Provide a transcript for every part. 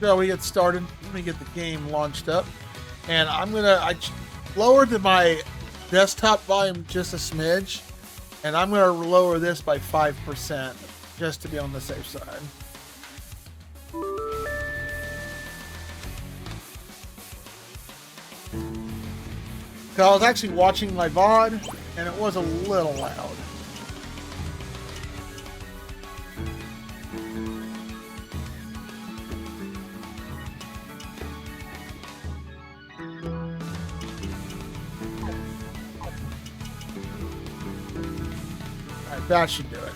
shall we get started? Let me get the game launched up. And I lowered my desktop volume just a smidge. And I'm gonna lower this by 5% just to be on the safe side. So I was actually watching my VOD and it was a little loud. That should do it.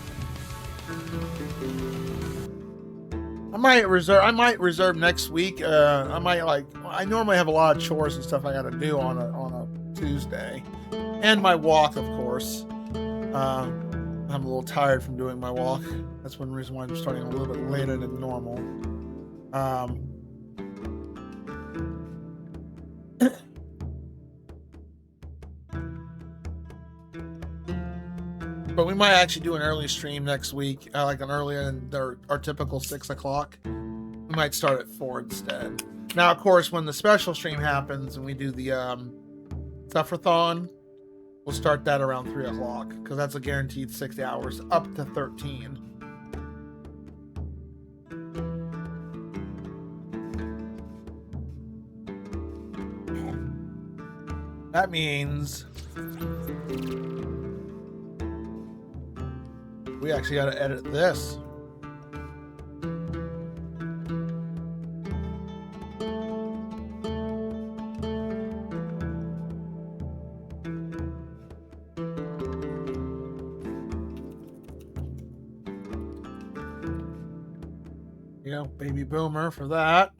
I might reserve next week. I normally have a lot of chores and stuff I got to do on a Tuesday, and my walk, of course. I'm a little tired from doing my walk. That's one reason why I'm starting a little bit later than normal. But we might actually do an early stream next week, like an earlier than our typical 6 o'clock. We might start at 4 instead. Now, of course, when the special stream happens and we do the Sufferthon, we'll start that around 3 o'clock because that's a guaranteed 6 hours, up to 13. That means we actually got to edit this. You know, baby boomer for that.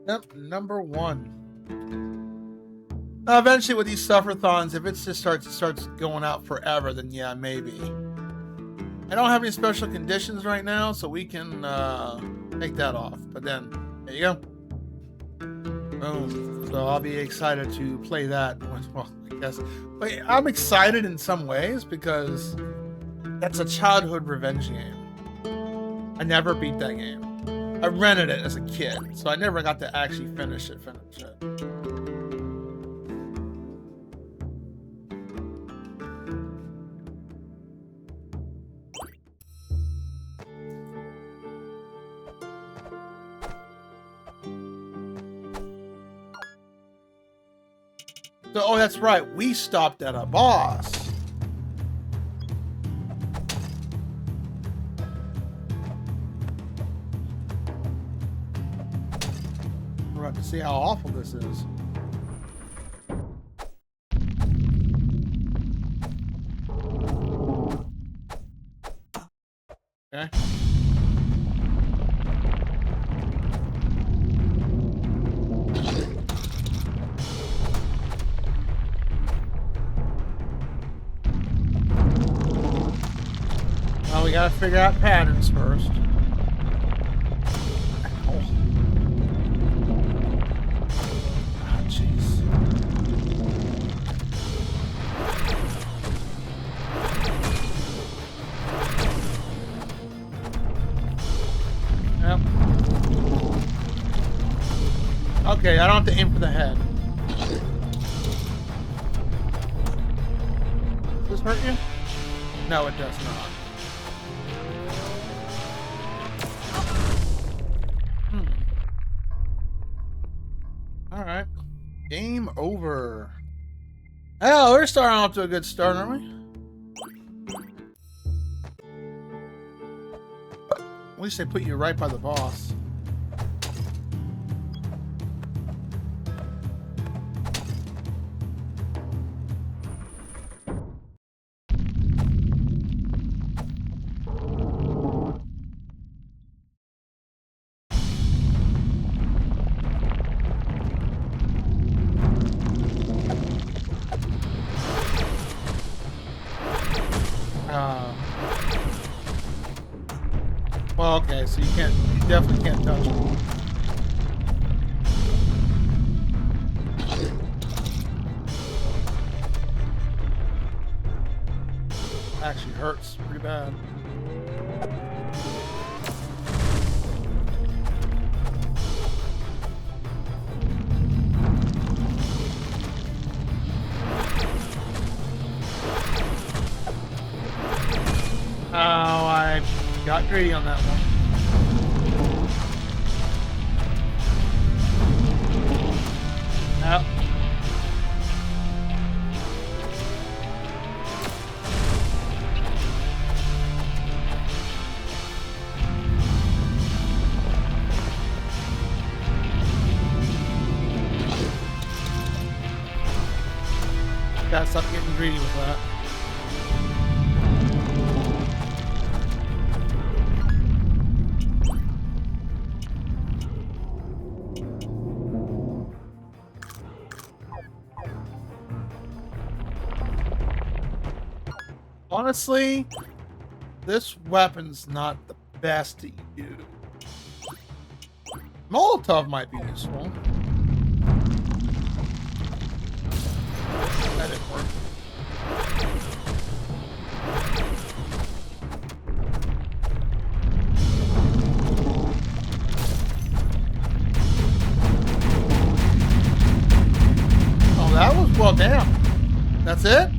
Yep, number 1. Eventually with these sufferthons, if it just starts going out forever, then yeah, maybe. I don't have any special conditions right now, so we can take that off. But then, there you go. Boom. So I'll be excited to play that. Well, I guess. But I'm excited in some ways because that's a childhood revenge game. I never beat that game. I rented it as a kid, so I never got to actually finish it. So, oh, that's right. We stopped at a boss. We're about to see how awful this is. Okay. Well, we gotta figure out patterns first. Okay, I don't have to aim for the head. Does this hurt you? No, it does not. Alright. Game over. Hell, we're starting off to a good start, aren't we? At least they put you right by the boss. Well, okay, so you definitely can't touch it. Got greedy on that one. Yep. Gotta stop getting greedy with that. Honestly, this weapon's not the best to use. Molotov might be useful. That didn't work. Oh, that was well, damn. That's it?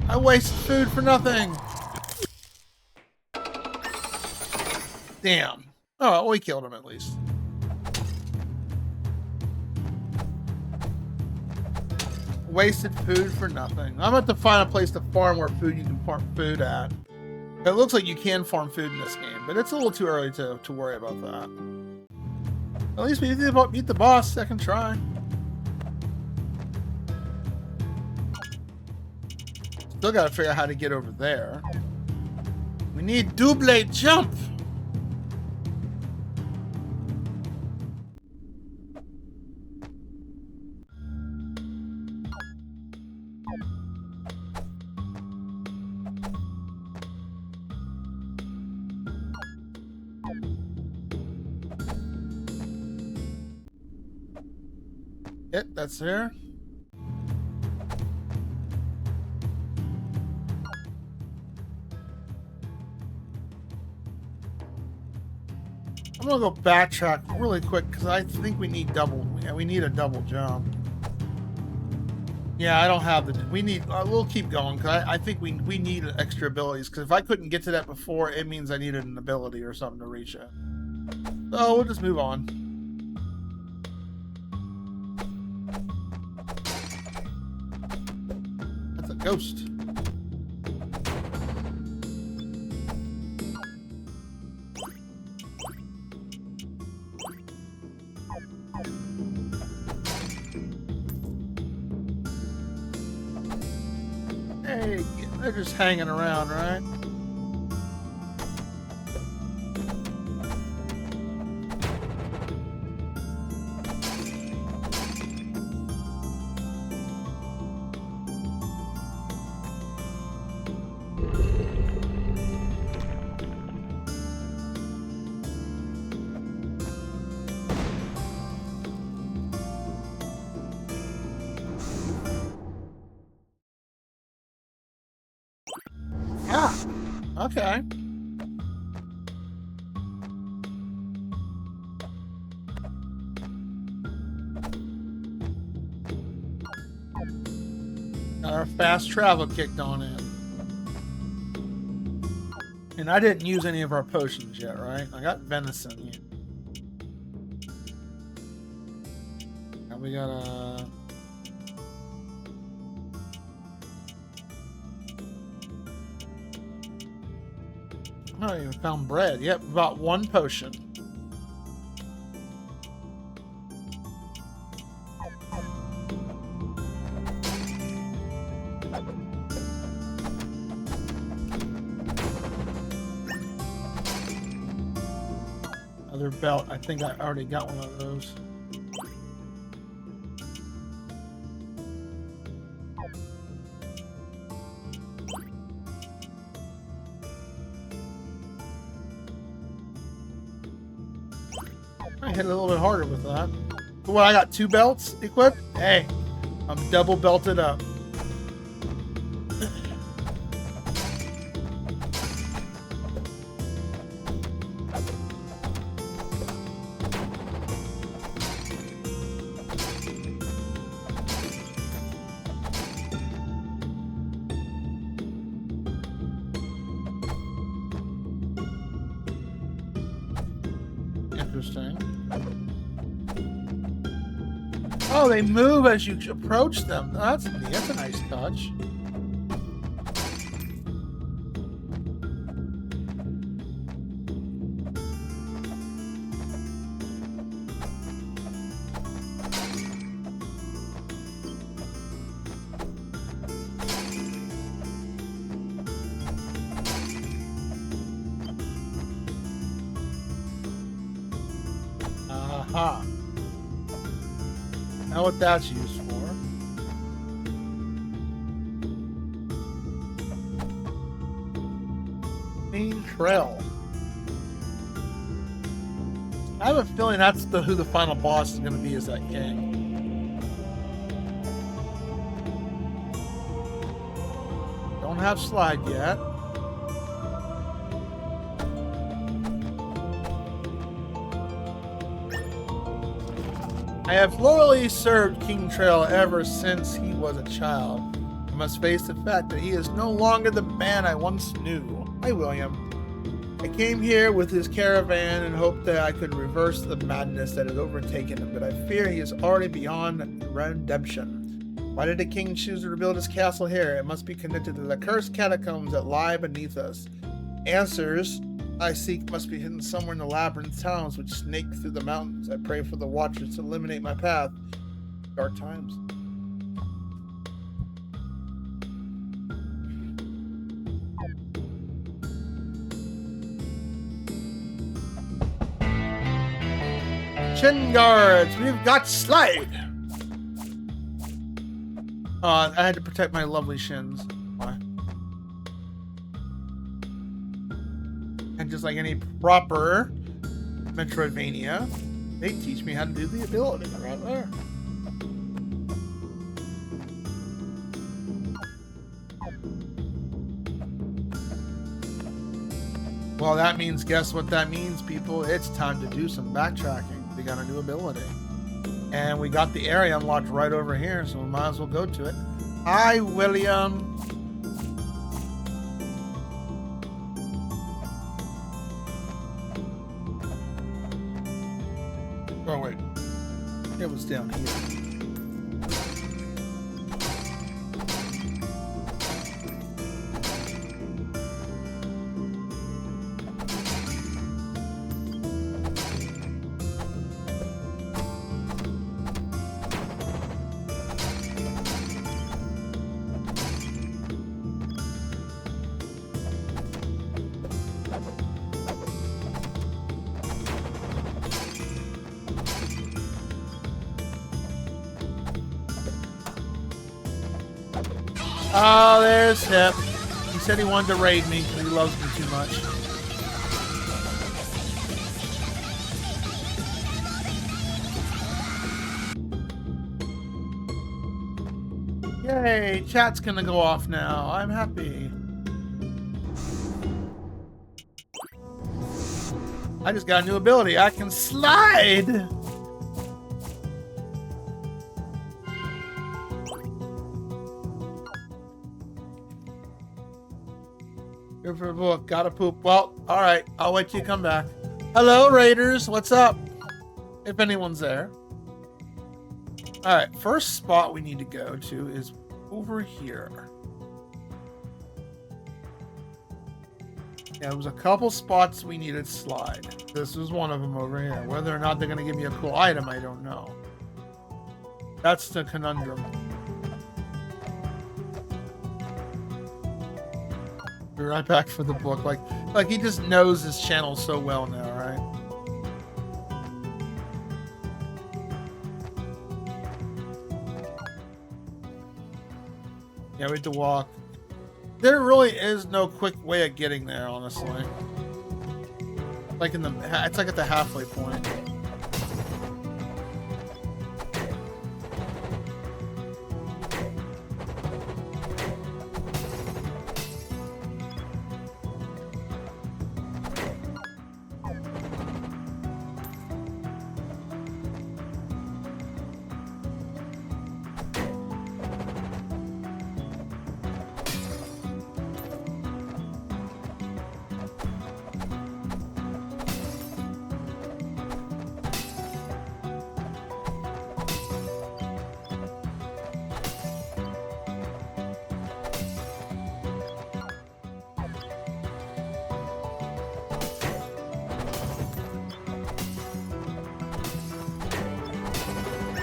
I wasted food for nothing. Damn. Oh, well, we killed him at least. Wasted food for nothing. I'm about to find a place to farm where you can farm food at. It looks like you can farm food in this game, but it's a little too early to worry about that. At least we did beat the boss second try. Still gotta figure out how to get over there. We need double jump. Yep, that's there. I'm gonna go backtrack really quick because I think we need double. Yeah, we need a double jump. Yeah, I don't have the. We need. We'll keep going because I think we need extra abilities. Because if I couldn't get to that before, it means I needed an ability or something to reach it. So we'll just move on. That's a ghost. Hey, they're just hanging around, right? Okay. Got our fast travel kicked on in. And I didn't use any of our potions yet, right? I got venison. Now we got a... Oh, you found bread. Yep, about one potion. Other belt. I think I already got one of those. I hit a little bit harder with that. But what, I got 2 belts equipped? Hey, I'm double belted up. Oh, they move as you approach them. That's neat. That's a nice touch. Aha. Now what that's used for. Main trail. I have a feeling that's who the final boss is going to be, is that king. Don't have slide yet. I have loyally served King Trail ever since he was a child. I must face the fact that he is no longer the man I once knew. Hi, William. I came here with his caravan and hoped that I could reverse the madness that had overtaken him, but I fear he is already beyond redemption. Why did the king choose to rebuild his castle here? It must be connected to the cursed catacombs that lie beneath us. Answers I seek must be hidden somewhere in the labyrinth towns which snake through the mountains. I pray for the watchers to illuminate my path. Dark times. Chin guards, we've got slide. I had to protect my lovely shins. Why? And just like any proper Metroidvania, they teach me how to do the ability right there. Well, that means, guess what that means, people? It's time to do some backtracking. We got a new ability. And we got the area unlocked right over here, so we might as well go to it. Hi, William. Oh, wait. It was down here. Oh, there's Hip. He said he wanted to raid me because he loves me too much. Yay, chat's gonna go off now. I'm happy. I just got a new ability. I can slide! Here for a book. Gotta poop. Well, alright. I'll wait till you come back. Hello, Raiders. What's up? If anyone's there. Alright. First spot we need to go to is over here. Yeah, there was a couple spots we needed slide. This was one of them over here. Whether or not they're going to give me a cool item, I don't know. That's the conundrum. Be right back for the book. Like he just knows his channel so well now, right? Yeah, we have to walk. There really is no quick way of getting there, honestly. Like it's like at the halfway point.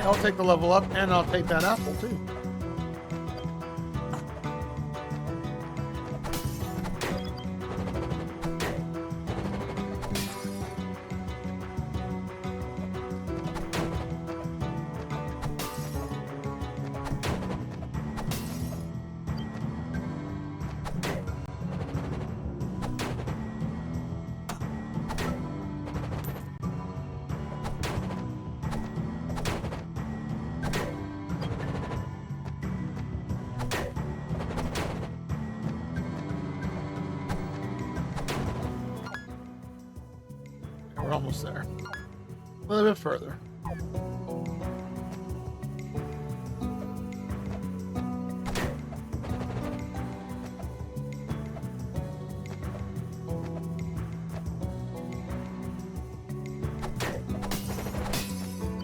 I'll take the level up, and I'll take that apple too. We're almost there. A little bit further.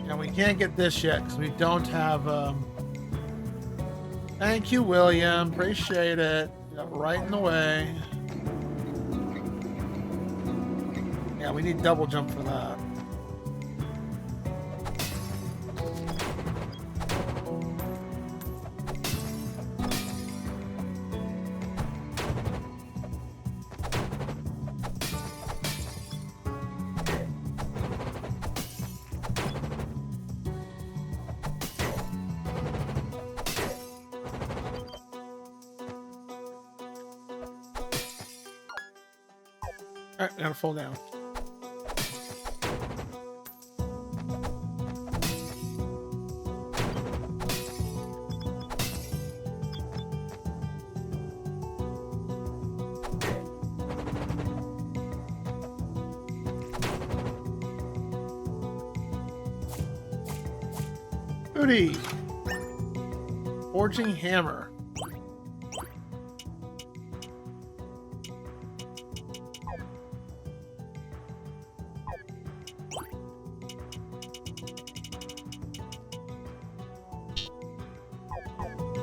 Yeah, we can't get this yet because we don't have. Thank you, William. Appreciate it. You got right in the way. Yeah, we need double jump for that. All right, gotta fall down. Booty. Forging hammer.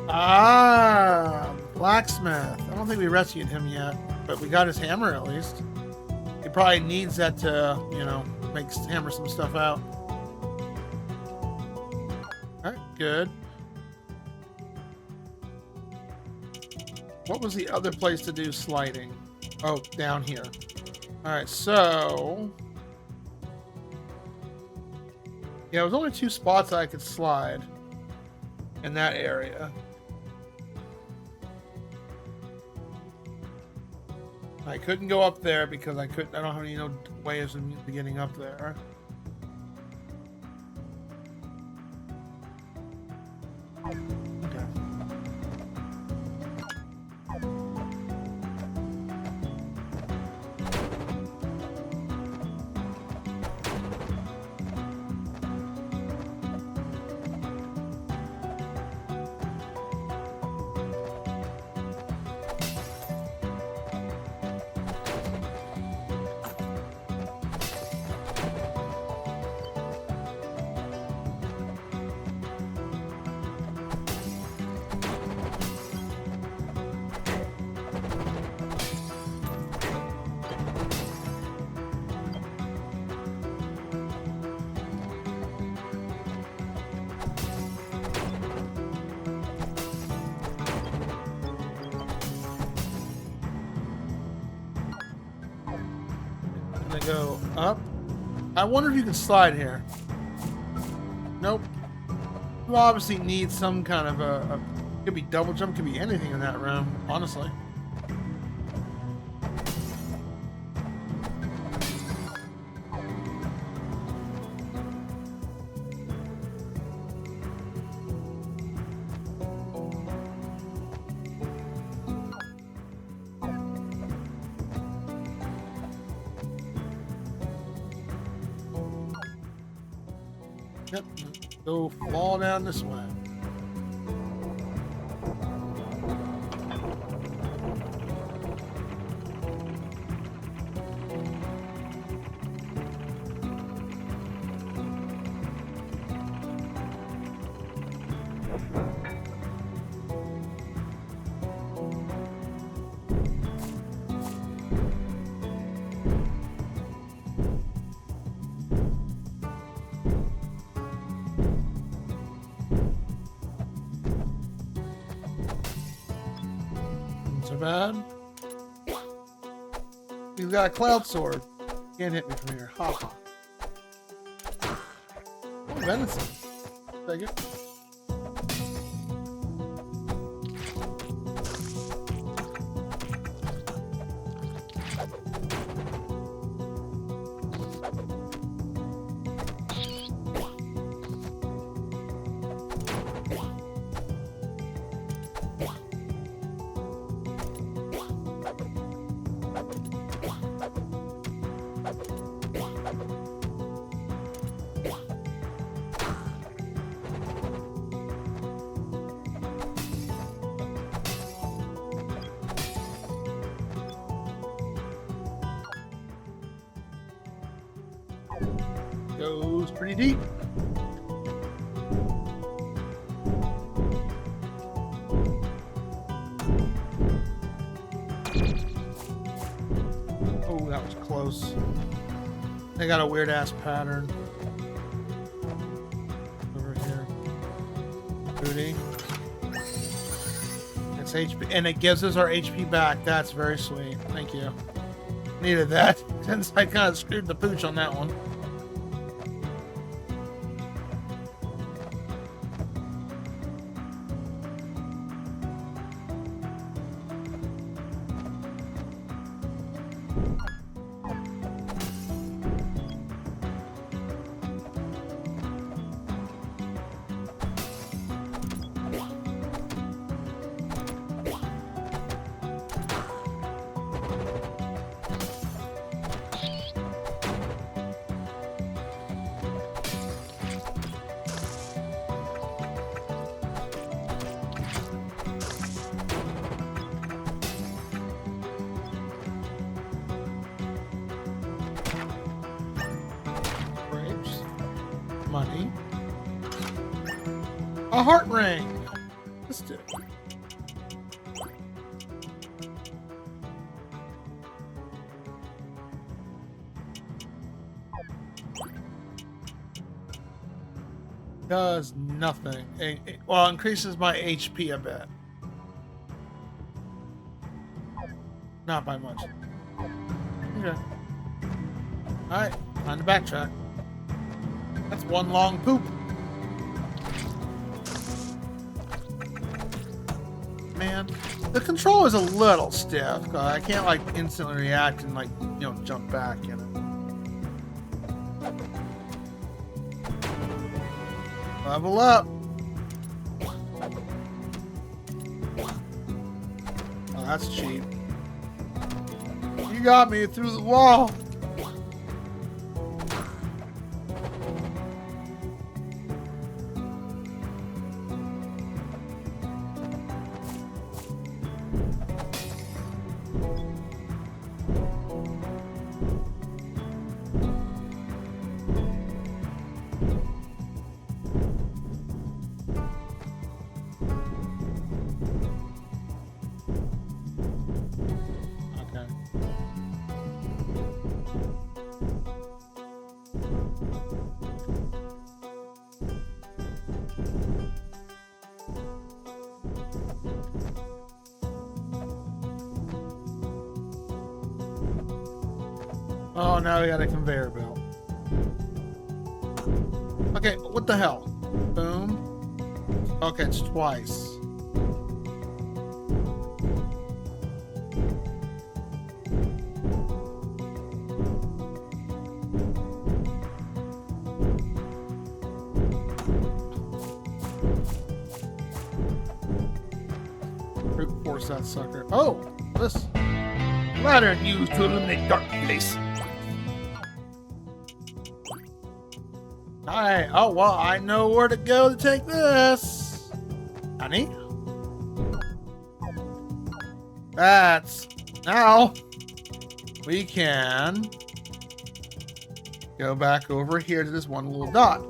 Ah, blacksmith. I don't think we rescued him yet, but we got his hammer at least. He probably needs that to, you know, hammer some stuff out. Alright, good. What was the other place to do sliding? Oh, down here. Alright, so... yeah, it was only 2 spots I could slide in that area. I couldn't go up there because I don't have any ways of getting up there. Go up. I wonder if you can slide here. Nope. You obviously need some kind of a could be double jump, could be anything in that room, honestly. Yep, go fall down this way. too bad. He's got a cloud sword. Can't hit me from here. Ha ha. Oh, venison. Take it. Goes pretty deep. Oh, that was close. They got a weird ass pattern. Over here. Booty. It's HP, and it gives us our HP back. That's very sweet. Thank you. Needed that, since I kind of screwed the pooch on that one. Money. A heart ring. Let's do it. Does nothing. Well, increases my HP a bit. Not by much. Okay. Alright, time to backtrack. That's one long poop. Man, the control is a little stiff. I can't like instantly react and like, you know, jump back, you know. Level up. Oh, that's cheap. You got me through the wall. Oh, now we got a conveyor belt. Okay, what the hell? Boom. Okay, it's twice. Brute force that sucker. Oh, this ladder used to eliminate dark place. Alright, oh well, I know where to go to take this. Honey? That's... Now, we can go back over here to this one little dot.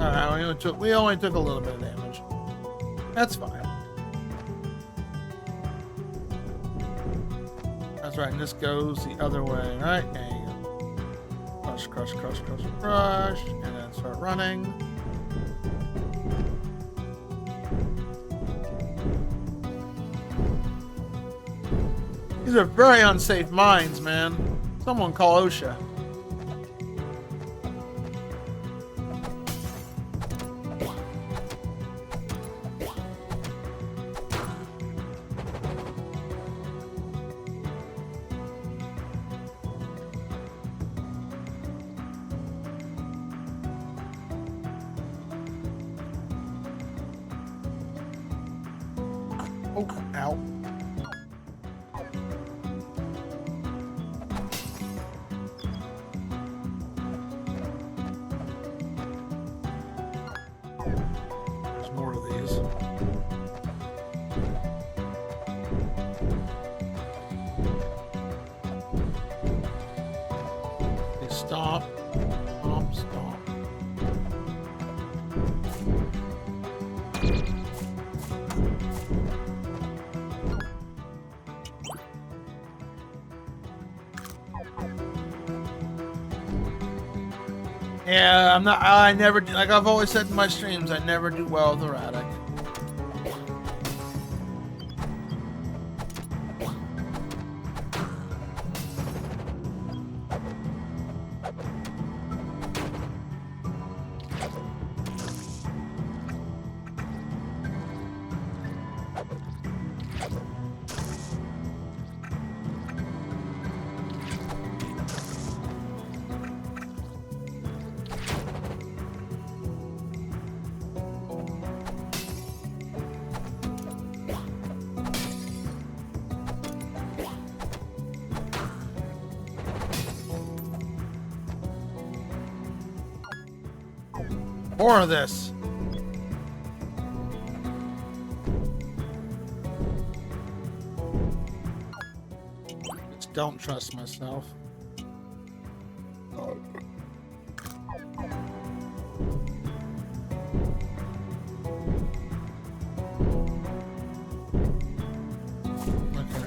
Alright, we only took a little bit of damage. That's fine. right, and this goes the other way, right? And crush, crush, crush, crush, crush, and then start running. These are very unsafe mines, man. Someone call OSHA. Oh, ow. There's more of these. They stop. Stop, stop. Yeah, I never do, like I've always said in my streams, I never do well with erratic. More of this. Just don't trust myself. Okay,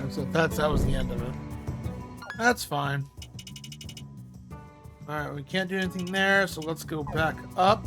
so that was the end of it. That's fine. Alright, we can't do anything there, so let's go back up.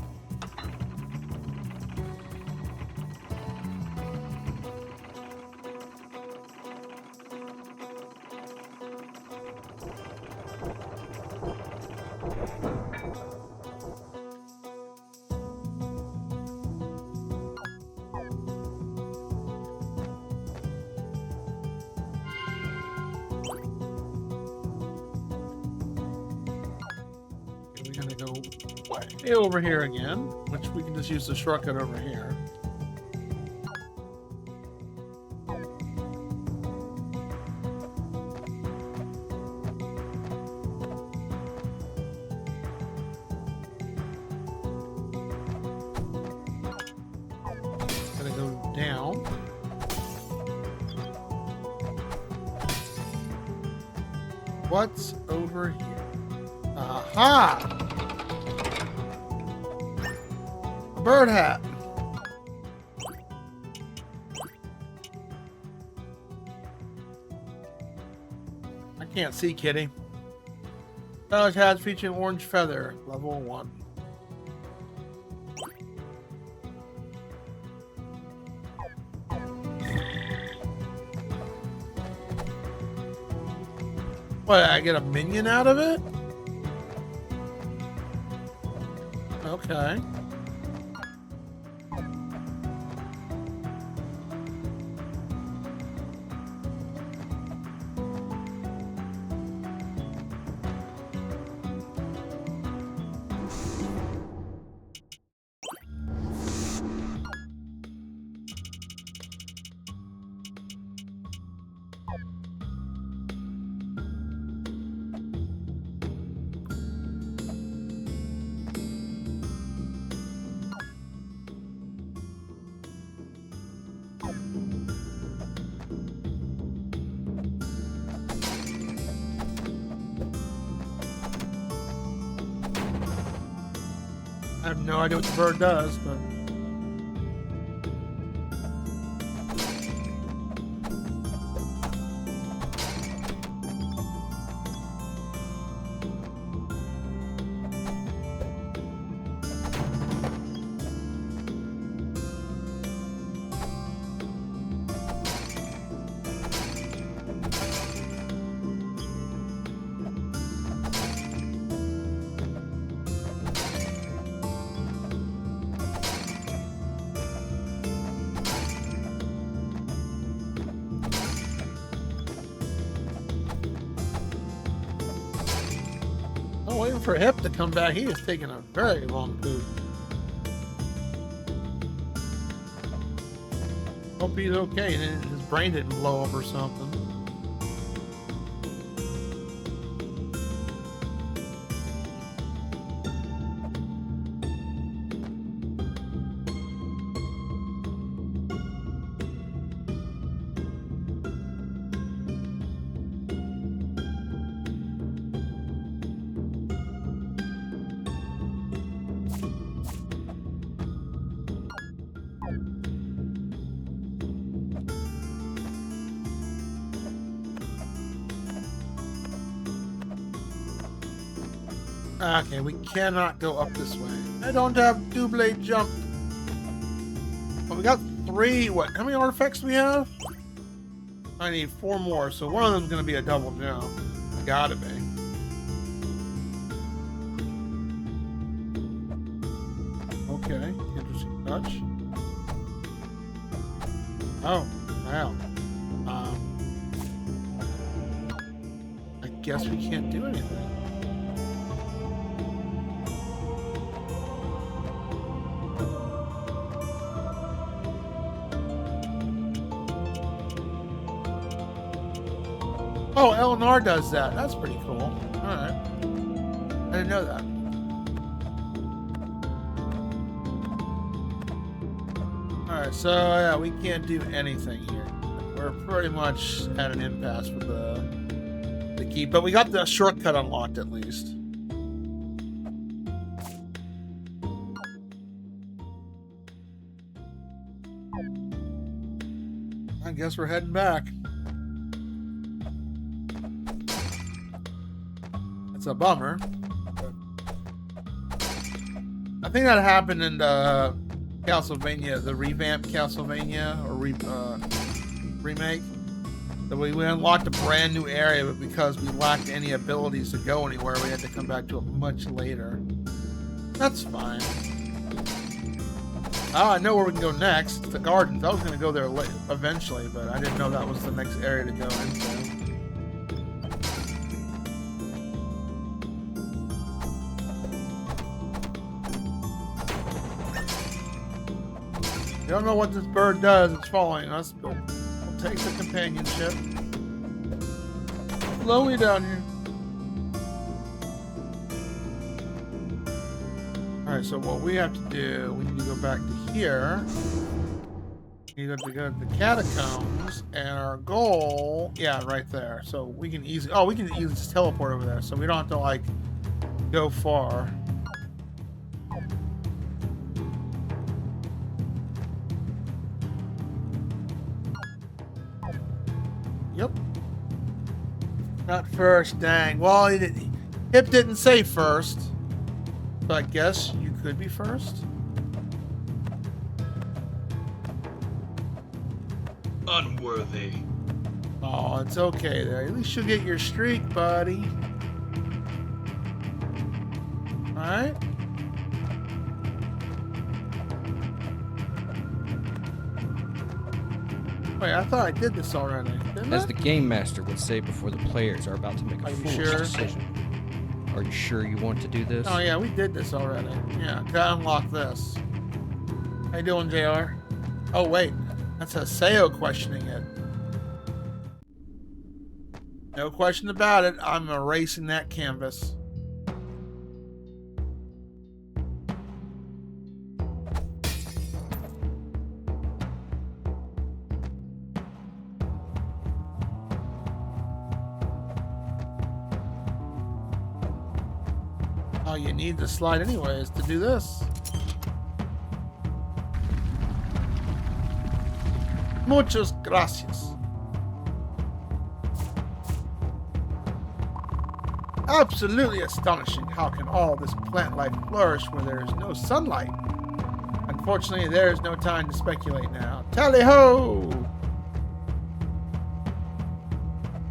Way over here again, which we can just use the shortcut over here. Gonna go down. What's over here? Aha! Bird hat. I can't see, kitty. Challenge hat featuring orange feather, level 1. What, I get a minion out of it? Okay. I have no idea what the bird does, but... for Hip to come back. He is taking a very long poop. Hope he's okay and his brain didn't blow up or something. Okay, we cannot go up this way. I don't have double jump. Well, we got 3. What? How many artifacts do we have? I need 4 more, so one of them's going to be a double jump. Gotta be. Okay, interesting touch. Oh, wow. I guess we can't do anything. Oh, Eleanor does that. That's pretty cool. Alright. I didn't know that. Alright, so yeah, we can't do anything here. We're pretty much at an impasse with the key, but we got the shortcut unlocked at least. I guess we're heading back. A bummer. I think that happened in Castlevania, the revamped Castlevania or remake. That we unlocked a brand new area, but because we lacked any abilities to go anywhere, we had to come back to it much later. That's fine. Oh, I know where we can go next. The gardens. I was going to go there eventually, but I didn't know that was the next area to go into. I don't know what this bird does. It's following us, but we'll take the companionship. Slowly down here. Alright, so what we have to do, we need to go back to here. We have to go to the catacombs, and our goal, yeah, right there. So we can easily, we can easily just teleport over there, so we don't have to, like, go far. Yep. Not first, dang. Well, Hip didn't say first. So I guess you could be first. Unworthy. Oh, it's okay there. At least you'll get your streak, buddy. Alright. Wait, I thought I did this already. As the game master would say before the players are about to make a foolish decision. Are you sure you want to do this? Oh yeah, we did this already. Yeah, gotta unlock this. How you doing, JR? Oh wait, that's a Sayo questioning it. No question about it, I'm erasing that canvas. Oh, you need the slide anyways to do this. Muchas gracias. Absolutely astonishing. How can all this plant life flourish where there is no sunlight? Unfortunately, there is no time to speculate now. Tally-ho!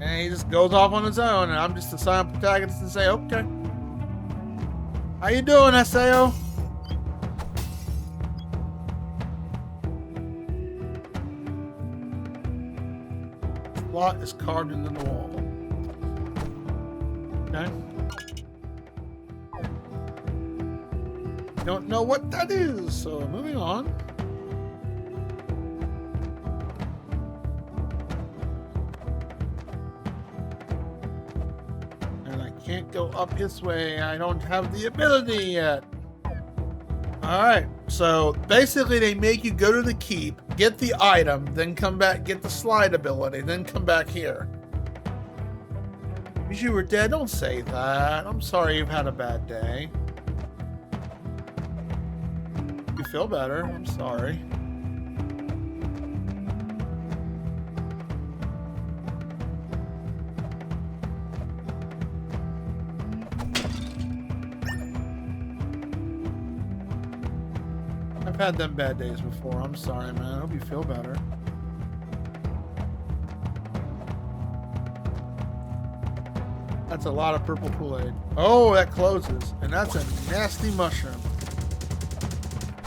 And he just goes off on his own, and I'm just the silent protagonist and say, okay. How you doing, SAO? Slot is carved into the wall. Okay. Don't know what that is, so moving on. And I can't go up this way. I don't have the ability yet. Alright, so basically they make you go to the keep, get the item, then come back, get the slide ability, then come back here. Because you were dead, don't say that. I'm sorry you've had a bad day. You feel better, I'm sorry. I've had them bad days before. I'm sorry, man. I hope you feel better. That's a lot of purple Kool-Aid. Oh, that closes. And that's a nasty mushroom.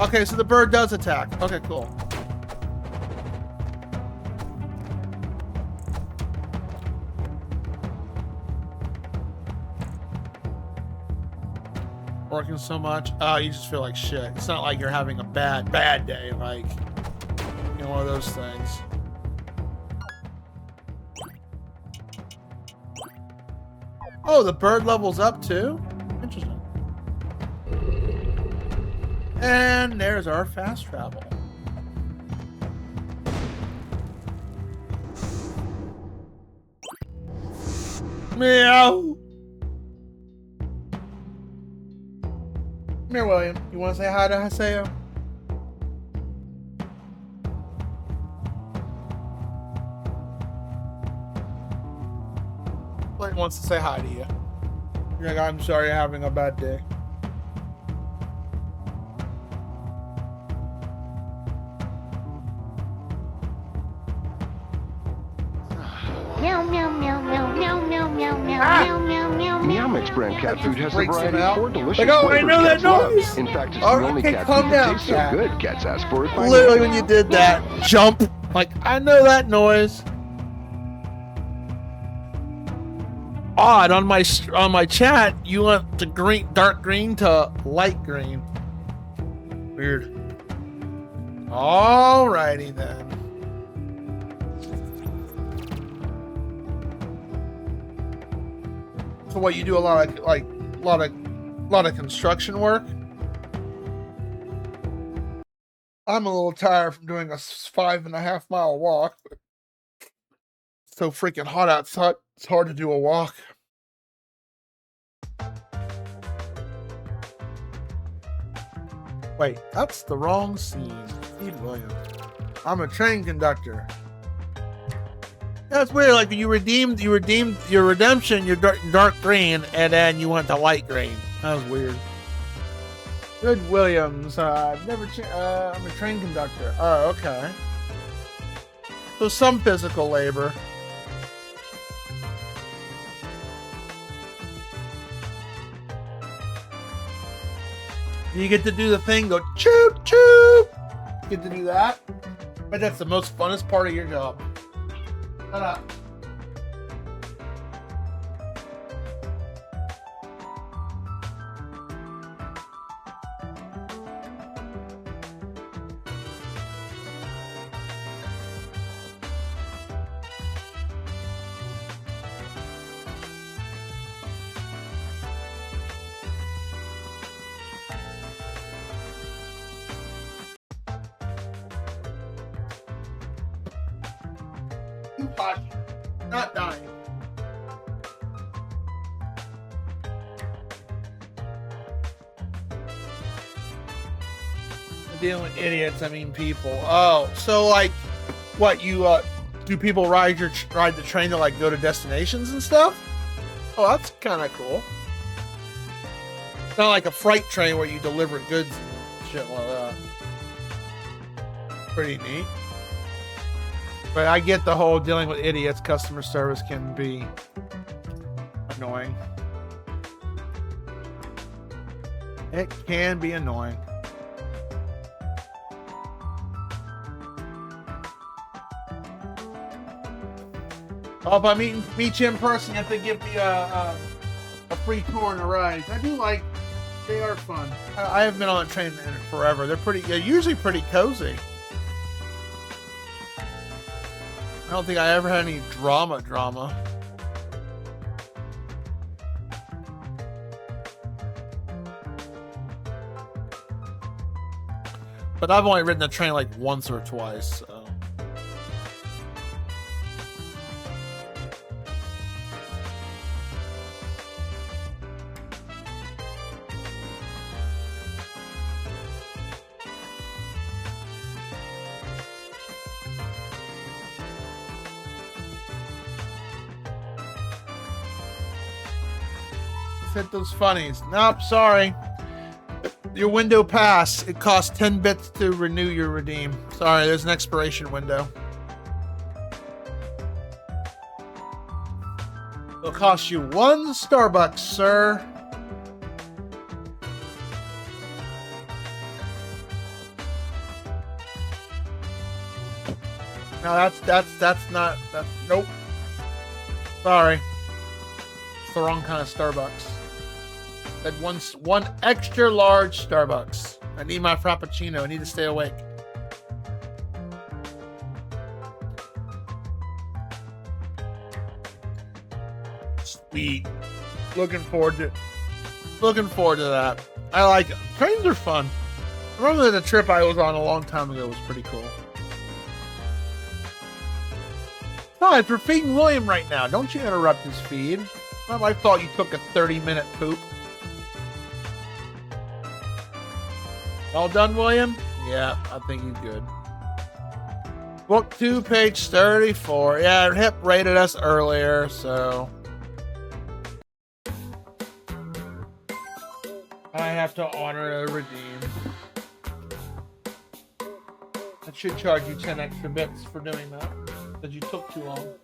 Okay, so the bird does attack. Okay, cool. Working so much, you just feel like shit. It's not like you're having a bad day, like, you know, one of those things. Oh, the bird levels up too? Interesting. And there's our fast travel. Meow. Come here, William. You want to say hi to Haseo? William wants to say hi to you. You're like, I'm sorry you're having a bad day. Meow meow meow meow meow meow meow meow meow meow. Meow Mix brand cat food has a Freaks variety him of out. four delicious Like, oh, I flavors know that cats love. noise. In fact, it's Oh, the only okay, cat calm food down, that tastes cat. so good, cats ask for it. by Literally, name. when you did that jump, like, I know that noise. Odd, on my chat, you went to green, dark green to light green. Weird. Alrighty then. So what, you do a lot of like a lot of construction work? I'm a little tired from doing a 5.5 mile walk. It's so freaking hot outside. It's hard to do a walk. Wait, that's the wrong scene. Steve Williams. I'm a train conductor. That's weird. Like you redeemed your redemption, your dark green, and then you went to light green. That was weird. Good Williams. I've never. I'm a train conductor. Oh, okay. So some physical labor. You get to do the thing, go choo choo. Get to do that. But that's the most funnest part of your job. Shut up. Hush. Not dying. Dealing with idiots, I mean people. Oh, so like, what you do? People ride the train to like go to destinations and stuff? Oh, that's kind of cool. It's not like a freight train where you deliver goods and shit like that. Pretty neat. But I get the whole dealing with idiots. Customer service can be annoying. It can be annoying. Oh, if I meet you in person, you have to give me a free tour and a ride. I do like They are fun. I haven't been on a train in forever. They're usually pretty cozy. I don't think I ever had any drama. But I've only ridden the train like once or twice, so. Hit those funnies. Nope, sorry. Your window passed. It costs 10 bits to renew your redeem. Sorry, there's an expiration window. It'll cost you 1 Starbucks, sir. No, nope. Sorry. It's the wrong kind of Starbucks. That one extra large Starbucks. I need my Frappuccino. I need to stay awake. Sweet. Looking forward to that. I like it. Trains are fun. I remember the trip I was on a long time ago was pretty cool. No, we're feeding William right now. Don't you interrupt his feed. Well, I thought you took a 30-minute poop. All done, William? Yeah, I think he's good. Book 2, page 34. Yeah, Hip rated us earlier, so. I have to honor a redeem. That should charge you 10 extra bits for doing that, because you took too long.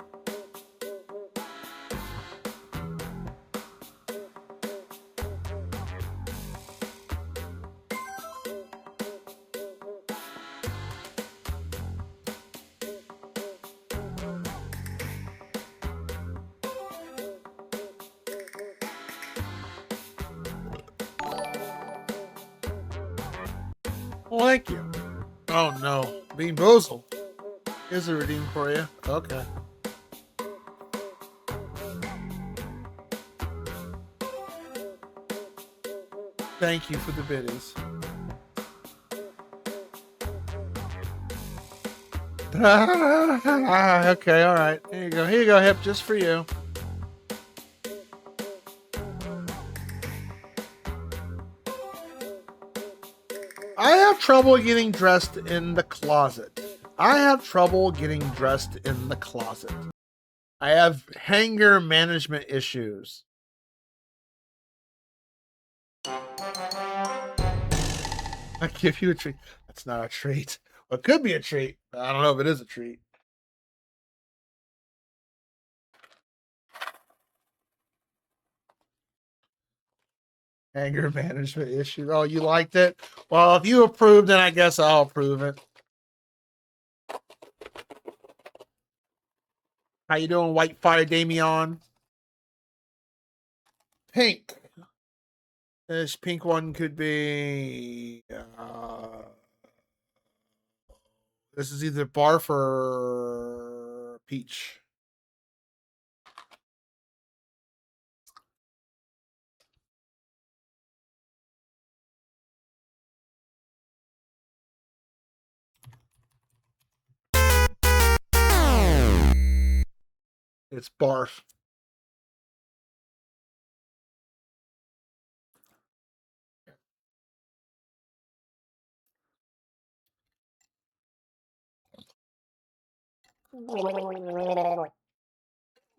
Well, thank you. Oh no, Bean Boozled. Here's a redeem for you. Okay. Thank you for the biddies. Okay, all right. Here you go. Here you go, Hip, just for you. I have trouble getting dressed in the closet. I have hanger management issues. I give you a treat. That's not a treat. Well, it could be a treat. But I don't know if it is a treat. Anger management issue. Oh, you liked it? Well, if you approved, then I guess I'll approve it. How you doing, White Fire Damian? Pink. This pink one could be... this is either Barf or Peach. It's Barf.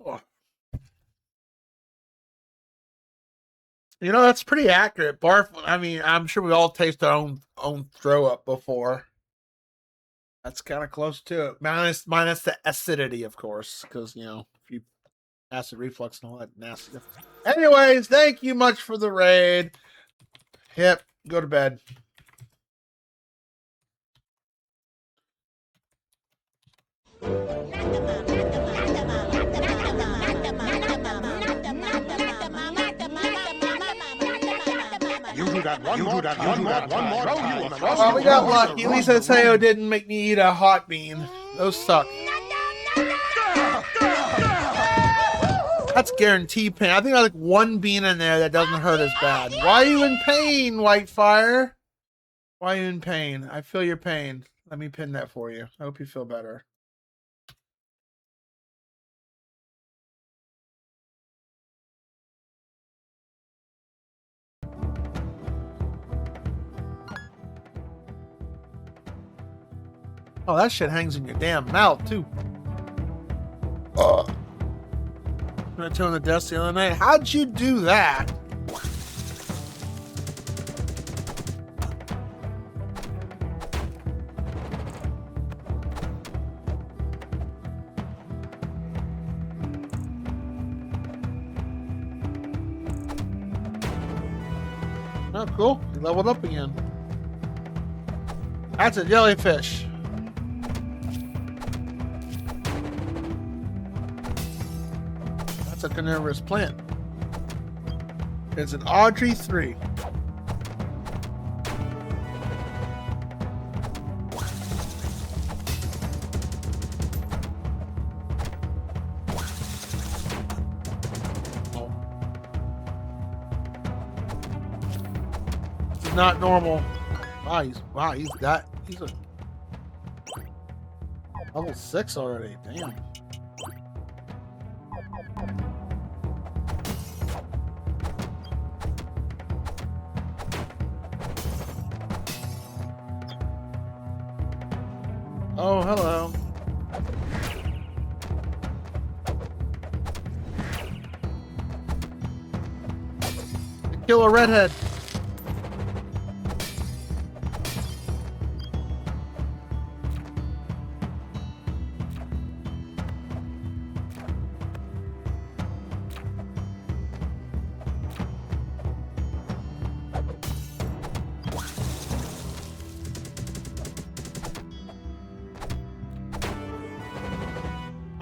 Oh. You know, that's pretty accurate. Barf, I mean, I'm sure we all taste our own throw up before. That's kind of close to it. Minus the acidity, of course, because, you know, if you acid reflux and all that nasty stuff. Anyways, thank you much for the raid. Hip, go to bed. You do that one more time. Well, we got lucky. At least Teo didn't make me eat a hot bean. Those suck. That's guaranteed pain. I think I like one bean in there that doesn't hurt as bad. Why are you in pain, Whitefire? Why are you in pain? I feel your pain. Let me pin that for you. I hope you feel better. Oh, that shit hangs in your damn mouth, too. I turned the desk the other night. How'd you do that? Oh, cool. You leveled up again. That's a jellyfish. That's a carnivorous plant. It's an Audrey 3. This is not normal. Wow, he's a level 6 already. Damn. Oh, hello. Kill a redhead.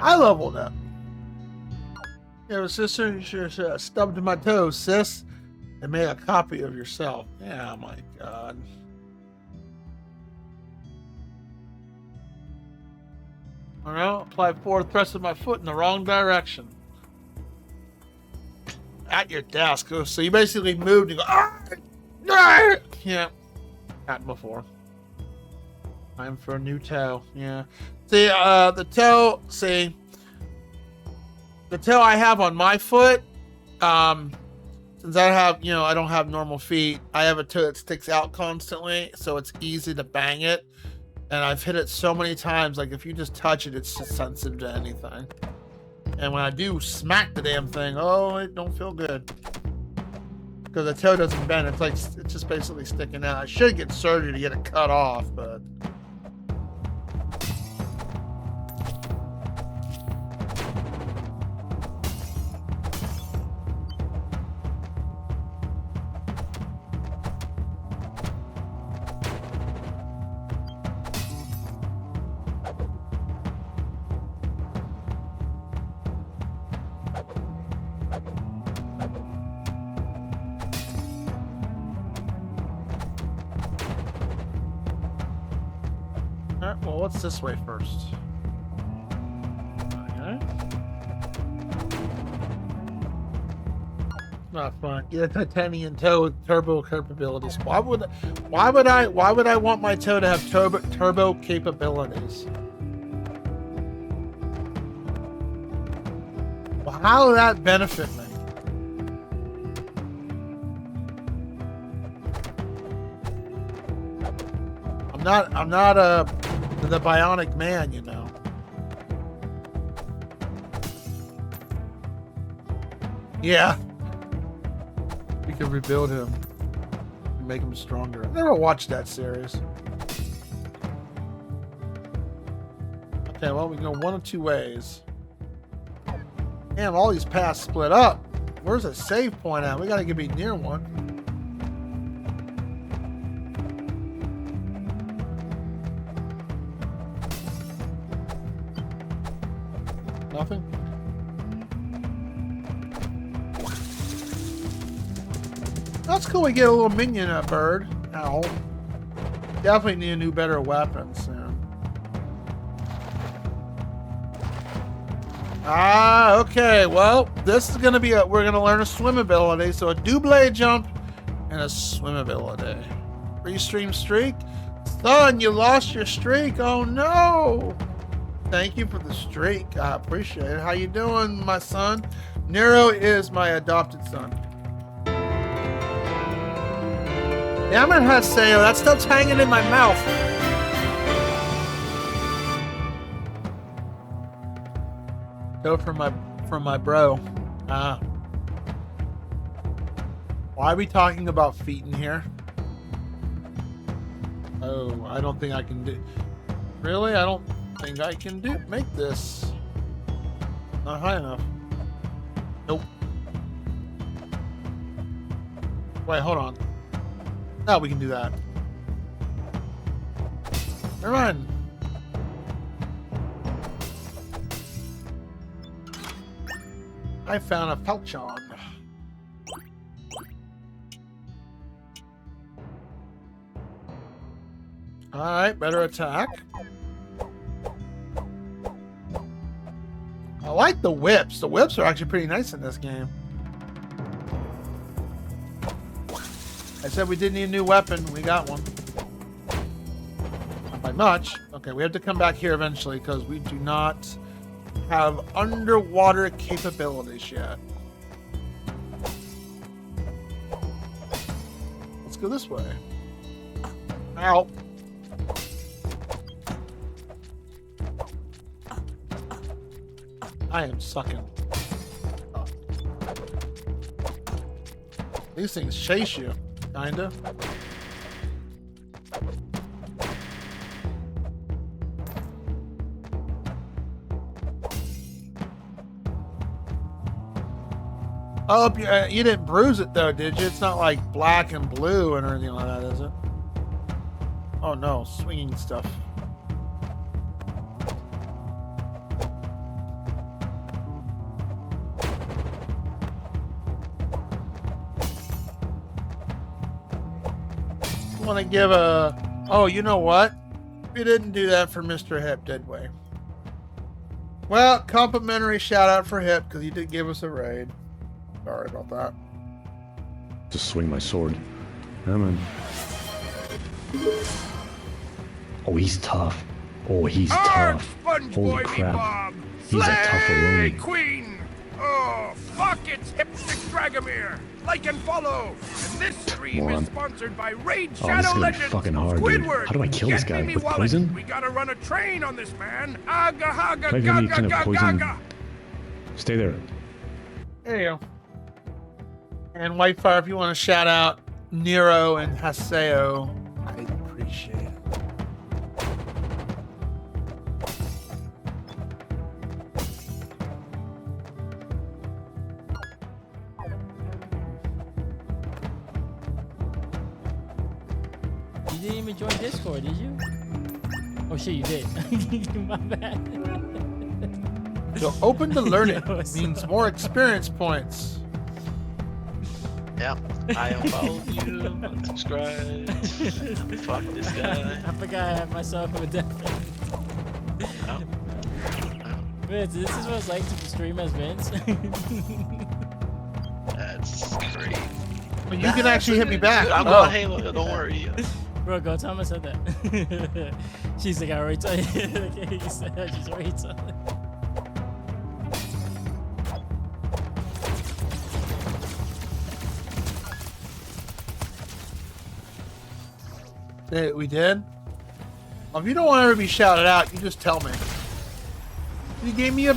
I leveled up. Yeah, sister, you should have stubbed my toes, sis, and made a copy of yourself. Yeah, my God. All right, apply forward thrust of my foot in the wrong direction. At your desk. So you basically moved and go, ah! Yeah, happened before. Time for a new toe. Yeah. See, the toe I have on my foot, since I have, I don't have normal feet, I have a toe that sticks out constantly, so it's easy to bang it. And I've hit it so many times, like if you just touch it, it's just sensitive to anything. And when I do smack the damn thing, oh, it don't feel good. Because the toe doesn't bend, it's just basically sticking out. I should get surgery to get it cut off, but... Well, what's this way first? Okay. Not fun. Get a titanium toe with turbo capabilities. Why would I want my toe to have turbo capabilities? Well, how will that benefit me? I'm not the bionic man, Yeah. We could rebuild him and make him stronger. I never watched that series. Okay, well, we can go one of two ways. Damn, all these paths split up. Where's a save point at? We gotta be near one. Nothing? That's cool. We get a little minion bird. Ow. Definitely need a new, better weapon soon. Ah, okay. Well, this is gonna be we're gonna learn a swim ability. So a double jump and a swim ability. Free stream streak. Son, you lost your streak. Oh no. Thank you for the streak. I appreciate it. How you doing, my son? Nero is my adopted son. Damn it, Haseo. That stuff's hanging in my mouth. Go from my bro. Why are we talking about feet in here? Oh, I don't think I can do. Really? I don't think I can make this. Not high enough. Nope. Wait, hold on. No, we can do that. Never mind. I found a Falchion. Alright, better attack. I like the whips. The whips are actually pretty nice in this game. I said we did need a new weapon. We got one. Not by much. Okay, we have to come back here eventually because we do not have underwater capabilities yet. Let's go this way. Ow. I am sucking. Oh. These things chase you, kinda. Oh, you didn't bruise it though, did you? It's not like black and blue and anything like that, is it? Oh no, swinging stuff. Want to give a... Oh, you know what? We didn't do that for Mr. Hip, did we? Well, complimentary shout out for Hip because he did give us a raid. Sorry about that. Just swing my sword. Yeah, man. Oh, he's tough. Oh, he's tough. Holy crap. He's a tough Queen! Oh, fuck, it's Hipstick Dragomir! Like and follow! And this stream is sponsored by Raid Shadow Legends! Fucking hard, dude. How do I kill this guy? With poison? We gotta run a train on this man! Aga haga Can I give any kind of poison? Stay there. There you go. And Whitefire, if you want to shout out Nero and Haseo, I'd appreciate it. You didn't even join Discord, did you? Oh shit, you did. My bad. So open to learning means more experience points. Yep, I unfollowed you, unsubscribed. Fuck this guy. I forgot I had myself with death. Vince, this is what it's like to stream as Vince. That's great. But you can actually hit me back. I'm going Halo, don't worry. Bro, go tell him I said that. She's like, I already told you. She's already told you. Hey, we did? Well, if you don't want to ever be shouted out, you just tell me. You gave me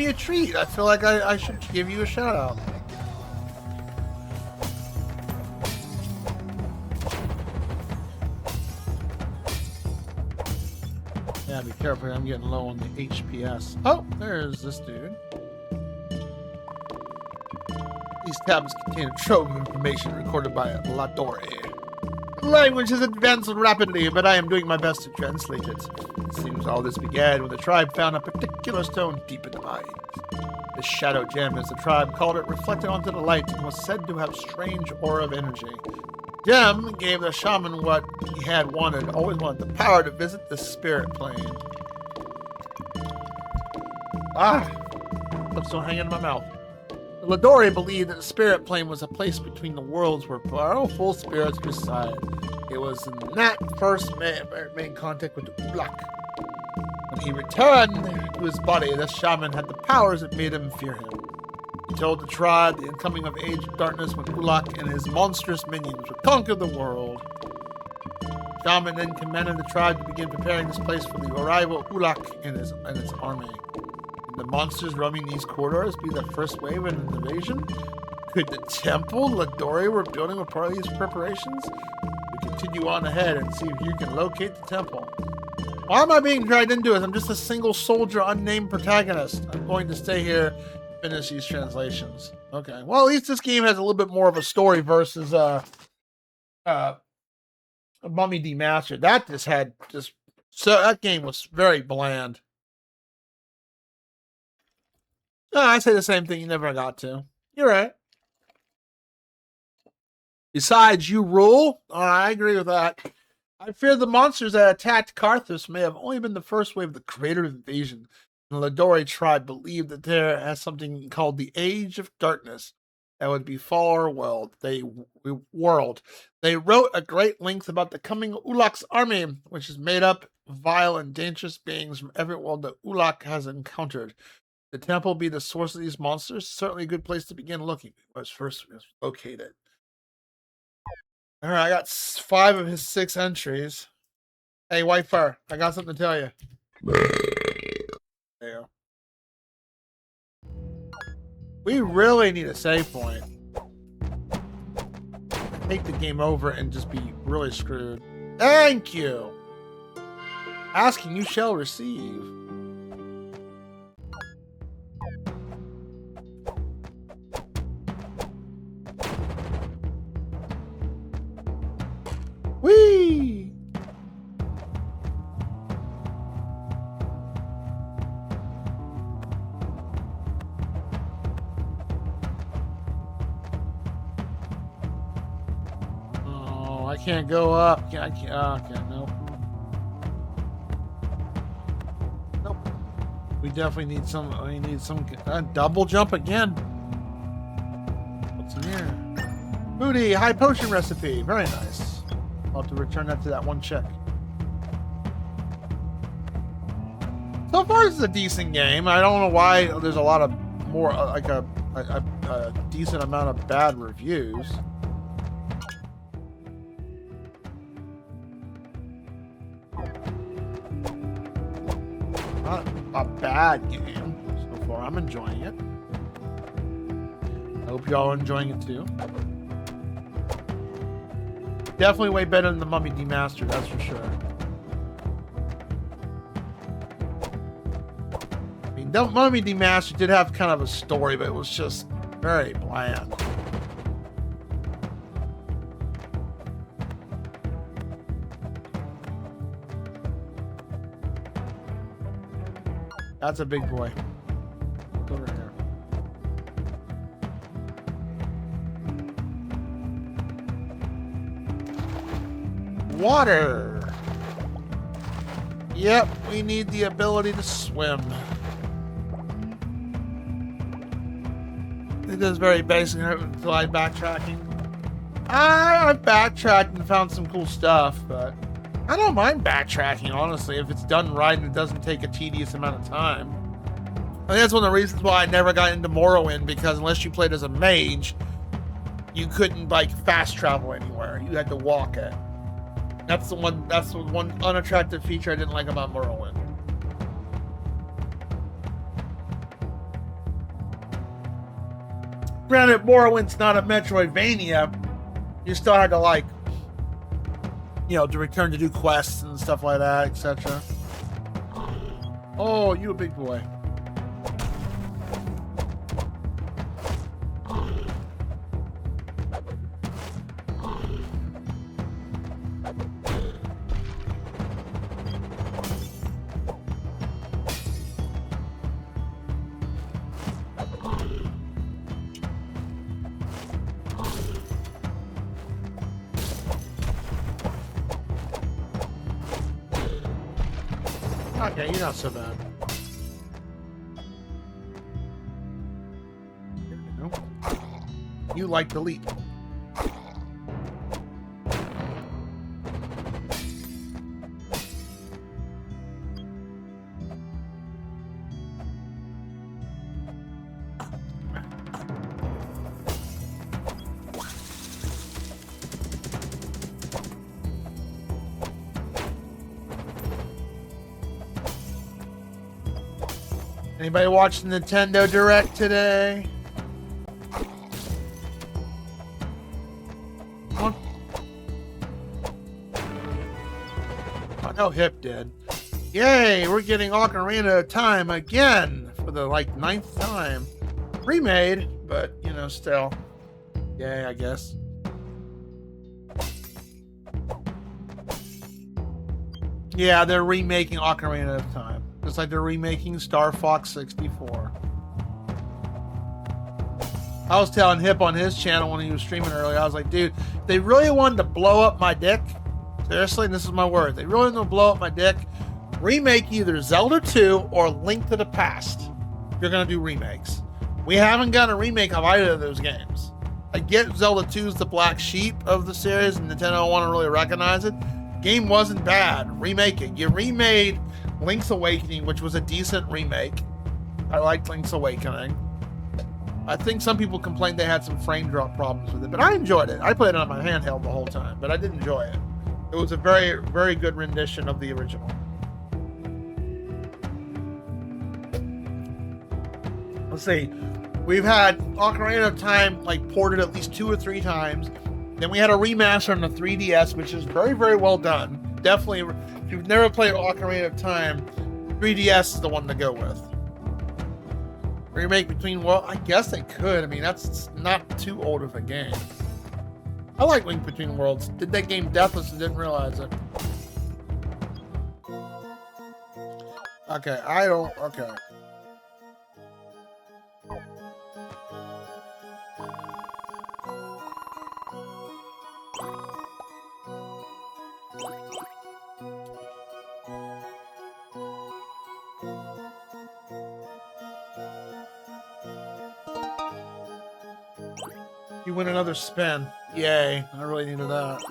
a treat. I feel like I should give you a shout out. Yeah, be careful. I'm getting low on the HPS. Oh, there's this dude. These tabs contain a trove of information recorded by Ladore. The language has advanced rapidly, but I am doing my best to translate it. It seems all this began when the tribe found a particular stone deep in the mines. The shadow gem, as the tribe called it, reflected onto the light and was said to have strange aura of energy. Gem gave the shaman what he had wanted, always wanted the power to visit the spirit plane. I'm still hanging in my mouth. The Ladori believed that the spirit plane was a place between the worlds where powerful spirits reside. It was in that first made contact with Ulak. When he returned to his body, the shaman had the powers that made him fear him. He told the tribe the incoming of Age of Darkness when Ulak and his monstrous minions would conquer the world. The shaman then commanded the tribe to begin preparing this place for the arrival of Ulak and its army. Could the monsters roaming these corridors be the first wave of an invasion? Could the temple Ladori were building a part of these preparations? We continue on ahead and see if you can locate the temple. Why am I being dragged into it? I'm just a single soldier, unnamed protagonist. I'm going to stay here and finish these translations. Okay. Well, at least this game has a little bit more of a story versus Mummy Demastered. That just had that game was very bland. I say the same thing you never got to. You're right. Besides, you rule. I agree with that. I fear the monsters that attacked Karthus may have only been the first wave of the creator invasion. The Ladori tribe believed that there has something called the Age of Darkness that would befall our world. They wrote a great length about the coming Ulak's army, which is made up of vile and dangerous beings from every world that Ulak has encountered. The temple be the source of these monsters? Certainly a good place to begin looking. Where it's first located. All right, I got 5 of his 6 entries. Hey, White Fur, I got something to tell you. There you go. We really need a save point. Take the game over and just be really screwed. Thank you. Asking you shall receive. Whee! Oh, I can't go up. I can't. Okay, nope. Nope. We definitely need some. We need some double jump again. What's in here? Booty, high potion recipe. Very nice. I'll have to return that to that one check. So far, this is a decent game. I don't know why there's a lot of more, like a decent amount of bad reviews. Not a bad game so far. I'm enjoying it. I hope y'all are enjoying it too. Definitely way better than the Mummy Demastered, that's for sure. I mean, the Mummy Demastered did have kind of a story, but it was just very bland. That's a big boy. Look over here. Water. Yep, we need the ability to swim. It is very basic until I backtracking. I've backtracked and found some cool stuff, but I don't mind backtracking, honestly, if it's done right and it doesn't take a tedious amount of time. I think that's one of the reasons why I never got into Morrowind, because unless you played as a mage, you couldn't like fast travel anywhere. You had to walk it. That's the one unattractive feature I didn't like about Morrowind. Granted, Morrowind's not a Metroidvania. You still had to like, you know, to return to do quests and stuff like that, etc. Oh, you a big boy. Okay, you're not so bad. You like the leap. Anybody watch the Nintendo Direct today? Come on. I know Hip did. Yay, we're getting Ocarina of Time again for the like 9th time. Remade, but you know, still. Yay, I guess. Yeah, they're remaking Ocarina of Time. Just like they're remaking Star Fox 64. I was telling Hip on his channel when he was streaming earlier, I was like, dude, they really wanted to blow up my dick. Seriously, and this is my word. They really wanted to blow up my dick. Remake either Zelda 2 or Link to the Past. You're going to do remakes. We haven't got a remake of either of those games. I get Zelda 2 is the black sheep of the series, and Nintendo don't want to really recognize it. Game wasn't bad. Remake it. You remade Link's Awakening, which was a decent remake. I liked Link's Awakening. I think some people complained they had some frame drop problems with it, but I enjoyed it. I played it on my handheld the whole time, but I did enjoy it. It was a very, very good rendition of the original. Let's see. We've had Ocarina of Time like ported at least 2 or 3 times. Then we had a remaster on the 3DS, which is very, very well done. Definitely, if you've never played Ocarina of Time, 3DS is the one to go with. Remake between, well, I guess they could. I mean, that's not too old of a game. I like Link Between Worlds. Did that game deathless and didn't realize it. Okay, okay. You win another spin. Yay. I really needed that.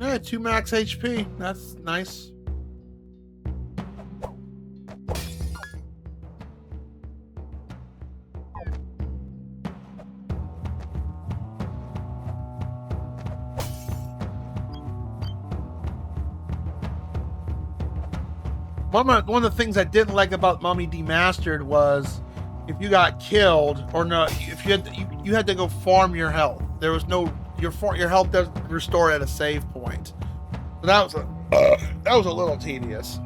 Yeah, 2 max HP. That's nice. One of the things I didn't like about Mummy Demastered was if you got killed or no, if you had to go farm your health. There was no your health doesn't restore at a save point. So that was a little tedious.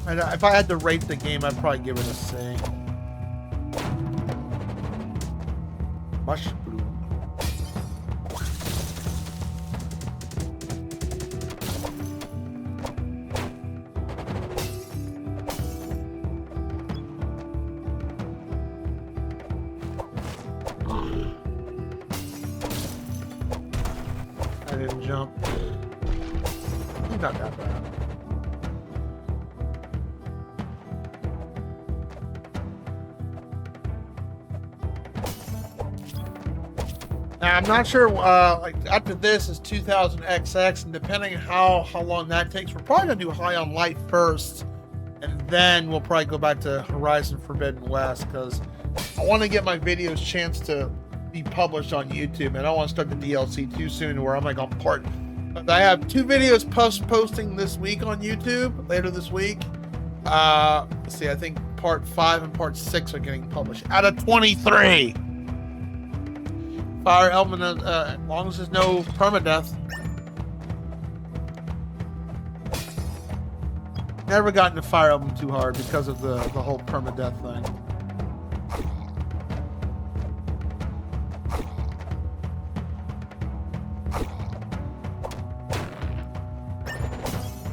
And if I had to rate the game, I'd probably give it a C. Mushroom. I didn't jump. It's not that bad. Now, I'm not sure, like, after this is 2000XX, and depending how long that takes, we're probably going to do High on Light first, and then we'll probably go back to Horizon Forbidden West, because I want to get my videos chance to be published on YouTube, and I don't want to start the DLC too soon where I'm like on part. But I have 2 videos posting this week on YouTube, later this week. Let's see, I think part 5 and part 6 are getting published out of 23. Fire Emblem, as long as there's no permadeath. Never got into Fire Emblem too hard because of the whole permadeath thing.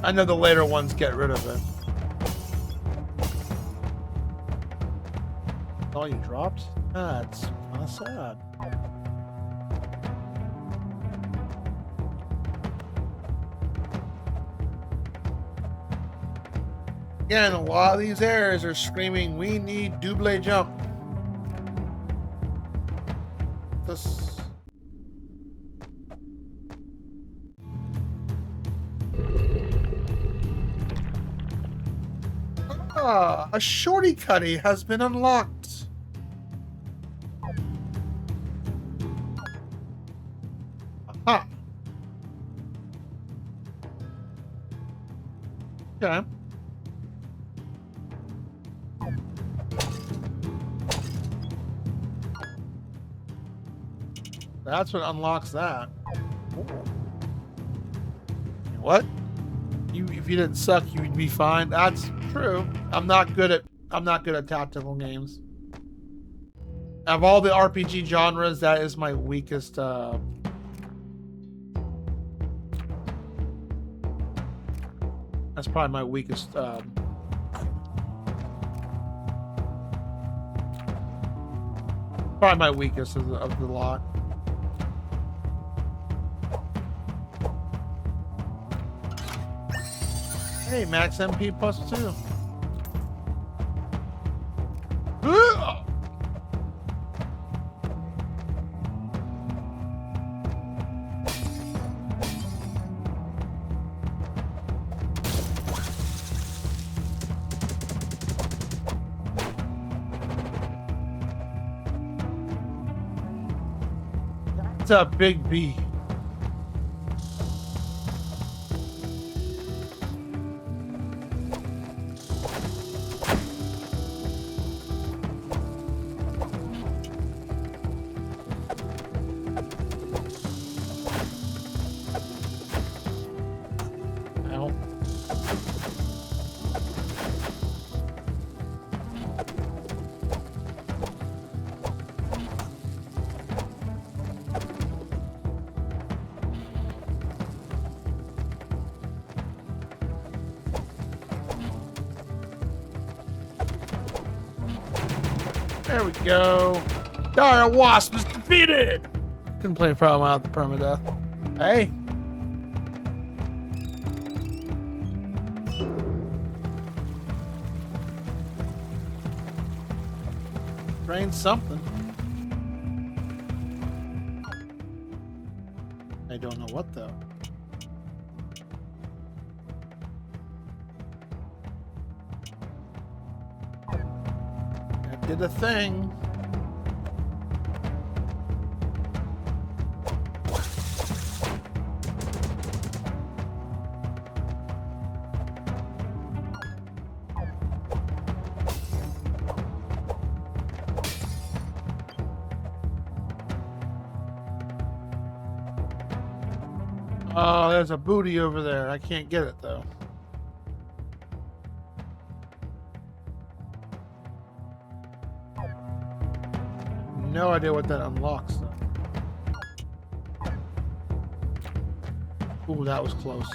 I know the later ones get rid of it. All you dropped? That's kind of sad. Again, a lot of these areas are screaming, we need double jump. This... Ah, a shorty cutty has been unlocked. Aha. Okay. That's what unlocks that. Ooh. What? If you didn't suck, you'd be fine. That's true. I'm not good at tactical games. Of all the RPG genres, that is my weakest. That's probably my weakest. Probably my weakest of the lot. Hey, max MP +2. That's a big B. There we go. Dire Wasp is defeated! Couldn't play a problem out the permadeath. Hey. Drain something. I don't know what though. Did a thing. Oh, there's a booty over there. I can't get it though. No idea what that unlocks though. Ooh, that was close.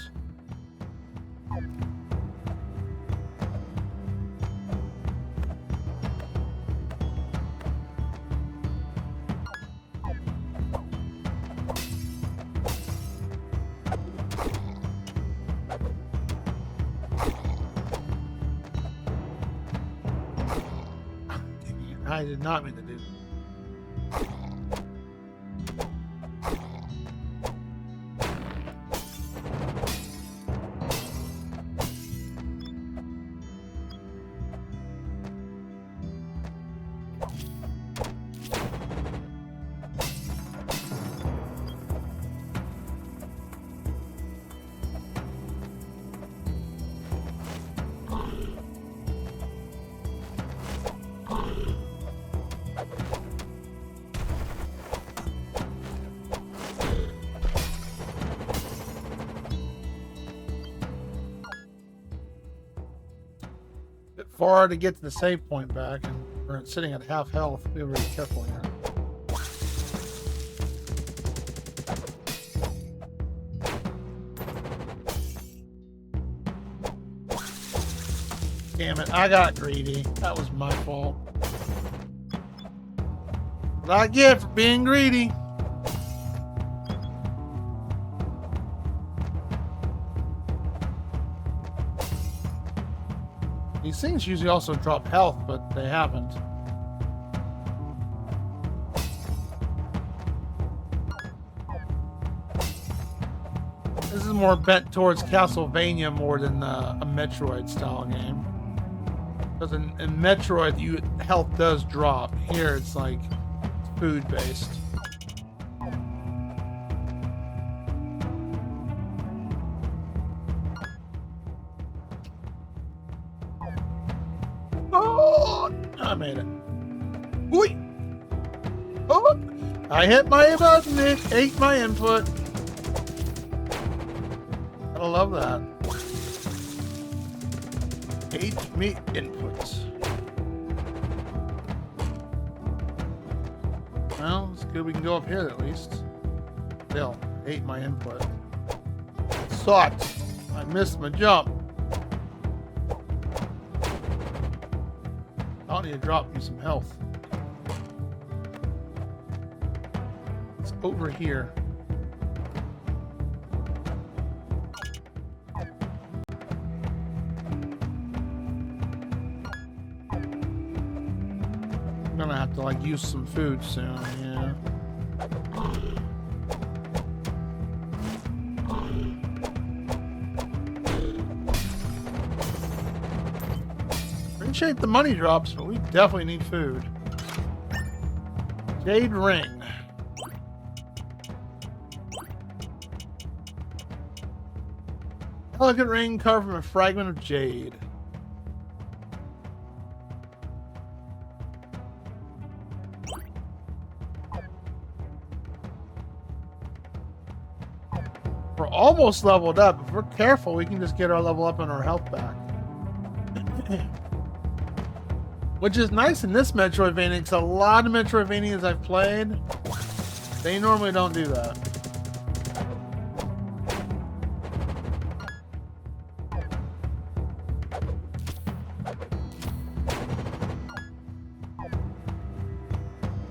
I did not mean to do that. Far to get to the save point back, and we're sitting at half health. Be really careful here. Damn it, I got greedy. That was my fault. What I get for being greedy. These things usually also drop health, but they haven't. This is more bent towards Castlevania more than a Metroid style game. Because in Metroid, health does drop. Here it's like food based. Oh, I made it. Whee! Oh, I hit my button. It ate my input. I love that. Ate me inputs. Well, it's good we can go up here at least. Still, ate my input. Sucked. I missed my jump. I'll need to drop you some health. It's over here. I'm gonna have to like use some food soon, yeah. Appreciate the money drops, but we definitely need food. Jade ring. Elegant ring carved from a fragment of jade. We're almost leveled up. If we're careful, we can just get our level up and our health back. Which is nice in this Metroidvania, because a lot of Metroidvanias I've played, they normally don't do that.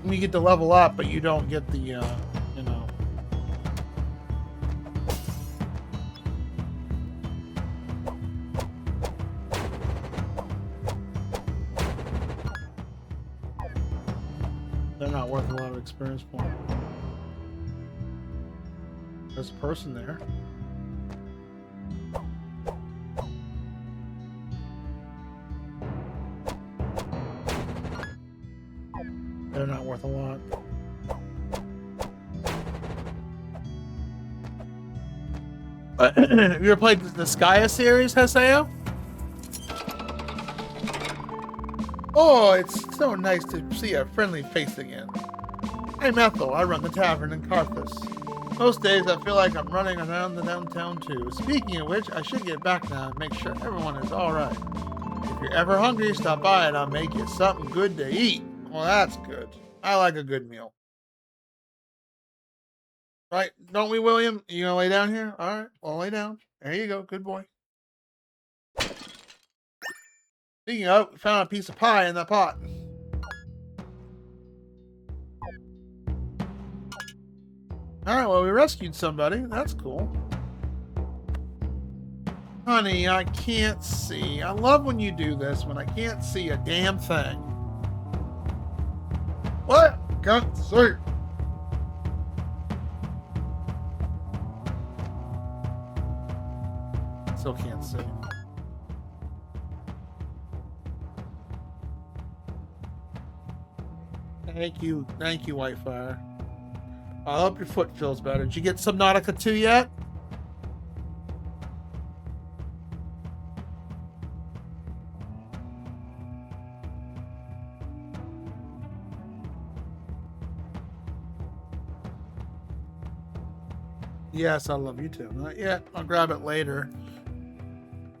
You get to level up, but you don't get the, you know. They're not worth a lot of experience points. There's a person there. They're not worth a lot. You ever played the Skya series, Haseo? Oh, it's so nice to see a friendly face again. I'm Ethel. I run the tavern in Carthus. Most days I feel like I'm running around the downtown too. Speaking of which, I should get back now and make sure everyone is alright. If you're ever hungry, stop by and I'll make you something good to eat. Well, that's good. I like a good meal. Right? Don't we, William? You gonna lay down here? Alright, well, lay down. There you go. Good boy. Speaking of, we found a piece of pie in that pot. Alright, well, we rescued somebody. That's cool. Honey, I can't see. I love when you do this, when I can't see a damn thing. What? Can't see. Still can't see. Thank you, Whitefire. I hope your foot feels better. Did you get Subnautica 2 yet? Yes, I love you too. Not yet. I'll grab it later.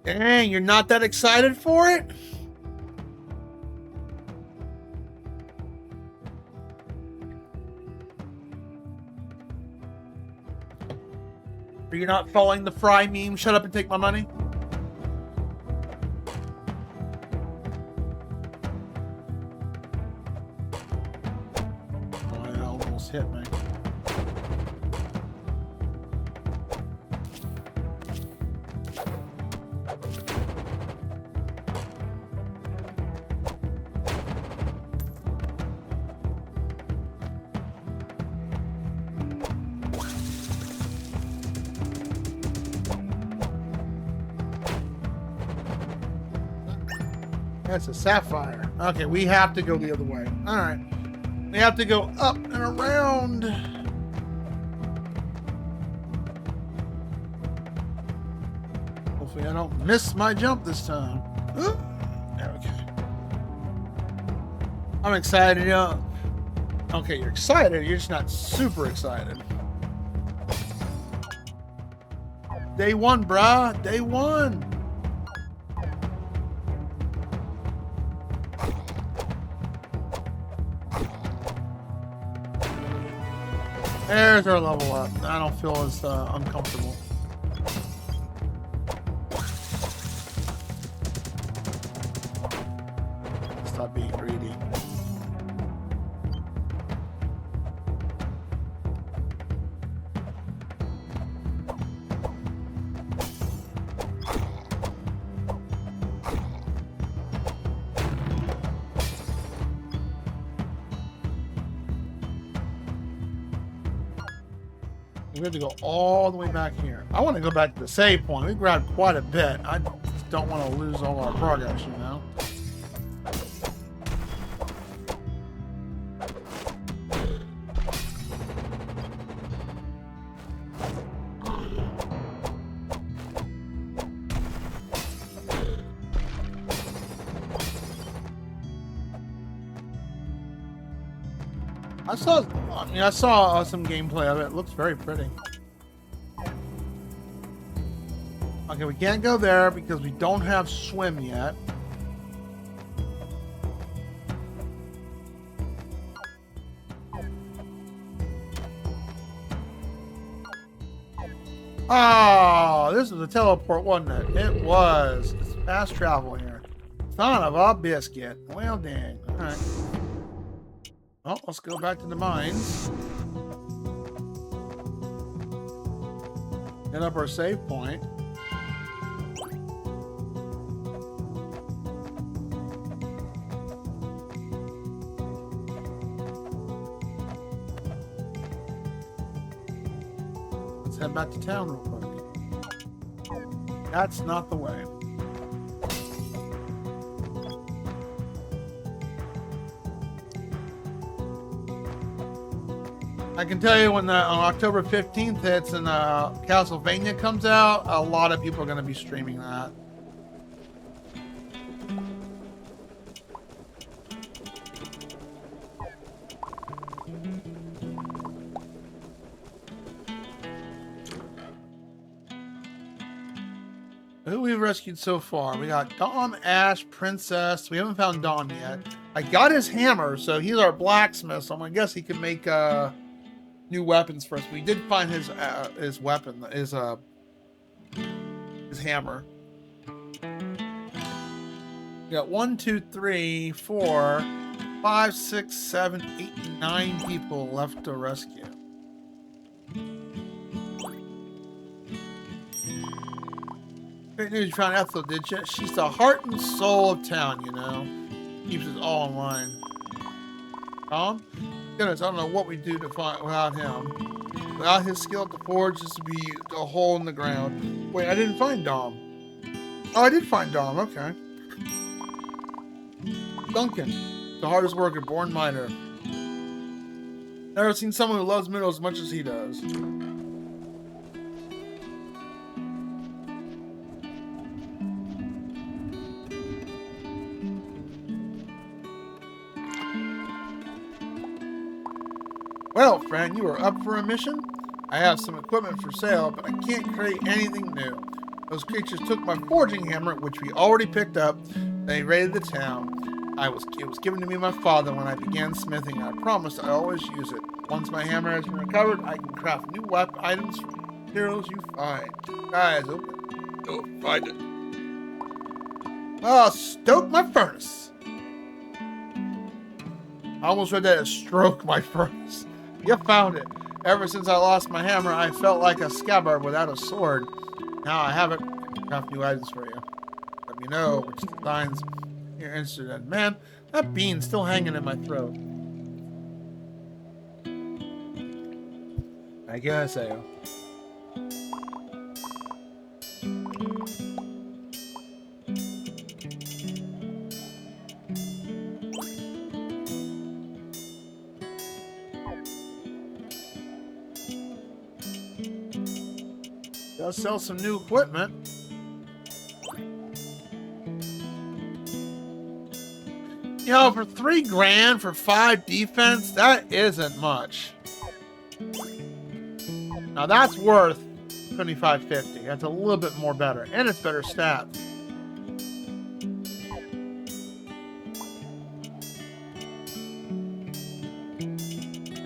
Dang, you're not that excited for it? Are you not following the Fry meme? Shut up and take my money. That's a sapphire. Okay, we have to go the other way. All right. We have to go up and around. Hopefully I don't miss my jump this time. There we go. I'm excited, yeah. Okay, you're excited. You're just not super excited. Day one, brah. Day one. There's our level up. I don't feel as uncomfortable. Stop being greedy. We have to go all the way back here. I want to go back to the save point. We grabbed quite a bit. I just don't want to lose all our progress, you know? I saw some gameplay of it. It looks very pretty. Okay, we can't go there because we don't have swim yet. Oh, this was a teleport, wasn't it? It was. It's fast travel here. Son of a biscuit. Well, dang. All right. Well, let's go back to the mines. Hit up our save point. Let's head back to town real quick. That's not the way. I can tell you when October 15th hits and Castlevania comes out, a lot of people are going to be streaming that. Who we rescued so far? We got Dom, Ash, Princess. We haven't found Dom yet. I got his hammer, so he's our blacksmith, so I'm going to guess he can make new weapons for us. We did find his weapon, his hammer. We got 1, 2, 3, 4, 5, 6, 7, 8, 9 people left to rescue. Great news, you found Ethel, did you? She's the heart and soul of town, you know. Keeps us all in line. Tom? Goodness, I don't know what we do to find without him. Without his skill at the forge, this would be a hole in the ground. Wait, I didn't find Dom. Oh, I did find Dom. Okay. Duncan, the hardest worker, born miner. Never seen someone who loves minerals as much as he does. Well, friend, you are up for a mission? I have some equipment for sale, but I can't create anything new. Those creatures took my forging hammer, which we already picked up. They raided the town. It was given to me by my father when I began smithing. I promised I'd always use it. Once my hammer has been recovered, I can craft new weapon items from materials you find. Guys, go find it. Oh, stoke my furnace. I almost read that as stroke my furnace. You found it. Ever since I lost my hammer, I felt like a scabbard without a sword. Now I have it. I can craft new items for you. Let me know which designs you're interested in. Man, that bean's still hanging in my throat. I guess I am. Does sell some new equipment. You know, for $3 grand for 5 defense, that isn't much. Now that's worth $25.50. That's a little bit more better, and it's better stats.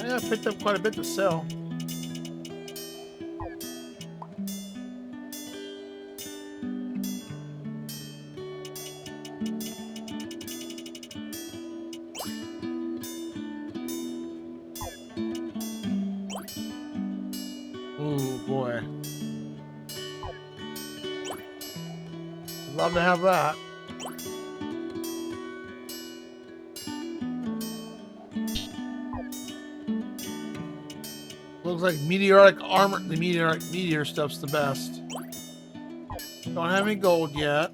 Yeah, I picked up quite a bit to sell. Oh boy. Love to have that. Looks like meteoric armor. The meteor stuff's the best. Don't have any gold yet.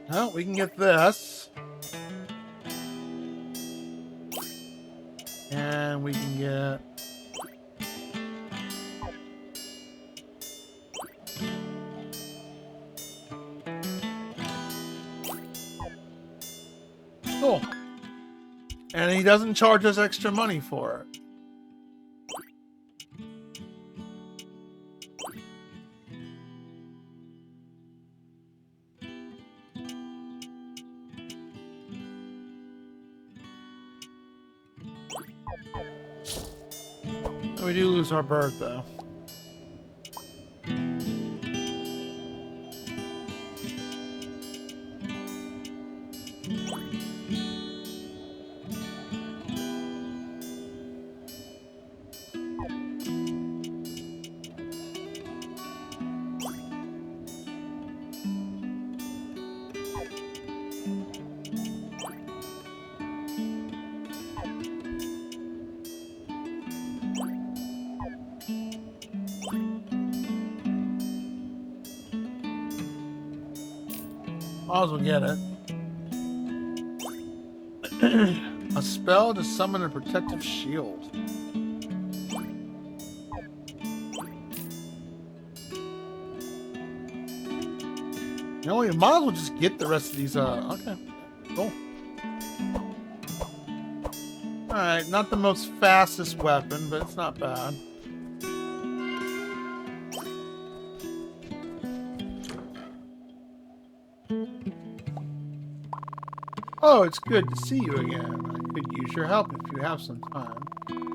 Well, we can get this. And we can get... Cool. And he doesn't charge us extra money for it. We do lose our bird, though. Might as well get it. A spell to summon a protective shield. You know, you might as well just get the rest of these. Okay, cool. Alright, not the most fastest weapon, but it's not bad. Oh, it's good to see you again. I could use your help if you have some time.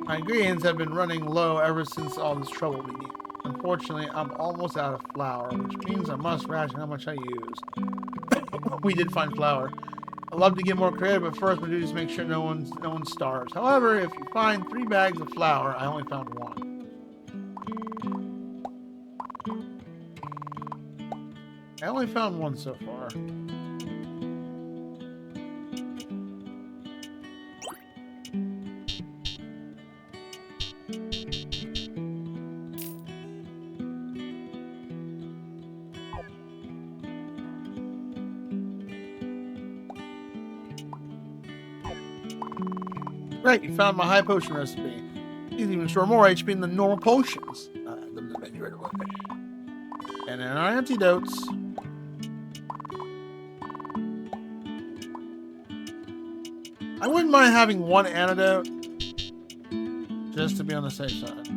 My ingredients have been running low ever since all this trouble began. Unfortunately, I'm almost out of flour, which means I must ration how much I use. We did find flour. I'd love to get more creative, but first my duty is to make sure no one starves. However, if you find 3 bags of flour, I only found 1. I only found 1 so far. Great, you found my high potion recipe. These even store more HP than normal potions. Them the menu right away. And then our antidotes. I wouldn't mind having 1 antidote, just to be on the safe side.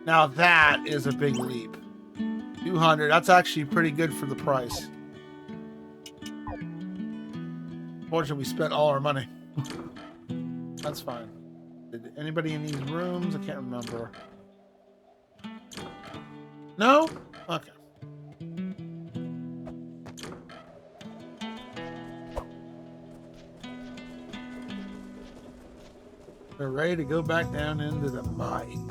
Now that is a big leap. 200, that's actually pretty good for the price. Fortunately, we spent all our money. That's fine. Did anybody in these rooms? I can't remember. No? Okay. We're ready to go back down into the mine.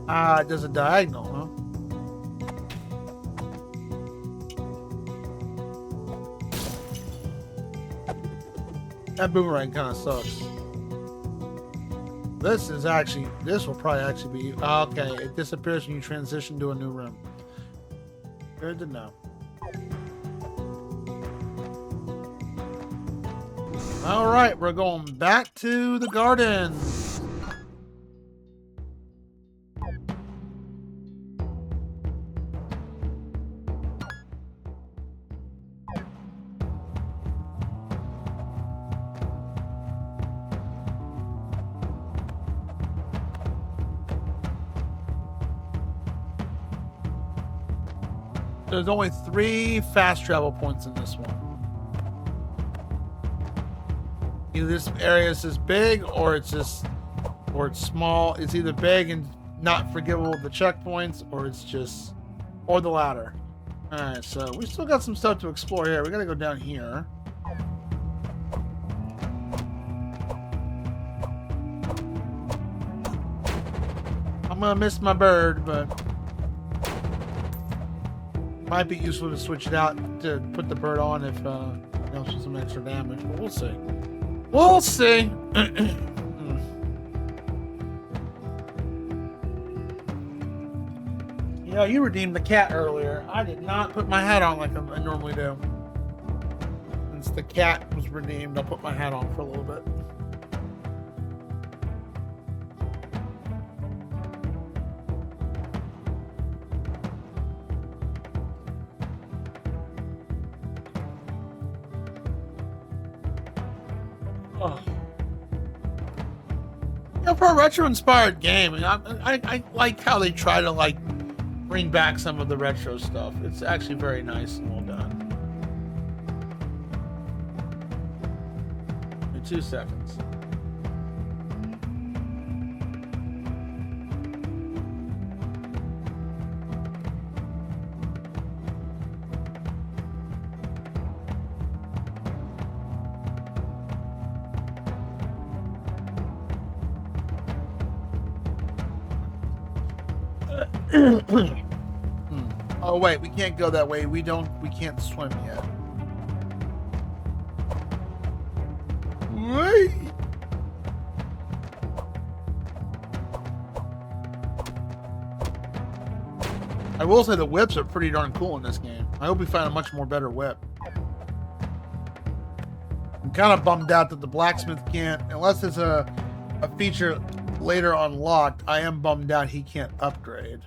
Ah, it does a diagonal, huh? That boomerang kind of sucks. This will probably actually be, okay, it disappears when you transition to a new room. Good to know. All right, we're going back to the garden. There's only 3 fast travel points in this one. Either this area is just big, or it's small. It's either big and not forgivable with the checkpoints, or or the latter. All right, so we still got some stuff to explore here. We gotta go down here. I'm gonna miss my bird, but might be useful to switch it out to put the bird on if it helps with some extra damage, but we'll see. We'll see. You know, you redeemed the cat earlier. I did not put my hat on like I normally do. Since the cat was redeemed, I'll put my hat on for a little bit. Oh. You know, for a retro-inspired game, I like how they try to like bring back some of the retro stuff. It's actually very nice and well done. In 2 seconds. Oh wait, we can't go that way. We can't swim yet. Wait. I will say the whips are pretty darn cool in this game. I hope we find a much more better whip. I'm kind of bummed out that the blacksmith can't, unless it's a feature later unlocked. I am bummed out he can't upgrade.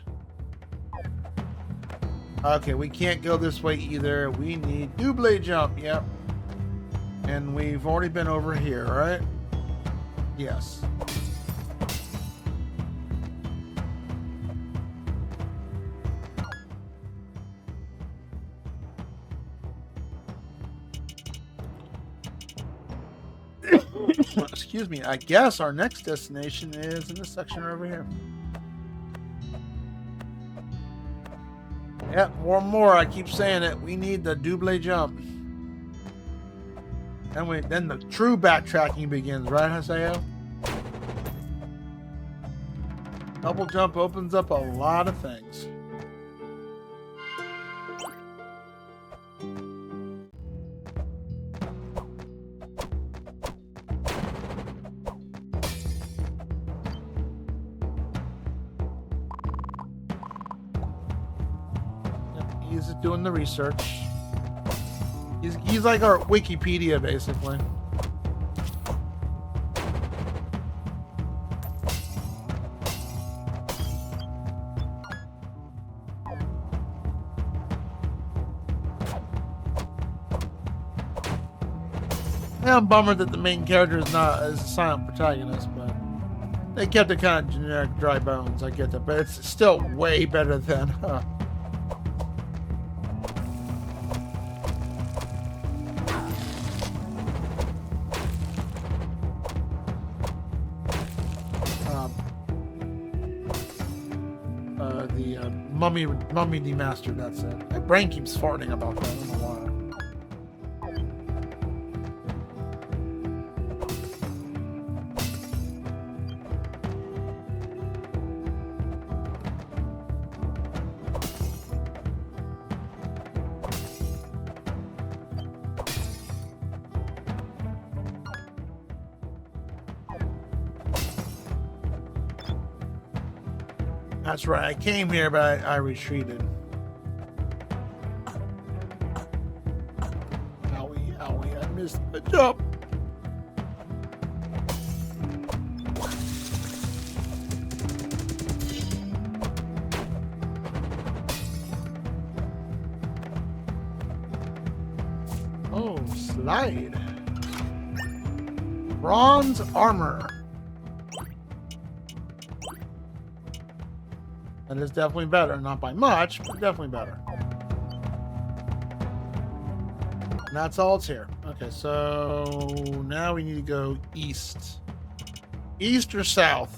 Okay, we can't go this way either. We need double jump, yep. And we've already been over here, right? Yes. Excuse me, I guess our next destination is in this section over here. Yep, more and more, I keep saying it. We need the double jump. And then the true backtracking begins, right, Haseo? Double jump opens up a lot of things. He's doing the research. He's like our Wikipedia, basically. Yeah, I'm bummed that the main character is a silent protagonist, but they kept it kind of generic, dry bones. I get that, but it's still way better than. Mummy Demastered, that's it. My brain keeps farting about that, I don't know why. That's right. I came here, but I retreated. Owie, owie, I missed the jump. Oh, slide. Bronze armor. That is definitely better. Not by much, but definitely better. And that's all it's here. Okay, so now we need to go east. East or south?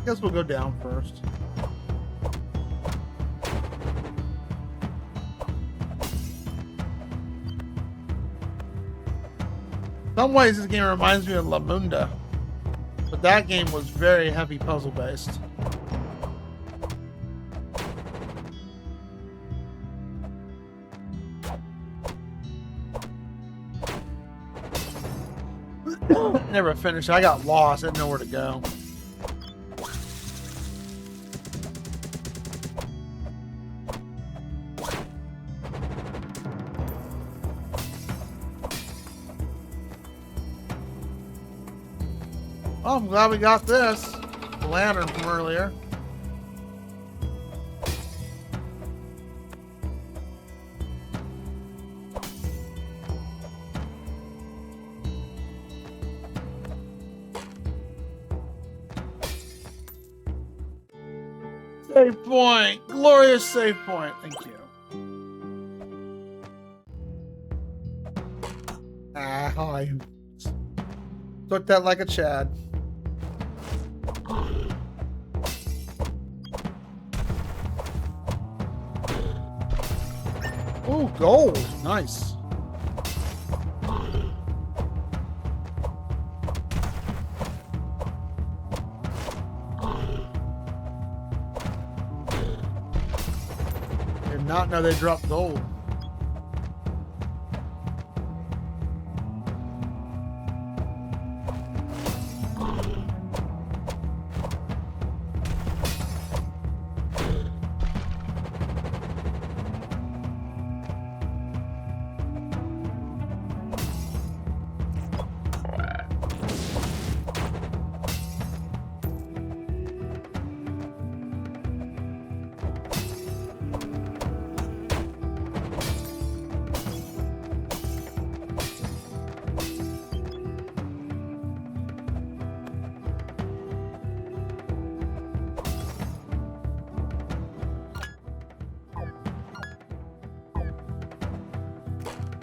Guess we'll go down first. In some ways, this game reminds me of La Munda, but that game was very heavy puzzle based. Never finished. I got lost. I didn't know where to go. Oh, I'm glad we got this. The lantern from earlier. Save point. Glorious save point. Thank you. I took that like a Chad. Oh, gold. Nice. Did not know they dropped gold.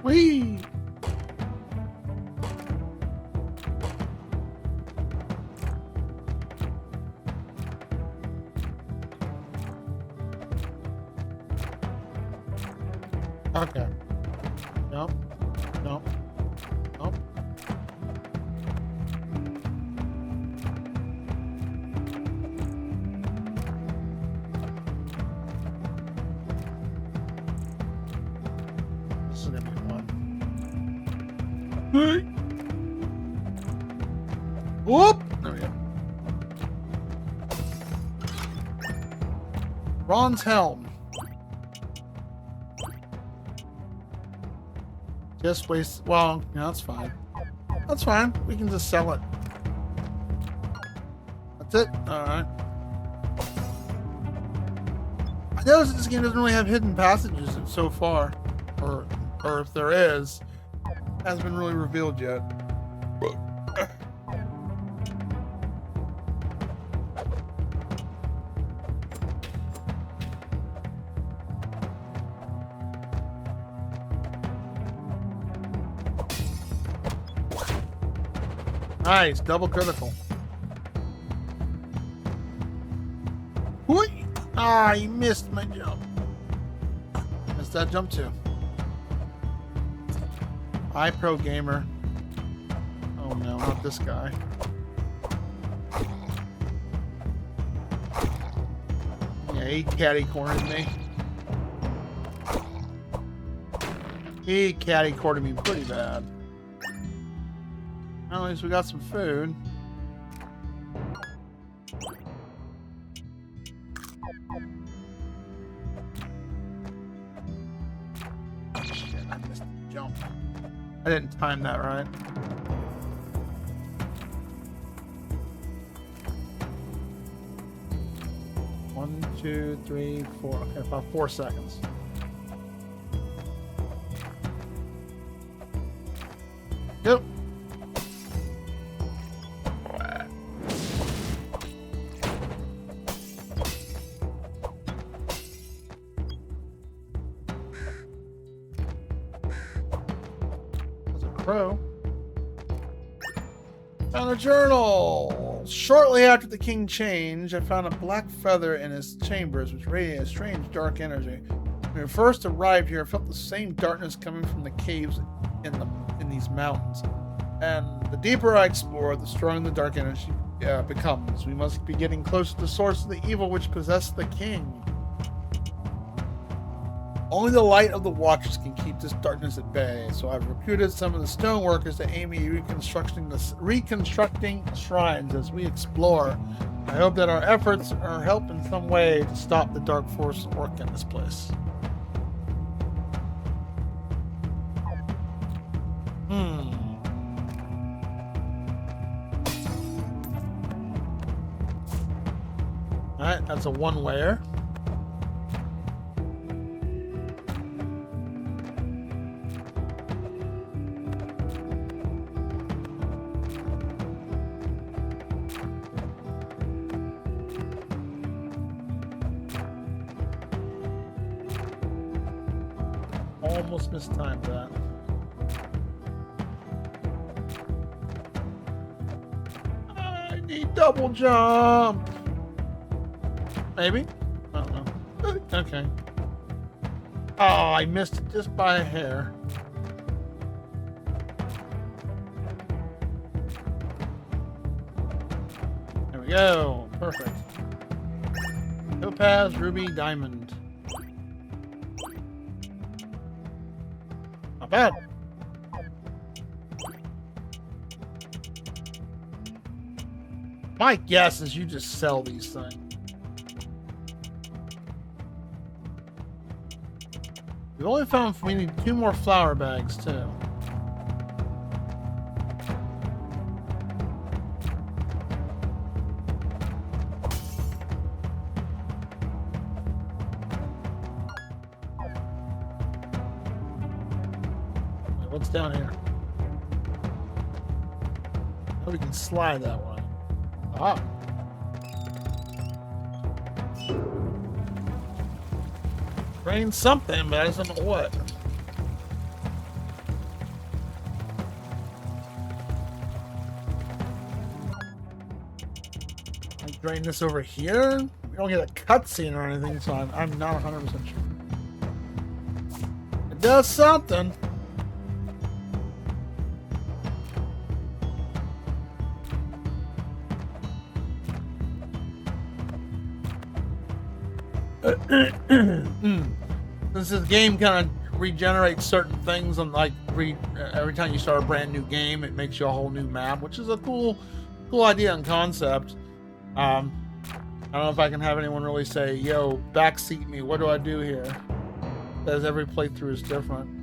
Whee! Okay. Nope. Nope. Nope. This is gonna be fun. Hey. Whoop! There we go. Bronze helm. Just waste. Well, yeah, that's fine. That's fine. We can just sell it. That's it. All right. I noticed this game doesn't really have hidden passages so far, or if there is, hasn't been really revealed yet. Nice, double critical. What? Ah, you missed my jump. Missed that jump too. iPro gamer. Oh no, not this guy. Yeah, he catty-cornered me. He catty-cornered me pretty bad. Well, at least we got some food. Shit, I missed the jump. I didn't time that right. One, 2, 3, 4. Okay, about 4 seconds. Yep. There's a crow. Found a journal. Shortly after the king changed, I found a black feather in his chambers, which radiated a strange dark energy. When we first arrived here, I felt the same darkness coming from the caves in these mountains. And the deeper I explore, the stronger the dark energy becomes. We must be getting close to the source of the evil which possessed the king. Only the light of the Watchers can keep this darkness at bay, so I've recruited some of the stoneworkers to aim at reconstructing shrines as we explore. I hope that our efforts are help in some way to stop the dark force work in this place. Alright, that's a one-wayer. Almost mistimed that. I need double jump. Maybe? I don't know. Okay. Oh, I missed it just by a hair. There we go. Perfect. Topaz, ruby, diamond. Not bad. My guess is you just sell these things. We've only found we need 2 more flour bags too. What's down here? Oh, we can slide that one. Ah. Train something, but I just don't know what. I drain this over here. We don't get a cutscene or anything, so I'm not 100% sure. It does something. Since this game kind of regenerates certain things, and like every time you start a brand new game, it makes you a whole new map, which is a cool idea and concept. I don't know if I can have anyone really say, "Yo, backseat me. What do I do here?" Because every playthrough is different.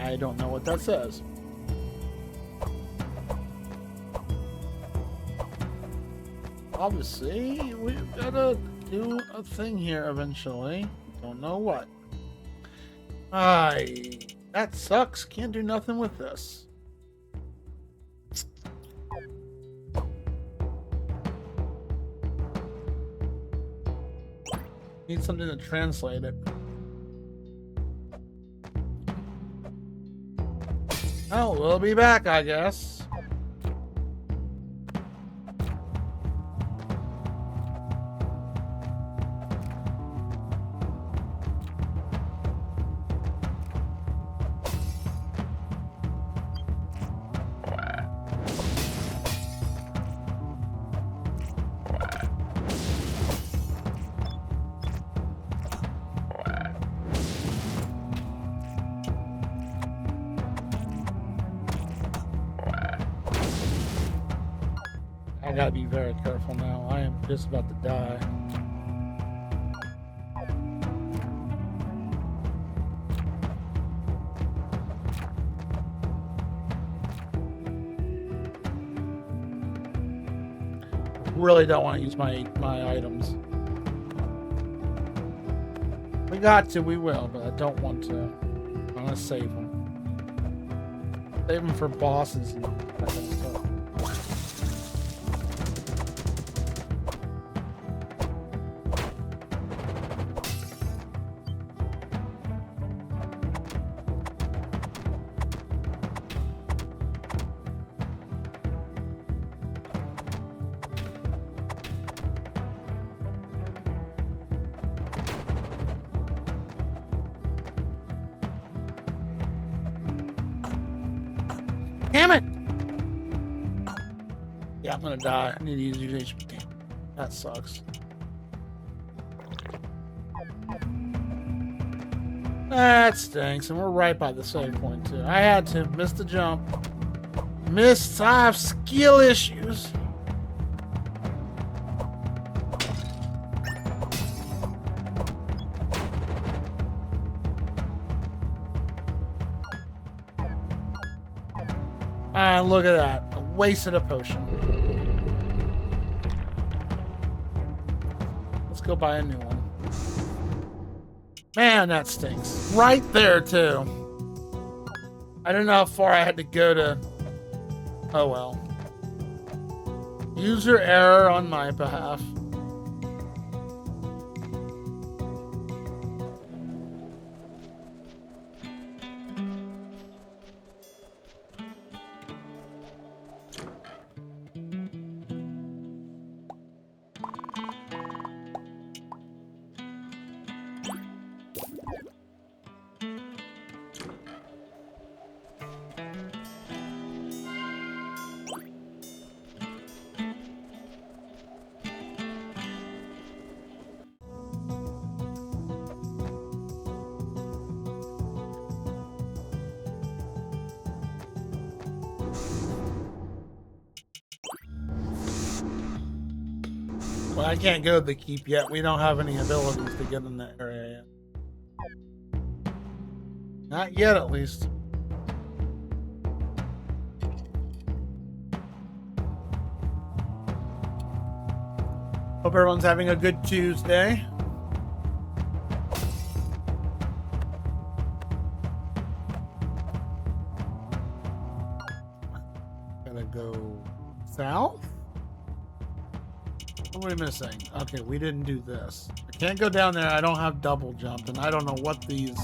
I don't know what that says. Obviously, we've got to do a thing here eventually. Don't know what. That sucks. Can't do nothing with this. Need something to translate it. Oh, we'll be back, I guess. I gotta be very careful now. I am just about to die. Really don't want to use my items. We got to, we will, but I don't want to. I want to save them. Save them for bosses and that kind of stuff. Damn it! Yeah, I'm gonna die. I need to use HP. That sucks. That stinks, and we're right by the save point too. I had to miss the jump. Missed. I have skill issues. Ah, look at that. I wasted a potion. Let's go buy a new one. Man, that stinks. Right there, too. I don't know how far I had to go to... Oh, well. User error on my behalf. Well, I can't go to the keep yet. We don't have any abilities to get in that area yet. Not yet, at least. Hope everyone's having a good Tuesday. Gotta go south? What am I missing? Okay, we didn't do this. I can't go down there. I don't have double jump, and I don't know what these...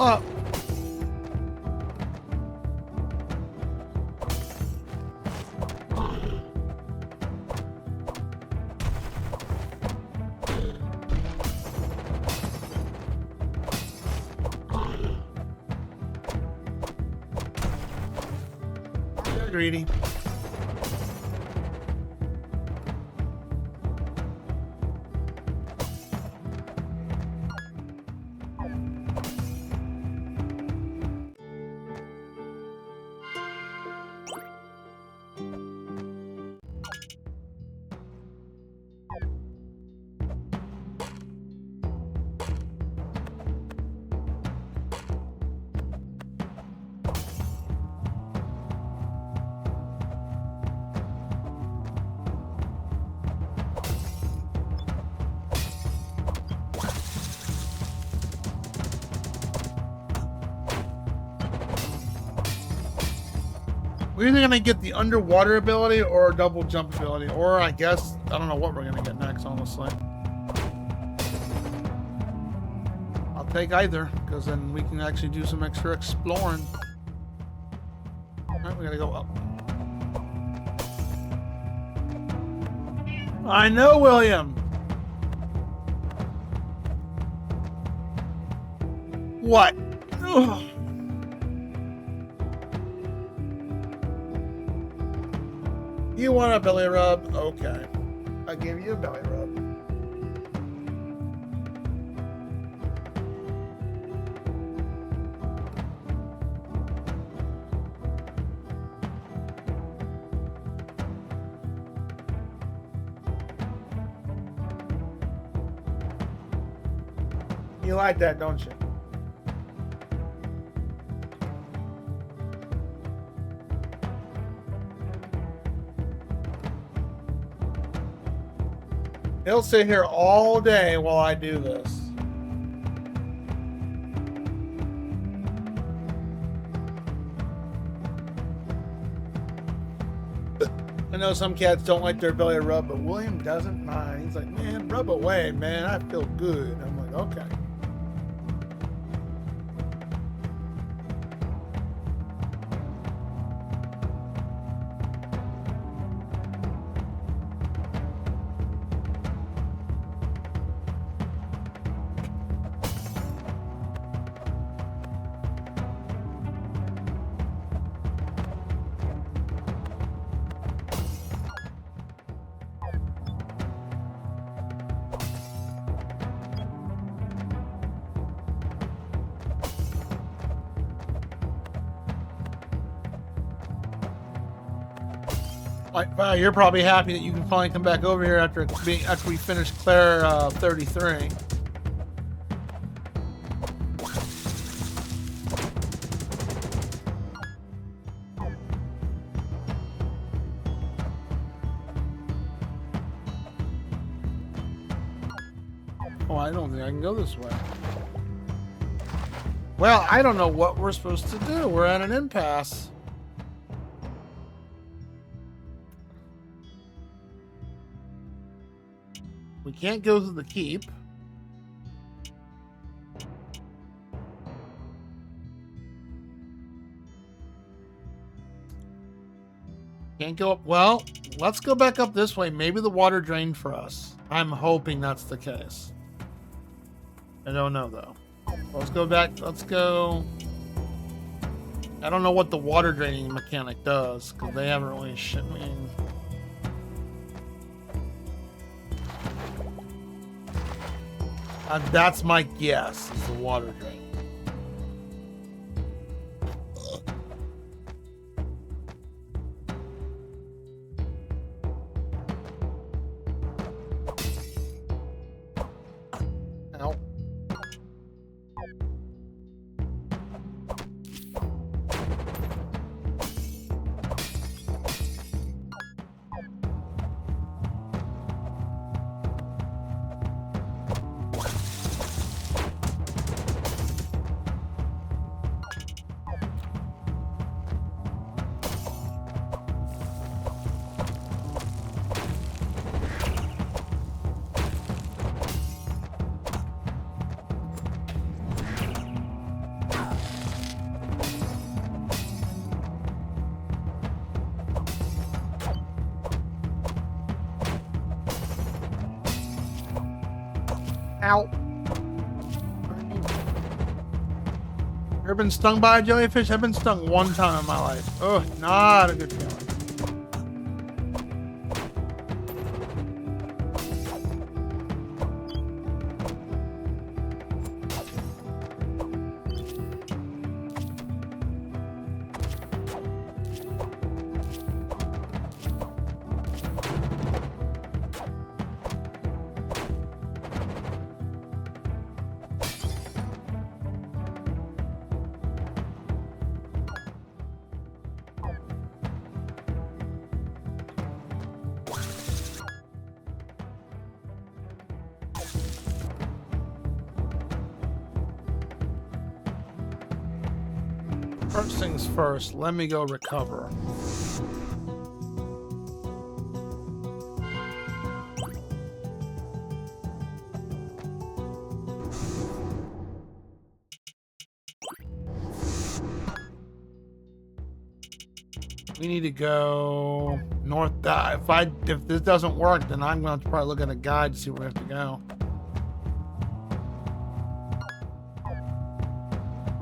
up. They're greedy. We're either gonna get the underwater ability or double jump ability, or I guess I don't know what we're gonna get next, honestly. I'll take either, because then we can actually do some extra exploring. Alright, we gotta go up. I know, William! What? Ugh. You want a belly rub? Okay. I'll give you a belly rub. You like that, don't you? He'll sit here all day while I do this. I know some cats don't like their belly rub, but William doesn't mind. He's like, man, rub away, man. I feel good. I'm like, okay. Like, wow, you're probably happy that you can finally come back over here after we finish Claire 33. Oh, I don't think I can go this way. Well, I don't know what we're supposed to do. We're at an impasse. We can't go to the keep. Can't go up. Well, let's go back up this way. Maybe the water drained for us. I'm hoping that's the case. I don't know, though. Let's go back. Let's go. I don't know what the water draining mechanic does, because they haven't really shit me. That's my guess, is the water drain. Ow. Ow. Ever been stung by a jellyfish? I've been stung one time in my life. Oh, not a good feeling. First things first, let me go recover. We need to go north. If this doesn't work, then I'm going to have to probably look at a guide to see where we have to go.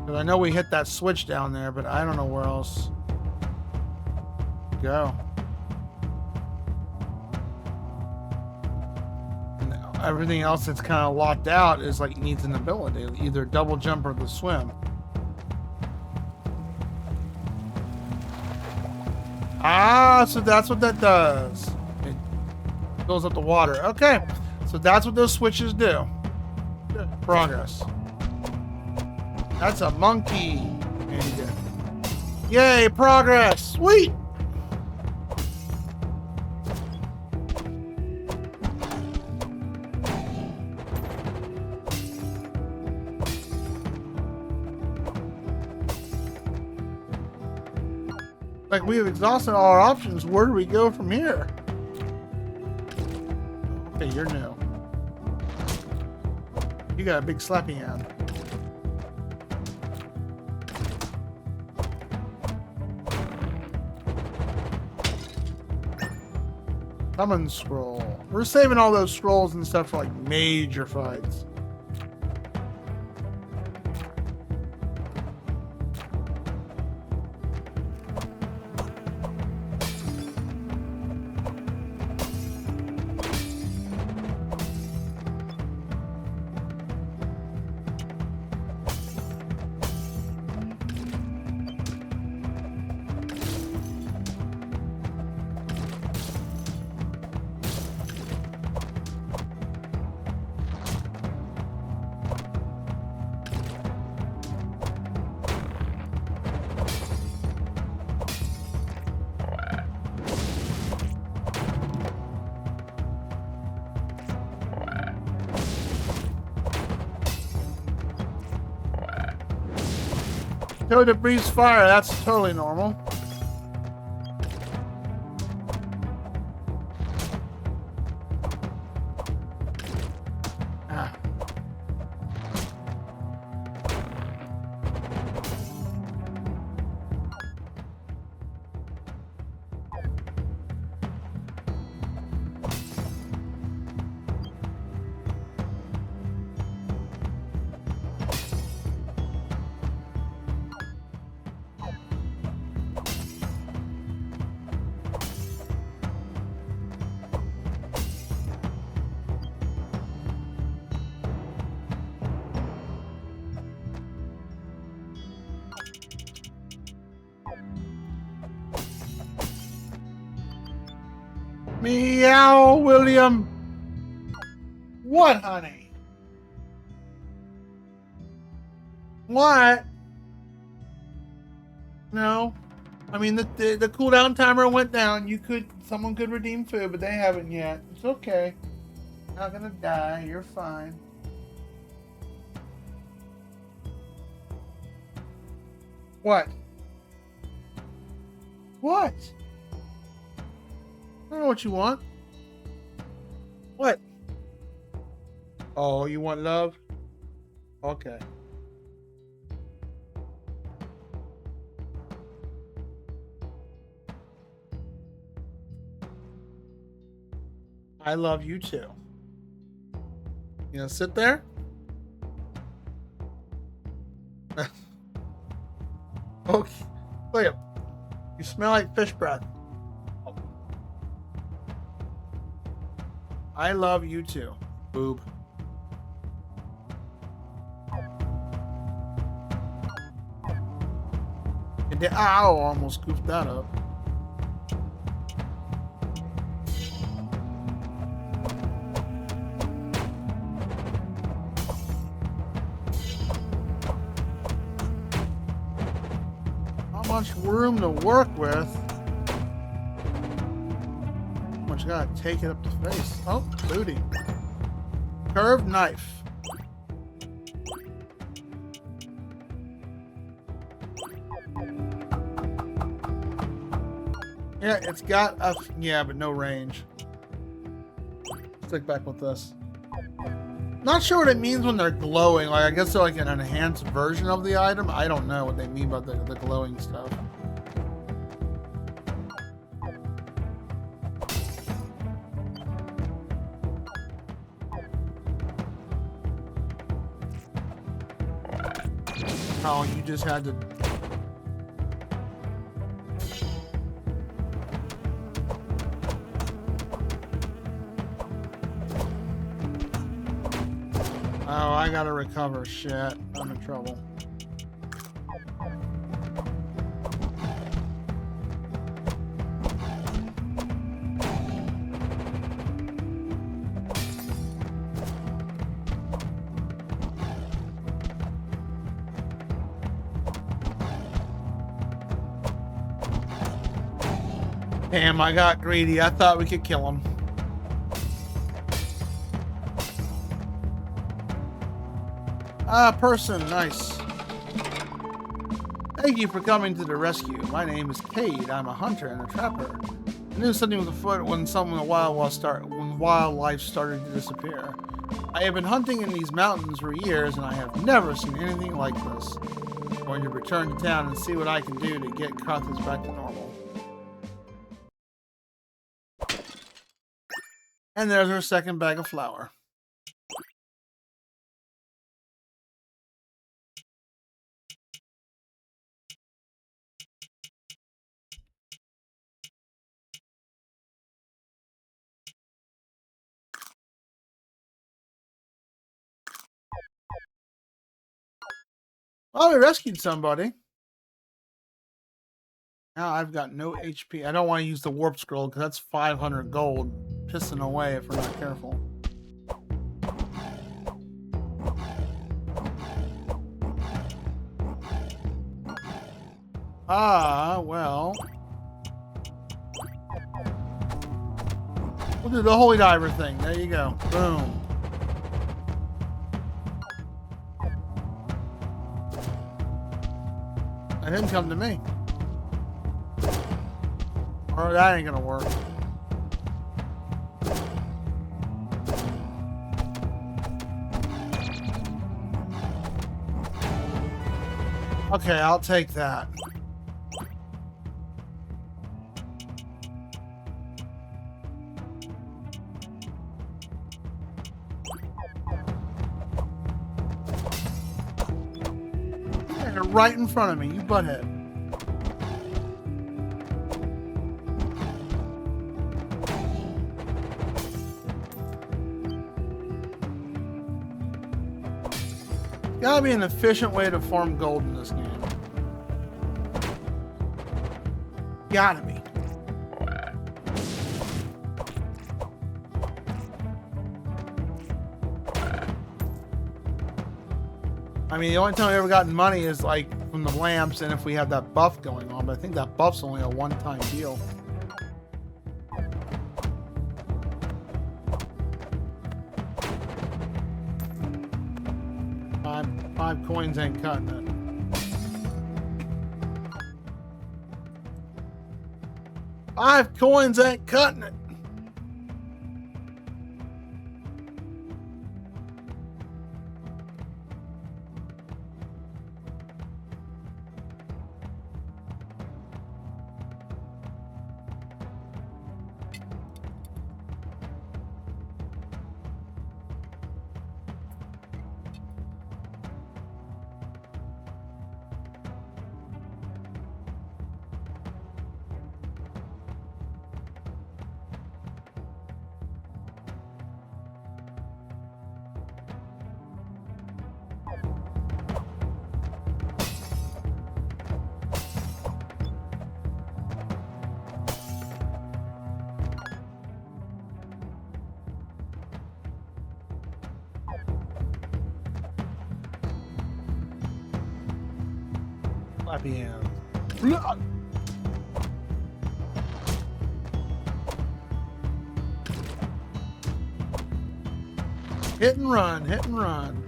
Because I know we hit that switch down there, but I don't know where else to go. And everything else that's kind of locked out is like needs an ability, either double jump or the swim. Ah, so that's what that does. It fills up the water. Okay, so that's what those switches do. Good. Progress. That's a monkey. Yay, progress. Sweet. Like, we have exhausted all our options. Where do we go from here? Okay, you're new. You got a big slappy hand. Summon scroll. We're saving all those scrolls and stuff for like major fights. Toad that breathes fire, that's totally normal. Ah. Meow, William. What, honey? What? No. I mean, the cooldown timer went down. Someone could redeem food, but they haven't yet. It's okay. Not gonna die. You're fine. What? What? I don't know what you want. What? Oh, you want love? Okay. I love you too. You gonna sit there? Okay. Look, you smell like fish breath. I love you too, boob. And the ow almost scooped that up. Not much room to work with. Gotta take it up the face. Oh, booty. Curved knife. Yeah, it's got a... Yeah, but no range. Stick back with this. Not sure what it means when they're glowing. Like, I guess they're like an enhanced version of the item. I don't know what they mean by the glowing stuff. Oh, you just had to. Oh, I gotta recover. Shit, I'm in trouble. Damn, I got greedy. I thought we could kill him. Ah, person, nice. Thank you for coming to the rescue. My name is Cade. I'm a hunter and a trapper. I knew something was afoot when wildlife started to disappear. I have been hunting in these mountains for years, and I have never seen anything like this. I'm going to return to town and see what I can do to get Carthage back to normal. And there's our second bag of flour. Oh, we rescued somebody. Now I've got no HP. I don't want to use the warp scroll because that's 500 gold pissing away if we're not careful. Ah, well. We'll do the holy diver thing. There you go. Boom. That didn't come to me. Or that ain't gonna work. Okay, I'll take that. You're right in front of me, you butthead. Gotta be an efficient way to farm gold in this game. Gotta be. I mean, the only time I've ever gotten money is like from the lamps and if we have that buff going on, but I think that buff's only a one-time deal. Five coins ain't cutting it. 5 coins ain't cutting it. Clappy hands. Hit and run, hit and run.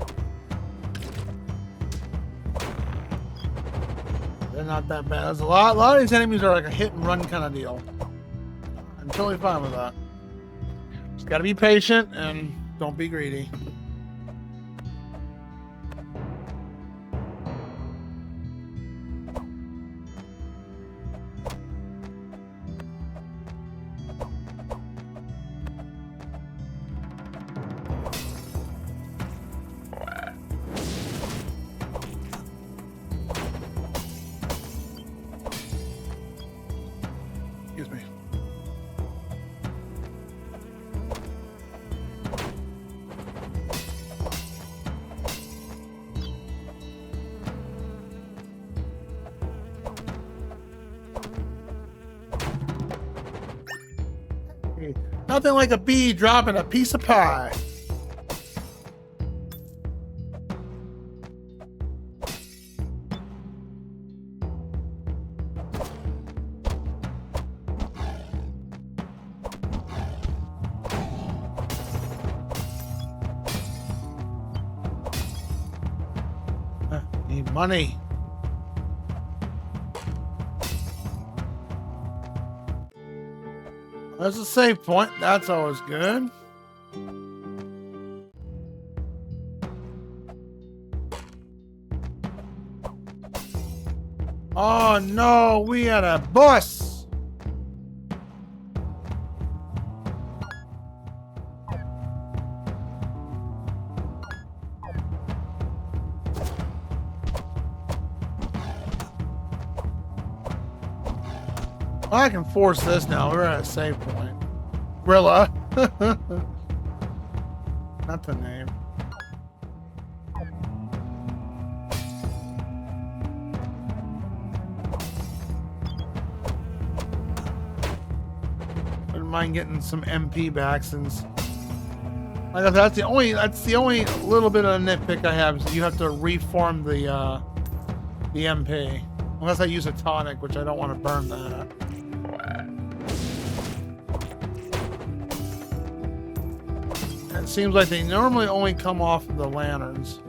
They're not that bad. There's a lot of these enemies are like a hit and run kind of deal. I'm totally fine with that. Just gotta be patient and don't be greedy. Nothing like a bee dropping a piece of pie. Need money. There's a save point. That's always good. Oh no, we had a bus. I can force this now. We're at a save point. Rilla. Not the name. Wouldn't mind getting some MP back since like I said, that's the only little bit of a nitpick I have is you have to reform the MP. Unless I use a tonic, which I don't want to burn that. It seems like they normally only come off of the lanterns.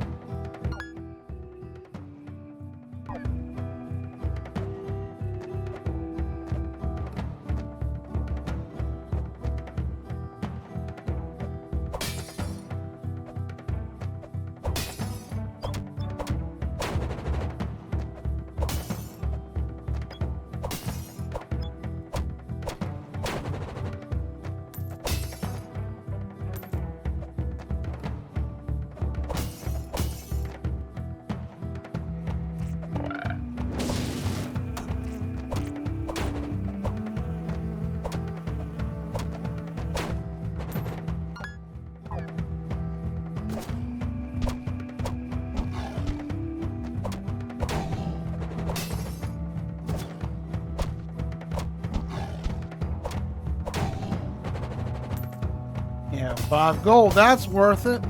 Yeah, 5 gold, that's worth it.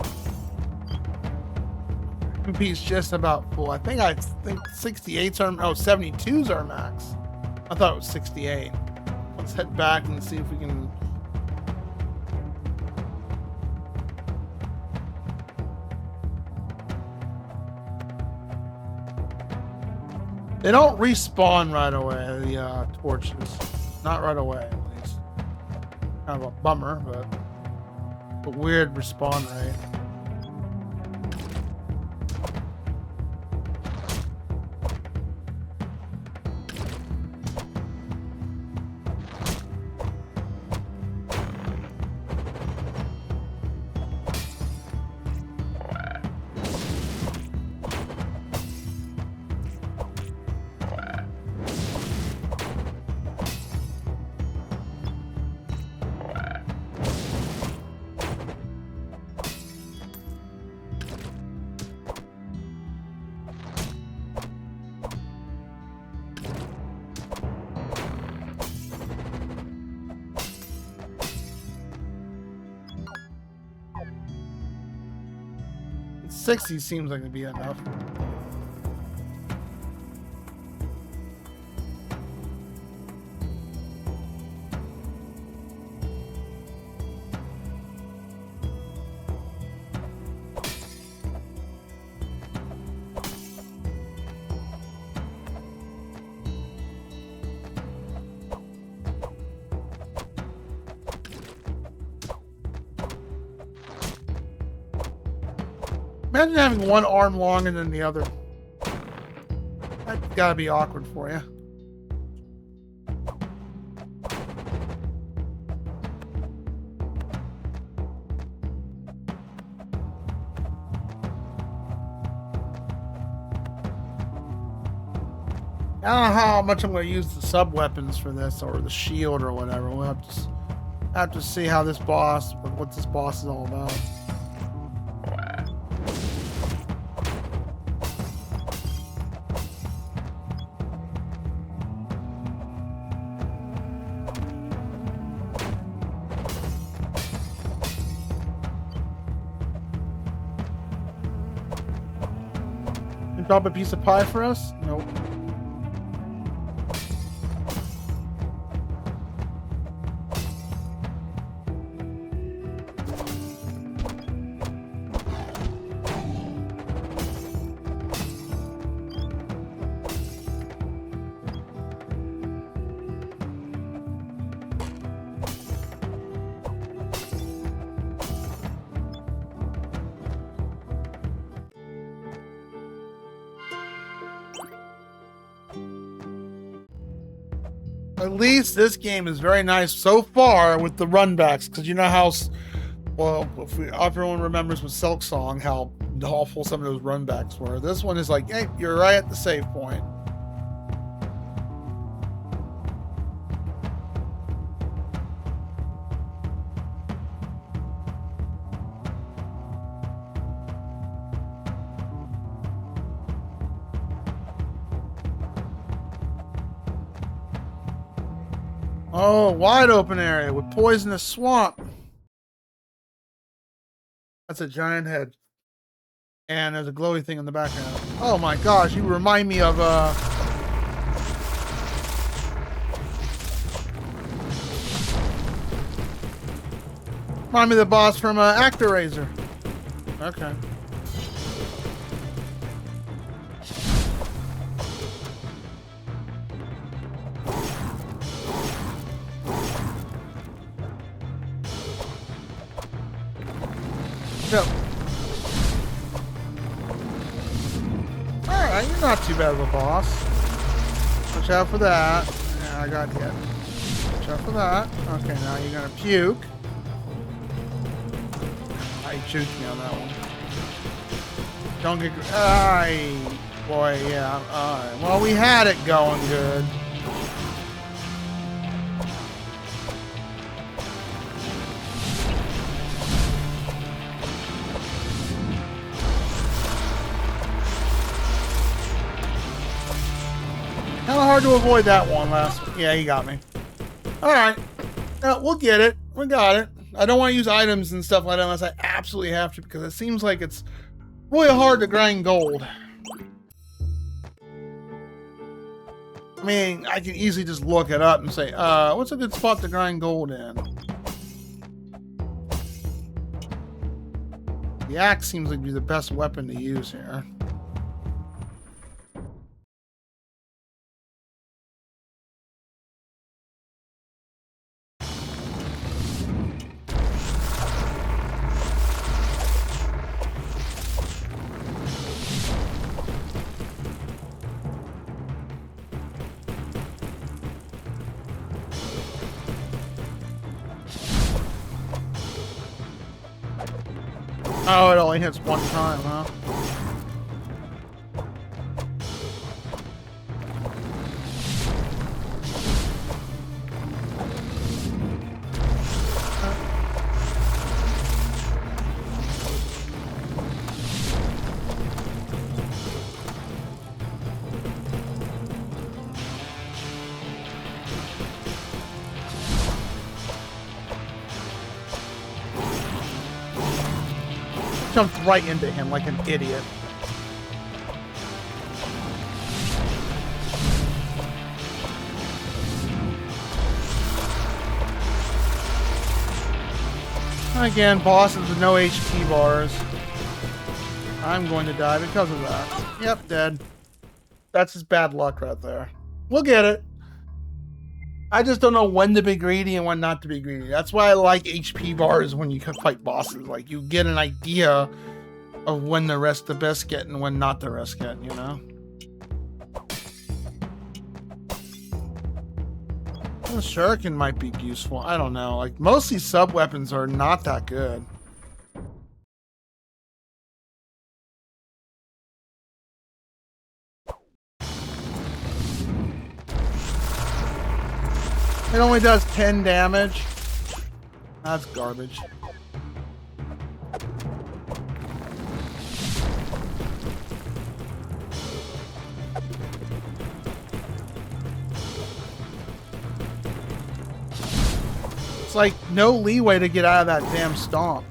MP's just about full. I think 68s are, oh, 72s are max. I thought it was 68. Let's head back and see if we can. They don't respawn right away, the torches. Not right away, at least. Kind of a bummer, but a weird respawn rate. $60 seems like it'd be enough. Imagine having one arm longer than the other. That's gotta be awkward for you. I don't know how much I'm going to use the sub weapons for this, or the shield, or whatever. We'll have to see how this boss, what this boss is all about. Drop a piece of pie for us? Nope. At least this game is very nice so far with the runbacks, because you know how, well, if everyone remembers with Silk Song how awful some of those runbacks were. This one is like, hey, you're right at the save point. Oh, wide open area with poisonous swamp. That's a giant head. And there's a glowy thing in the background. Oh my gosh, you remind me of remind me of the boss from Actor-Razor. Okay. Yep. Alright, you're not too bad of a boss. Watch out for that. Yeah, I got hit. Watch out for that. Okay, now you're gonna puke. I juked me on that one. Don't get... Ay, boy, yeah. Alright, well, we had it going good. Kind of hard to avoid that one last. Yeah, he got me. All right, we'll get it. We got it. I don't want to use items and stuff like that unless I absolutely have to, because it seems like it's really hard to grind gold. I mean, I can easily just look it up and say, what's a good spot to grind gold in? The axe seems like to be the best weapon to use here. Oh, it only hits one time, huh? Jumped right into him like an idiot. Again, bosses with no HP bars. I'm going to die because of that. Yep, dead. That's just bad luck right there. We'll get it. I just don't know when to be greedy and when not to be greedy. That's why I like HP bars when you fight bosses. Like, you get an idea of when the rest the best get and when not the rest get, you know? The shuriken might be useful. I don't know. Like, most of these sub-weapons are not that good. It only does 10 damage. That's garbage. It's like no leeway to get out of that damn stomp.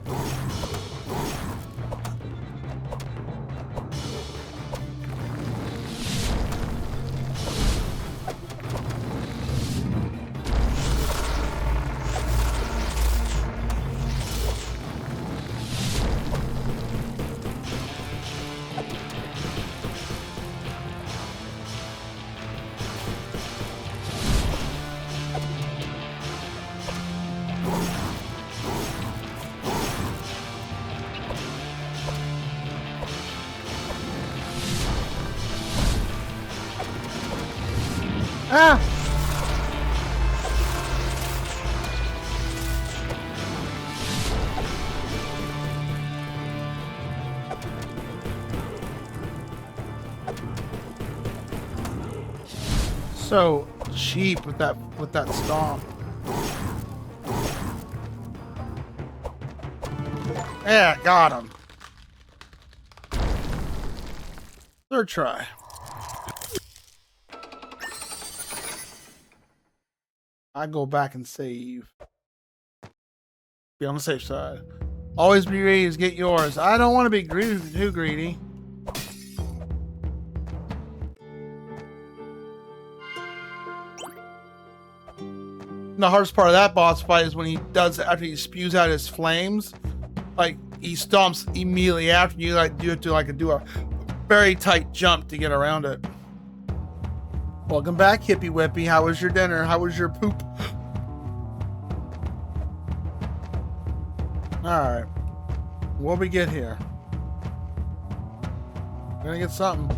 Ah! So cheap with that stomp. Yeah, got him. Third try. I go back and save. Be on the safe side. Always be ready to get yours. I don't want to be too greedy. The hardest part of that boss fight is when he does it after he spews out his flames. Like he stomps immediately after you. Like you have to do a very tight jump to get around it. Welcome back, Hippie Whippy. How was your dinner? How was your poop? Alright. What we get here? We're gonna get something.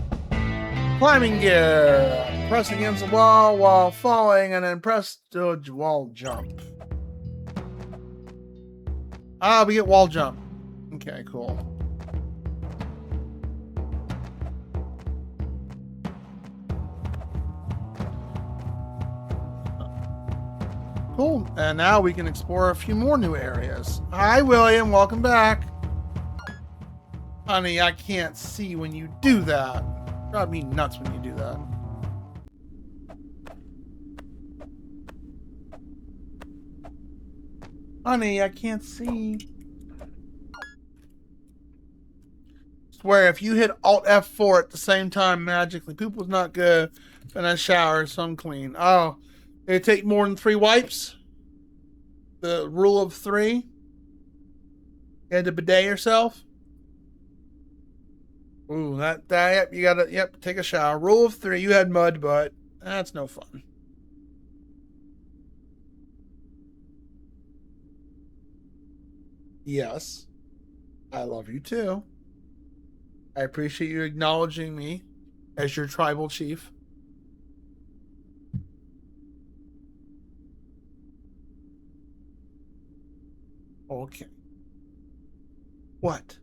Climbing gear. Press against the wall while falling and then press the wall jump. Ah, we get wall jump. Okay, cool. Cool. And now we can explore a few more new areas. Hi, William. Welcome back. Honey, I can't see when you do that. Drive me nuts when you do that. Honey, I can't see. Swear, if you hit Alt F4 at the same time magically, poop was not good. And I shower, so I'm clean. Oh, did it take more than 3 wipes? The rule of 3? You had to bidet yourself? Ooh, yep, you gotta, take a shower. Rule of 3, you had mud butt. That's no fun. Yes. I love you too. I appreciate you acknowledging me as your tribal chief. Okay. What?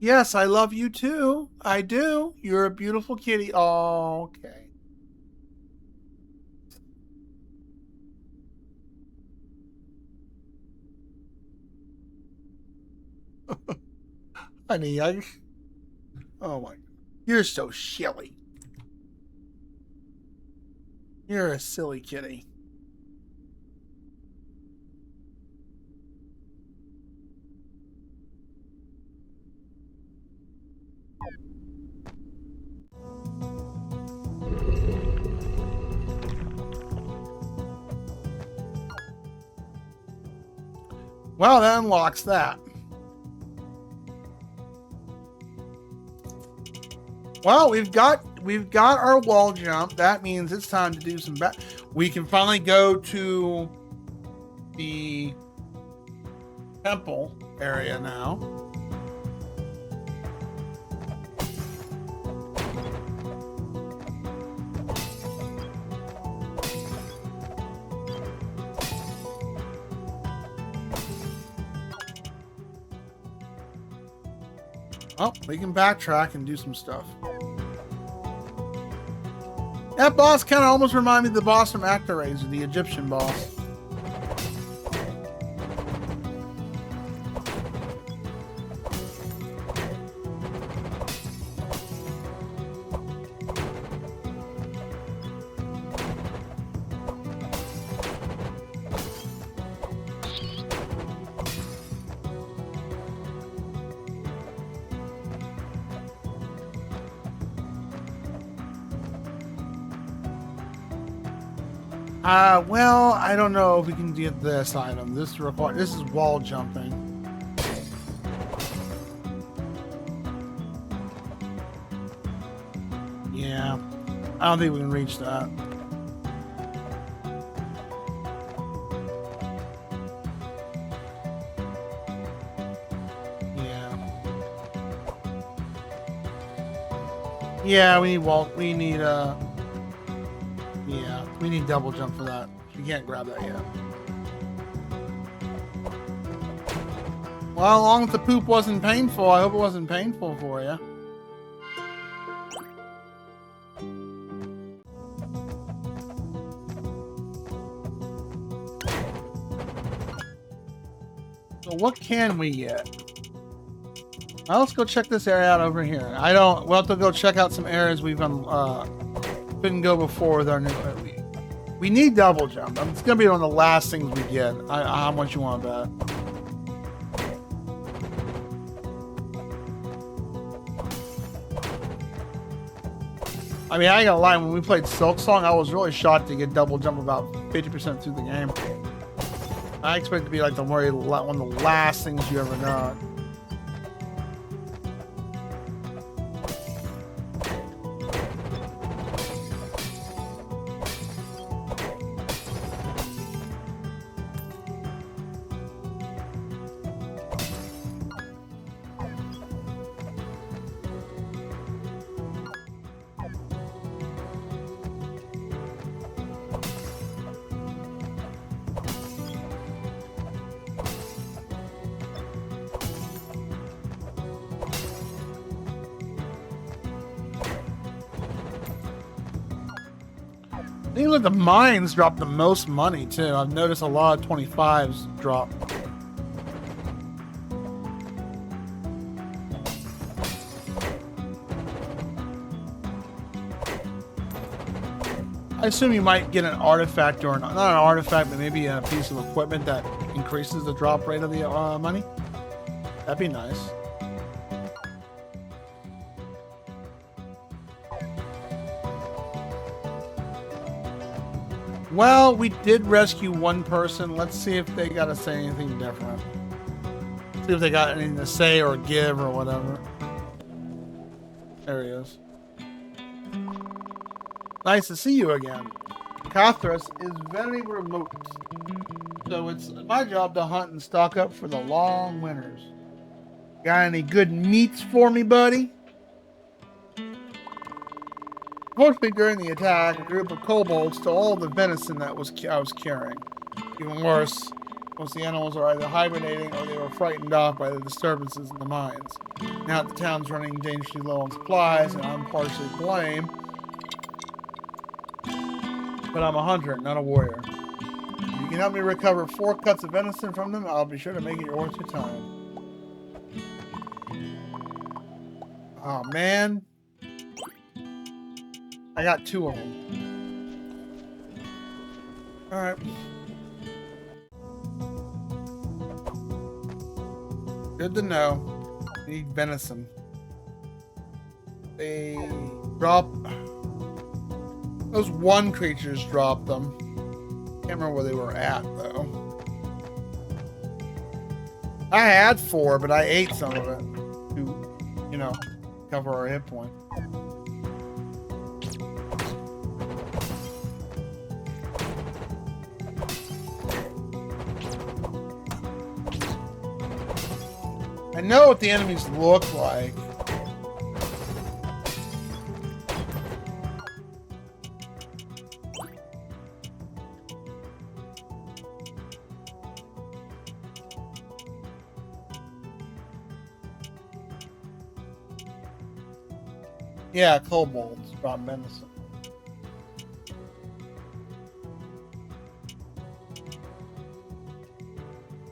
Yes, I love you too. I do. You're a beautiful kitty. Oh, okay. Honey, oh my, you're so silly. You're a silly kitty. Well, that unlocks that. Well, we've got our wall jump. That means it's time to do some we can finally go to the temple area now. Oh, we can backtrack and do some stuff. That boss kind of almost reminded me of the boss from Acterazer, the Egyptian boss. Well, I don't know if we can get this item. This is wall jumping. Yeah, I don't think we can reach that. Yeah, we need Yeah, we need double jump for that. You can't grab that yet. Well, as long as the poop wasn't painful, I hope it wasn't painful for you. So what can we get? Well, let's go check this area out over here. We'll have to go check out some areas we've couldn't go before with our new. We need double jump. It's gonna be one of the last things we get. How much you want to bet? I mean, I ain't gonna lie. When we played Silk Song, I was really shocked to get double jump about 50% through the game. I expect it to be like one of the last things you ever got. I think like the mines drop the most money too. I've noticed a lot of 25s drop. I assume you might get an artifact or not an artifact, but maybe a piece of equipment that increases the drop rate of the money. That'd be nice. Well, we did rescue one person. Let's see if they got to say anything different. See if they got anything to say or give or whatever. There he is. Nice to see you again. Kathras is very remote, so it's my job to hunt and stock up for the long winters. Got any good meats for me, buddy? Fortunately, during the attack, a group of kobolds stole all the venison I was carrying. Even worse, most of the animals are either hibernating or they were frightened off by the disturbances in the mines. Now the town's running dangerously low on supplies, and I'm partially to blame. But I'm a hunter, not a warrior. If you can help me recover 4 cuts of venison from them, I'll be sure to make it worth your time. Oh, man. I got 2 of them. Alright. Good to know. We need venison. They drop... Those one creatures dropped them. Can't remember where they were at, though. I had 4, but I ate some of it to, you know, cover our hit point. I know what the enemies look like. Yeah, kobolds drop venison.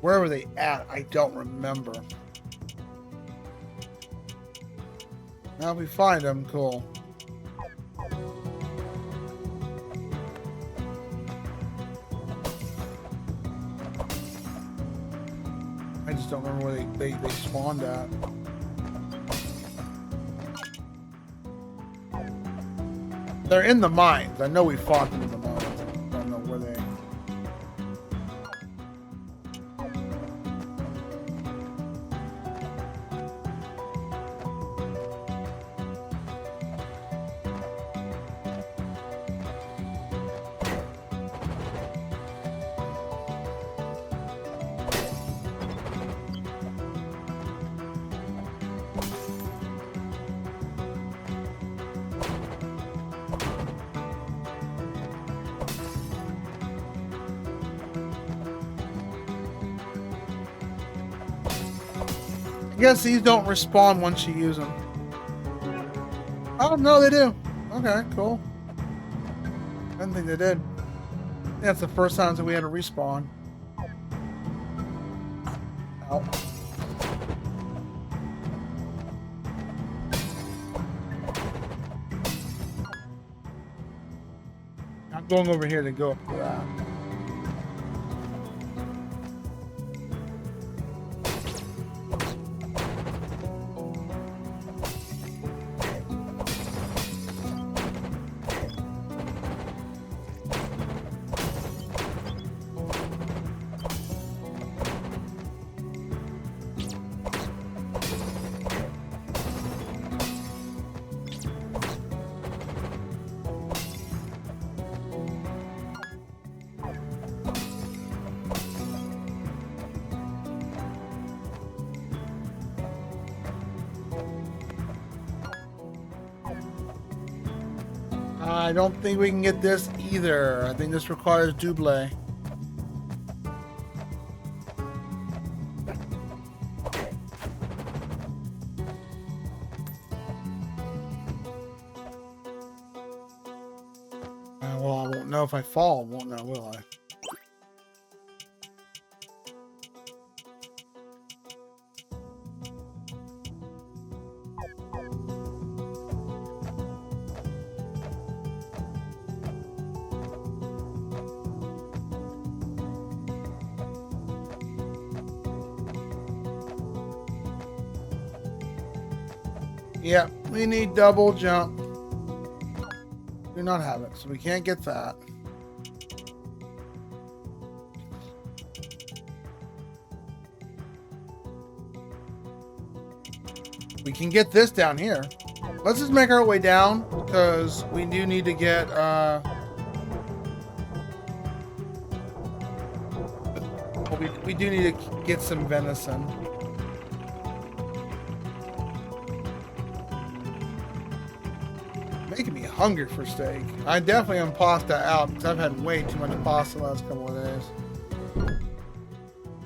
Where were they at? I don't remember. Now if we find them, cool. I just don't remember where they spawned at. They're in the mines. I know we fought them in the mines. I don't know where they... I guess these don't respawn once you use them. Oh, no, they do. Okay, cool. I didn't think they did. I think that's the first time that we had to respawn. Ow. I'm going over here to go up to that. I don't think we can get this either. I think this requires double. Well, I won't know if I fall. I won't know, will I? Yeah, we need double jump. Do not have it, so we can't get that. We can get this down here. Let's just make our way down because we do need to get we do need to get some venison. Making me hungry for steak. I definitely am pasta out because I've had way too much pasta the last couple of days.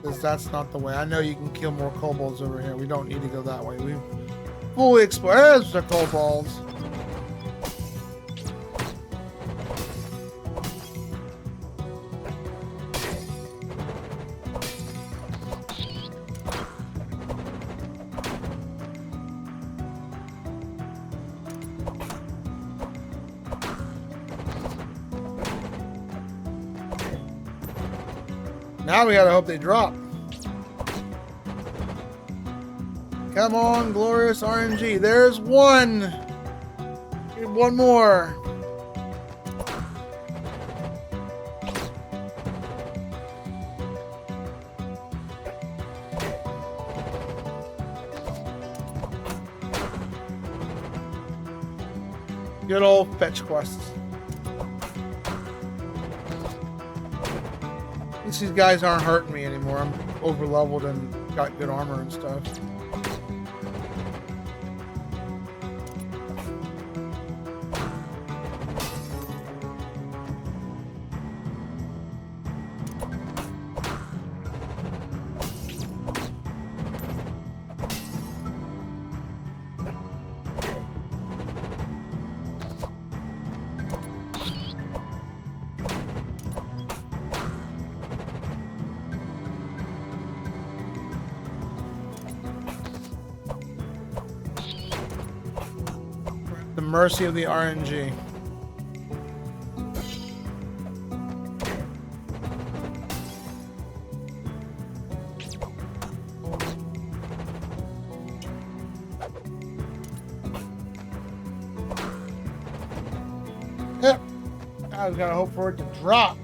Because that's not the way. I know you can kill more kobolds over here. We don't need to go that way. We've fully explored. There's the kobolds. Now we gotta hope they drop. Come on, glorious RNG. There's one. Need one more. Good old fetch quests. These guys aren't hurting me anymore. I'm over leveled and got good armor and stuff. Mercy of the RNG. Yep. I was gonna hope for it to drop.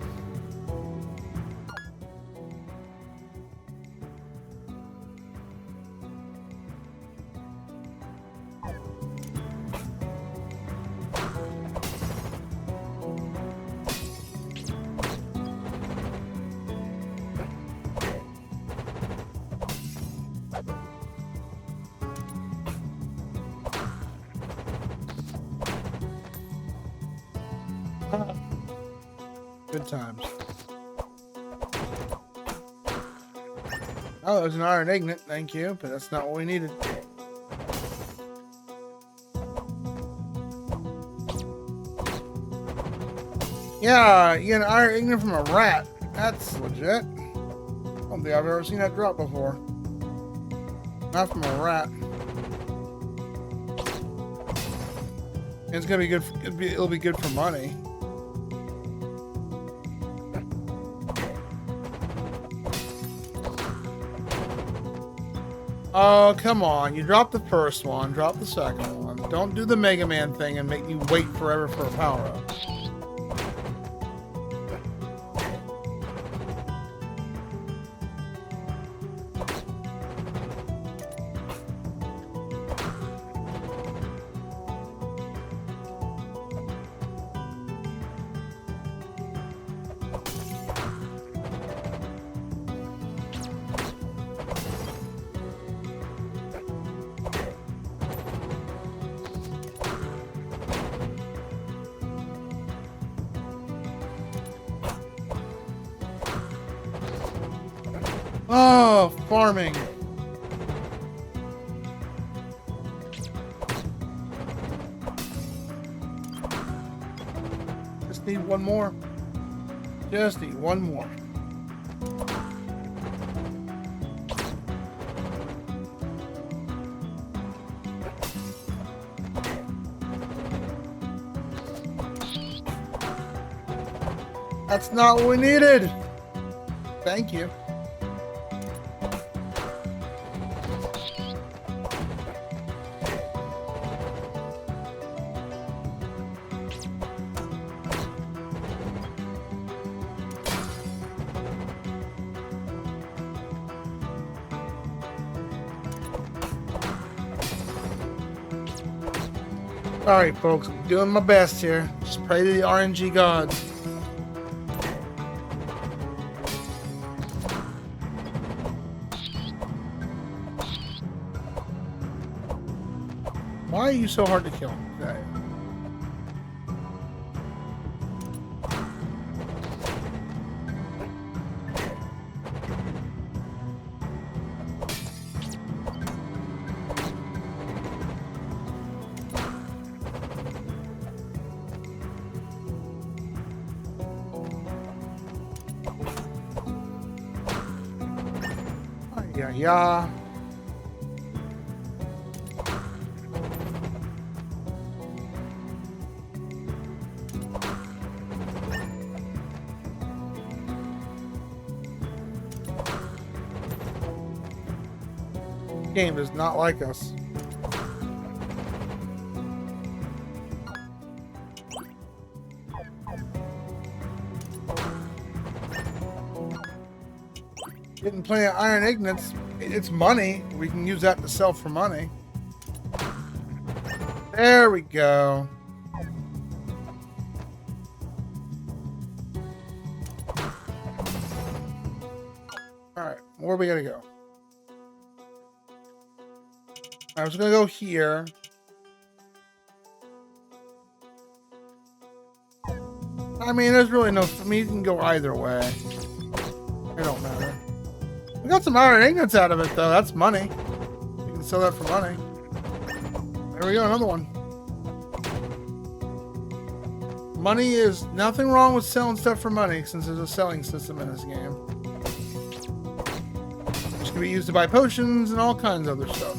Good times. Oh, there's an iron ignet. Thank you, but that's not what we needed. Yeah, you get an iron ignet from a rat. That's legit. I don't think I've ever seen that drop before. Not from a rat. It's gonna be good. It'll be good for money. Oh, come on. You dropped the first one, drop the second one. Don't do the Mega Man thing and make me wait forever for a power-up. Oh, farming. Just need one more. Just need one more. That's not what we needed. Thank you. Alright, folks, I'm doing my best here. Just pray to the RNG gods. Why are you so hard to kill? Okay. Yeah. Game does not like us. Getting plenty of iron ignits. It's money. We can use that to sell for money. There we go. Alright, where are we gonna go? I was gonna go here. I mean, there's really no... I mean, you can go either way. It don't matter. We got some iron ingots out of it, though. That's money. You can sell that for money. There we go, another one. Money is... Nothing wrong with selling stuff for money, since there's a selling system in this game. Which can be used to buy potions and all kinds of other stuff.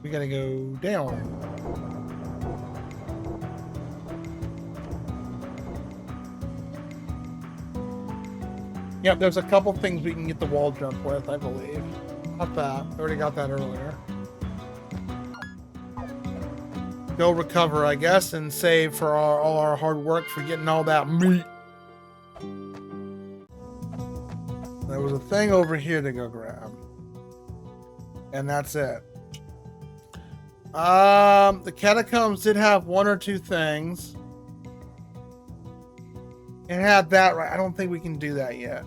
We gotta go down. Yep, there's a couple things we can get the wall jump with, I believe. Not that. I already got that earlier. Go recover, I guess, and save for all our hard work for getting all that meat. There was a thing over here to go grab. And that's it. The catacombs did have one or two things. It had that right. I don't think we can do that yet.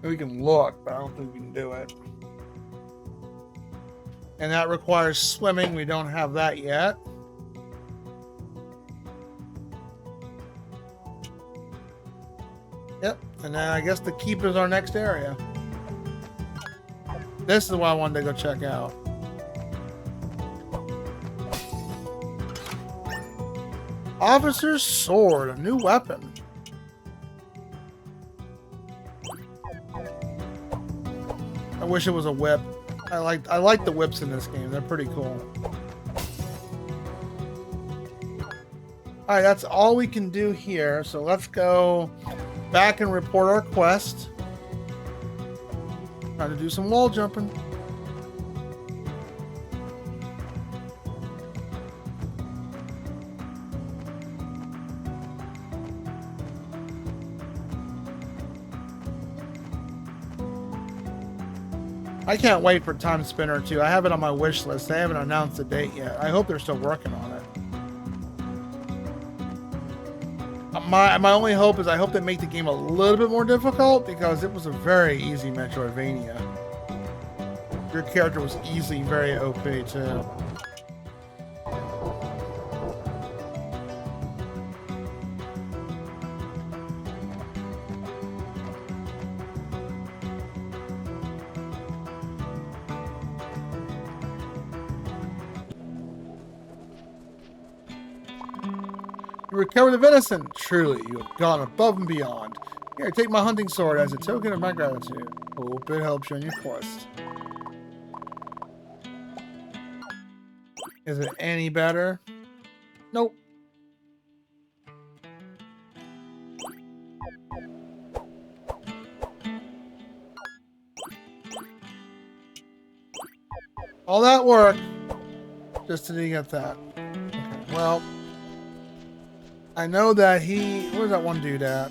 We can look, but I don't think we can do it. And that requires swimming. We don't have that yet. Yep, and then I guess the keep is our next area. This is what I wanted to go check out. Officer's sword, a new weapon. I wish it was a whip. I like the whips in this game. They're pretty cool. Alright, that's all we can do here. So let's go back and report our quest. Trying to do some wall jumping. I can't wait for Time Spinner 2. I have it on my wish list. They haven't announced the date yet. I hope they're still working on it. My only hope is I hope they make the game a little bit more difficult, because it was a very easy Metroidvania. Your character was easily very OP too. You recovered the venison. Truly, you have gone above and beyond. Here, take my hunting sword as a token of my gratitude. Hope it helps you on your quest. Is it any better? Nope. All that work just to get that. Okay, well, I know that where's that one dude at?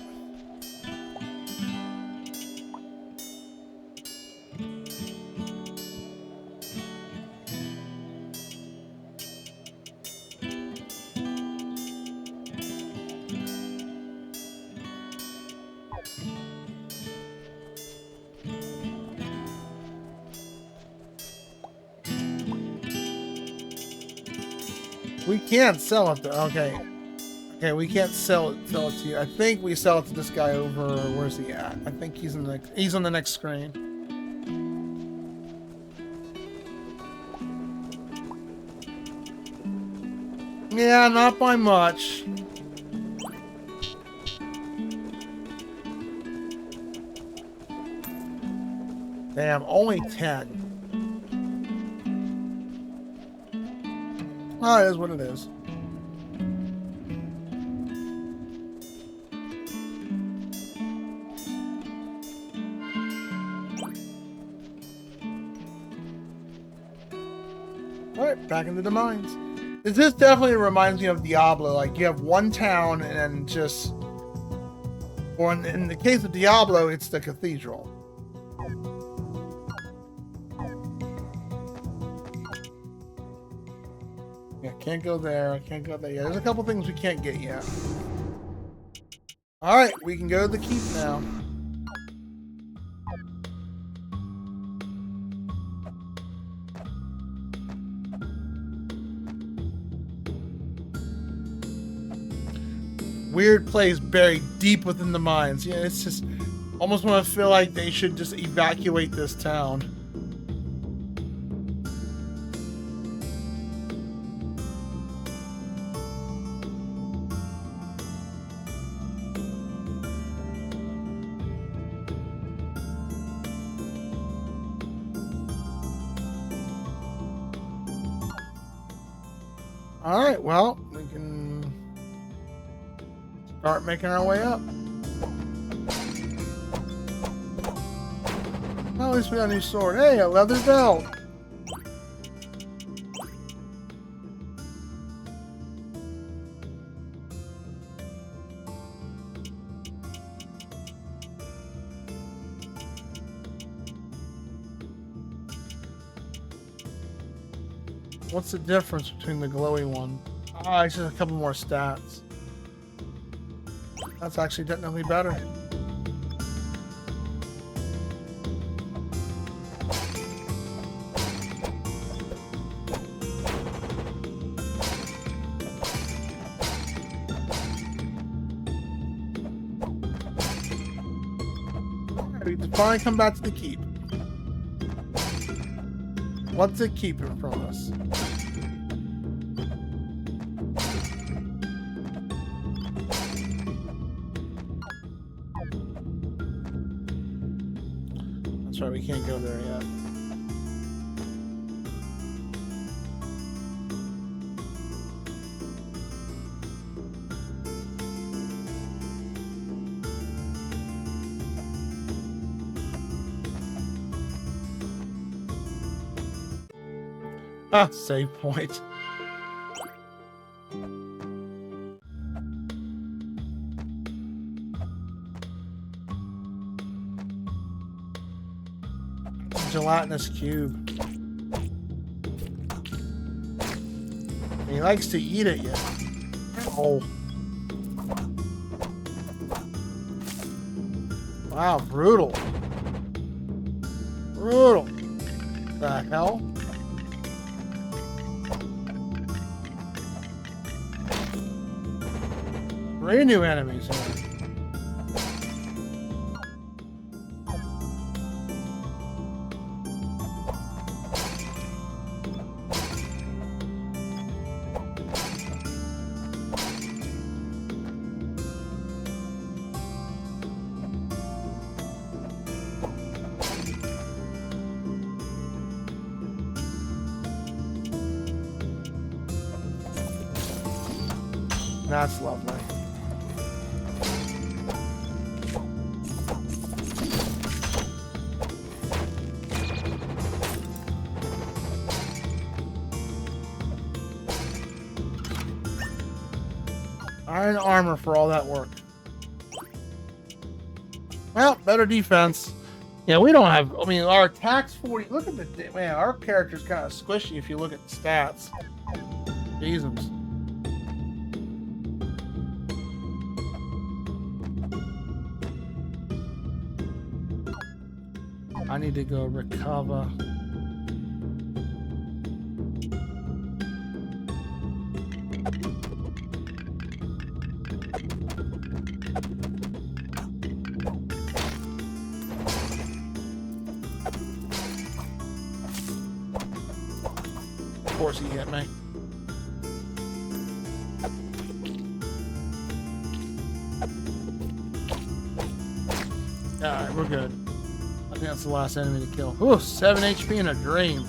We can't sell it though. Okay. Okay, we can't sell it to you. I think we sell it to this guy over. Where's he at? I think he's on the next screen. Yeah, not by much. Damn, only 10. Oh, it is what it is. Alright, back into the mines. This definitely reminds me of Diablo. Like, you have one town and then just... Or in the case of Diablo, it's the cathedral. Yeah, can't go there. Can't go there. Yeah, there's a couple things we can't get yet. Alright, we can go to the keep now. Weird place buried deep within the mines. Yeah, it's just almost want to feel like they should just evacuate this town. All right, well, we can Start making our way up. Well, at least we got a new sword. Hey, a leather belt. What's the difference between the glowy one? Ah, it's just a couple more stats. That's actually technically better. We can finally come back to the keep. What's it keeping from us? That's right, we can't go there yet. Ah, save point. Gelatinous cube. He likes to eat it, yeah. Oh. Wow, brutal. Brutal. The hell? Three new enemies here. That's lovely. Iron armor for all that work. Well, better defense. Yeah, we don't have. I mean, our attack's 40. Look at the man. Our character's kind of squishy if you look at the stats. Jesus. I need to go recover. Of course he hit me. Alright, we're good. I think that's the last enemy to kill. Ooh, 7 HP in a dream.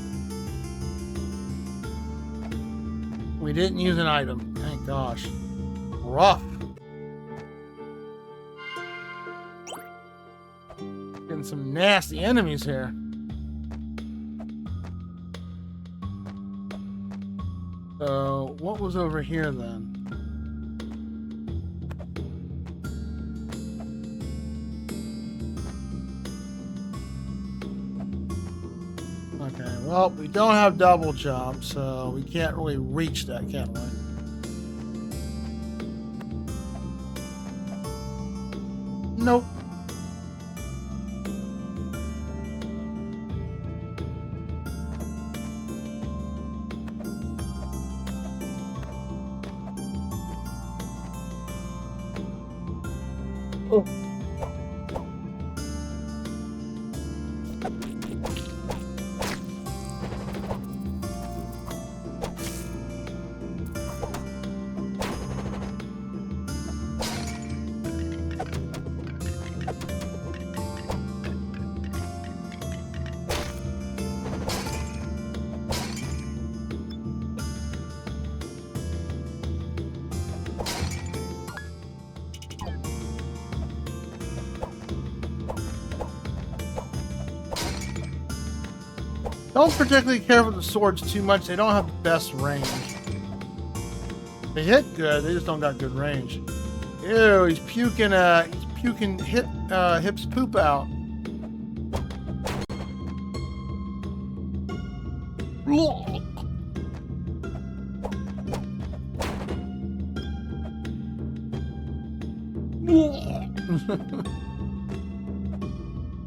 We didn't use an item. Thank gosh. Rough. Getting some nasty enemies here. So, what was over here then? Okay, well, we don't have double jump, so we can't really reach that, can we? Nope. Oh. Don't particularly care for the swords too much. They don't have the best range. They hit good. They just don't got good range. Ew, he's puking. He's puking Hip's poop out.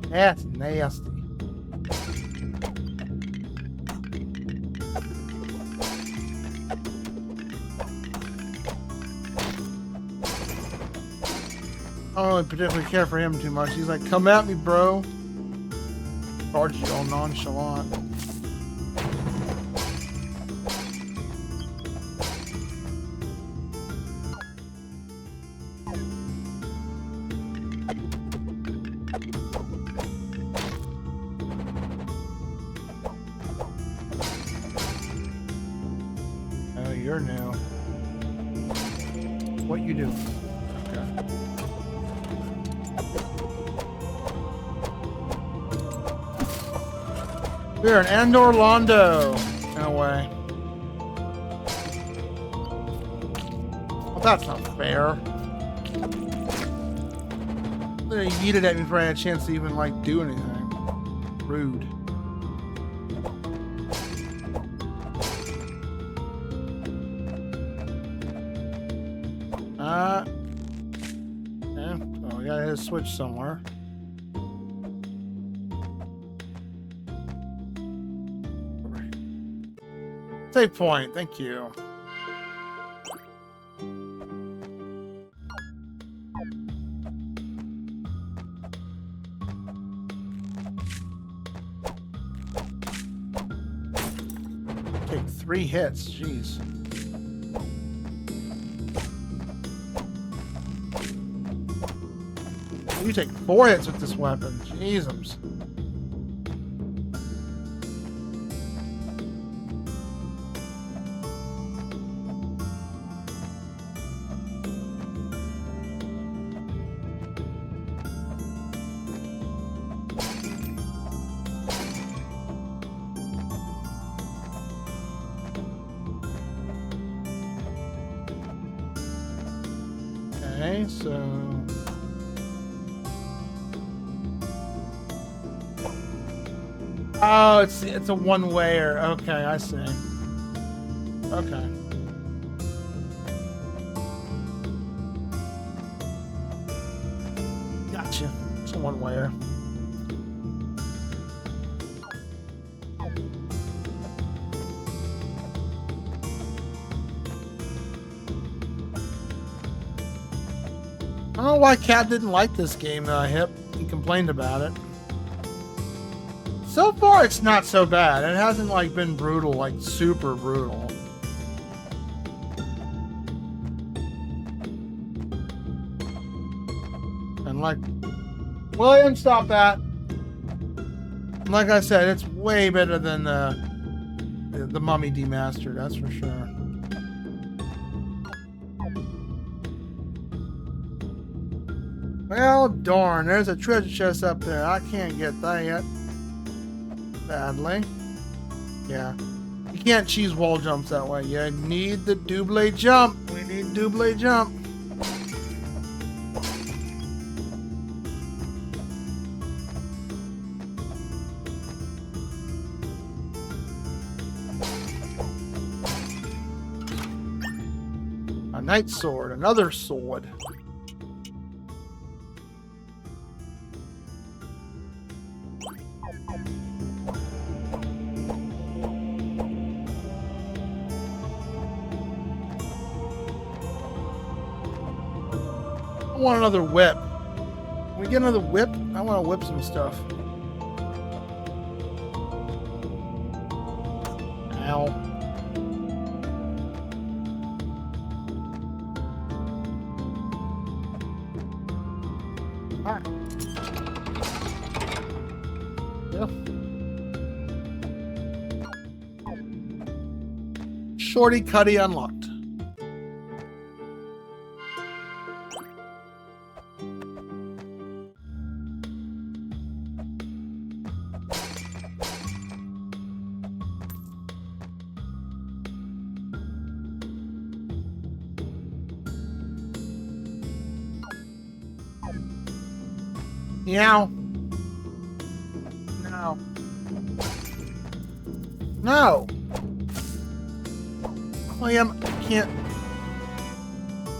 That's nasty. I don't really particularly care for him too much. He's like, come at me, bro. Charge you all nonchalant. Oh, you're new. What you do? Okay. We're in Andor Londo. No way. Well, that's not fair. They yeeted at me before I had a chance to even, like, do anything. Rude. Yeah. Oh, we gotta hit a switch somewhere. Save point, thank you. Take 3 hits, jeez. You take 4 hits with this weapon, Jesus. Okay, so oh, it's a one-wayer. Okay, I see. Okay. Gotcha. It's a one-wayer. I don't know why Cat didn't like this game, Hip. He complained about it. So far, it's not so bad. It hasn't, like, been brutal, like, super brutal. And, like, William, stop that. And like I said, it's way better than the Mummy Demastered, that's for sure. Well, darn, there's a treasure chest up there. I can't get that yet. Badly. Yeah. You can't cheese wall jumps that way. You need the double jump. We need double jump. A night sword. Another sword. I want another whip. Can we get another whip? I want to whip some stuff. Ow. Alright. Yeah. Shorty Cuddy unlocked. Meow. No. No. William, I can't.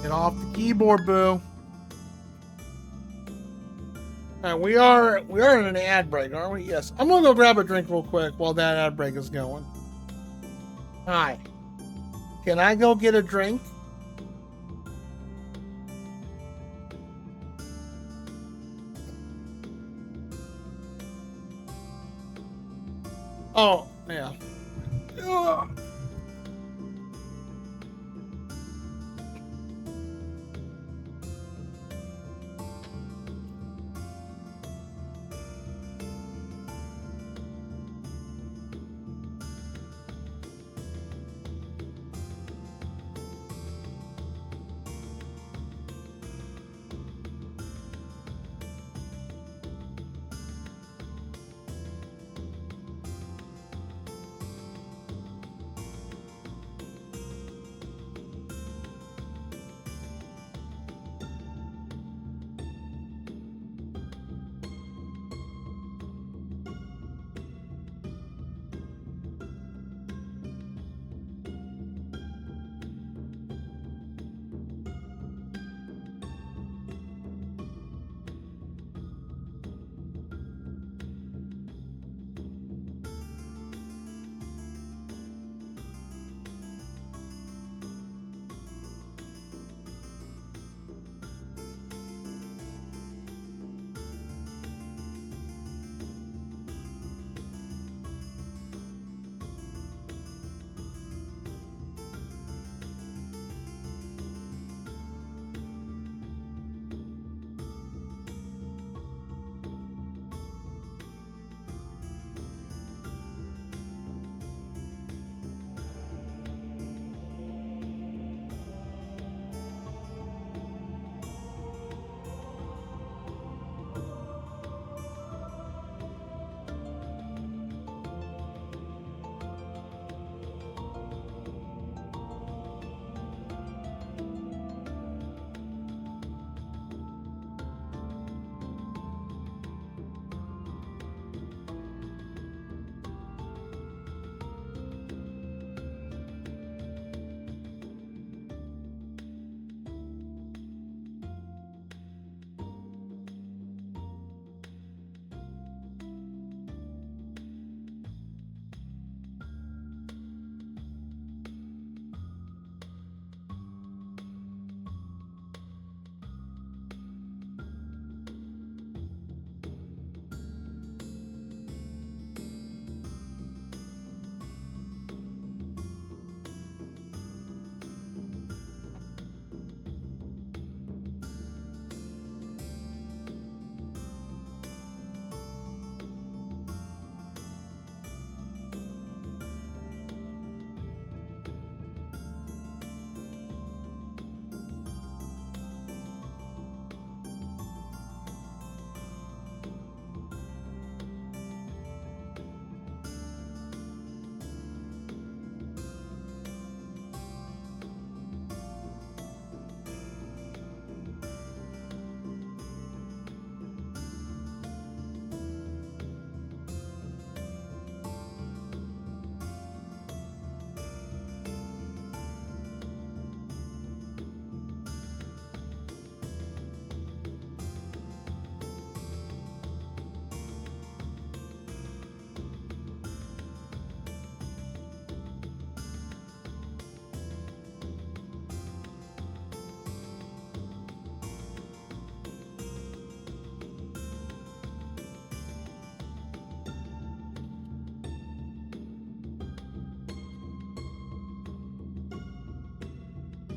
Get off the keyboard, boo. Alright, we are in an ad break, aren't we? Yes. I'm gonna go grab a drink real quick while that ad break is going. Hi. Can I go get a drink? Oh, yeah. Ugh.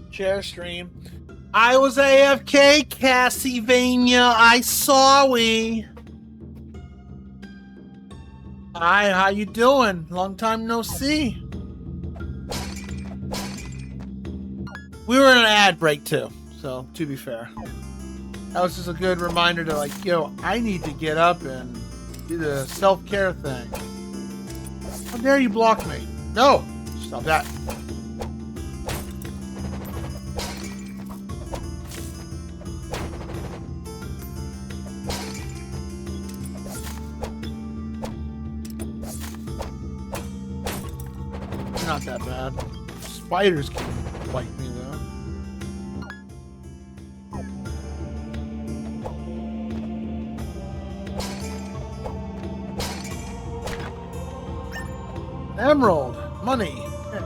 Share stream. I was AFK, Cassivania. I saw we. Hi, how you doing? Long time no see. We were in an ad break too, so to be fair. That was just a good reminder to like, yo, I need to get up and do the self-care thing. How dare you block me? No! Stop that. not that bad. Spiders can bite me though. Emerald, money. Hey.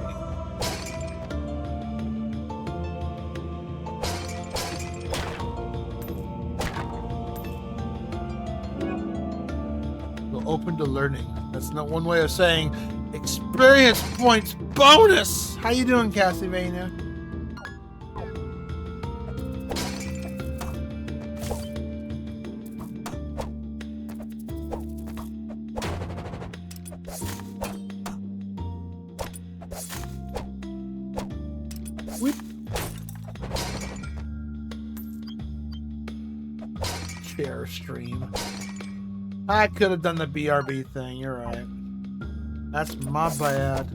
We're open to learning. That's not one way of saying experience points bonus. How you doing, Castlevania? Share stream. I could have done the BRB thing. You're right. That's my bad.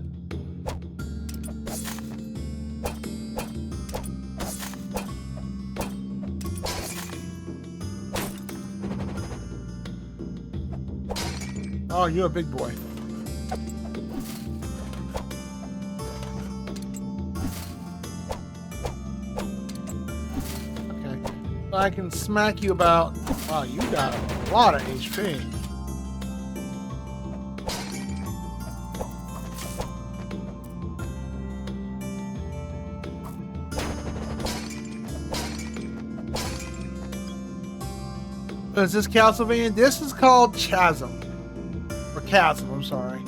Oh, you're a big boy. Okay. I can smack you about... Wow, you got a lot of HP. Is this Castlevania? This is called Chasm. Or Chasm, I'm sorry.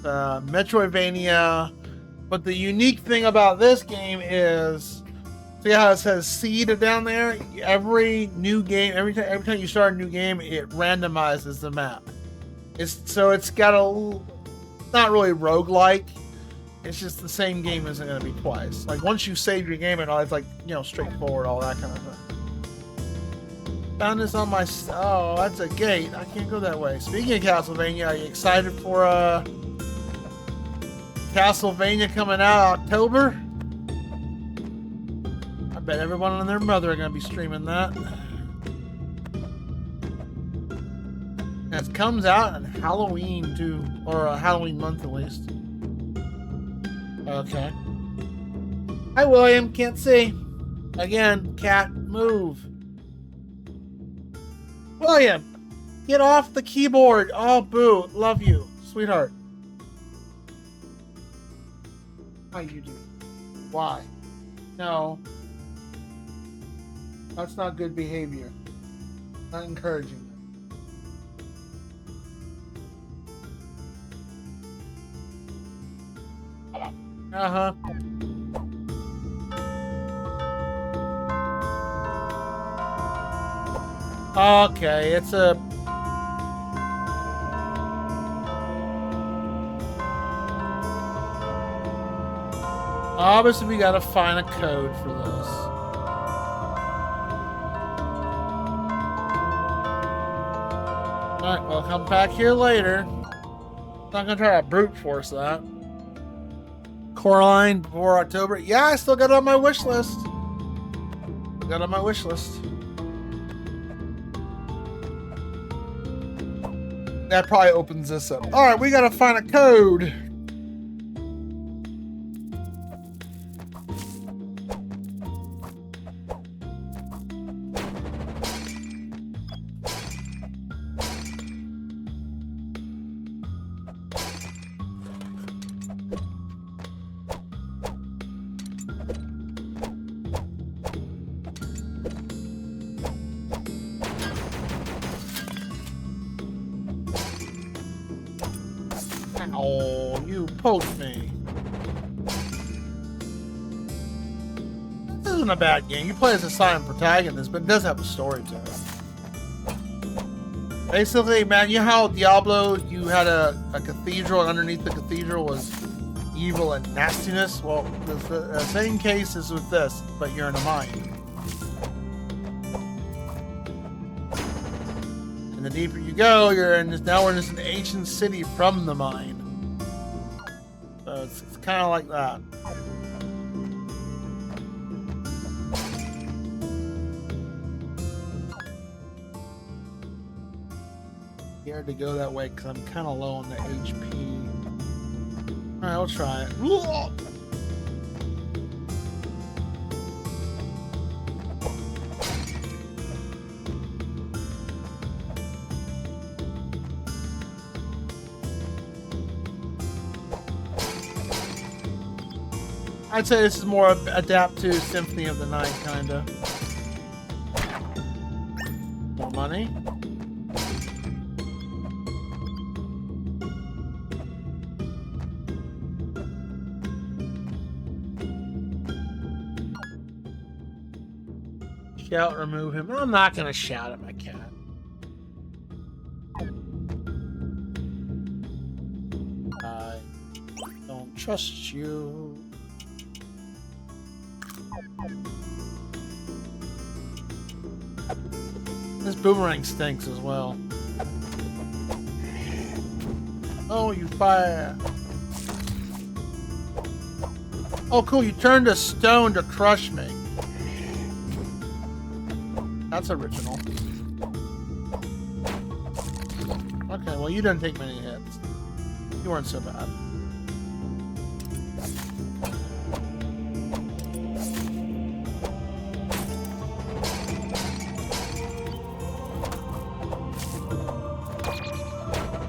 Metroidvania. But the unique thing about this game is, see how it says seed down there? Every new game, every time you start a new game, it randomizes the map. It's got a, not really roguelike. It's just the same game isn't going to be twice. Like once you save your game and all, it's like, you know, straightforward, all that kind of stuff. Found this on my... Oh, that's a gate. I can't go that way. Speaking of Castlevania, are you excited for Castlevania coming out October? I bet everyone and their mother are going to be streaming that. And it comes out on Halloween too, or a Halloween month at least. Okay. Hi, William. Can't see. Again, cat, move. William, get off the keyboard. Oh, boo. Love you, sweetheart. How you do? Why? No. That's not good behavior. Not encouraging. Uh-huh. Okay, it's a... Obviously, we gotta find a code for this. Alright, we'll come back here later. Not gonna try to brute force that. Coraline before October. Yeah, I still got it on my wish list. Got it on my wish list. That probably opens this up. Alright, we gotta find a code. Oh, you poked me. This isn't a bad game. You play as a silent protagonist, but it does have a story to it. Basically, man, you know how Diablo, you had a cathedral, and underneath the cathedral was evil and nastiness? Well, the same case is with this, but you're in a mine. And the deeper you go, you're in this, now we're in this ancient city from the mine. So it's kind of like that. Scared to go that way because I'm kind of low on the HP. Alright, I'll try it. I'd say this is more adapt to Symphony of the Night, kinda. More money. Shout, remove him. I'm not gonna shout at my cat. I don't trust you. This boomerang stinks as well. Oh, you fire. Oh, cool. You turned a stone to crush me. That's original. Okay, well, you didn't take many hits. You weren't so bad.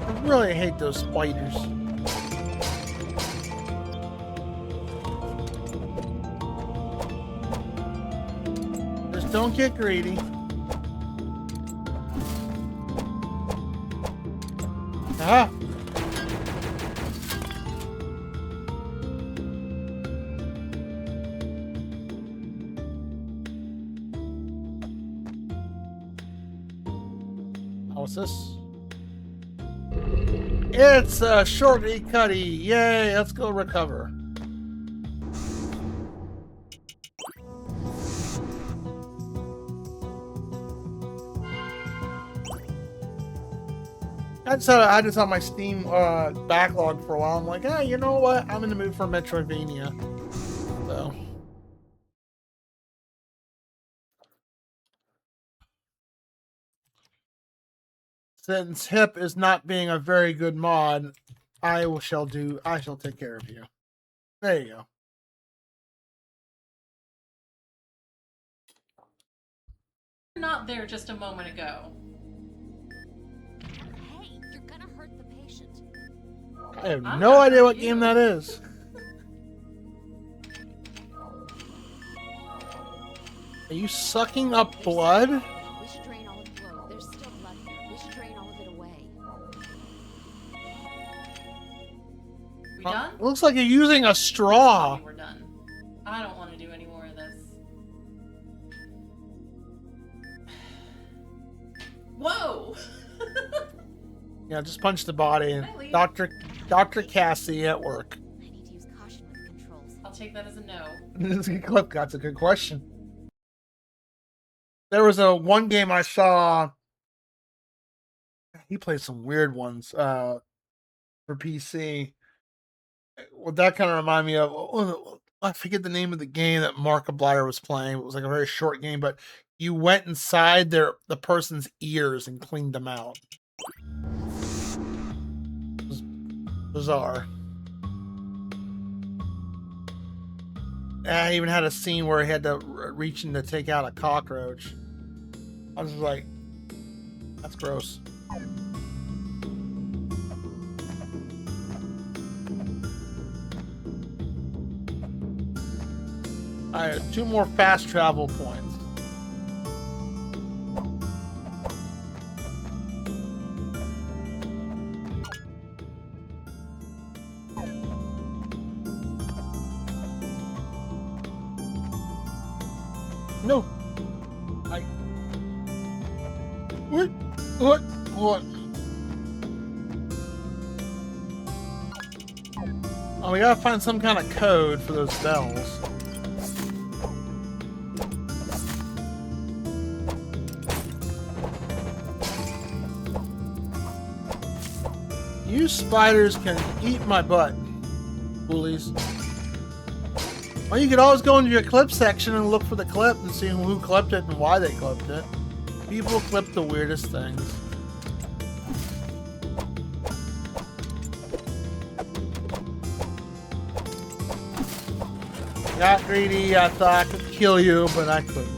I really hate those spiders. Just don't get greedy. Ah! How's this? It's a shorty cutty. Yay, let's go recover. I had this on my Steam backlog for a while. I'm like, ah, you know what? I'm in the mood for Metroidvania. So. Since Hip is not being a very good mod, I shall take care of you. There you go. Not there just a moment ago. Hey, you're gonna hurt the patient. I have no idea what game that is. Are you sucking up blood? We should drain all of the blood. There's still blood here. We should drain all of it away. We done? It looks like you're using a straw. We're done. I don't want to do any more of this. Whoa! Yeah, just punch the body and Dr. Cassie at work. I need to use caution with the controls. I'll take that as a no. That's a good question. There was one game I saw. He played some weird ones for PC. Well, that kind of reminded me of, I forget the name of the game that Markiplier was playing. It was like a very short game, but you went inside the person's ears and cleaned them out. It was bizarre. I even had a scene where he had to reach in to take out a cockroach. I was just like, that's gross. Alright, 2 more fast travel points. No. What? Oh, we gotta find some kind of code for those bells. You spiders can eat my butt, bullies. Well, you could always go into your clip section and look for the clip and see who clipped it and why they clipped it. People clip the weirdest things. Got greedy. I thought I could kill you, but I couldn't.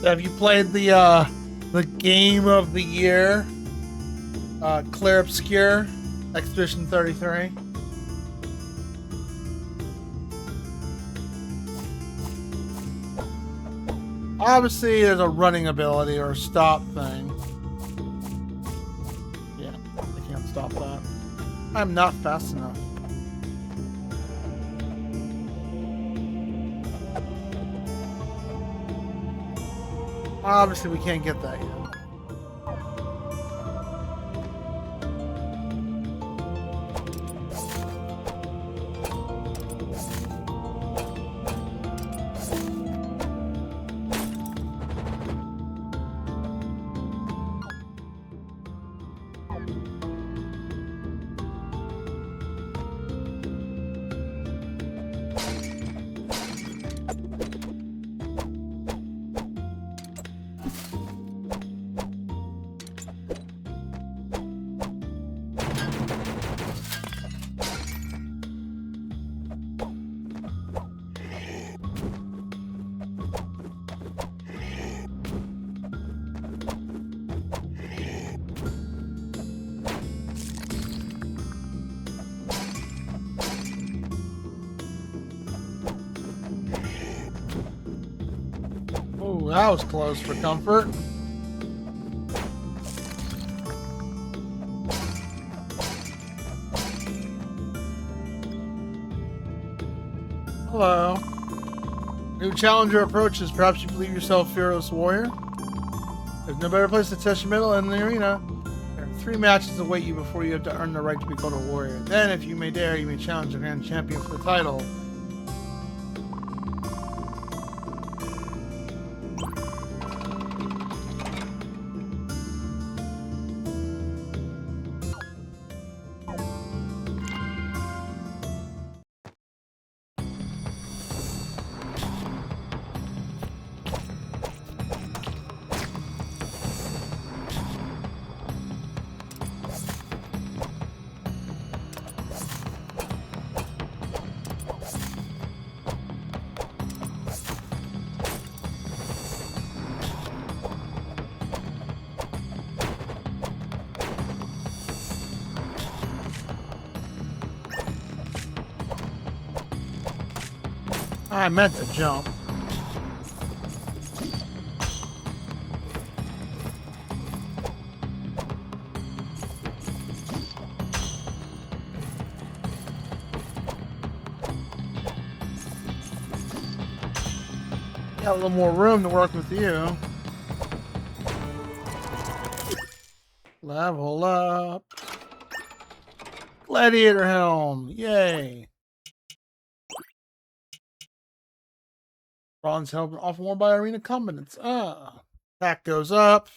Have you played the game of the year, Clear Obscure, Expedition 33? Obviously, there's a running ability or a stop thing. Yeah, I can't stop that. I'm not fast enough. Obviously, we can't get that yet. Ooh, that was close for comfort. Hello. New challenger approaches. Perhaps you believe yourself fearless warrior? There's no better place to test your mettle in the arena. There are 3 matches await you before you have to earn the right to be called a warrior. Then, if you may dare, you may challenge the grand champion for the title. I meant to jump. Got a little more room to work with you. Level up. Gladiator helm. Yay. Bronze helmet often worn by arena combatants. Attack goes up.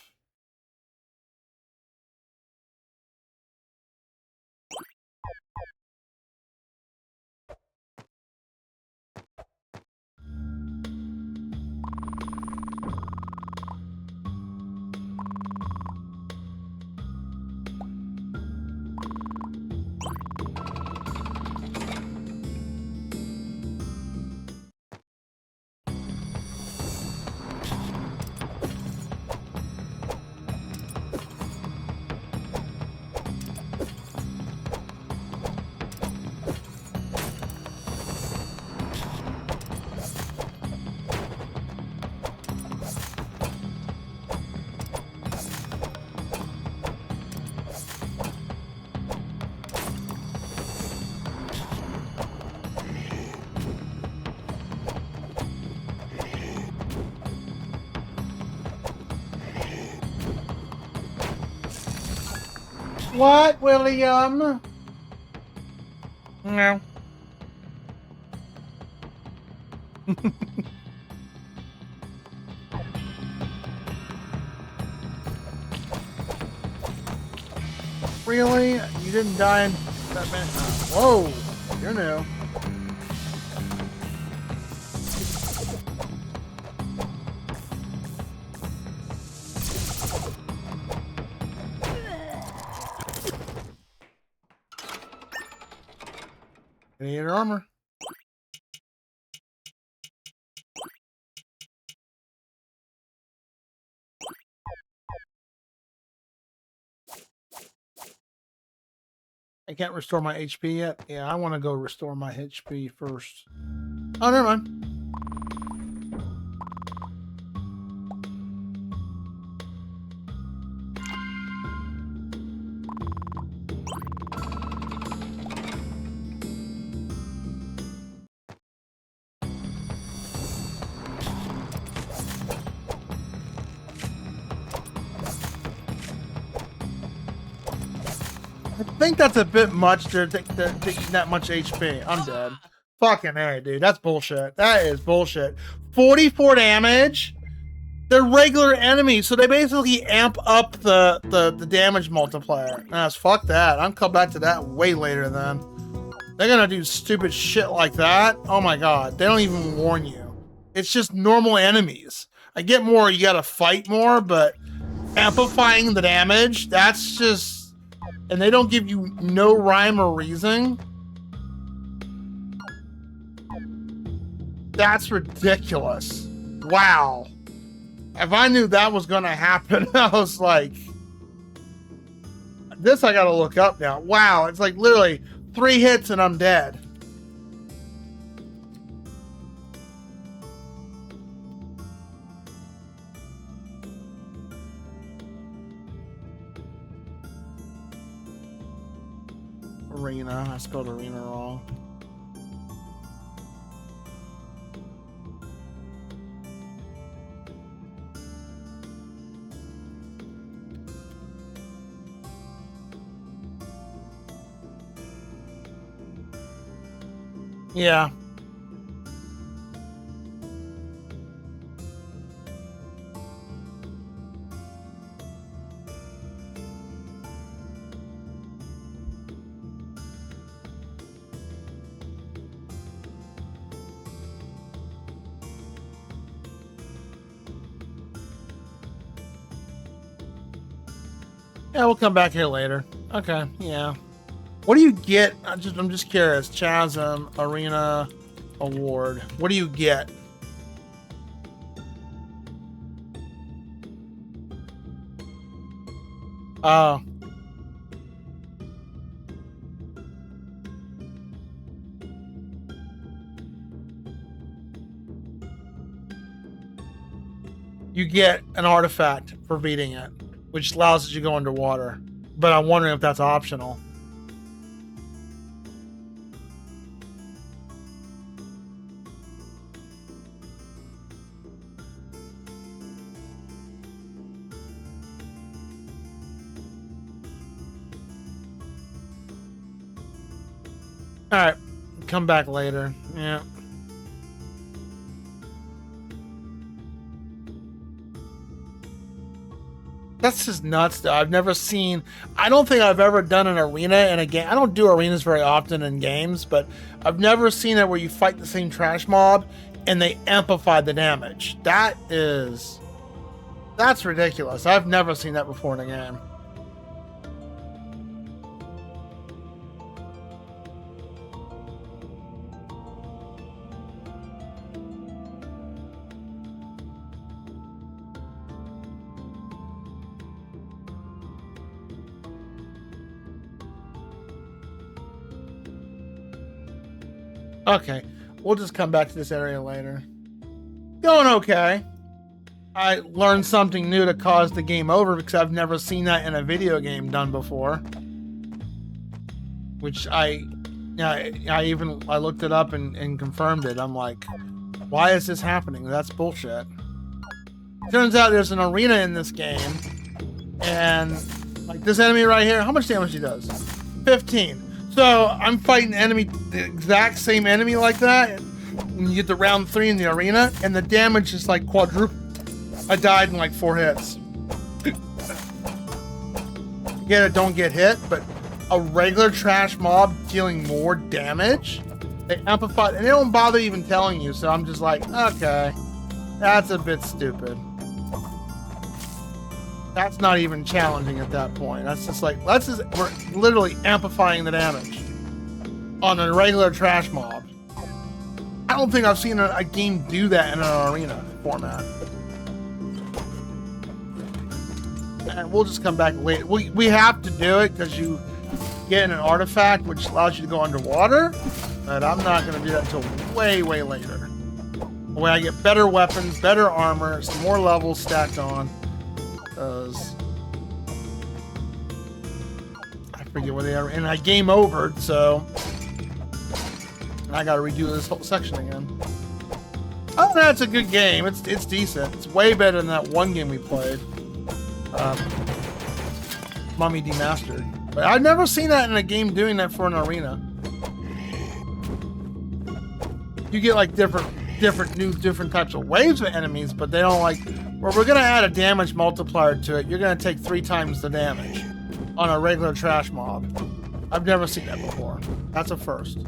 What, William? No. Really? You didn't die in that man? Whoa! You're new. Need your armor. I can't restore my HP yet. Yeah, I want to go restore my HP first. Oh, never mind. I think that's a bit much to eat that much HP. I'm dead. Fucking A, dude. That's bullshit. That is bullshit. 44 damage? They're regular enemies, so they basically amp up the damage multiplier. Fuck that. I'm coming back to that way later then. They're gonna do stupid shit like that? Oh my god. They don't even warn you. It's just normal enemies. I get more, you gotta fight more, but amplifying the damage, that's just... And they don't give you no rhyme or reason. That's ridiculous. Wow. If I knew that was going to happen, I was like... This I got to look up now. Wow, it's like literally 3 hits and I'm dead. Arena. I spelled arena wrong. Yeah. Yeah, we'll come back here later. Okay, yeah. What do you get? I'm just curious. Chasm Arena Award. What do you get? Oh. You get an artifact for beating it, which allows you to go underwater. But I'm wondering if that's optional. Alright, come back later. Yeah. That's just nuts, though. I've never seen... I don't think I've ever done an arena in a game. I don't do arenas very often in games, but I've never seen it where you fight the same trash mob and they amplify the damage. That's ridiculous. I've never seen that before in a game. Okay, we'll just come back to this area later. Going okay. I learned something new to cause the game over because I've never seen that in a video game done before. Which I looked it up and confirmed it. I'm like, why is this happening? That's bullshit. Turns out there's an arena in this game, and like this enemy right here, how much damage he does? 15. So I'm fighting the exact same enemy like that, when you get to round 3 in the arena, and the damage is like quadruple. I died in like 4 hits. Get it, don't get hit, but a regular trash mob dealing more damage, they amplify, and they don't bother even telling you. So I'm just like, okay, that's a bit stupid. That's not even challenging at that point. That's just like, we're literally amplifying the damage on a regular trash mob. I don't think I've seen a game do that in an arena format. And we'll just come back later. We have to do it because you get an artifact which allows you to go underwater, but I'm not going to do that until way later. When I get better weapons, better armor, some more levels stacked on. Because I forget where they are, and I game overed, so I got to redo this whole section again. Oh, that's a good game. It's decent. It's way better than that one game we played. Mummy Demastered. But I've never seen that in a game doing that for an arena. You get like different types of waves of enemies, but they don't like, well, we're gonna add a damage multiplier to it. You're gonna take 3 times the damage on a regular trash mob. I've never seen that before. That's a first.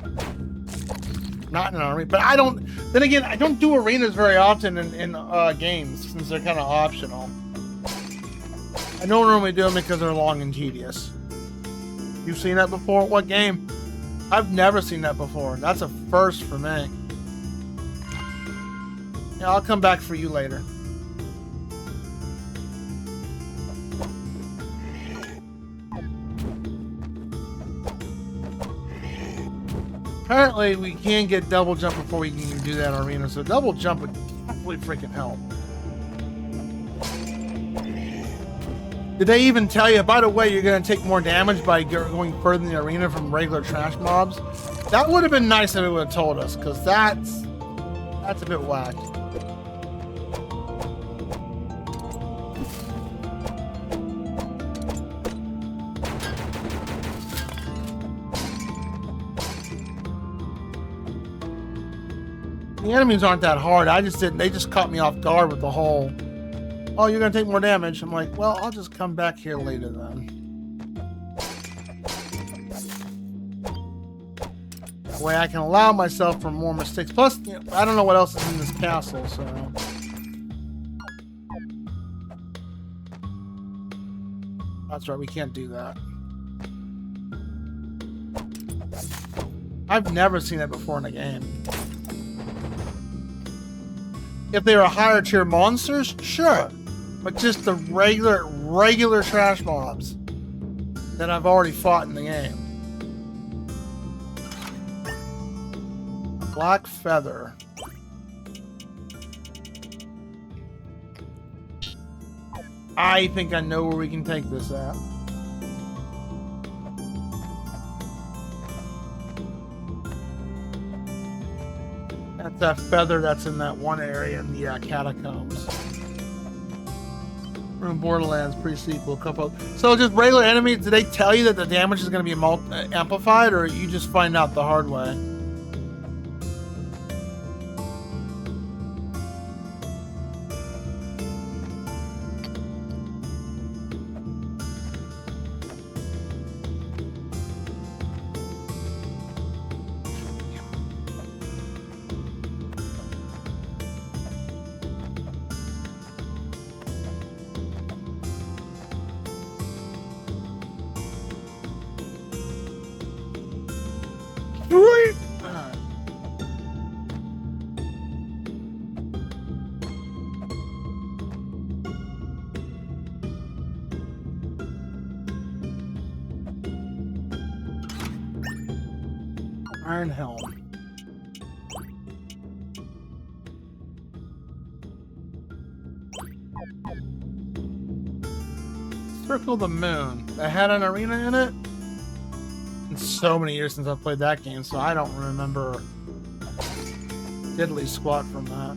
Not in an arena, but I don't do arenas very often in games since they're kind of optional. I don't normally do them because they're long and tedious. You've seen that before? What game? I've never seen that before. That's a first for me. Yeah, I'll come back for you later. Apparently, we can get double jump before we can do that arena, so double jump would definitely freaking help. Did they even tell you, by the way, you're going to take more damage by going further in the arena from regular trash mobs? That would have been nice if it would have told us, because that's a bit whack. The enemies aren't that hard. They just caught me off guard with the whole, oh, you're gonna take more damage. I'm like, well, I'll just come back here later then. That way I can allow myself for more mistakes. Plus, you know, I don't know what else is in this castle, so. That's right, we can't do that. I've never seen that before in a game. If they were higher tier monsters, sure. But just the regular trash mobs that I've already fought in the game. Black feather. I think I know where we can take this at. That's that feather that's in that one area in the catacombs. We're in Borderlands pre-sequel. So just regular enemies, do they tell you that the damage is going to be amplified, or you just find out the hard way? Iron Helm. Circle of the Moon. That had an arena in it? It's so many years since I've played that game, so I don't remember diddly squat from that.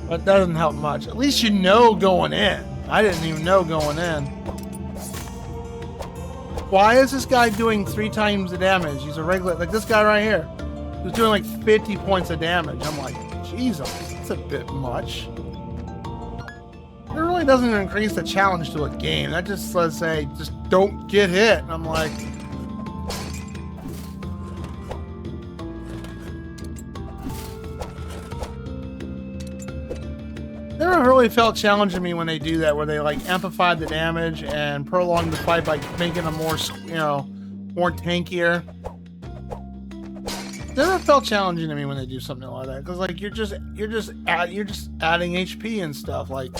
But it doesn't help much. At least you know going in. I didn't even know going in. Why is this guy doing 3 times the damage? He's a regular, like this guy right here. He's doing like 50 points of damage. I'm like, Jesus, that's a bit much. It really doesn't increase the challenge to a game. That just says, say, just don't get hit. And I'm like, never really felt challenging me when they do that, where they like amplify the damage and prolong the fight by making them more, you know, more tankier. Never felt challenging to me when they do something like that, because like you're just adding HP and stuff. Like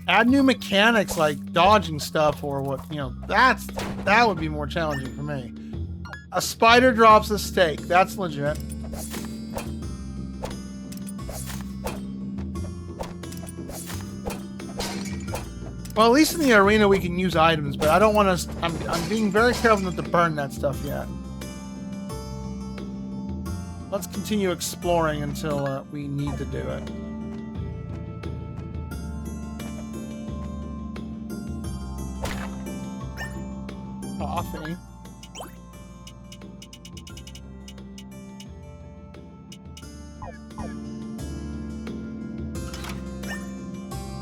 add new mechanics like dodging stuff or what, you know. That would be more challenging for me. A spider drops a steak. That's legit. Well, at least in the arena we can use items, but I don't want to. I'm being very careful not to burn that stuff yet. Let's continue exploring until we need to do it. Coffee.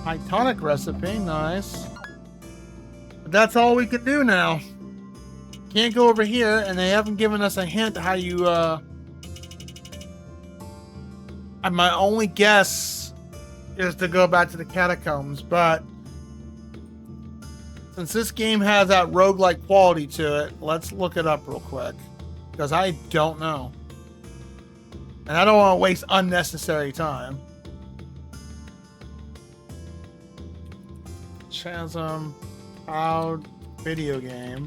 High tonic recipe, nice. But that's all we can do now. Can't go over here, and they haven't given us a hint how you, my only guess is to go back to the catacombs, but since this game has that roguelike quality to it, let's look it up real quick. Because I don't know. And I don't want to waste unnecessary time. Chasm Cloud video game.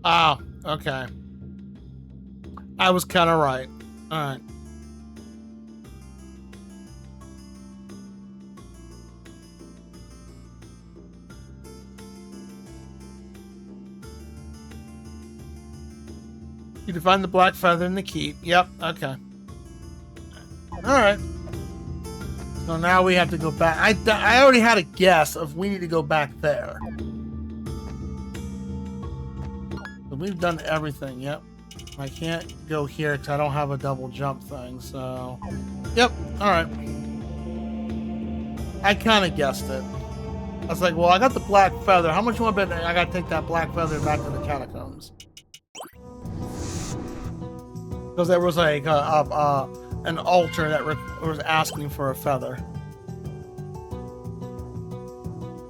Oh, okay. I was kind of right. All right. You can find the black feather in the keep. Yep. Okay. All right. So now we have to go back. I already had a guess of we need to go back there. So we've done everything. Yep. I can't go here because I don't have a double jump thing, so... Yep, alright. I kind of guessed it. I was like, well, I got the black feather. How much you want to bet I got to take that black feather back to the catacombs? Because there was like an altar that was asking for a feather.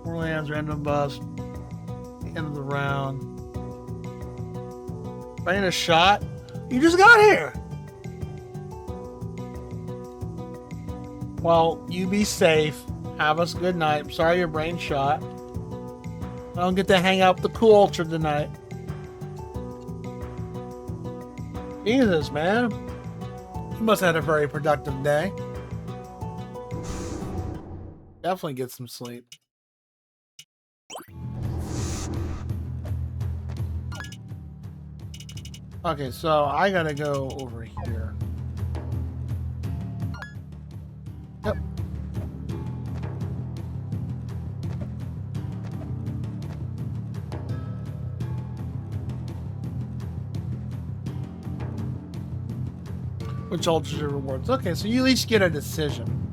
Four lands, random buffs. The end of the round. I need a shot. You just got here. Well, you be safe. Have us a good night. I'm sorry your brain shot. I don't get to hang out with the cool ultra tonight. Jesus, man. You must have had a very productive day. Definitely get some sleep. Okay, so I gotta go over here. Yep. Which alters your rewards. Okay, so you at least get a decision.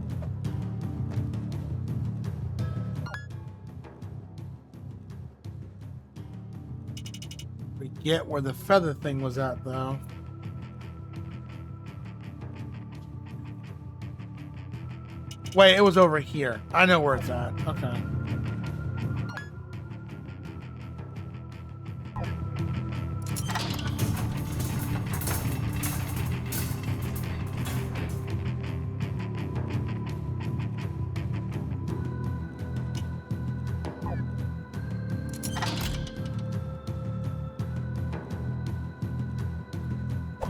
Get where the feather thing was at, though. Wait, it was over here. I know where it's at. Okay.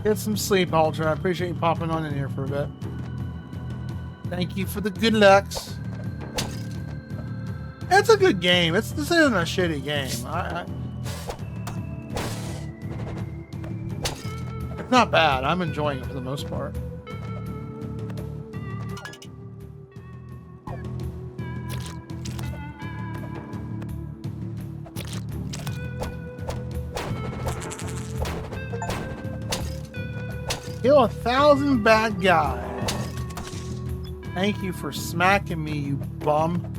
Get some sleep, Ultra. I appreciate you popping on in here for a bit. Thank you for the good lucks. It's a good game. This isn't a shitty game. It's not bad. I'm enjoying it for the most part. Kill 1,000 bad guys. Thank you for smacking me, you bum.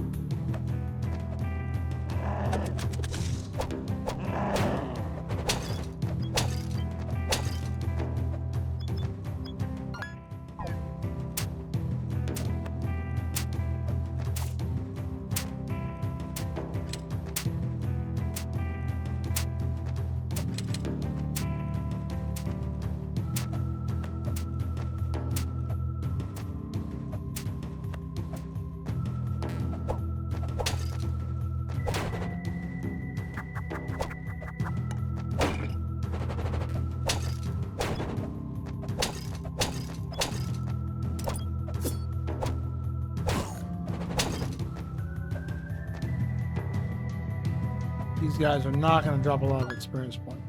These guys are not going to drop a lot of experience points.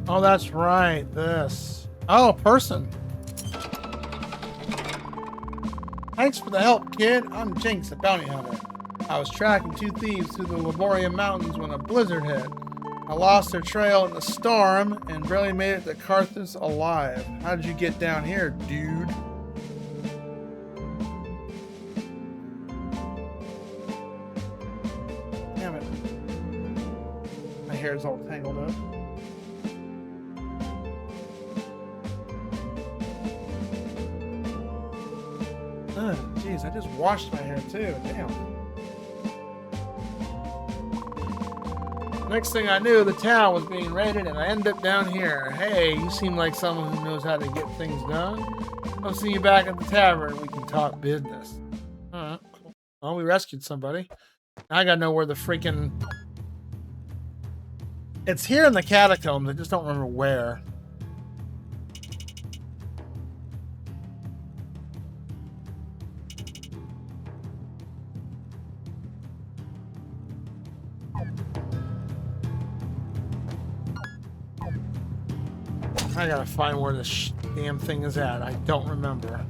Oh, that's right. This. Oh, person. Thanks for the help, kid. I'm Jinx, a bounty hunter. I was tracking 2 thieves through the Laborium Mountains when a blizzard hit. I lost their trail in the storm and barely made it to Carthus alive. How did you get down here, dude? Damn it. My hair's all tangled up. Jeez, I just washed my hair too. Damn. Next thing I knew, the town was being raided and I ended up down here. Hey, you seem like someone who knows how to get things done. I'll see you back at the tavern. We can talk business. Alright, cool. Well, we rescued somebody. I gotta know where the freaking... It's here in the catacombs. I just don't remember where. I gotta find where this damn thing is at. I don't remember.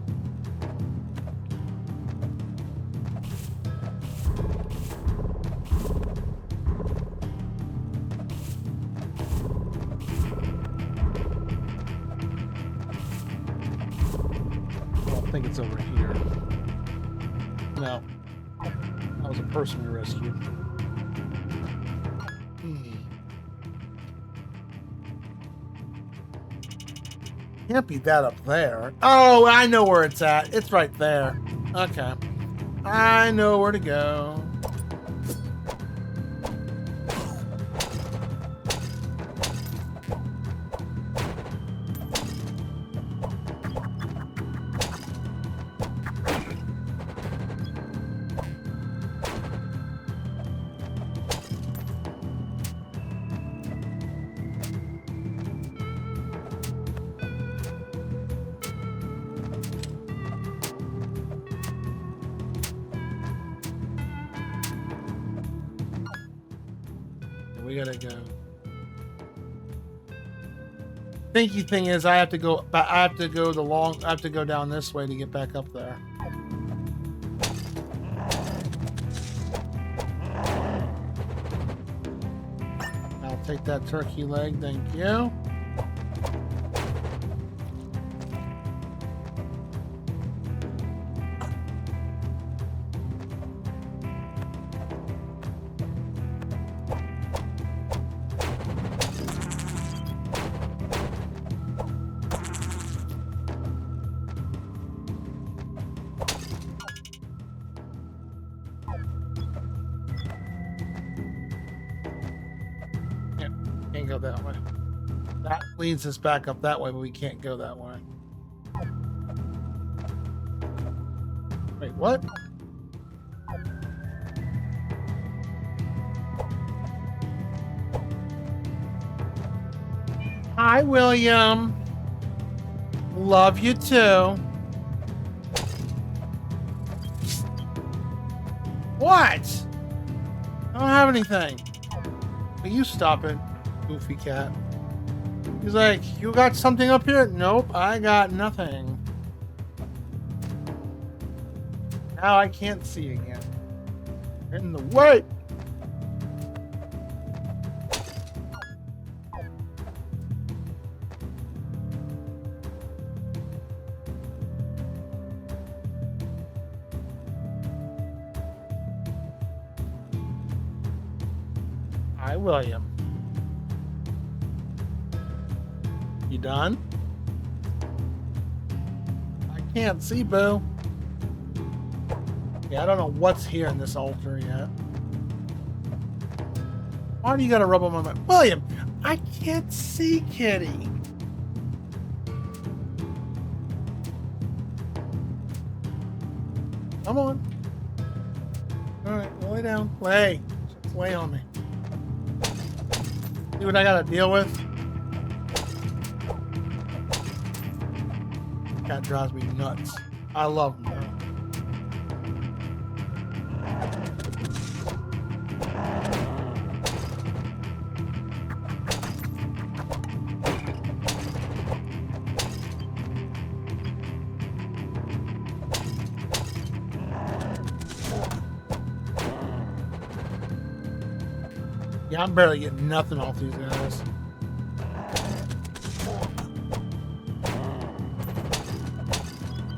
I think it's over here. No. That was a person we rescued. Can't be that up there. Oh, I know where it's at. It's right there. Okay. I know where to go. We gotta go. Thinky thing is, I have to go down this way to get back up there. I'll take that turkey leg, thank you. that way. That leads us back up that way, but we can't go that way. Wait, what? Hi, William. Love you too. What? I don't have anything. Will you stop it, goofy cat? He's like, you got something up here? Nope, I got nothing. Now I can't see again. In the way! Hi, William. You done? I can't see, boo. Yeah, I don't know what's here in this altar yet. Why do you gotta rub on my mind? William, I can't see, kitty. Come on. Alright, lay down. Lay. Just lay on me. See what I gotta deal with? Cat drives me nuts. I love him though. Yeah, I'm barely getting nothing off these guys.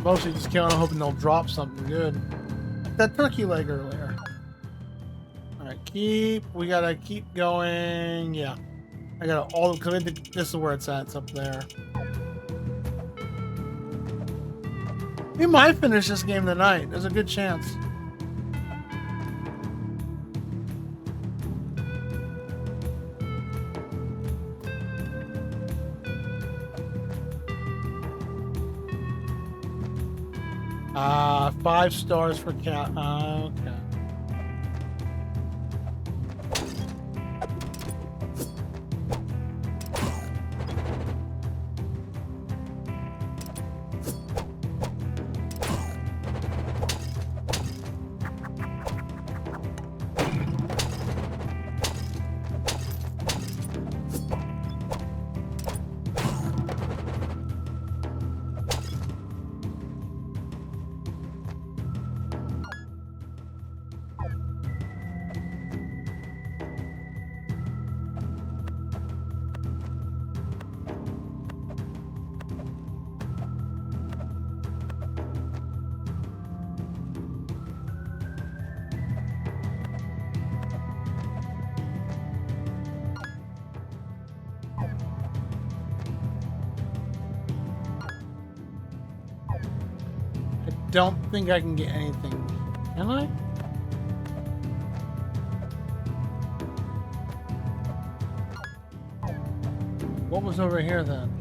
Mostly just killing them, hoping they'll drop something good. Like that turkey leg earlier. Alright, we gotta keep going. Yeah. I gotta all of this is where it's at. It's up there. We might finish this game tonight. There's a good chance. Ah, 5 stars for cat. Okay. Don't think I can get anything. Can I? What was over here then?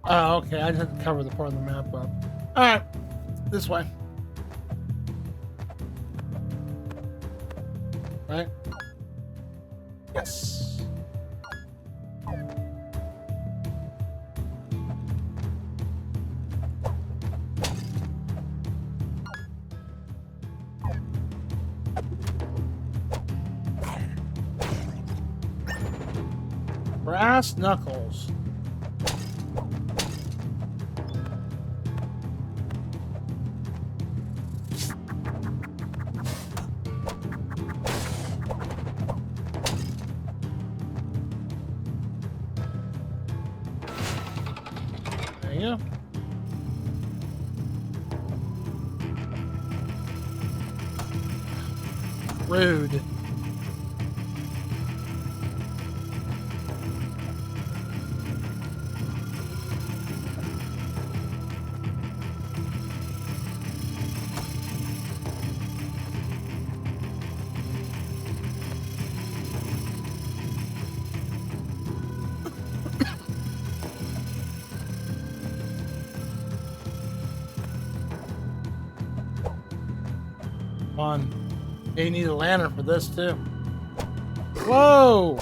Oh, okay. I just had to cover the part of the map up. Alright. This way. Right? Yes. Brass knuckles. There you go. Rude. fun. They need a lantern for this too. Whoa!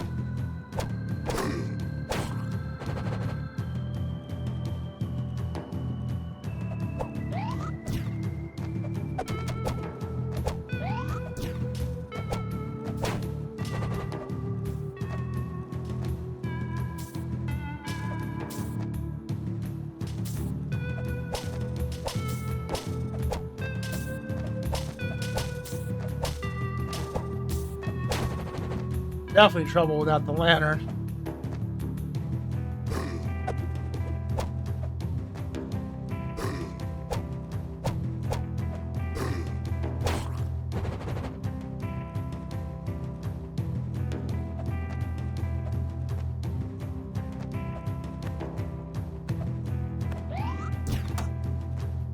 Definitely trouble without the lantern.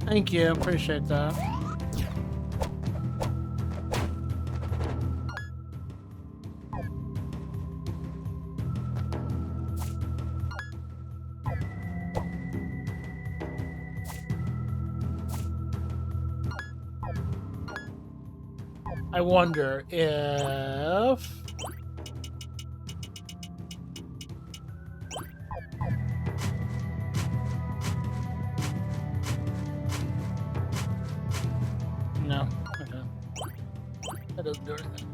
Thank you, appreciate that. I wonder if... No. Okay. That doesn't do anything.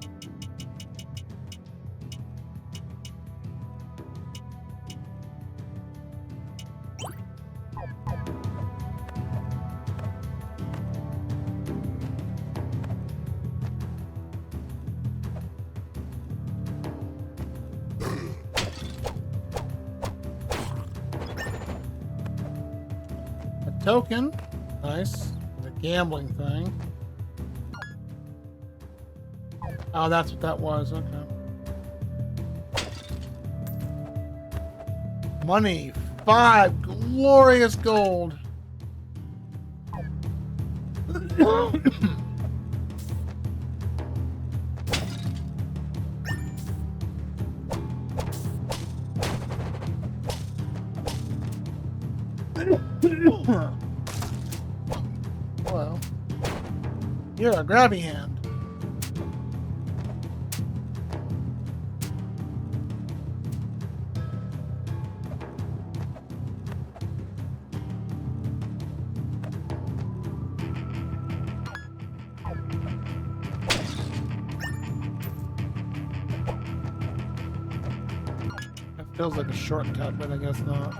A token. Nice. The gambling thing. Oh, that's what that was. Okay. Money. 5 glorious gold. Hello. You're a grabby hand. Feels like a shortcut, but I guess not.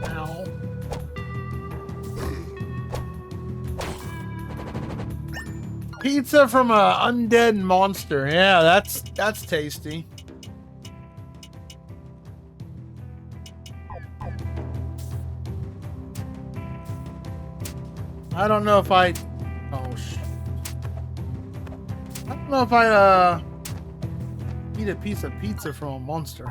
Ow. Pizza from a undead monster. Yeah, that's tasty. I don't know if I don't know if I eat a piece of pizza from a monster.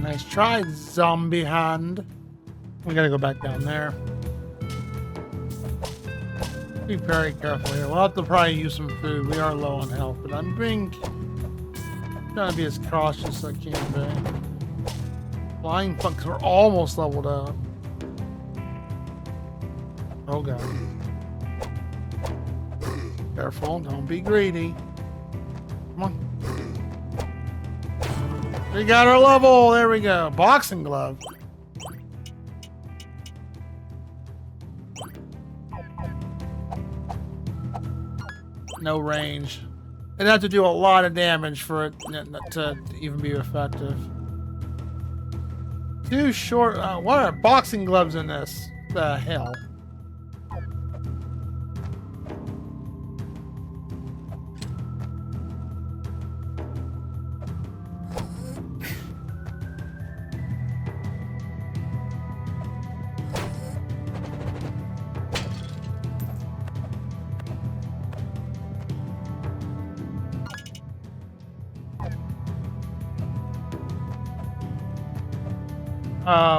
Nice try, zombie hand. We gotta go back down there. Be very careful here. We'll have to probably use some food. We are low on health, but I'm trying to be as cautious as I can be. Flying fucks, we're almost leveled up. Oh god. Careful, don't be greedy. Come on. We got our level. There we go. Boxing glove. No range. It'd have to do a lot of damage for it to even be effective. Too short. What are boxing gloves in this? The hell?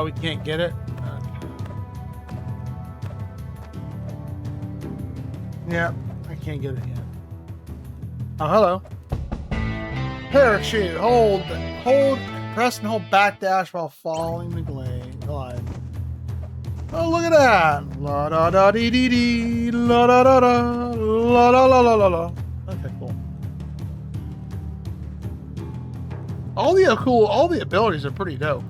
We can't get it. Yeah, I can't get it yet. Oh, hello. Parachute. Hold, press and hold back dash while falling the glide. Oh, look at that. La da da dee dee dee. La da da da. La la la la la la. Okay, cool. All the abilities are pretty dope.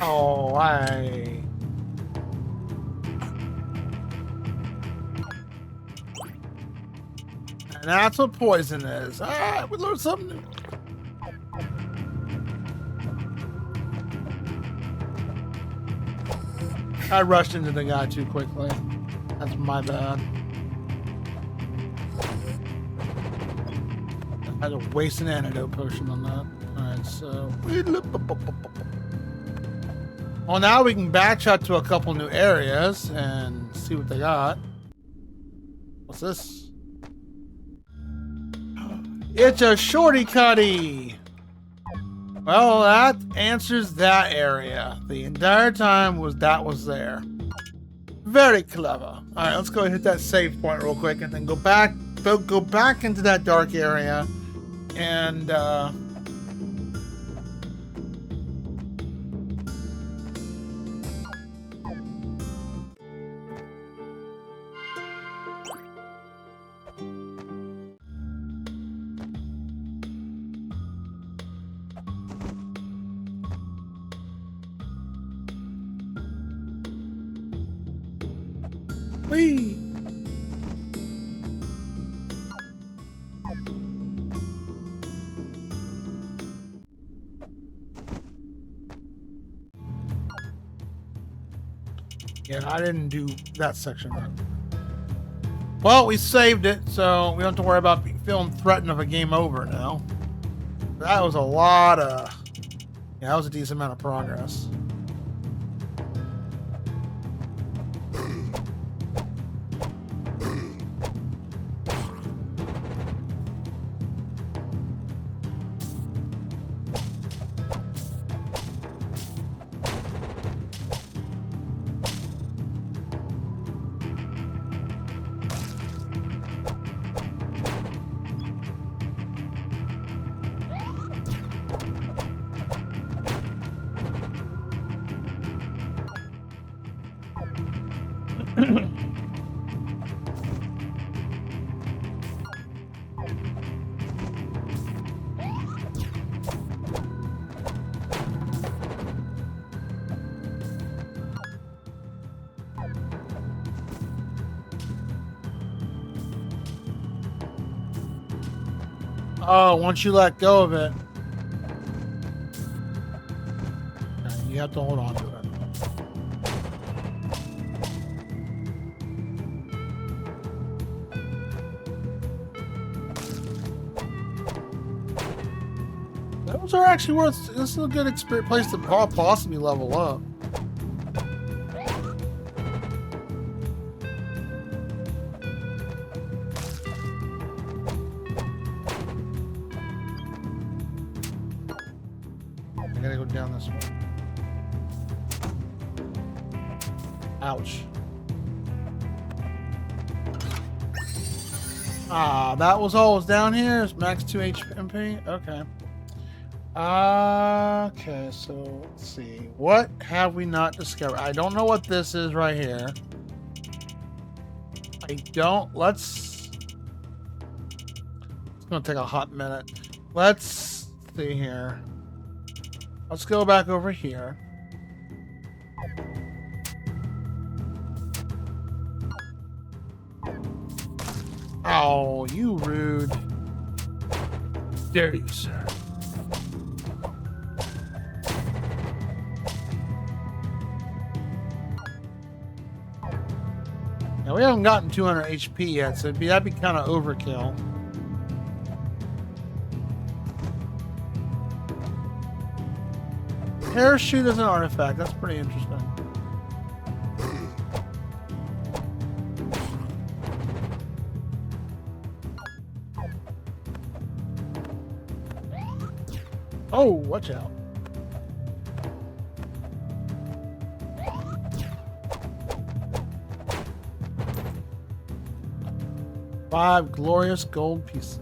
Oh, and that's what poison is. Ah, we learned something new. I rushed into the guy too quickly. That's my bad. I had to waste an antidote potion on that. Alright, so... Well, now we can backshot to a couple new areas and see what they got. What's this? It's a shorty cutty. Well, that answers that area. The entire time was there. Very clever. All right, let's go and hit that save point real quick, and then go back into that dark area, and whee! Yeah, I didn't do that section right. Well, we saved it, so we don't have to worry about feeling threatened of a game over now. That was a lot of... Yeah, that was a decent amount of progress. Oh, once you let go of it, you have to hold on to it. Those are actually worth. This is a good experience place to possibly level up. I gotta go down this way. Ouch. Ah, that was all was down here. It's max 2 HP. Okay. Okay, so let's see. What have we not discovered? I don't know what this is right here. I don't. It's gonna take a hot minute. Let's see here. Let's go back over here. Oh, you rude. Dare you, sir. Now, we haven't gotten 200 HP yet, so that'd be kind of overkill. Parachute is an artifact. That's pretty interesting. Oh, watch out. Five glorious gold pieces.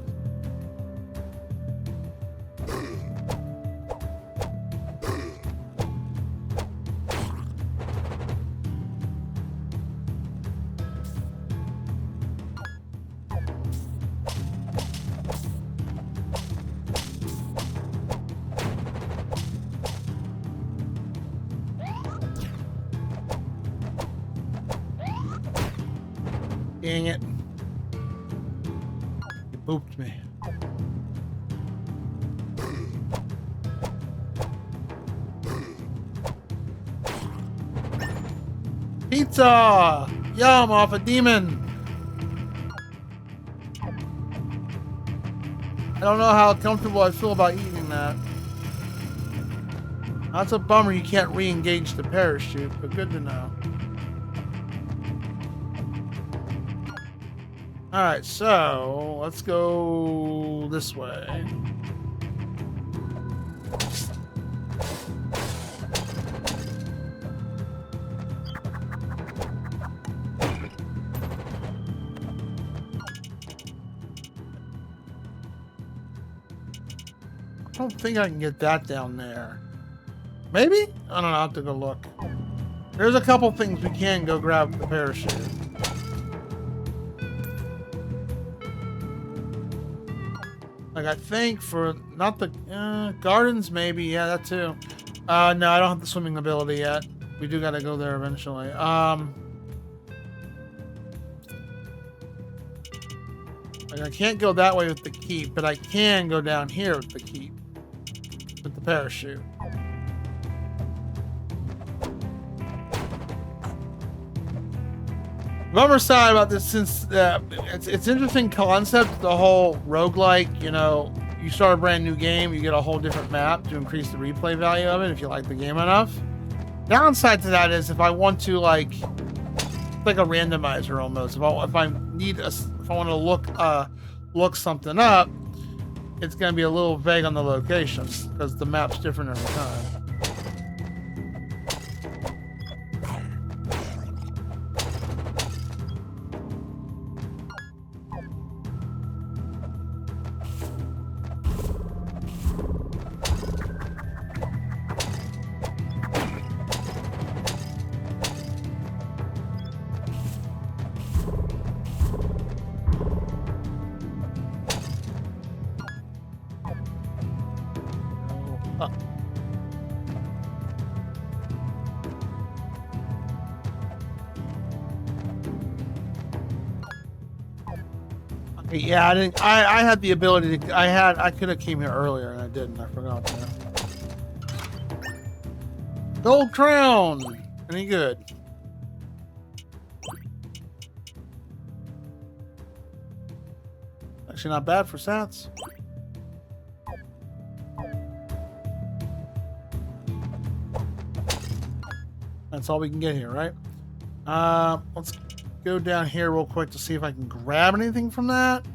Dang it. You booped me. Pizza! Yum, off a demon! I don't know how comfortable I feel about eating that. That's a bummer you can't re-engage the parachute, but good to know. Alright, so let's go this way. I don't think I can get that down there. Maybe? I don't know, I'll have to go look. There's a couple things we can go grab the parachute. Like, I think for, not the, gardens maybe, yeah, that too. No, I don't have the swimming ability yet. We do gotta go there eventually. Like, I can't go that way with the keep, but I can go down here with the keep. With the parachute. Bummer side about this, since it's interesting concept, the whole roguelike, you know, you start a brand new game, you get a whole different map to increase the replay value of it if you like the game enough. Downside to that is if I want to, like, it's like a randomizer almost. If I want to look something up, it's going to be a little vague on the location because the map's different every time. Yeah, I didn't. I had the ability to. I could have came here earlier and I didn't. I forgot that. Gold crown. Any good? Actually, not bad for stats. That's all we can get here, right? Let's go down here real quick to see if I can grab anything from that.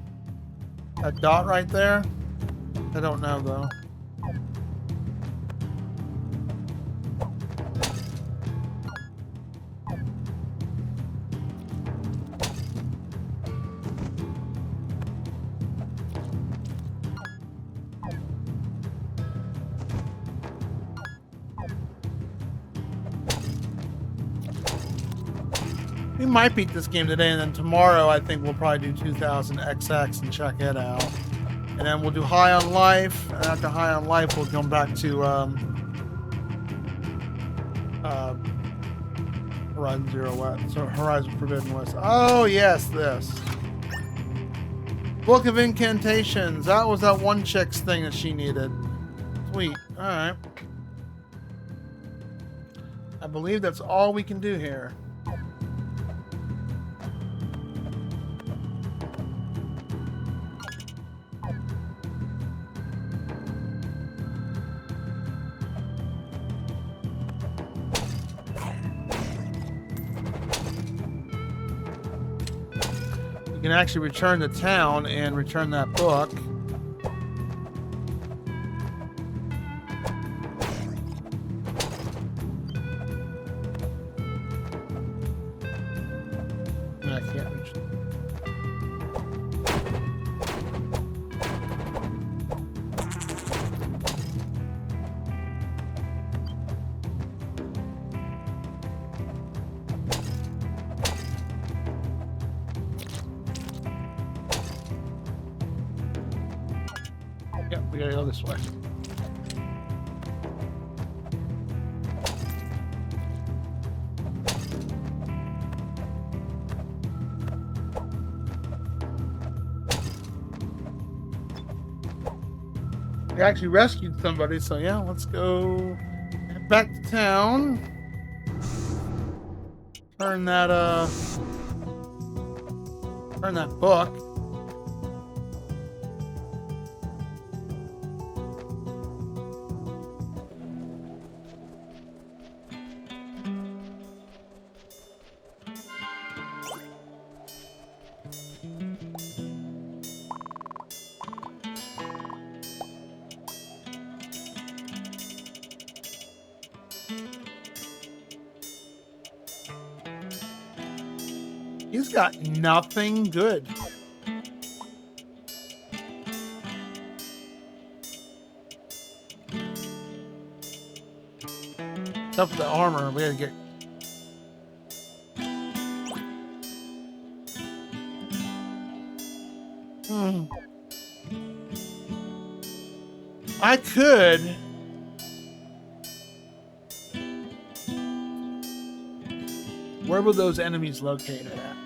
That dot right there. I don't know though. We might beat this game today, and then tomorrow I think we'll probably do 2000XX and check it out. And then we'll do High on Life, and after High on Life we'll come back to Horizon Zero West. So Horizon Forbidden West. Oh yes, this. Book of Incantations. That was that one chick's thing that she needed. Sweet. Alright. I believe that's all we can do here. You can actually return to town and return that book. I can't reach. Yep, we gotta go this way. We actually rescued somebody, so yeah, let's go back to town. Turn that book. He's got nothing good. Except for the armor, we gotta get. I could. Where were those enemies located at?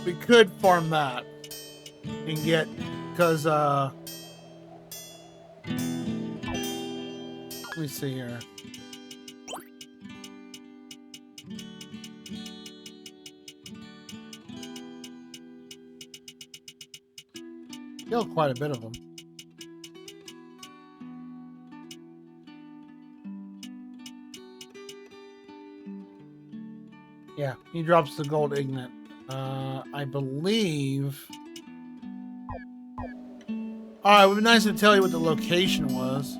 We could farm that and get, because let me see here. Killed quite a bit of them. Yeah, he drops the gold ignet. I believe. Alright, it would be nice to tell you what the location was.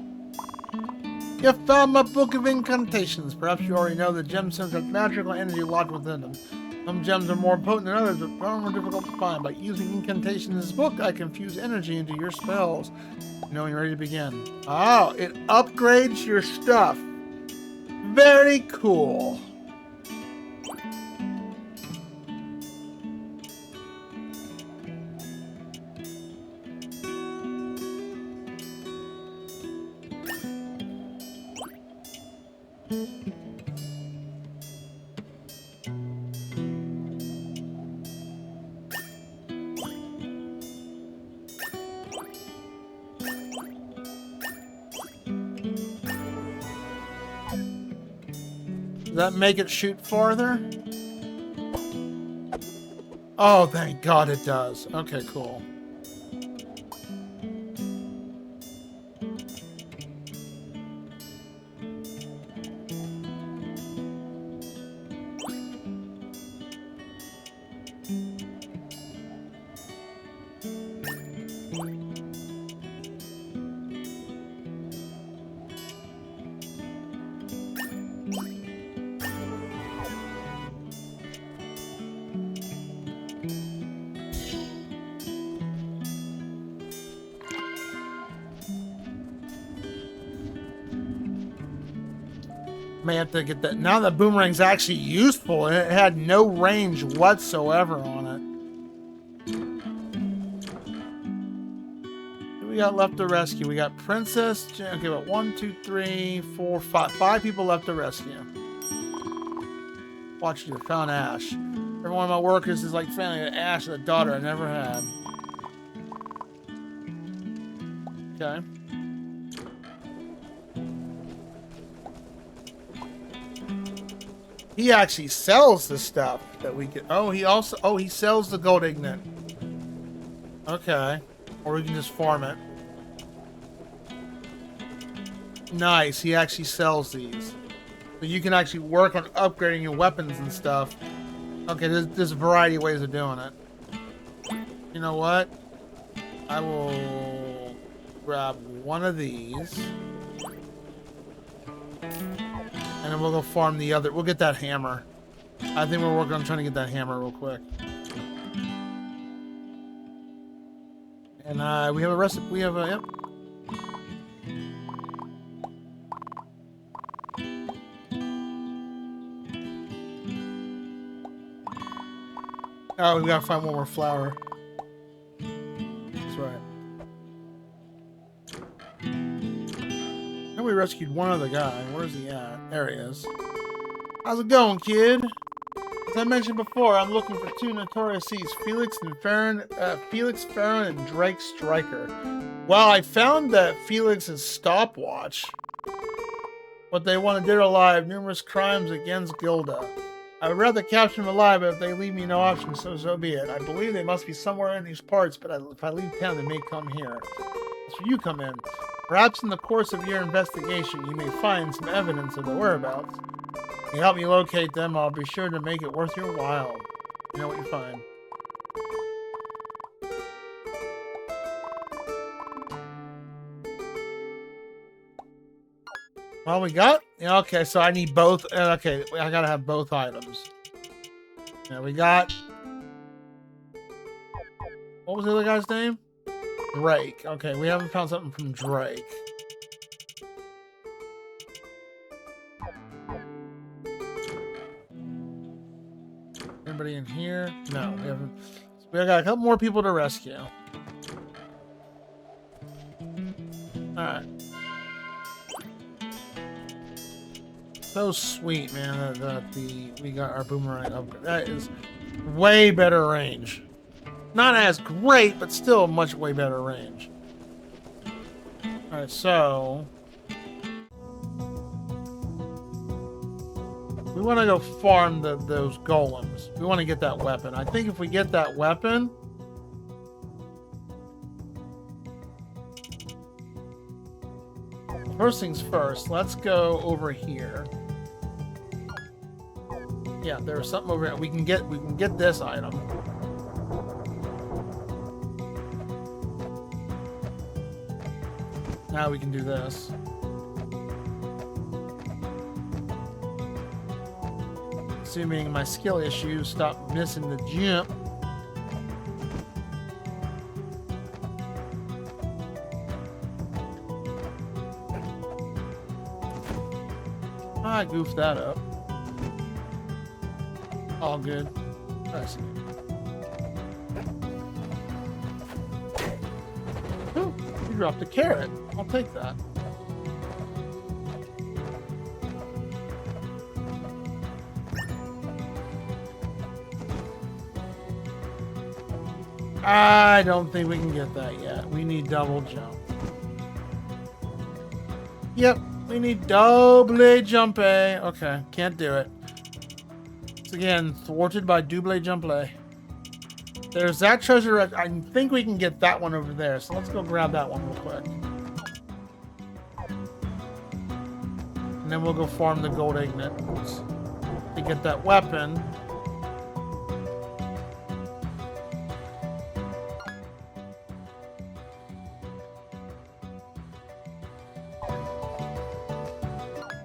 You found my Book of Incantations. Perhaps you already know that gemstones have magical energy locked within them. Some gems are more potent than others, but far more difficult to find. By using incantations in this book, I can fuse energy into your spells. You know when you're ready to begin. Oh, it upgrades your stuff. Very cool. Does that make it shoot farther? Oh, thank God it does. Okay, cool. May have to get that. Now the boomerang's actually useful. It had no range whatsoever on it. Who we got left to rescue? We got Princess. Okay, about 1, 2, 3, 4, 5. 5 people left to rescue. Watch you. Found Ash. Every one of my workers is like finding an Ash, a daughter I never had. Okay. He actually sells the stuff that we get. Oh, he sells the gold ignite. Okay. Or we can just farm it. Nice. He actually sells these. So you can actually work on upgrading your weapons and stuff. Okay, there's a variety of ways of doing it. You know what? I will grab one of these. And then we'll go farm the other. We'll get that hammer. I think we're working on trying to get that hammer real quick. And we have a recipe. We have a, yep. Oh, we gotta find one more flower. That's right. And we rescued one other guy. Where's he at? There he is. How's it going, kid? As I mentioned before, I'm looking for 2 notorious thieves, Felix Farron and Drake Stryker. Well, I found that Felix's stopwatch. What they want to do alive, numerous crimes against Gilda. I would rather capture them alive, but if they leave me no option, so be it. I believe they must be somewhere in these parts, but if I leave town, they may come here. That's where you come in. Perhaps in the course of your investigation, you may find some evidence of their whereabouts. If you help me locate them, I'll be sure to make it worth your while. You know what you find. Well, we got... Yeah, okay, so I need both. Okay, I gotta have both items. Now we got... What was the other guy's name? Drake. Okay, we haven't found something from Drake. Anybody in here? No, we haven't. We got a couple more people to rescue. Alright. So sweet, man, that we got our boomerang upgrade. That is way better range. Not as great, but still much way better range. Alright, so... we want to go farm those golems. We want to get that weapon. I think if we get that weapon... First things first, let's go over here. Yeah, there's something over here. We can get this item. Now we can do this. Assuming my skill issues stop missing the jump. I goofed that up. All good. Nice. Ooh, you dropped a carrot. I'll take that. I don't think we can get that yet. We need double jump. Yep, we need double jump. Okay, can't do it. It's again thwarted by double jump. There's that treasure. I think we can get that one over there. So let's go grab that one real quick. And then we'll go farm the gold ignites to get that weapon.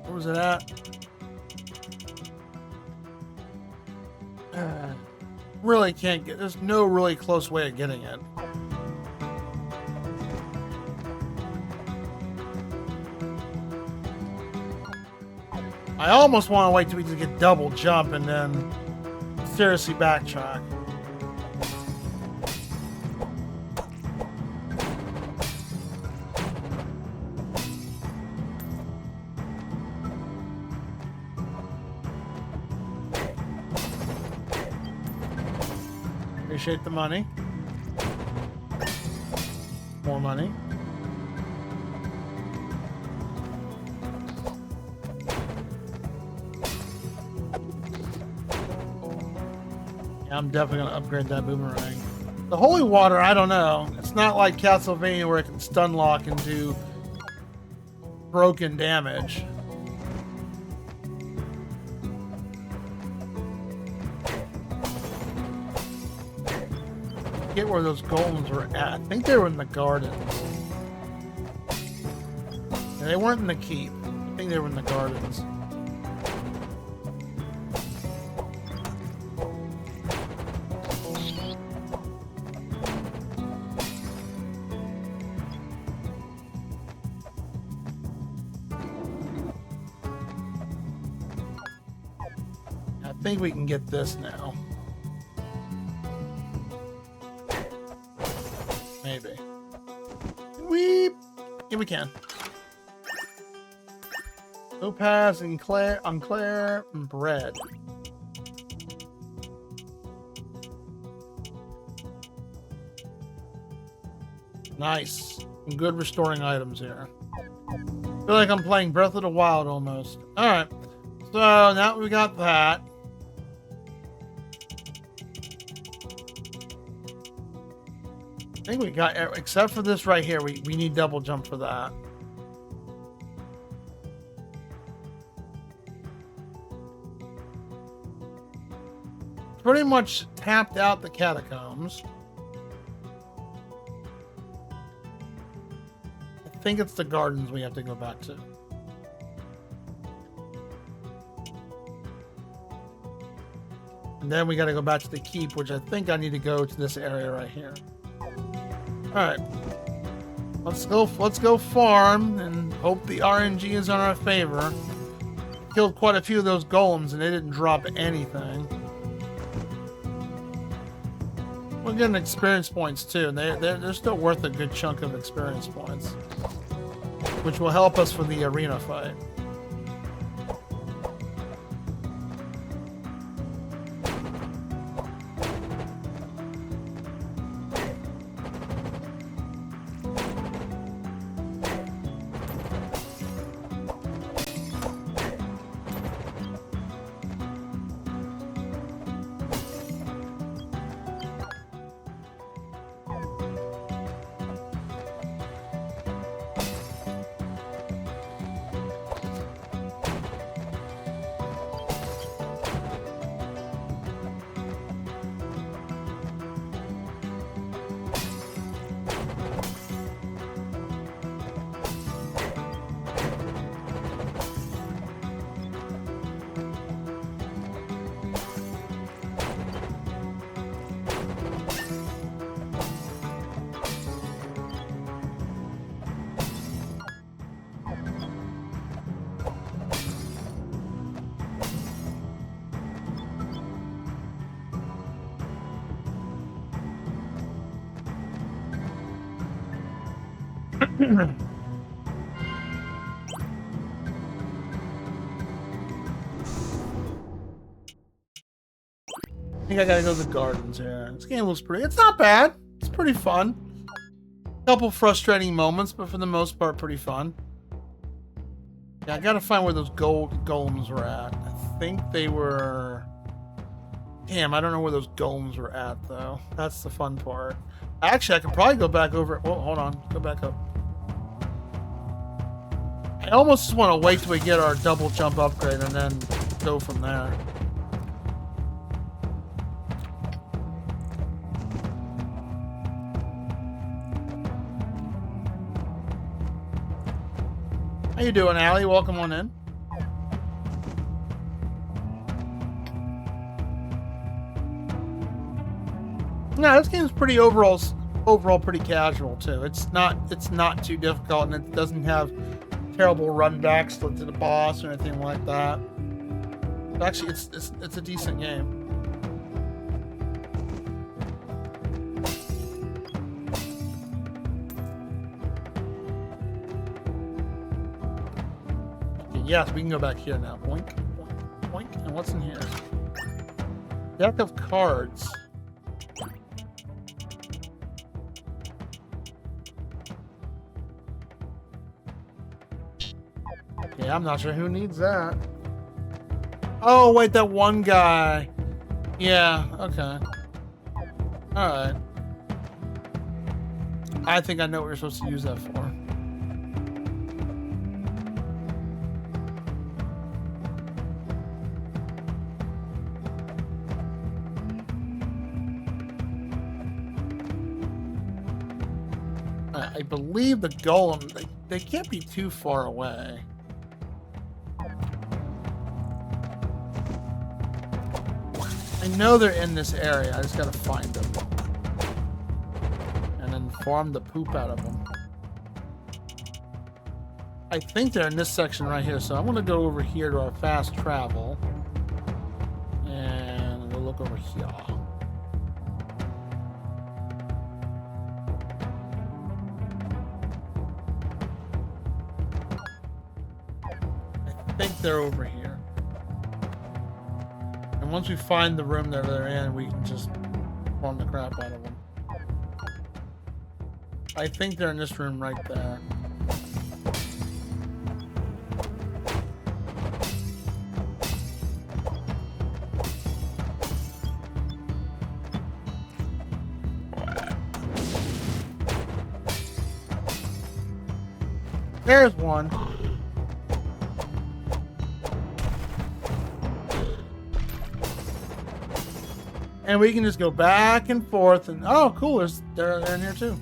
Where was it at? Really can't get. There's no really close way of getting it. I almost want to wait till we just get double jump and then seriously backtrack. Appreciate the money. More money. Yeah, I'm definitely going to upgrade that boomerang. The holy water, I don't know. It's not like Castlevania where it can stun lock and do broken damage. I forget where those golems were at. I think they were in the garden. Yeah, they weren't in the keep. I think they were in the gardens. I think we can get this now. Maybe. Weep. Yeah, we can. Topaz and Claire, and bread. Nice. Some good restoring items here. Feel like I'm playing Breath of the Wild almost. Alright. So now we got that. I think we got, except for this right here, we need double jump for that. Pretty much tapped out the catacombs. I think it's the gardens we have to go back to. And then we got to go back to the keep, which I think I need to go to this area right here. All right, let's go farm and hope the RNG is in our favor. Killed quite a few of those golems and they didn't drop anything. We're getting experience points too, and they're still worth a good chunk of experience points, which will help us for the arena fight. I think I gotta go to the gardens here. This game was pretty, it's not bad. It's pretty fun. Couple frustrating moments, but for the most part, pretty fun. Yeah, I gotta find where those golems were at. I think they were... Damn, I don't know where those golems were at, though. That's the fun part. Actually, I could probably go back over... Well, hold on. Go back up. I almost just want to wait till we get our double jump upgrade and then go from there. How you doing, Allie? Welcome on in. No, this game's pretty overall pretty casual too. It's not too difficult, and it doesn't have terrible runbacks to the boss or anything like that. Actually, it's a decent game. Okay, yes, we can go back here now. Boink, boink, boink. And what's in here? Deck of cards. Yeah, I'm not sure who needs that. Oh, wait, that one guy. Yeah, okay. Alright. I think I know what you're supposed to use that for. I believe the golem, they can't be too far away. I know they're in this area. I just gotta find them. And then farm the poop out of them. I think they're in this section right here, so I'm gonna go over here to our fast travel. And we'll look over here. I think they're over here. And once we find the room that they're in, we can just farm the crap out of them. I think they're in this room right there. There's one. And we can just go back and forth and oh cool, they're in here too.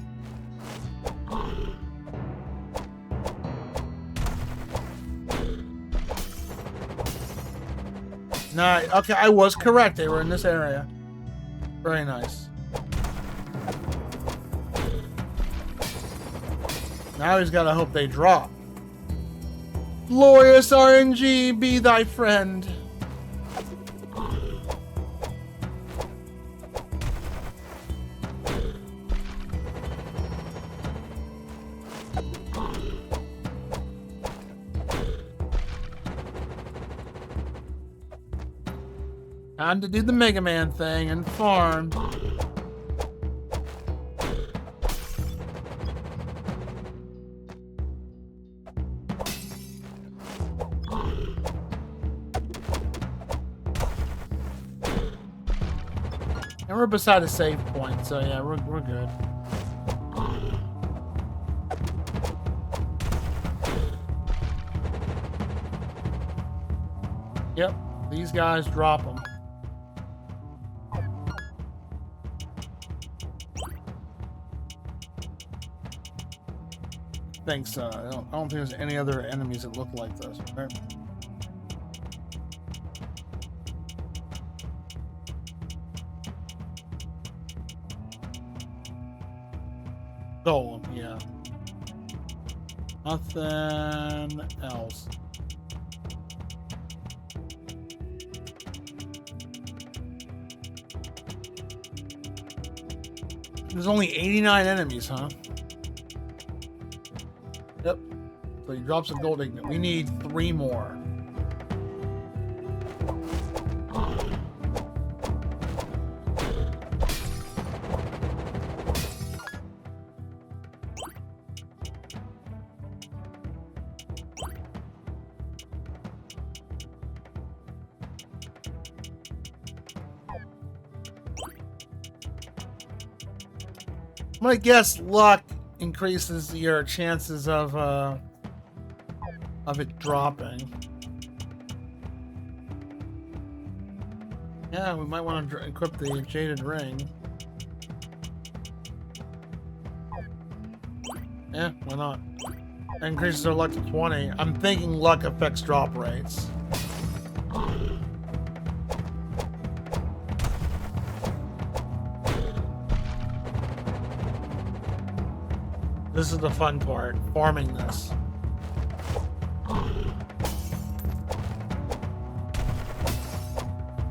Nice. Okay, I was correct. They were in this area. Very nice. Now he's gotta hope they drop. Glorious RNG, be thy friend. Time to do the Mega Man thing and farm. And we're beside a save point, so yeah, we're good. Yep, these guys drop them. I think so. I don't think there's any other enemies that look like this. Right? Golem, yeah. Nothing else. There's only 89 enemies, huh? Yep. So he drops a gold ignite. We need 3 more. I'm gonna guess luck increases your chances of it dropping. Yeah, we might want to equip the jaded ring. Yeah, why not? That increases our luck to 20. I'm thinking luck affects drop rates. This is the fun part, farming this.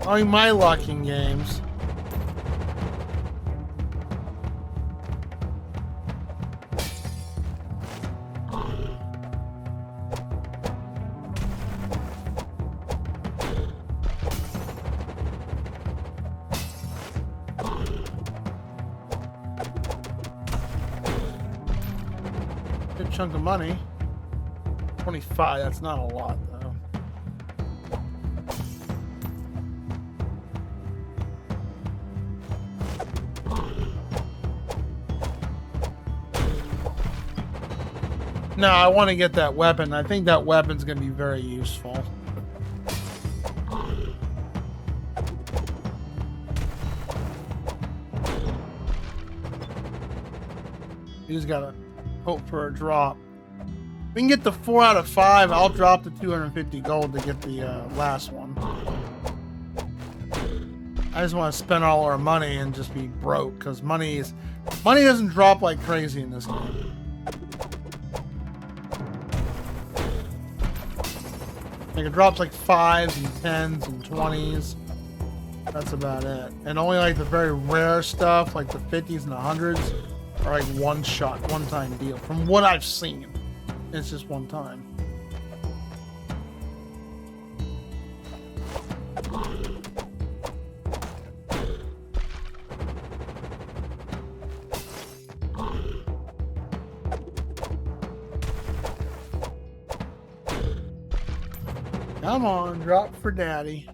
Oh, my luck in games. Good chunk of money. 25, that's not a lot though. No, I want to get that weapon. I think that weapon's going to be very useful. You just gotta hope for a drop. We can get the 4 out of 5. I'll drop the 250 gold to get the last one. I just want to spend all our money and just be broke because money doesn't drop like crazy in this game. Like it drops like 5s and 10s and 20s. That's about it. And only like the very rare stuff, like the 50s and the 100s, are like one shot, one time deal. From what I've seen, it's just one time. Come on, drop for daddy.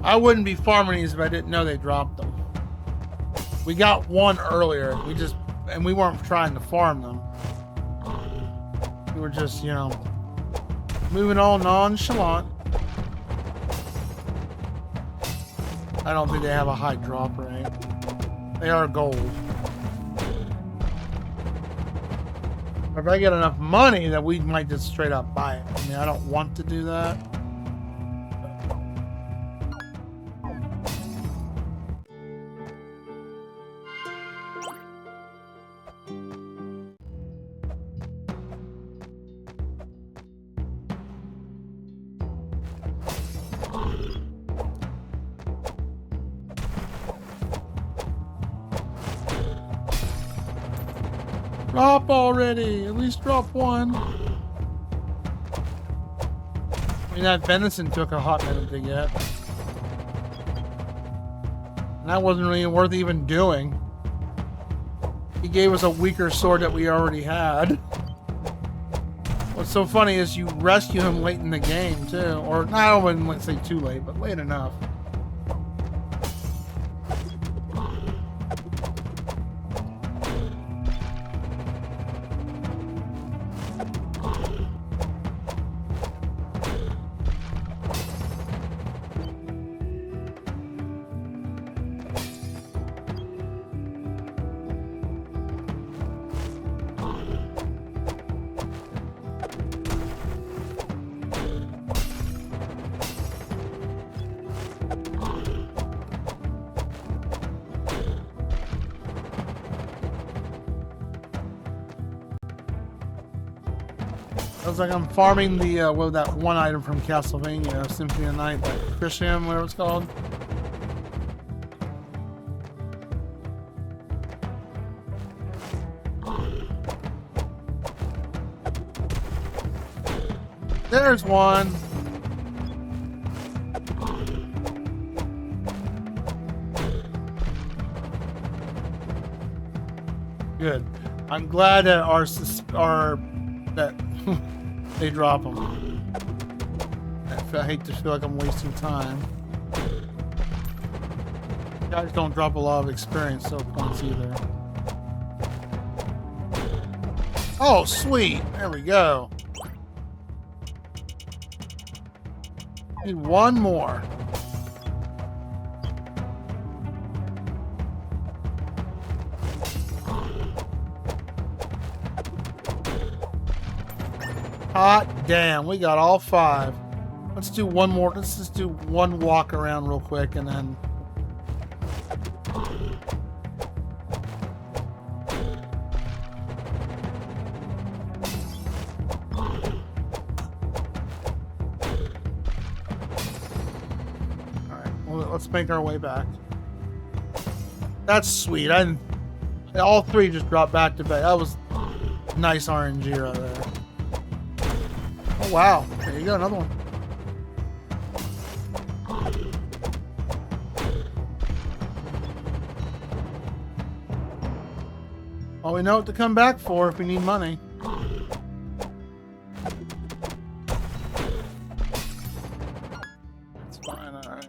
I wouldn't be farming these if I didn't know they dropped them. We got one earlier. And we weren't trying to farm them. We were just, you know, moving all nonchalant. I don't think they have a high drop rate. They are gold. If I get enough money, that we might just straight up buy it. I mean, I don't want to do that. Drop already! At least drop one. I mean, that venison took a hot minute to get. And that wasn't really worth even doing. He gave us a weaker sword that we already had. What's so funny is you rescue him late in the game, too. Or, no, I wouldn't say too late, but late enough. Like I'm farming the well, that one item from Castlevania, Symphony of the Night, that Christian, whatever it's called. There's one. Good. I'm glad that that they drop them. I hate to feel like I'm wasting time. Guys don't drop a lot of experience so points either. Oh, sweet. There we go. Need one more. Hot damn, we got all 5. Let's do one more. Let's just do one walk around real quick and then. Alright, well, let's make our way back. That's sweet. All three just dropped back to back. That was nice RNG right there. Oh wow. There you go, another one. Well, we know what to come back for if we need money. That's fine, alright.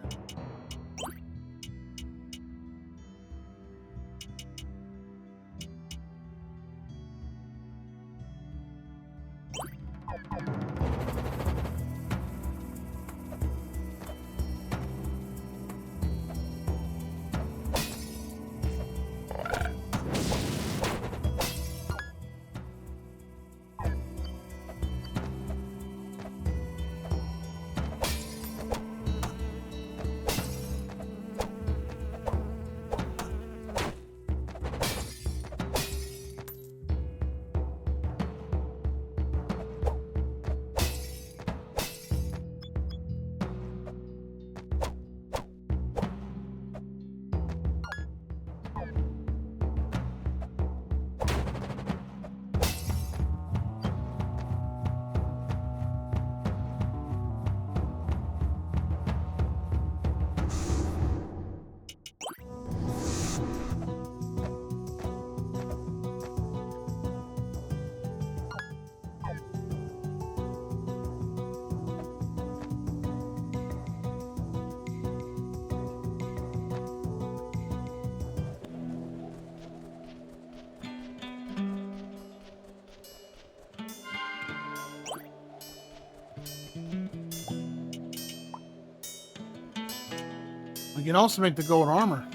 We can also make the gold armor.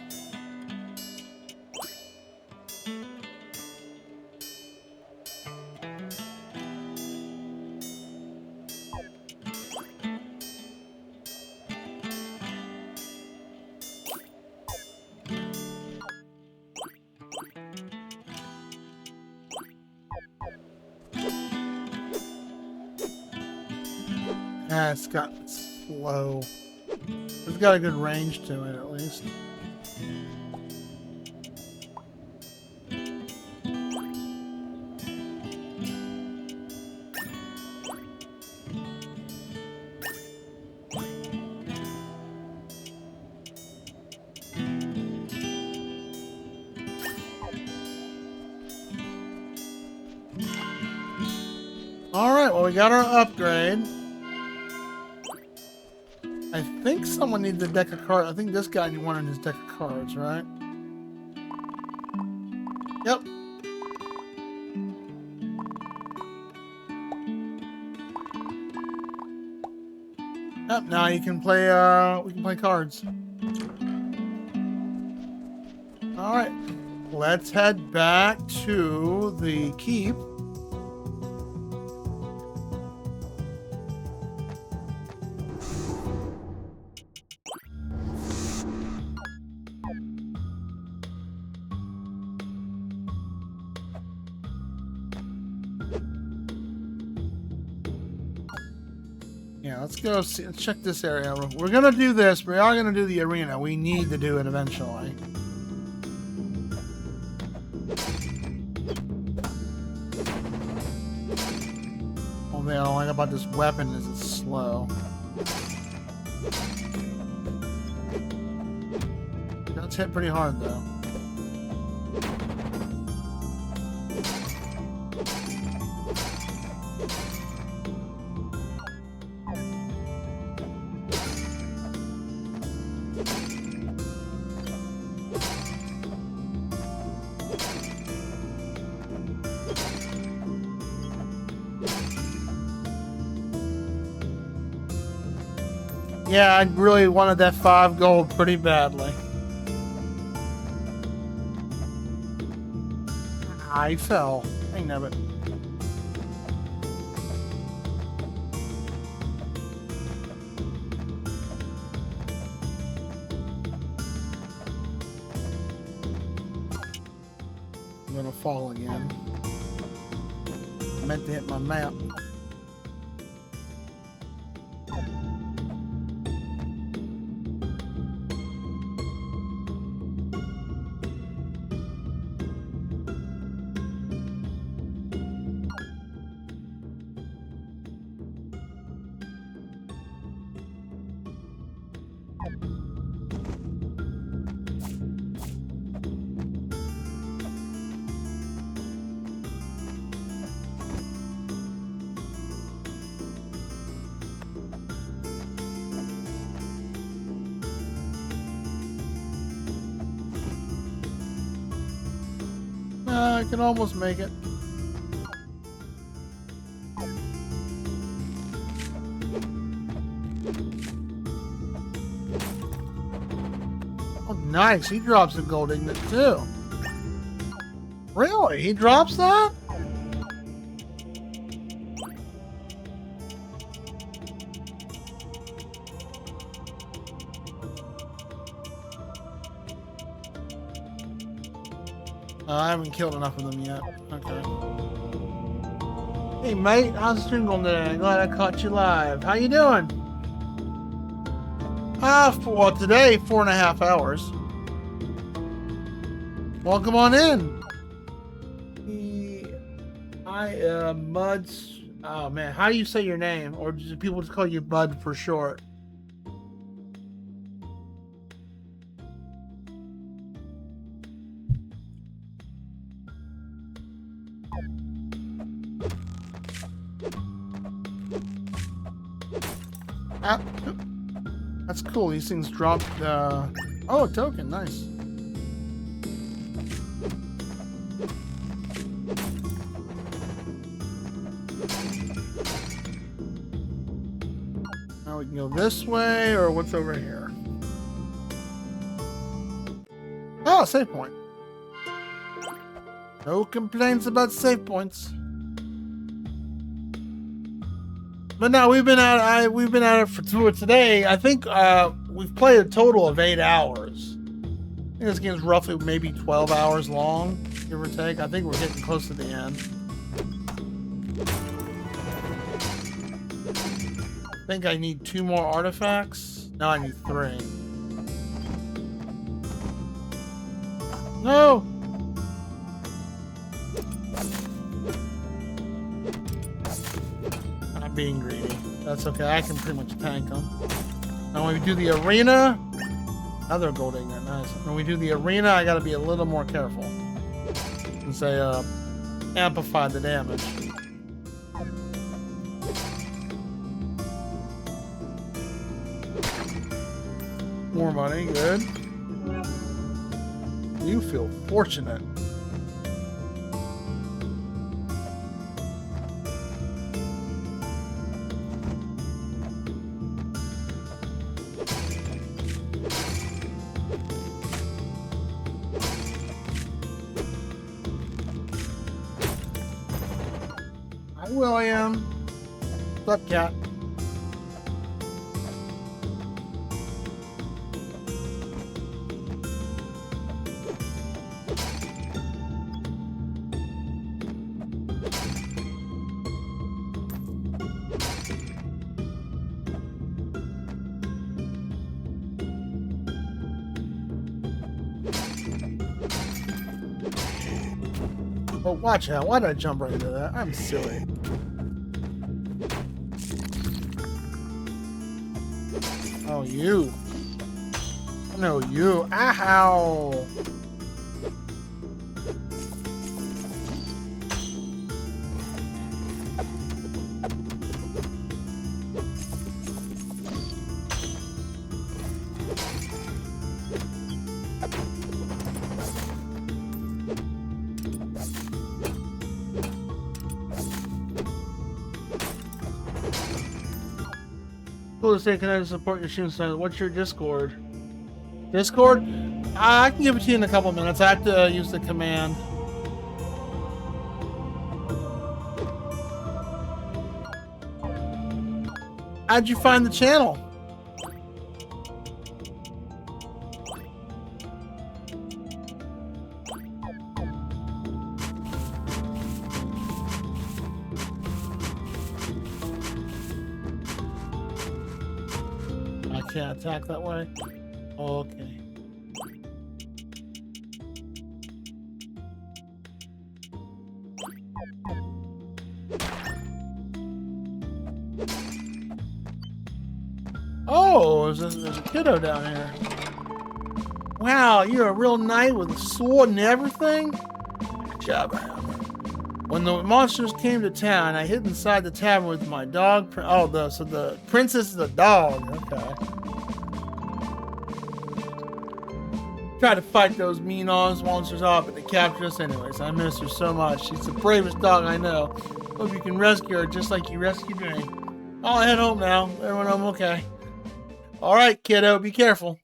Ah, it's got slow. It's got a good range to it, at least. Alright, well, we got our upgrade. I think someone needs a deck of cards. I think this guy wanted his deck of cards, right? Yep. Yep, now you can play, we can play cards. Alright. Let's head back to the keep. Yeah, let's go see, let's check this area. We're gonna do this. We are gonna do the arena. We need to do it eventually. Only thing I don't like about this weapon is it's slow. That's hit pretty hard though. Yeah, I really wanted that 5 gold pretty badly. I fell. Dang nabbit. fall again. I meant to hit my map. I can almost make it. Oh, nice. He drops a gold ingot too. Really? He drops that? I haven't killed enough of them yet. Okay. Hey mate, how's the stream going today? Glad I caught you live. How you doing? Well, today 4.5 hours. Welcome on in. Muds. Oh man, how do you say your name? Or do people just call you Bud for short? That's cool. These things dropped. Oh, a token. Nice. Now we can go this way, or what's over here? Oh, save point. No complaints about save points. But no, we've been at it for today. I think we've played a total of 8 hours. I think this game's roughly maybe 12 hours long, give or take. I think we're getting close to the end. I think I need 2 more artifacts. No, I need 3. No! Being greedy. That's okay. I can pretty much tank them. Now when we do the arena, another gold ingot. Nice. When we do the arena, I gotta be a little more careful. Since they amplify the damage. More money, good. You feel fortunate. William. What's up, cat? Oh, watch out. Why did I jump right into that? I'm silly. Oh, you. No, you. Ow! Cool to say, can I support your stream style? What's your Discord? Discord? I can give it to you in a couple minutes. I have to use the command. How'd you find the channel? can't attack that way. Okay. Oh, there's a kiddo down here. Wow, you're a real knight with a sword and everything? Good job, man. When the monsters came to town, I hid inside the tavern with my dog. So the princess is a dog. Okay. Tried to fight those mean monsters off, but they captured us anyways. I miss her so much. She's the bravest dog I know. Hope you can rescue her just like you rescued me. I'll head home now. Everyone home okay. All right, kiddo, be careful.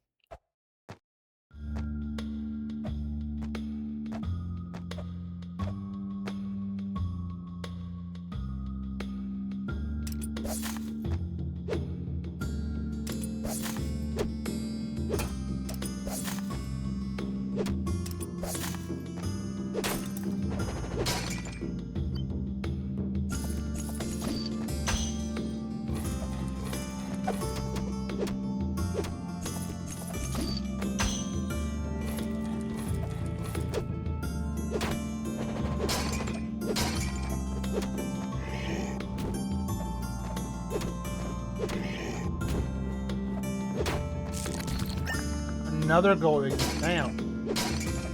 Another gold ignorance. Damn.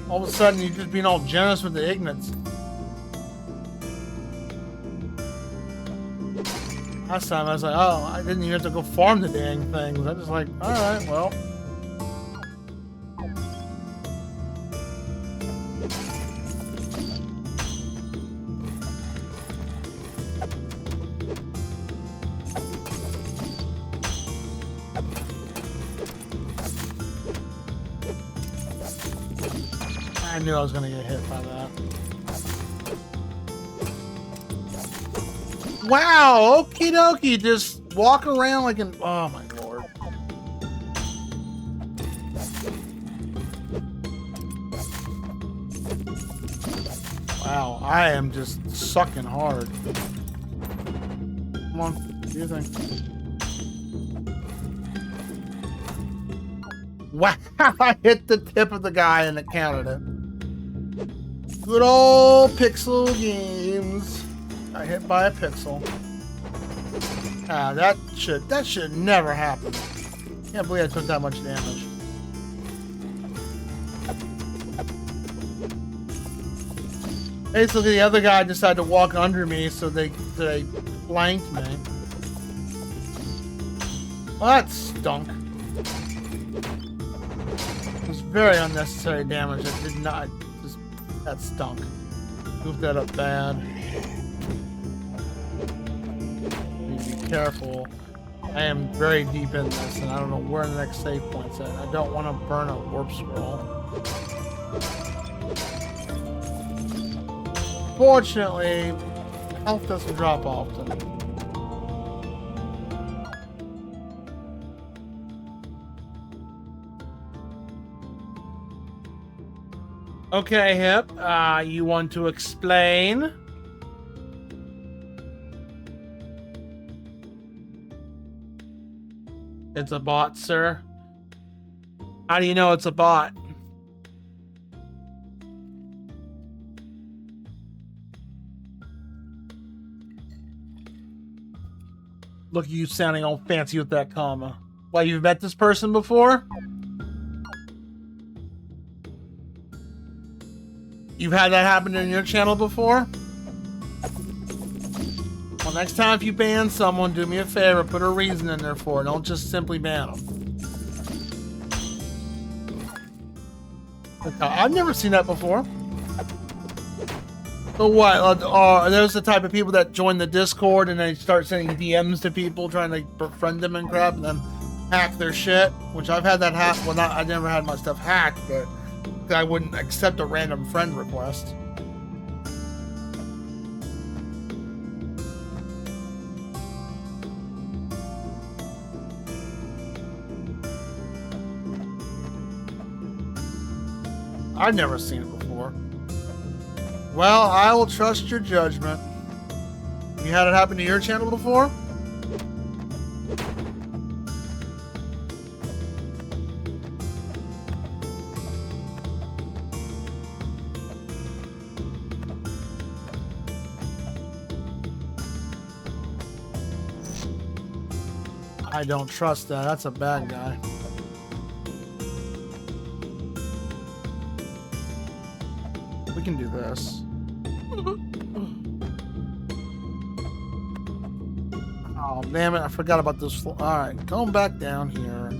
All of a sudden, you're just being all generous with the ignorance. Last time, I was like, oh, I didn't even have to go farm the dang things. I was just like, alright, well. I knew I was gonna get hit by that. Wow, okie dokie, just walk around like an, oh my lord. Wow, I am just sucking hard. Come on, do your thing. Wow, I hit the tip of the guy and it counted it. Good old pixel games. I hit by a pixel. Ah, that should never happen. Can't believe I took that much damage. Basically, the other guy decided to walk under me, so they flanked me. Well, that stunk. It was very unnecessary damage. That did not. That stunk. Moved that up bad. Be careful. I am very deep in this, and I don't know where the next save point's at. I don't want to burn a warp scroll. Fortunately, health doesn't drop often. Okay, Hip, you want to explain? It's a bot, sir. How do you know it's a bot? Look at you sounding all fancy with that comma. Why, you've met this person before? You've had that happen in your channel before? Well, next time if you ban someone, do me a favor, put a reason in there for it. Don't just simply ban them. I've never seen that before. So what? Are those the type of people that join the Discord and they start sending DMs to people trying to befriend them and crap and then hack their shit? Which I've had that happen. Well, I never had my stuff hacked, but I wouldn't accept a random friend request. I've never seen it before. Well, I will trust your judgment. You had it happen to your channel before? I don't trust that. That's a bad guy. We can do this. Oh, damn it. I forgot about this. Alright, going back down here.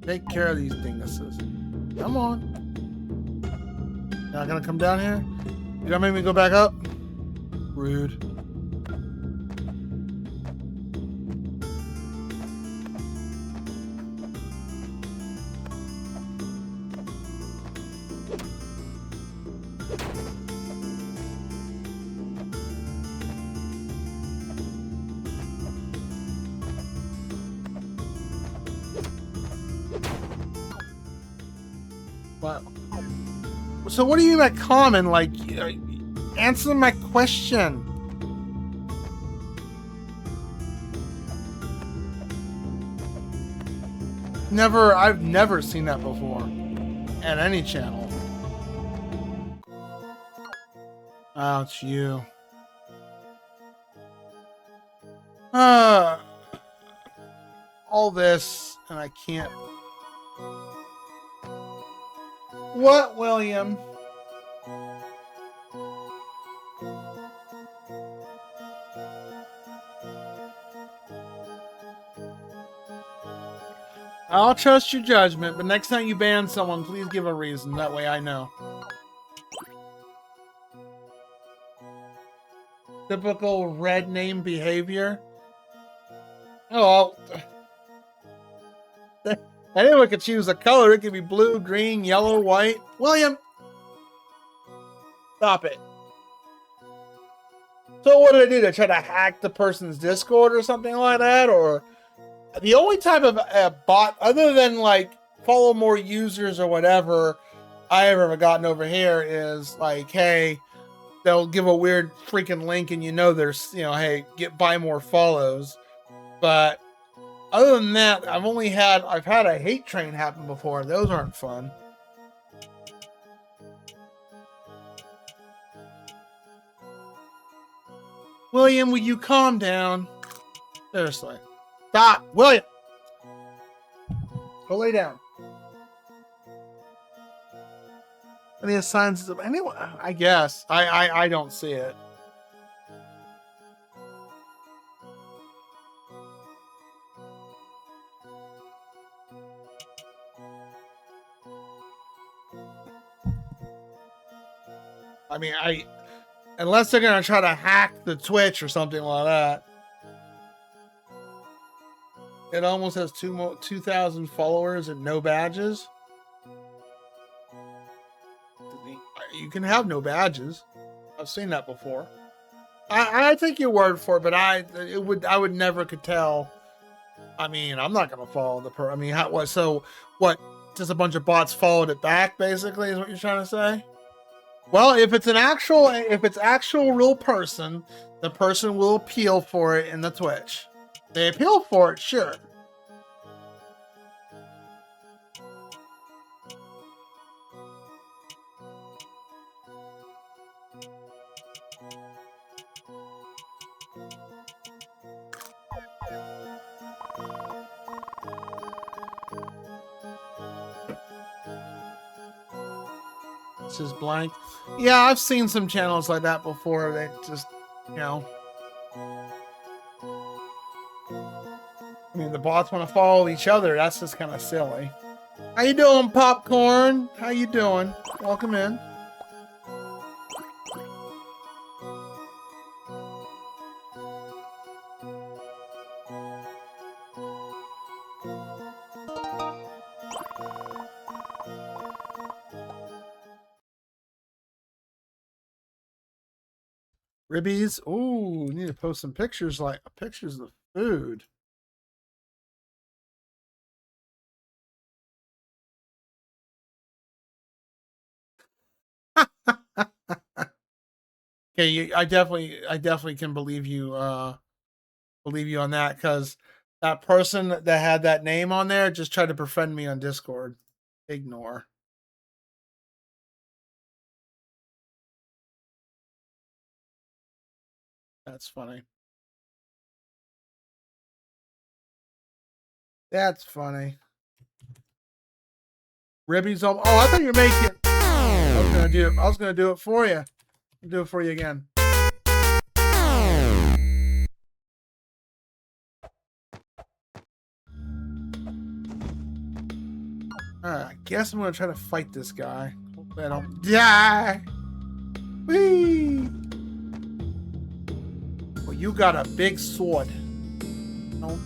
Take care of these dinguses. Come on. Not gonna come down here? You gonna make me go back up? Rude. What? So what do you mean by common? Like, answer my question. I've never seen that before. At any channel. Oh, it's you. All this, and I can't. What, William? I'll trust your judgment, but next time you ban someone, please give a reason. That way I know. Typical red name behavior. Oh, anyone could choose a color. It could be blue, green, yellow, white. William! Stop it. So what did I do? To try to hack the person's Discord or something like that? Or the only type of bot, other than like follow more users or whatever, I ever gotten over here is like, hey, they'll give a weird freaking link and you know there's, you know, hey, buy more follows. But other than that, I've had a hate train happen before. Those aren't fun. William, will you calm down? Seriously. Stop! William! Go lay down. Any signs of anyone? I guess. I don't see it. I mean, unless they're gonna try to hack the Twitch or something like that. It almost has 2,000 followers and no badges. You can have no badges. I've seen that before. I take your word for it, but I would never could tell. I mean, I'm not gonna follow the I mean, so what? Just a bunch of bots followed it back, basically, is what you're trying to say? Well, if it's actual real person, the person will appeal for it in the Twitch. They appeal for it, sure. This is blank. Yeah, I've seen some channels like that before. They just, you know. I mean, the bots want to follow each other. That's just kind of silly. How you doing, Popcorn? How you doing? Welcome in. Ribbies. Ooh, need to post some pictures of food. Okay, I definitely can believe you on that, because that person that had that name on there just tried to befriend me on Discord. Ignore. That's funny. That's funny. Ribbies on. Oh, I thought you were making. I was gonna do it for you. I'll do it for you again. I guess I'm gonna try to fight this guy. Hopefully I don't die. Whee! Well, you got a big sword. No.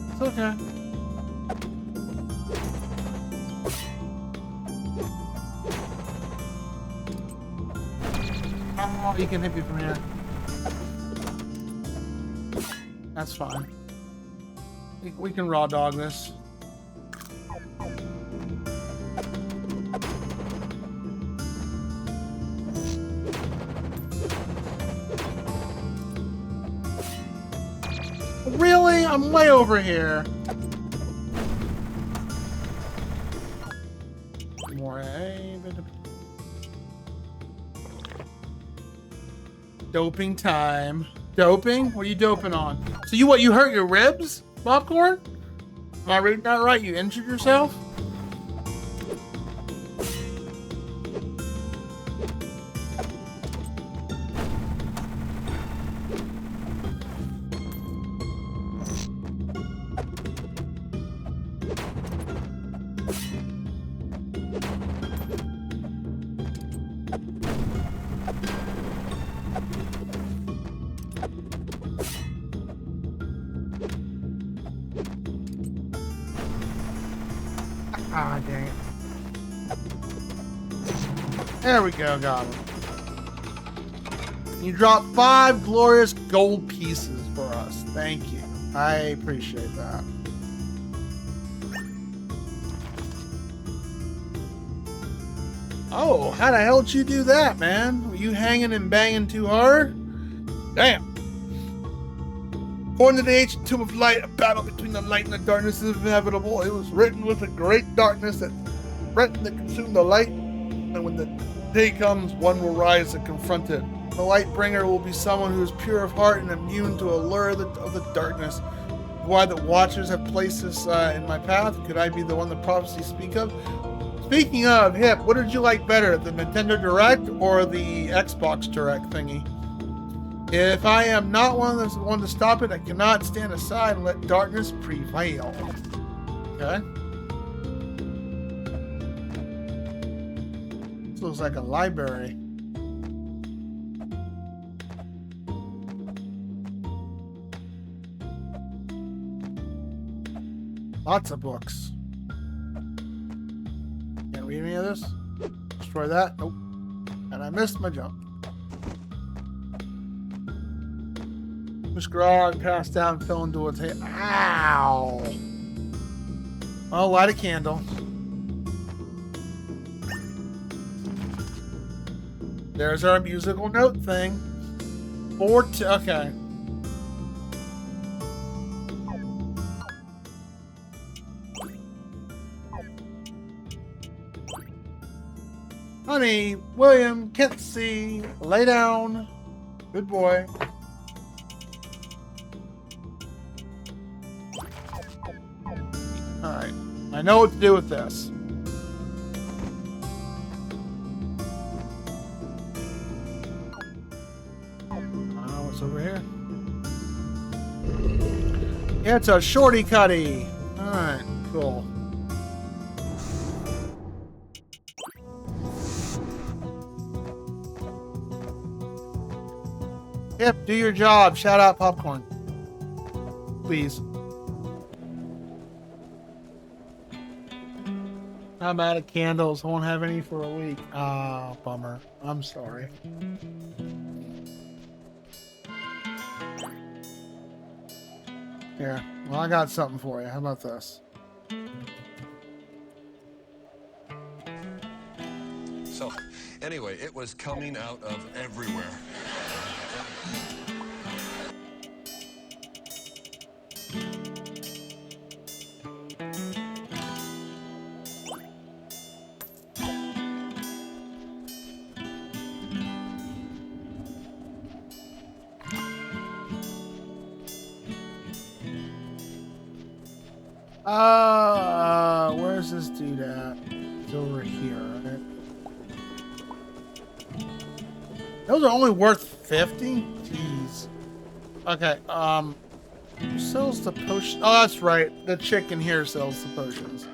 It's okay. Oh, you can hit me from here. That's fine. We can raw dog this. Really? I'm way over here. More doping time. Doping? What are you doping on? So you hurt your ribs, Popcorn? Am I reading that right? You injured yourself? Ah, dang it. There we go, got him. You dropped 5 glorious gold pieces for us. Thank you. I appreciate that. Oh, how the hell did you do that, man? Were you hanging and banging too hard? Damn. According to the ancient tomb of light, a battle between the light and the darkness is inevitable. It was written with a great darkness that threatened to consume the light. And when the day comes, one will rise and confront it. The light bringer will be someone who is pure of heart and immune to allure of the darkness. Why the watchers have placed this in my path? Could I be the one the prophecies speak of? Speaking of, Hip, what did you like better, the Nintendo Direct or the Xbox Direct thingy? If I am not one to stop it, I cannot stand aside and let darkness prevail. Okay. This looks like a library. Lots of books. Can't read any of this? Destroy that? Nope. And I missed my jump. Miss Grog passed out and fell into a tail. Ow! I'll light a candle. There's our musical note thing. Okay. Honey, William, can't see. Lay down. Good boy. Alright. I know what to do with this. What's over here? It's a shorty cutty. Alright, cool. Yep, do your job. Shout out Popcorn. Please. I'm out of candles. Won't have any for a week. Ah, bummer. I'm sorry. Here. Well, I got something for you. How about this? So, anyway, it was coming out of everywhere. Where's this dude at? He's over here, right? Those are only worth 50? Jeez. Okay, who sells the potion? Oh, that's right. The chick in here sells the potions.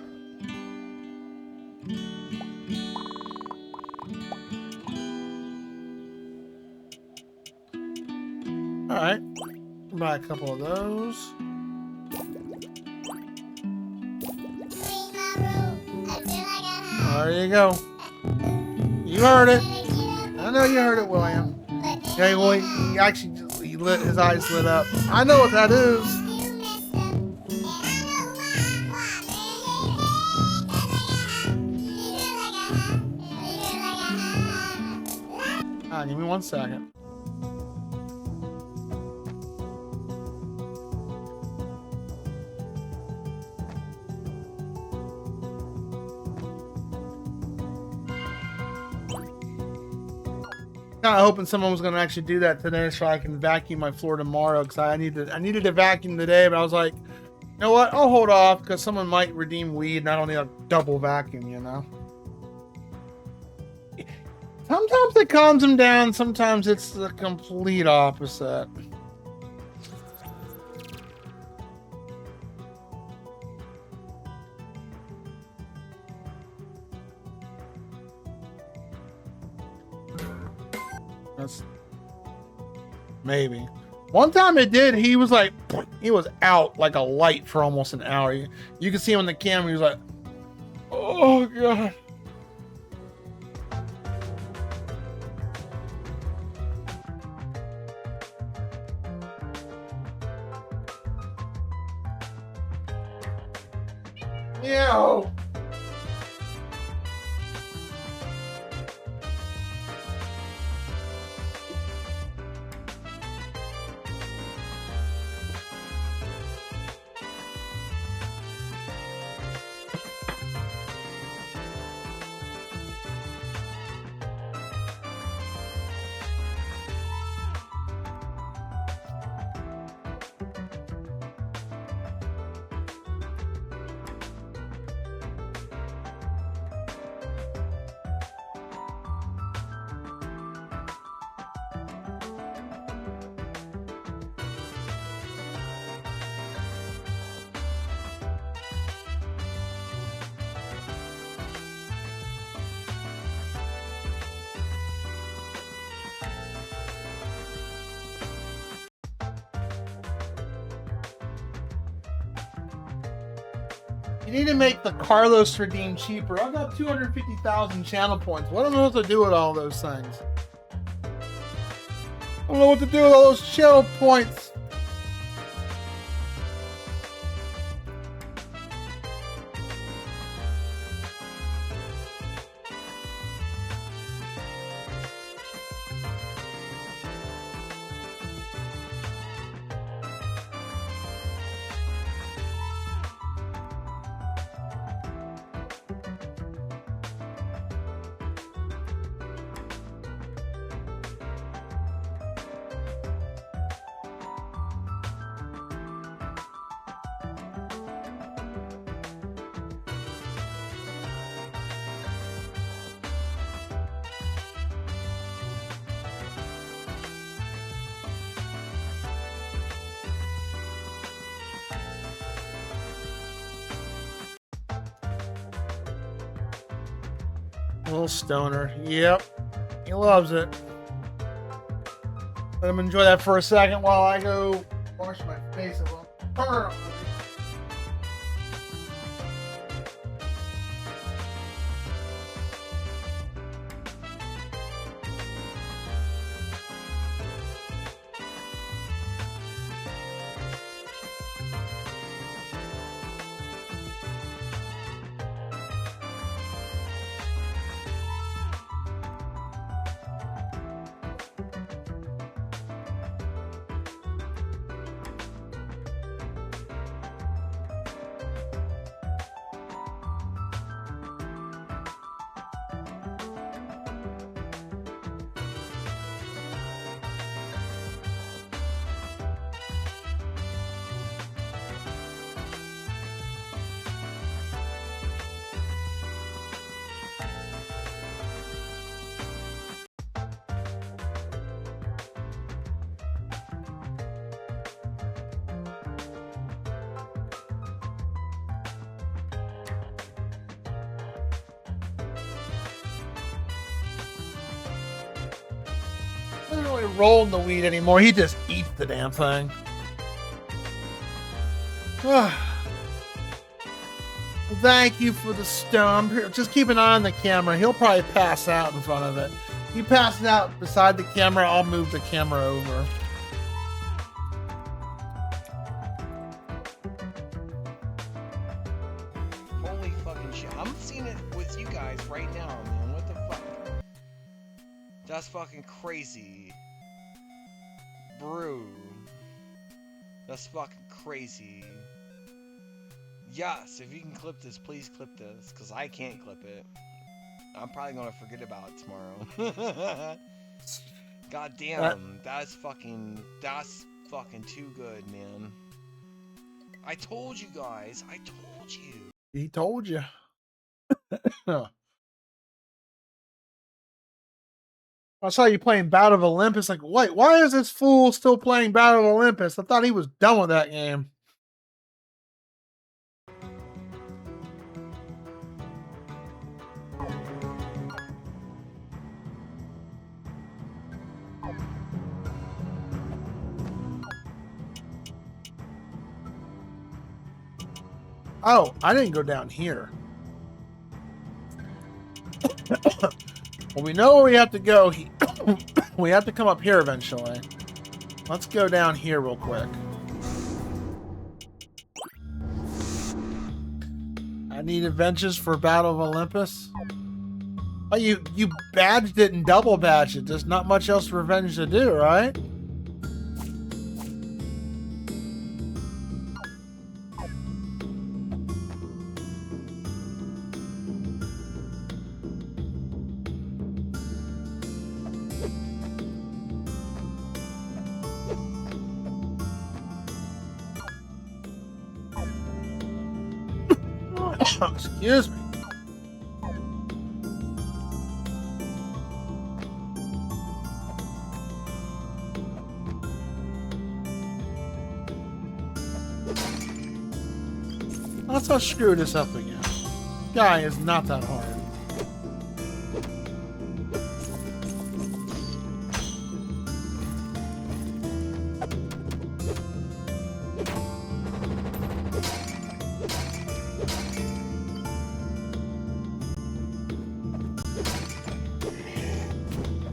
Alright. Buy a couple of those. There you go. You heard it. I know you heard it, William. Yeah, well, he actually his eyes lit up. I know what that is. Give me 1 second. Kind of hoping someone was going to actually do that today so I can vacuum my floor tomorrow, because I needed to vacuum today, but I was like, you know what, I'll hold off because someone might redeem weed and I don't need a double vacuum, you know. Sometimes it calms them down, sometimes it's the complete opposite. That's maybe. One time it did, he was like, he was out like a light for almost an hour. You could see him on the camera, he was like, oh God. Meow. You need to make the Carlos redeem cheaper. I've got 250,000 channel points. What am I supposed to do with all those things? I don't know what to do with all those channel points. Little stoner. Yep. He loves it. Let him enjoy that for a second while I go wash my face a little. Burn. doesn't really roll in the weed anymore. He just eats the damn thing. Well, thank you for the stone. Here, just keep an eye on the camera. He'll probably pass out in front of it. If he passes out beside the camera, I'll move the camera over. Holy fucking shit. I'm seeing it with you guys right now, man. What the fuck? That's fucking crazy. Brew. That's fucking crazy. Yes, if you can clip this, please clip this, because I can't clip it. I'm probably gonna forget about it tomorrow. God damn, that's fucking too good, man. I told you guys, I told you. He told you. I saw you playing Battle of Olympus. Like, wait, why is this fool still playing Battle of Olympus? I thought he was done with that game. Oh, I didn't go down here. Well, we know where we have to go. We have to come up here eventually. Let's go down here real quick. I need adventures for Battle of Olympus. Oh, you badged it and double badged it. There's not much else revenge to do, right? Excuse me. Let's not screw this up again. Guy is not that hard.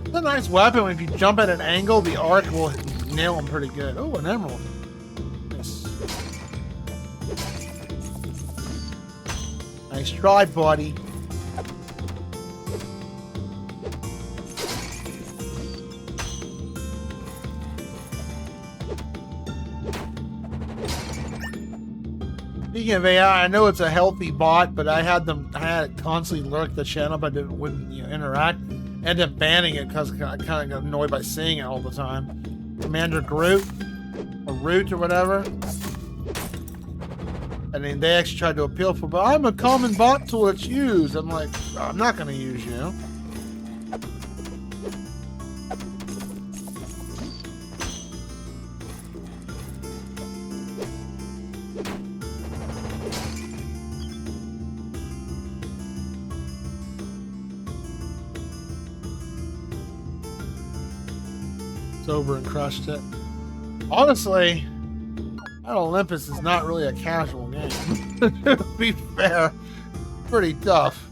It's a nice weapon. If you jump at an angle, the arc will nail him pretty good. Oh, an emerald. Nice. Nice try, buddy. Speaking of AI, I know it's a healthy bot, but I had it constantly lurk the channel, but it wouldn't interact. Ended up banning it because I kind of got annoyed by seeing it all the time. Commander Groot, or Root, or whatever. And then they actually tried to appeal for, but I'm a common bot tool that's used. I'm like, I'm not going to use you. Over and crushed it. Honestly, Olympus is not really a casual game. To be fair, pretty tough.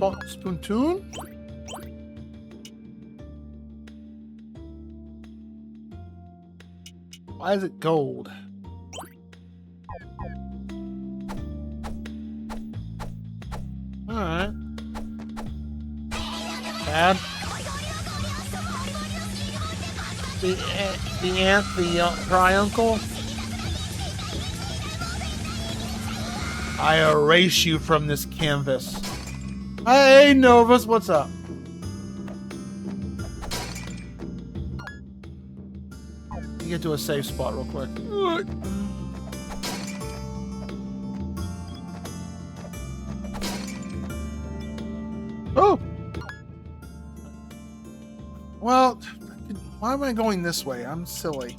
Spoontoon? Why is it gold? Alright. Bad. The aunt, the tri-uncle. I erase you from this canvas. Hey, Novus, what's up? get to a safe spot real quick. Oh! Well, why am I going this way? I'm silly.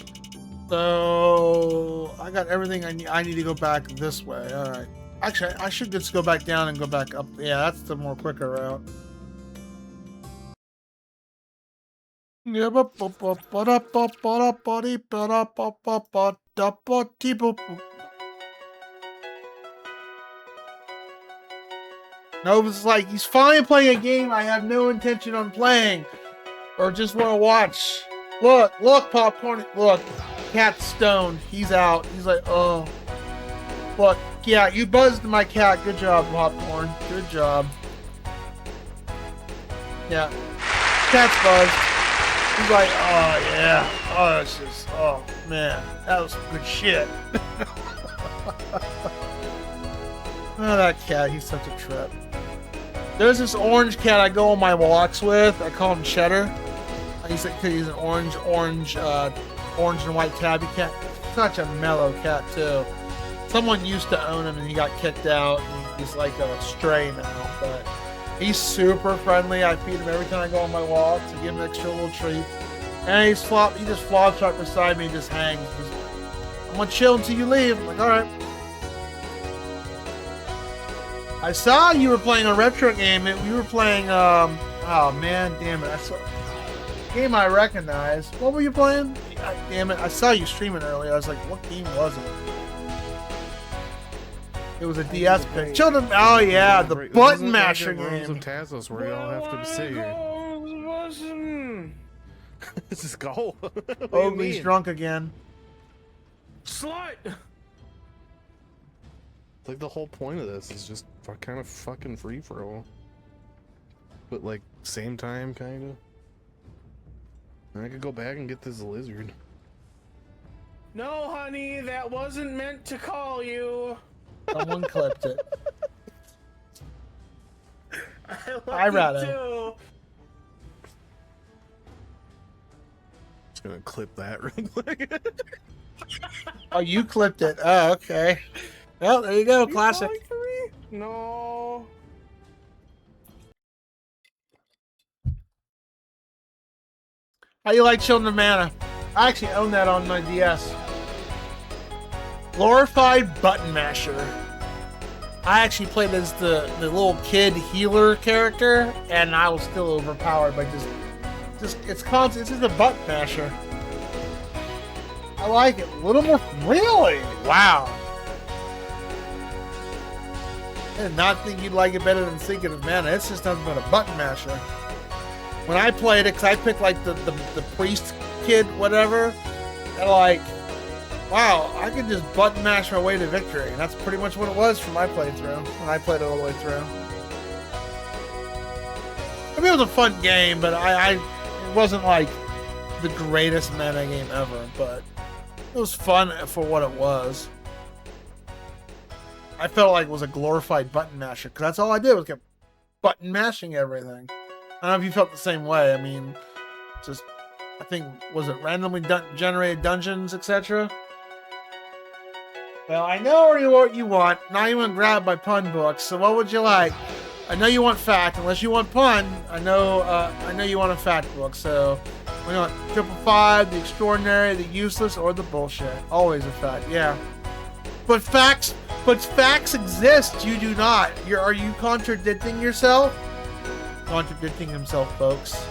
So, I got everything I need. I need to go back this way. Alright. Actually, I should just go back down and go back up. Yeah, that's the more quicker route. Yeah, no, it's like he's finally playing a game I have no intention on playing, or just want to watch. Look, popcorn. Look, cat's stoned. He's out. He's like, oh. Look, yeah, you buzzed my cat. Good job, popcorn. Good job. Yeah, cat's buzzed. He's like, oh yeah, oh it's just, oh man, that was some good shit. Oh, that cat, he's such a trip. There's this orange cat I go on my walks with. I call him Cheddar. He's an orange and white tabby cat. Such a mellow cat too. Someone used to own him and he got kicked out. And he's like a stray now, but he's super friendly. I feed him every time I go on my walks and give him an extra little treat. And he just flops right beside me and just hangs. I'm gonna chill until you leave. I'm like, alright. I saw you were playing a retro game. You were playing, oh man, damn it. I saw a game I recognize. What were you playing? God damn it. I saw you streaming earlier. I was like, what game was it? It was a DS pick. Children, oh yeah, the button masher game. Of Tazos where y'all have to sit here. Just go. Oh, he's drunk again. Slut! Like the whole point of this is just kind of fucking free for all. But like same time kind of. And I could go back and get this lizard. No, honey, that wasn't meant to call you. Someone clipped it. I read it it. too. Just gonna clip that real quick. Oh, you clipped it. Oh, okay. Well, there you go. Classic. No. How you like Children of Mana? I actually own that on my DS. Glorified button masher. I actually played as the little kid healer character, and I was still overpowered by it's constant. It's just a button masher. I like it. A little more. Really? Wow. I did not think you'd like it better than Secret of Mana. It's just nothing but a button masher. When I played it, because I picked like the priest kid, whatever, and like, wow, I could just button mash my way to victory. And that's pretty much what it was for my playthrough, when I played it all the way through. I mean, it was a fun game, but it wasn't like the greatest meta game ever, but it was fun for what it was. I felt like it was a glorified button masher, because that's all I did was kept button mashing everything. I don't know if you felt the same way. I mean, just, I think, was it randomly generated dungeons, etc.? Well, I know what you want. Now you want to grab my pun books, so what would you like? I know you want fact, unless you want pun. I know you want a fact book, so we want 555, the extraordinary, the useless, or the bullshit. Always a fact, yeah. But facts exist. You do not. Are you contradicting yourself? Contradicting himself, folks.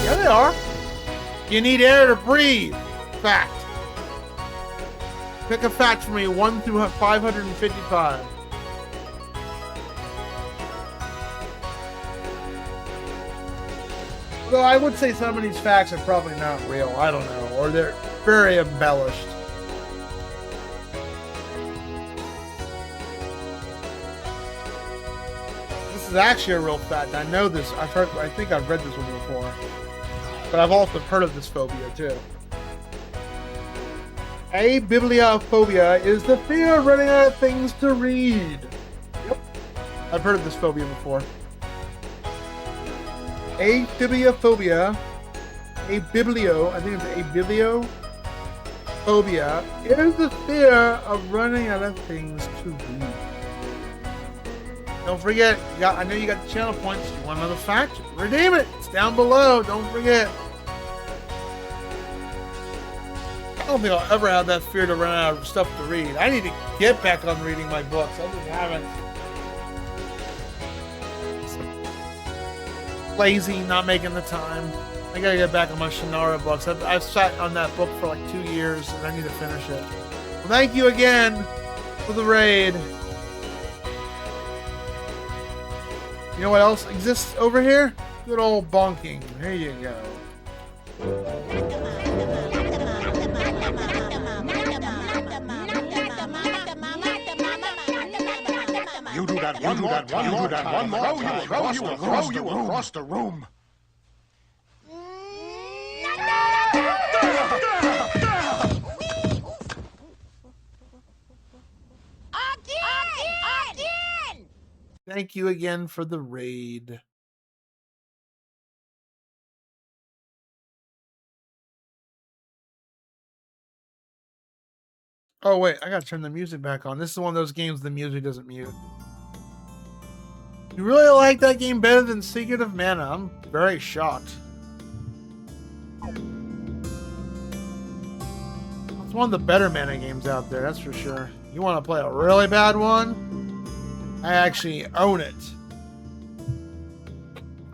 Yeah, they are. You need air to breathe. Fact. Pick a fact for me, 1 through 555. Though I would say some of these facts are probably not real. I don't know. Or they're very embellished. This is actually a real fact. I know this. I think I've read this one before. But I've also heard of this phobia too. A bibliophobia is the fear of running out of things to read. Yep. I've heard of this phobia before. Abibliophobia. I think it's abibliophobia is the fear of running out of things to read. Don't forget, I know you got the channel points. You want another fact? Redeem it. It's down below. Don't forget. I don't think I'll ever have that fear to run out of stuff to read. I need to get back on reading my books. I just haven't. Lazy, not making the time. I gotta get back on my Shannara books. I've sat on that book for like 2 years and I need to finish it. Well, thank you again for the raid. You know what else exists over here? Good old bonking. There you go. You do that one more time, you will throw you across the room. Again! Thank you again for the raid. Oh wait, I gotta turn the music back on. This is one of those games the music doesn't mute. You really like that game better than Secret of Mana? I'm very shocked. It's one of the better Mana games out there, that's for sure. You want to play a really bad one? I actually own it.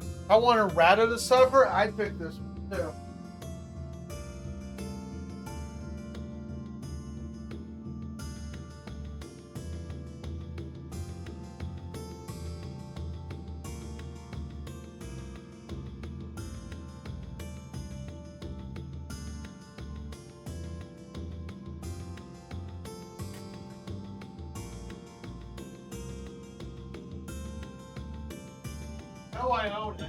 If I want a Rata to suffer, I'd pick this one too. No, I own it.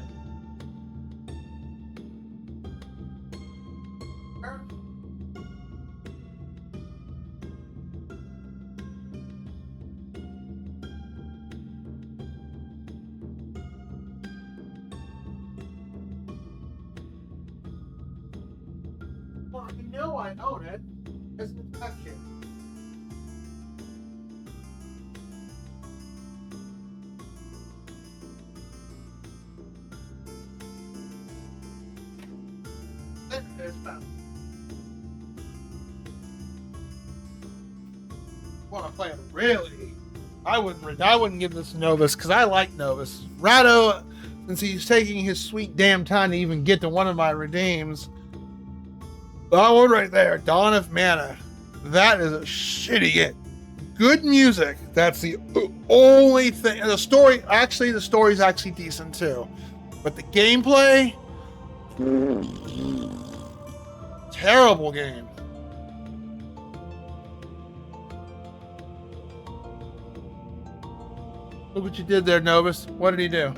Well, you know I own it. It's protection. Want to play it really? I wouldn't give this Novus because I like Novus. Rado, since he's taking his sweet damn time to even get to one of my redeems. That one right there, Dawn of Mana. That is a shitty game. Good music. That's the only thing. And the story's actually decent too. But the gameplay, terrible game. Look what you did there, Novus. What did he do?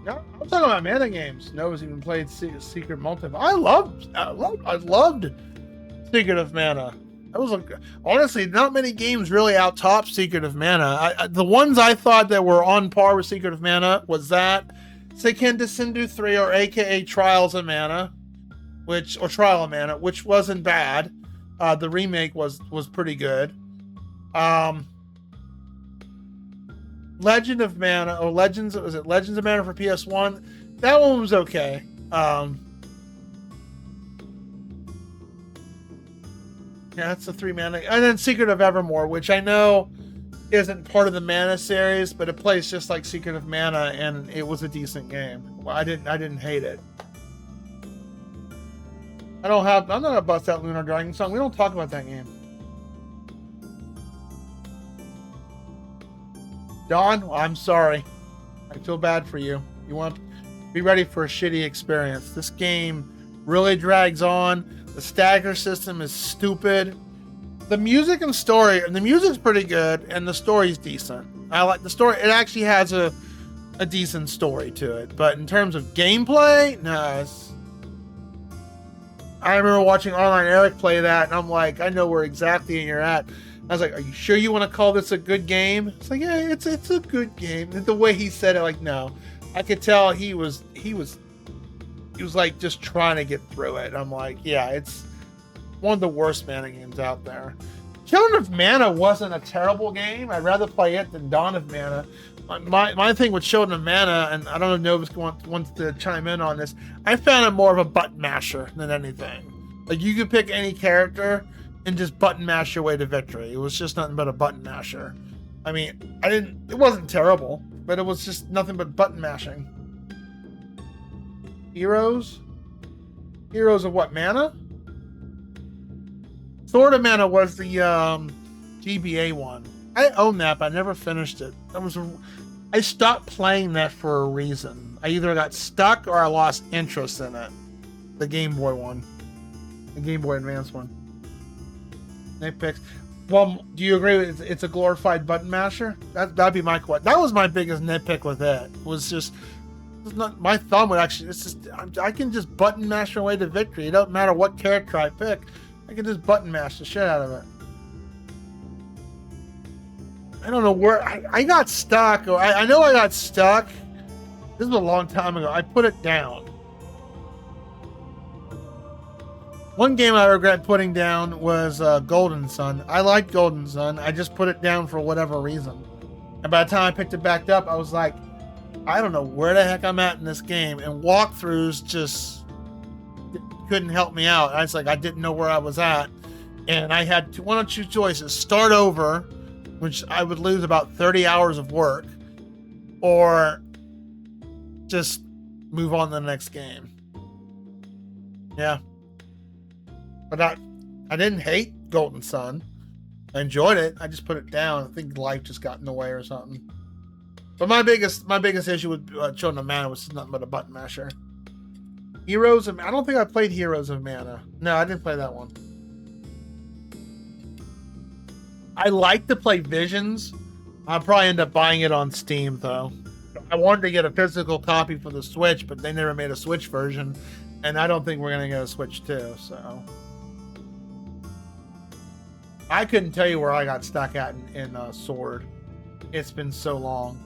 Yeah, I'm talking about Mana games. Novus even played Secret Multiple. I loved Secret of Mana. That was honestly not many games really out top Secret of Mana. The ones I thought that were on par with Secret of Mana was that Seiken Descendu 3, or AKA Trials of Mana, Trial of Mana, which wasn't bad. The remake was pretty good. Legend of Mana, or Legends of Mana for PS1? That one was okay. Yeah, that's the 3 Mana. And then Secret of Evermore, which I know isn't part of the Mana series, but it plays just like Secret of Mana, and it was a decent game. Well, I didn't hate it. I'm not gonna bust out Lunar Dragon Song. We don't talk about that game. Don, I'm sorry. I feel bad for you. You want to be ready for a shitty experience. This game really drags on. The stagger system is stupid. The music and story, and the music's pretty good, and the story's decent. I like the story. It actually has a decent story to it. But in terms of gameplay, no, I remember watching Online Eric play that, and I'm like, I know where exactly you're at. I was like, "Are you sure you want to call this a good game?" It's like, "Yeah, it's a good game." And the way he said it, like, no, I could tell he was like just trying to get through it. I'm like, yeah, it's one of the worst mana games out there. Children of Mana wasn't a terrible game. I'd rather play it than Dawn of Mana. My thing with Children of Mana, and I don't know if Novus wants to chime in on this, I found it more of a button masher than anything. Like, you could pick any character and just button mash your way to victory. It was just nothing but a button masher. I mean, it wasn't terrible, but it was just nothing but button mashing. Heroes? Heroes of what, Mana? Sword of Mana was the GBA one. I own that, but I never finished it. I stopped playing that for a reason. I either got stuck or I lost interest in it. The Game Boy one. The Game Boy Advance one. Nitpicks. Well, do you agree with it's a glorified button masher? That'd be my question. That was my biggest nitpick with it. Was just it's not my thumb would actually. It's just I can just button mash my way to victory. It doesn't matter what character I pick. I can just button mash the shit out of it. I don't know where I got stuck. Or I know I got stuck. This is a long time ago. I put it down. One game I regret putting down was Golden Sun. I liked Golden Sun. I just put it down for whatever reason. And by the time I picked it back up, I was like, I don't know where the heck I'm at in this game. And walkthroughs just couldn't help me out. I was like, I didn't know where I was at. And I had one of two choices. Start over, which I would lose about 30 hours of work, or just move on to the next game. Yeah. But I didn't hate Golden Sun. I enjoyed it. I just put it down. I think life just got in the way or something. But my biggest issue with Children of Mana was just nothing but a button masher. Heroes of I don't think I played Heroes of Mana. No, I didn't play that one. I like to play Visions. I'll probably end up buying it on Steam though. I wanted to get a physical copy for the Switch, but they never made a Switch version, and I don't think we're gonna get a Switch 2. So I couldn't tell you where I got stuck at in Sword. It's been so long.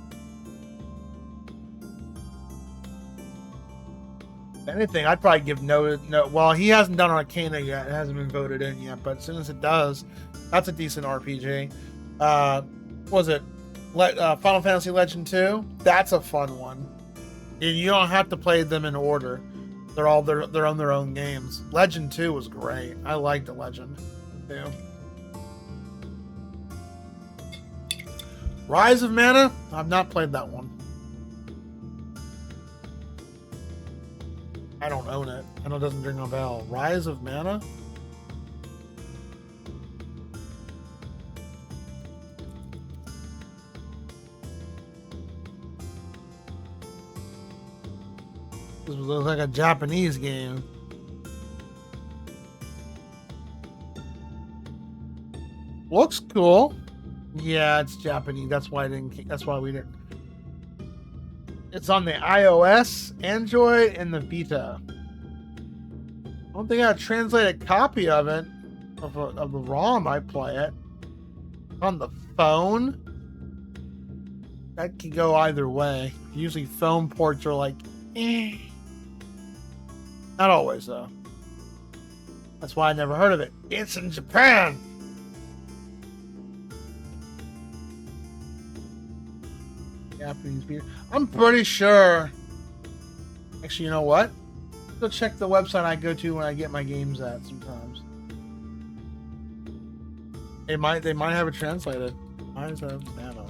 If anything, I'd probably give no. Well, he hasn't done Arcana yet. It hasn't been voted in yet, but as soon as it does, that's a decent RPG. Was it Final Fantasy Legend 2? That's a fun one. And you don't have to play them in order. They're all they're on their own games. Legend 2 was great. I liked the Legend 2. Rise of Mana? I've not played that one. I don't own it. I know it doesn't ring a bell. Rise of Mana? This looks like a Japanese game. Looks cool. Yeah, it's Japanese. That's why we didn't. It's on the iOS, Android, and the Vita. I don't think I have a translated copy of it, of the ROM. I play it on the phone. That could go either way. Usually, phone ports are like, eh. Not always though. That's why I never heard of it. It's in Japan. Japanese beer. I'm pretty sure. Actually, you know what? Go check the website I go to when I get my games at sometimes. They might have it translated. Rise of Mana.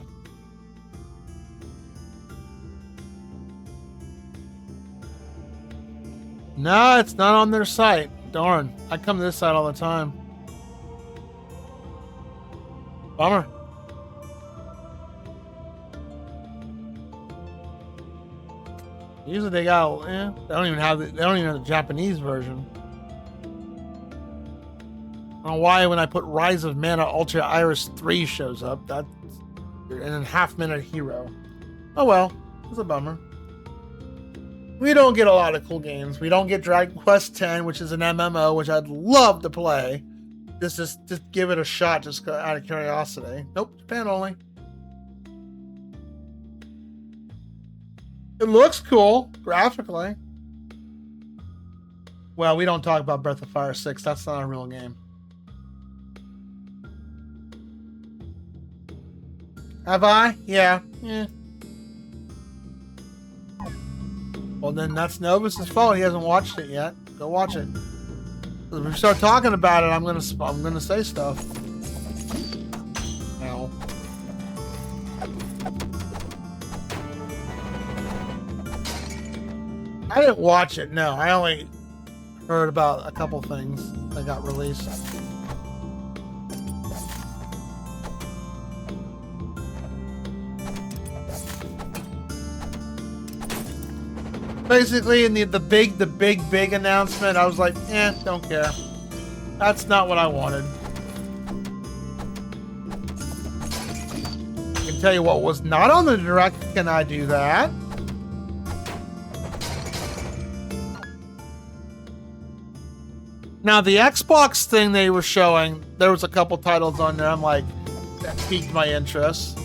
No, it's not on their site. Darn. I come to this site all the time. Bummer. Usually they got, they don't even have the Japanese version. I don't know why when I put Rise of Mana Ultra Iris 3 shows up. That's and then Half Minute Hero. Oh well, it's a bummer. We don't get a lot of cool games. We don't get Dragon Quest X, which is an MMO, which I'd love to play. Just give it a shot, just out of curiosity. Nope, Japan only. It looks cool graphically. Well, we don't talk about Breath of Fire 6. That's not a real game. Have I? Yeah. Yeah. Well, then that's Novus's fault. He hasn't watched it yet. Go watch it. If we start talking about it, I'm gonna say stuff. No. I didn't watch it. No, I only heard about a couple things that got released. Basically, in the big announcement, I was like, don't care. That's not what I wanted. I can tell you what was not on the Direct. Can I do that? Now, the Xbox thing they were showing, there was a couple titles on there. I'm like, that piqued my interest.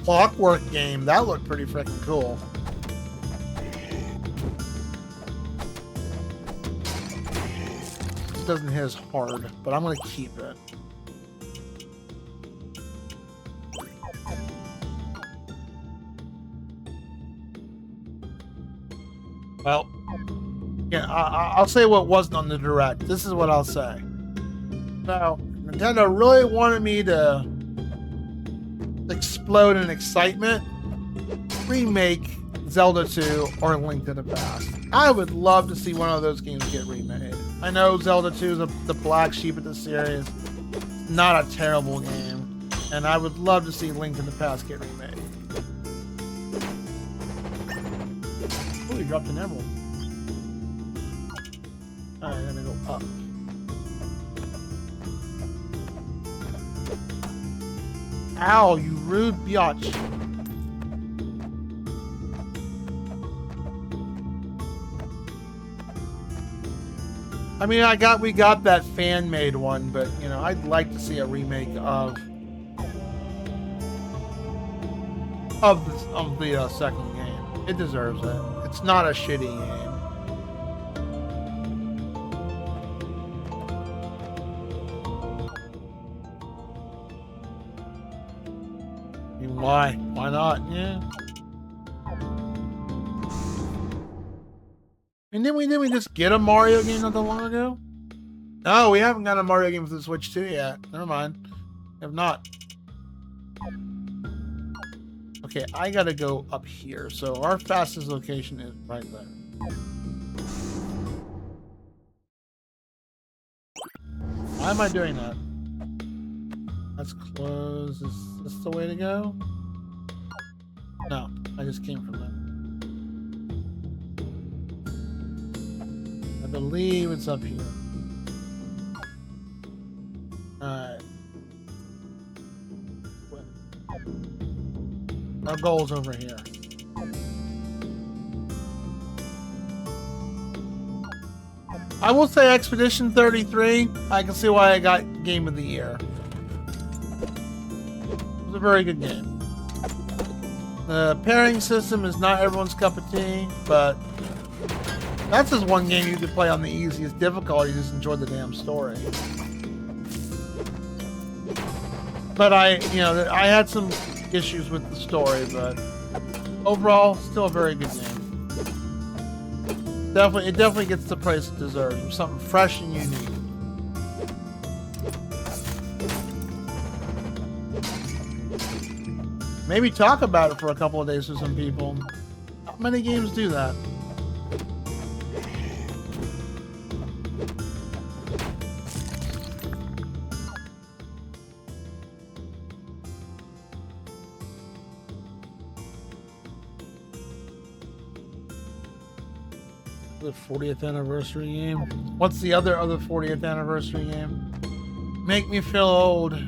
Clockwork game, that looked pretty freaking cool. Doesn't hit as hard, but I'm gonna keep it. Well, yeah, I'll say what wasn't on the Direct. This is what I'll say. So, Nintendo really wanted me to explode in excitement. Remake Zelda 2 or Link to the Past. I would love to see one of those games get remade. I know Zelda 2 is the black sheep of the series. Not a terrible game. And I would love to see Link to the Past get remade. Oh, you dropped an emerald. Alright, I'm gonna go up. Ow, you rude biatch. I mean, we got that fan-made one, but you know, I'd like to see a remake of the second game. It deserves it. It's not a shitty game. I mean, why? Why not? Yeah. And didn't we just get a Mario game not that long ago? No, we haven't got a Mario game for the Switch 2 yet. Never mind. We have not. Okay, I gotta go up here. So our fastest location is right there. Why am I doing that? Let's close. Is this the way to go? No, I just came from there. I believe it's up here. Alright. Our goal's over here. I will say Expedition 33, I can see why I got Game of the Year. It was a very good game. The pairing system is not everyone's cup of tea, but that's just one game you could play on the easiest difficulty, just enjoy the damn story. But I had some issues with the story, but overall, still a very good game. It definitely gets the praise it deserves. Something fresh and unique. Maybe talk about it for a couple of days with some people. Not many games do that. The 40th anniversary game. What's the other 40th anniversary game? Make me feel old.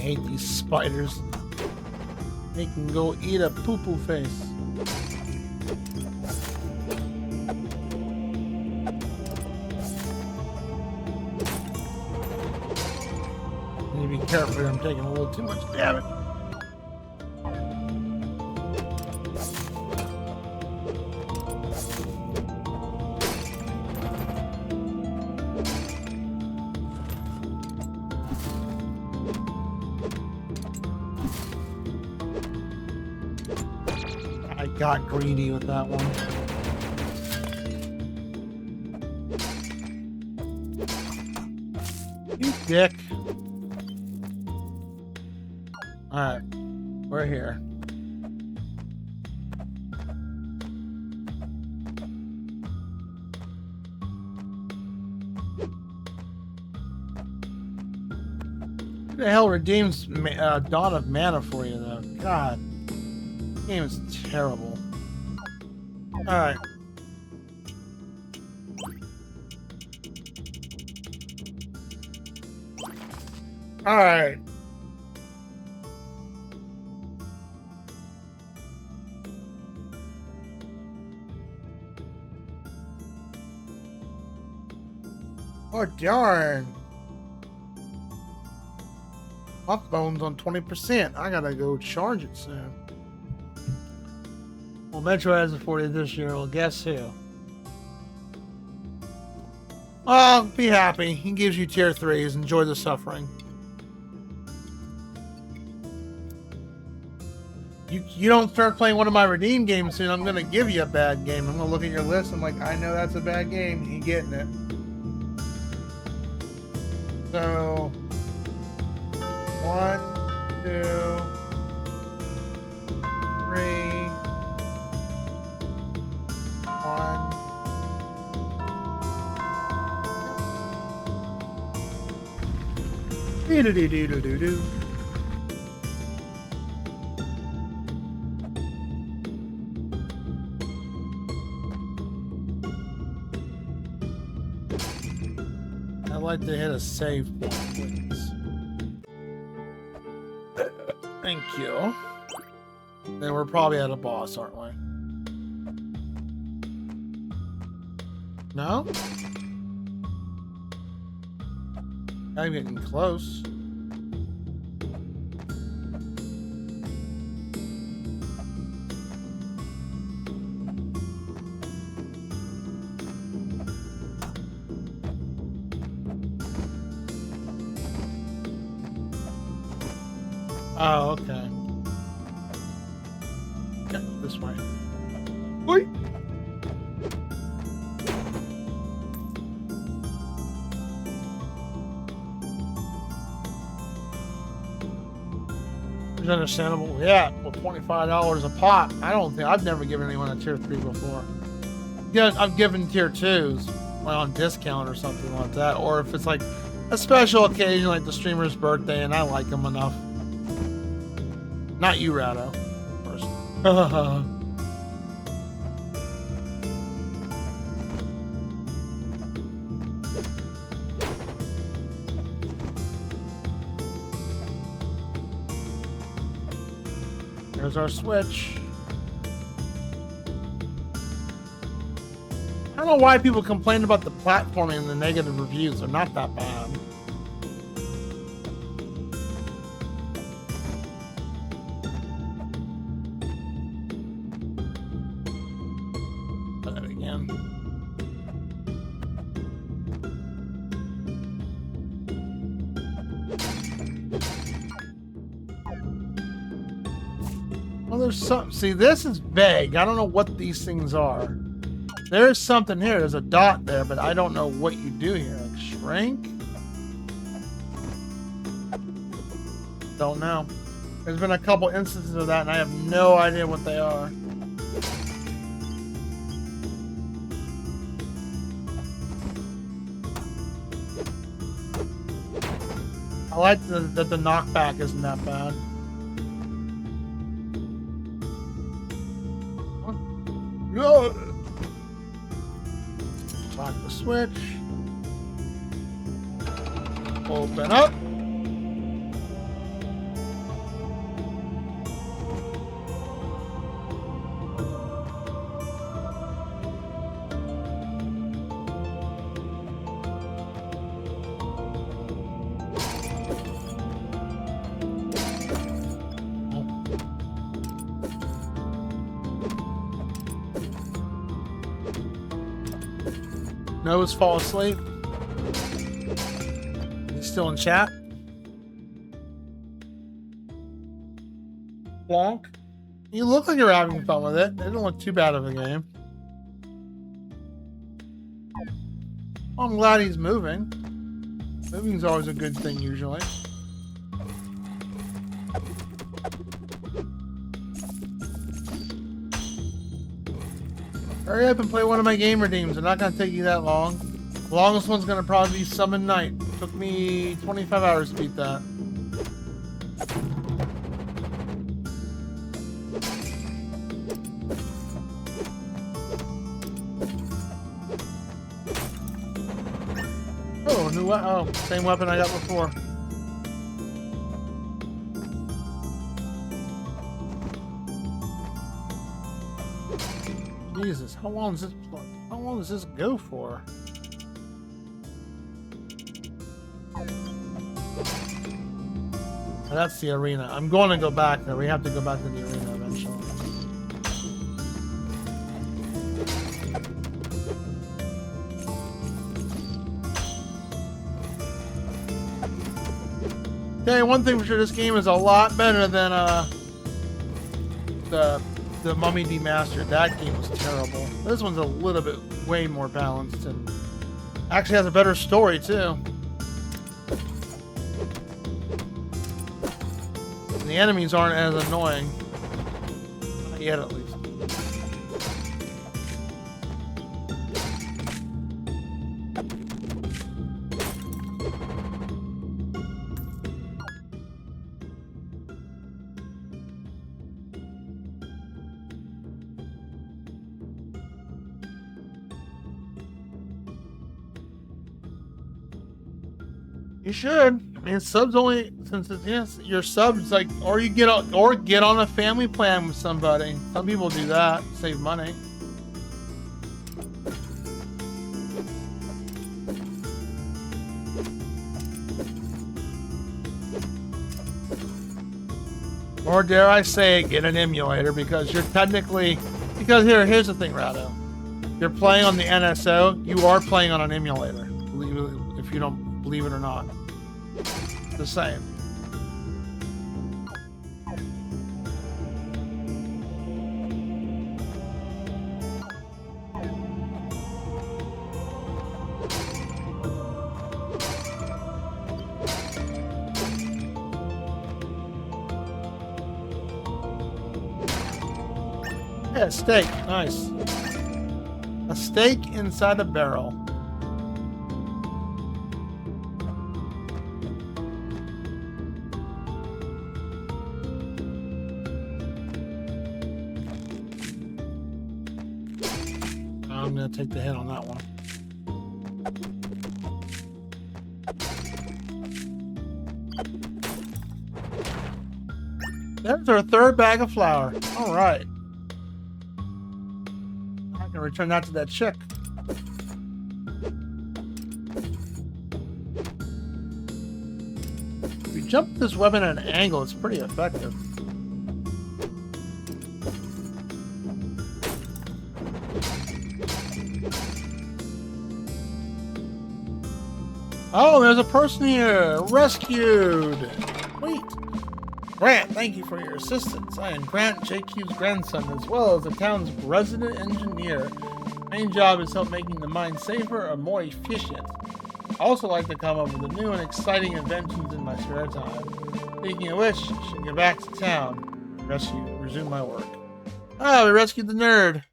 hate these spiders. They can go eat a poo-poo face. I need to be careful here. I'm taking a little too much damage. I got greedy with that one. You dick. Alright, we're here. Who the hell redeems Dawn of Mana for you, though? God. This game is terrible. Alright. Alright. Oh, darn. My phone's on 20%. I gotta go charge it soon. Well, Metro has a 40 this year. Well, guess who? Oh, be happy. He gives you tier 3s. Enjoy the suffering. You don't start playing one of my redeem games soon, I'm gonna give you a bad game. I'm gonna look at your list. I'm like, I know that's a bad game. You ain't getting it. So, 1, 2, 3, 1. Do-do-do-do-do-do-do. I'd like to hit a save point, please. Thank you. Then we're probably at a boss, aren't we? No? I'm getting close. Oh, okay. Okay, this way. Wait. It's understandable. Yeah, well, $25 a pop. I've never given anyone a tier 3 before. Yeah, I've given tier 2s well, on discount or something like that, or if it's like a special occasion like the streamer's birthday and I like them enough. Not you, Rado. There's our switch. I don't know why people complain about the platforming and the negative reviews. They're not that bad. There's something. See, this is vague. I don't know what these things are. There's something here. There's a dot there, but I don't know what you do here. Like shrink? Don't know. There's been a couple instances of that, and I have no idea what they are. I like that the knockback isn't that bad. Lock the switch. Open up. Nose fall asleep. He's still in chat. Bonk. You look like you're having fun with it. It didn't look too bad of a game. Well, I'm glad he's moving. Moving's always a good thing usually. Hurry up and play one of my game redeems. They're not going to take you that long. The longest one's going to probably be Summon Night. Took me 25 hours to beat that. Oh, new weapon. Oh, same weapon I got before. Jesus, how long does this go for? Oh, that's the arena. I'm going to go back there. We have to go back to the arena eventually. Okay, one thing for sure, this game is a lot better than the Mummy Demastered. That game was terrible. This one's a little bit way more balanced and actually has a better story too. And the enemies aren't as annoying. Not yet, at least. You should. I mean, subs only since it's, yes, your subs like, or you get on a family plan with somebody. Some people do that, save money. Or dare I say, get an emulator because you're technically, because here's the thing, Rado. You're playing on the NSO. You are playing on an emulator. If you don't believe it or not. The same. Yeah, steak. Nice. A steak inside a barrel. I'm going to take the hit on that one. There's our third bag of flour. All right. I can return that to that chick. If you jump this weapon at an angle, it's pretty effective. Oh, there's a person here! Rescued! Wait. Grant, thank you for your assistance. I am Grant, JQ's grandson, as well as the town's resident engineer. My main job is help making the mine safer or more efficient. I also like to come up with new and exciting inventions in my spare time. Speaking of which, I should get back to town. Resume my work. Oh, we rescued the nerd.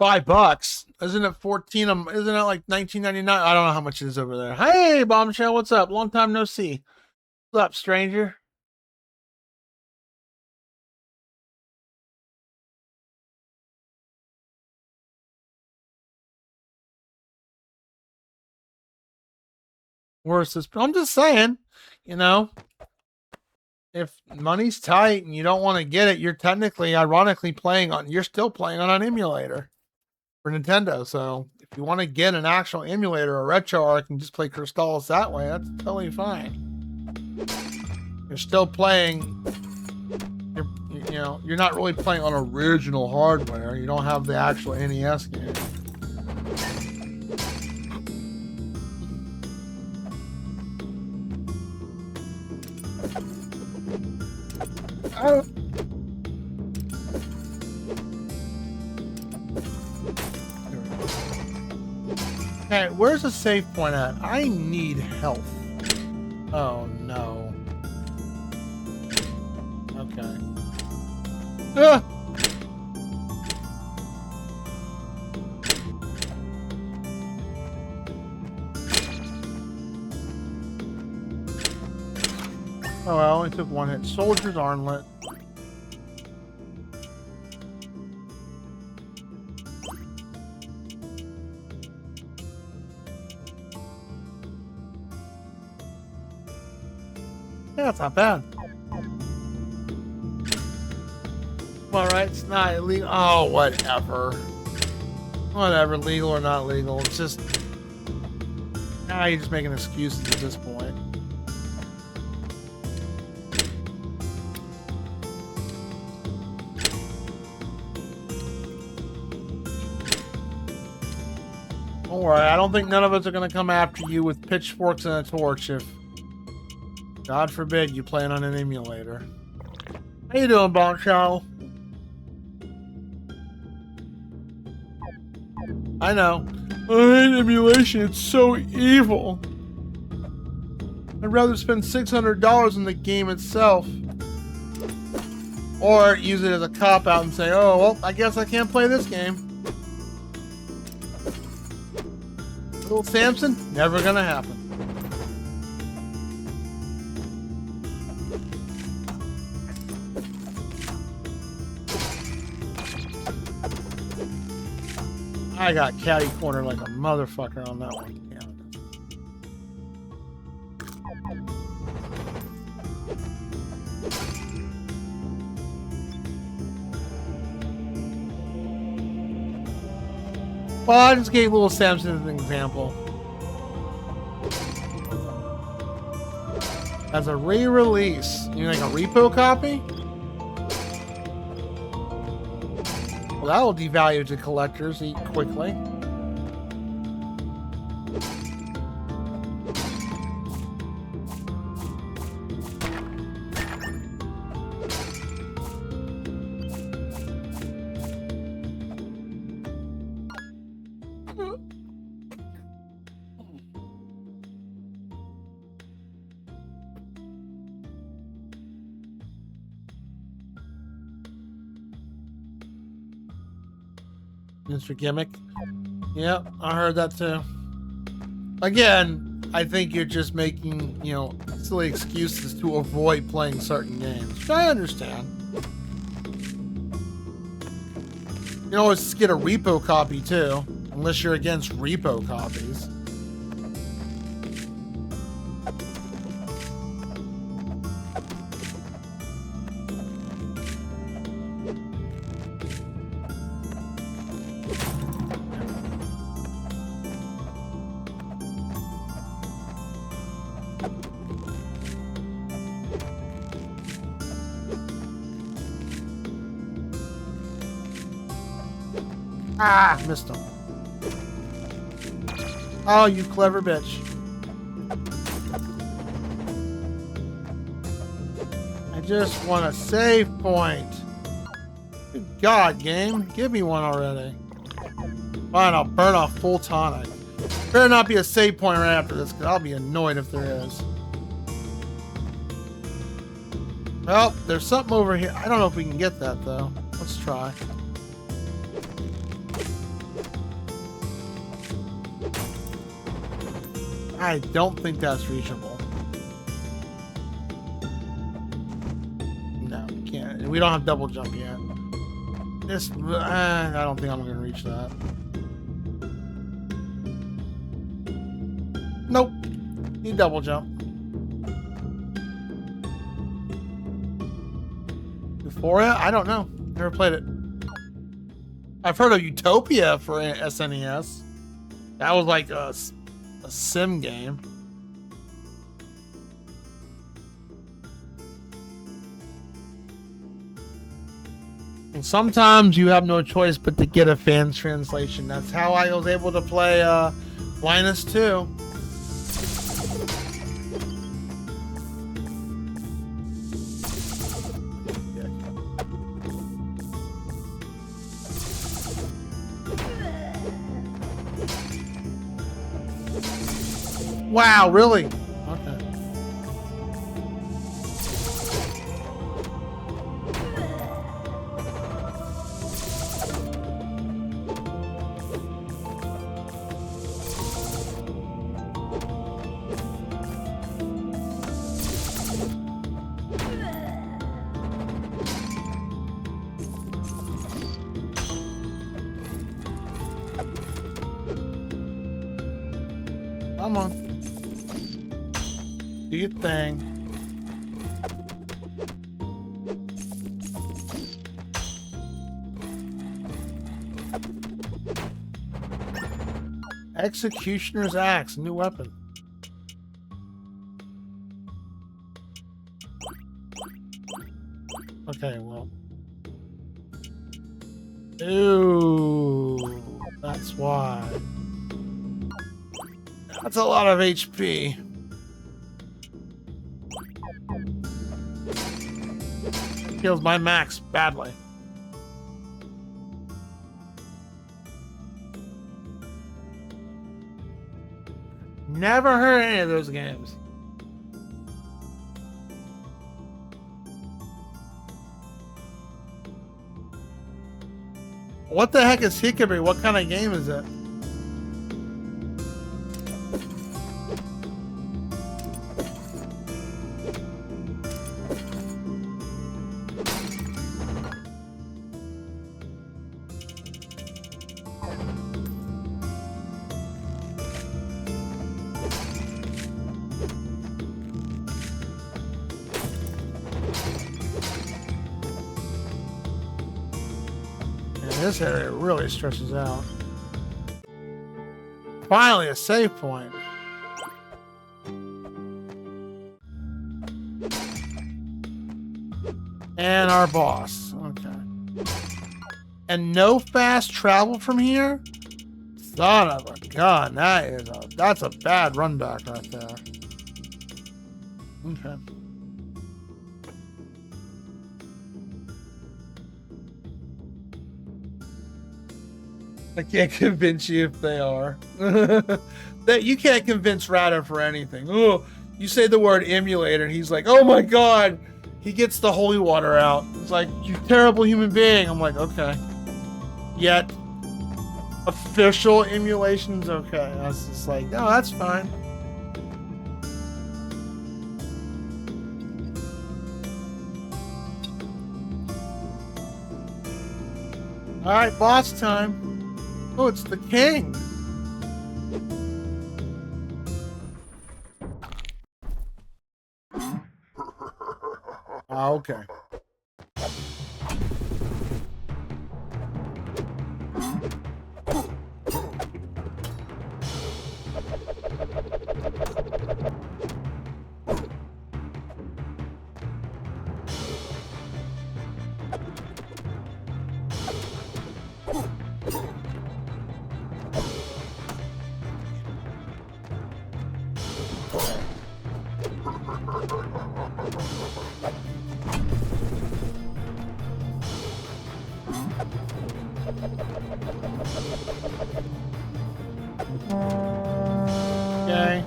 $5. Isn't it 14? Isn't it like 19.99? I don't know how much it is over there. Hey, Bombshell, what's up? Long time no see. What's up, stranger? Worse is, I'm just saying, you know, if money's tight and you don't want to get it, you're technically, ironically, you're still playing on an emulator for Nintendo. So if you want to get an actual emulator or RetroArch and just play Crystallis that way, that's totally fine. You're still playing. You're not really playing on original hardware. You don't have the actual NES game. Okay, where's the save point at? I need health. Oh no. Okay. Ah! Oh, I only took one hit. Soldier's Armlet. Yeah, that's not bad. Alright, it's not illegal. Oh, whatever. Whatever, legal or not legal. It's just. You're just making excuses at this point. Don't worry, I don't think none of us are going to come after you with pitchforks and a torch if, God forbid, you play it on an emulator. How you doing, Bonchow? I know. I hate emulation, it's so evil. I'd rather spend $600 on the game itself. Or use it as a cop-out and say, oh, well, I guess I can't play this game. Little Samson? Never gonna happen. I got catty cornered like a motherfucker on that one. Well, I just gave Little Samson as an example. As a re-release, you like a repo copy? Well, that will devalue to collectors quickly. Mr. Gimmick. Yep, I heard that too. Again, I think you're just making, silly excuses to avoid playing certain games, which I understand. You can always just get a repo copy too, unless you're against repo copies. Ah, missed him. Oh, you clever bitch. I just want a save point. Good God, game. Give me one already. Fine, I'll burn off full tonic. Better not be a save point right after this, because I'll be annoyed if there is. Well, there's something over here. I don't know if we can get that, though. Let's try. I don't think that's reachable. No, we can't. We don't have double jump yet. This, I don't think I'm going to reach that. Nope. Need double jump. Euphoria? I don't know. Never played it. I've heard of Utopia for SNES. That was like a sim game. Sometimes you have no choice but to get a fan's translation. That's how I was able to play Linus 2. Wow, really? Okay. Come on. Do your thing. Executioner's Axe, new weapon. Okay, well. Ooh, that's why. That's a lot of HP. Kills my max badly. Never heard any of those games. What the heck is Hickory? What kind of game is it? This area really stretches out. Finally, a save point. And our boss. Okay. And no fast travel from here? Son of a gun. That's a bad run back right there. Okay. I can't convince you if they are. That you can't convince Rado for anything. Oh, you say the word emulator and he's like, oh my god. He gets the holy water out. It's like, you terrible human being. I'm like, okay. Yet official emulation's okay. I was just like, no, that's fine. Alright, boss time. Oh, it's the king. Okay. Okay.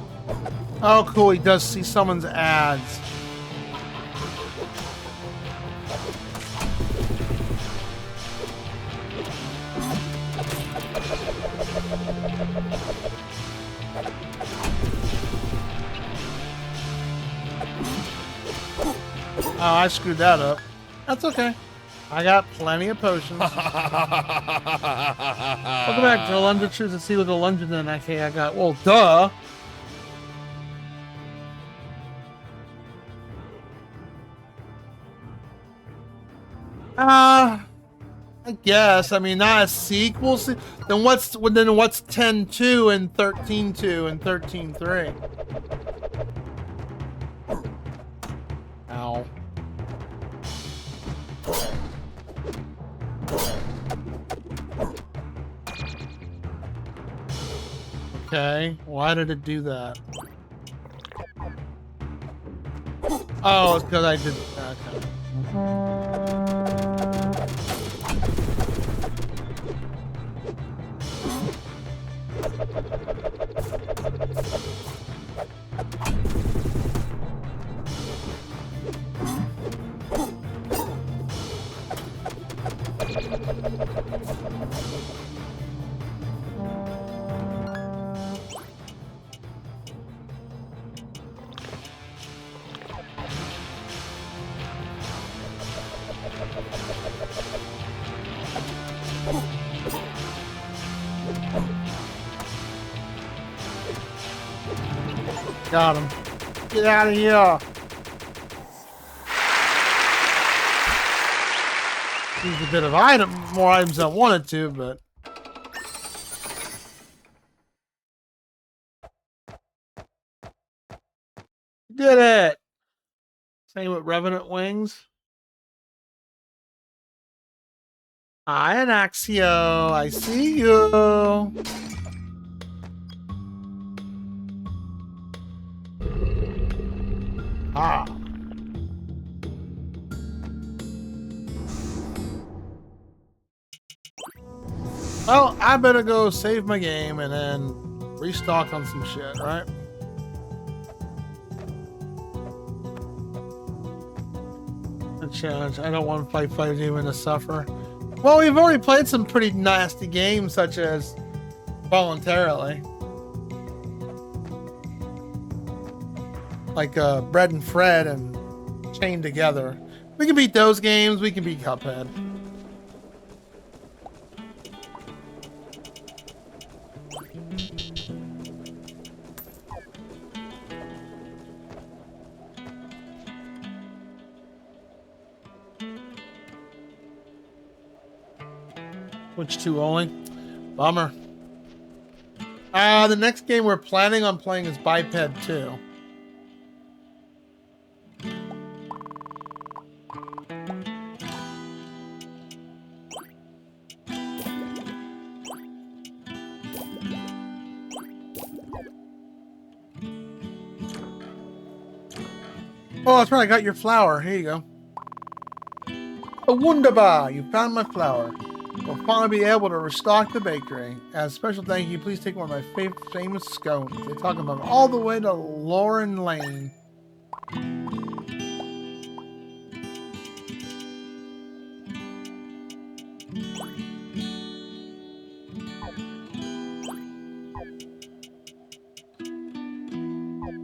Oh, cool. He does see someone's ads. Oh, I screwed that up. That's okay. I got plenty of potions. Welcome back to London Truth to see what the London then. Okay, I got. Well, duh. I guess. I mean, not a sequel. Then what's 10-2 and 13-2 and 13-3? Ow. Okay, why did it do that? Oh, it's because I did. Okay. Got him. Get out of here. Used a bit of more items than I wanted to, but did it. Same with Revenant Wings. Hi, Anaxio. I see you. Ah. Well, I better go save my game and then restock on some shit, right? A challenge. I don't want to fight anyone to suffer. Well, we've already played some pretty nasty games, such as Voluntarily. Like Bread and Fred and Chained Together. We can beat those games, we can beat Cuphead. Which two only? Bummer. The next game we're planning on playing is Biped 2. Oh, that's right, I got your flower. Here you go. A wunderbar! You found my flower. We'll finally be able to restock the bakery. As a special thank you, please take one of my famous scones. They talk about them all the way to Lauren Lane.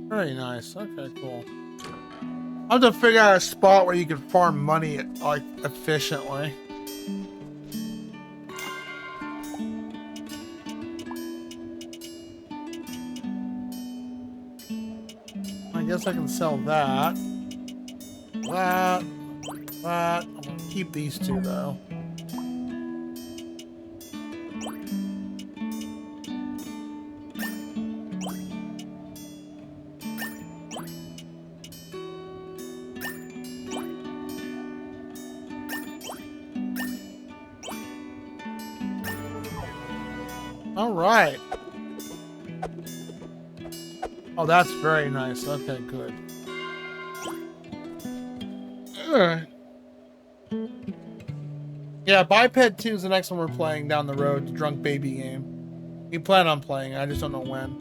Very nice. Okay, cool. I'll have to figure out a spot where you can farm money like efficiently. I guess I can sell that. That. I'm gonna keep these two though. All right. Oh, that's very nice. Okay, good. Alright. Yeah, Biped 2 is the next one we're playing down the road, the Drunk Baby game. We plan on playing, I just don't know when.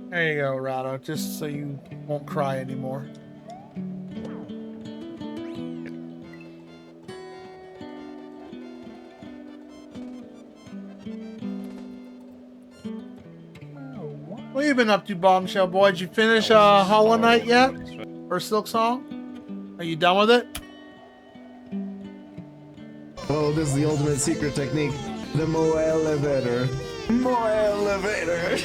There you go, Rado, just so you won't cry anymore. What have you been up to, Bombshell Boy? Did you finish Hollow Knight yet? Or Silk Song? Are you done with it? Oh, this is the ultimate secret technique. The Moe Elevator. Moe Elevator.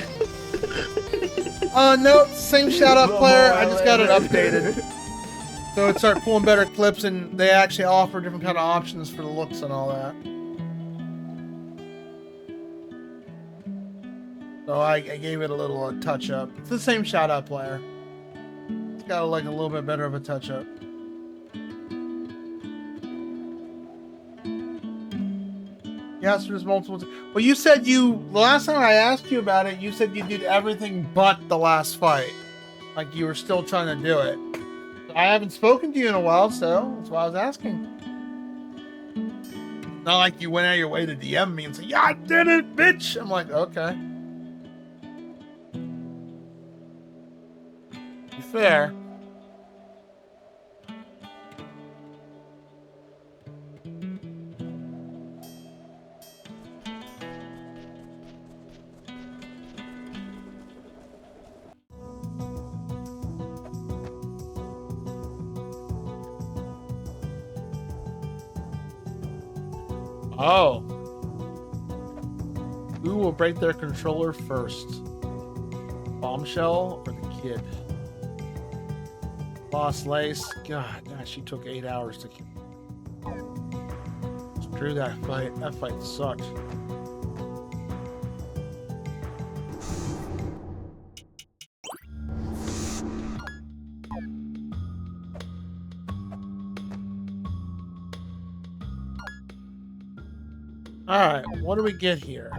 No, same shout-out player. I just got it updated. So it started pulling better clips, and they actually offer different kind of options for the looks and all that. So I gave it a little touch-up. It's the same shout-out player. It's got like a little bit better of a touch-up. Yes, there's multiple. Well, you said the last time I asked you about it, you said you did everything but the last fight. Like you were still trying to do it. I haven't spoken to you in a while, so that's why I was asking. Not like you went out of your way to DM me and say, "Yeah, I did it, bitch." I'm like, okay. Be fair. Oh. Who will break their controller first? Bombshell or the kid? Lost Lace. God, she took 8 hours to kill. Screw that fight. That fight sucked. Alright, what do we get here?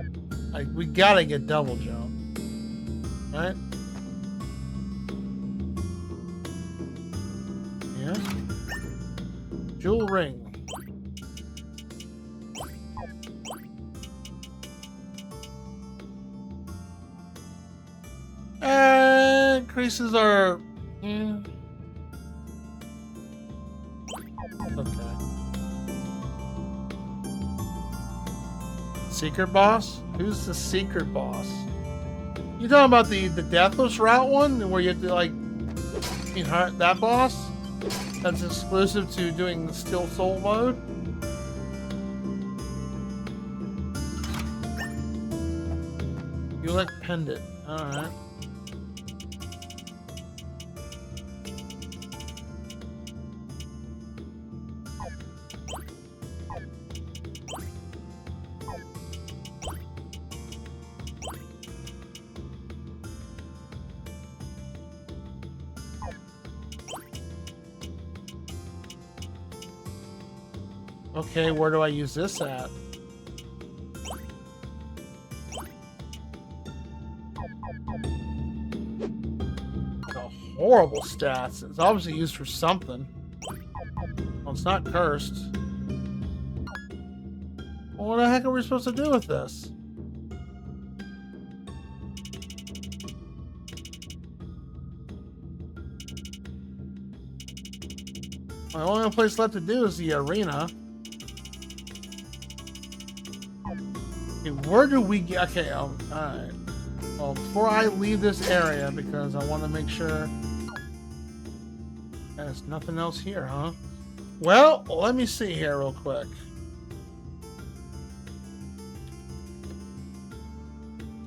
We gotta get double jump. Right? Yeah. Jewel ring. Increases our... Yeah. Okay. Secret boss? Who's the secret boss? You talking about the deathless route one, where you have to like, that boss? That's exclusive to doing the Still Soul mode? You like Pendant. Alright. Okay, where do I use this at? Horrible stats. It's obviously used for something. Well, it's not cursed. Well, what the heck are we supposed to do with this? The only place left to do is the arena. Okay, where do we get... Okay, alright. Well, before I leave this area, because I want to make sure there's nothing else here, huh? Well, let me see here real quick.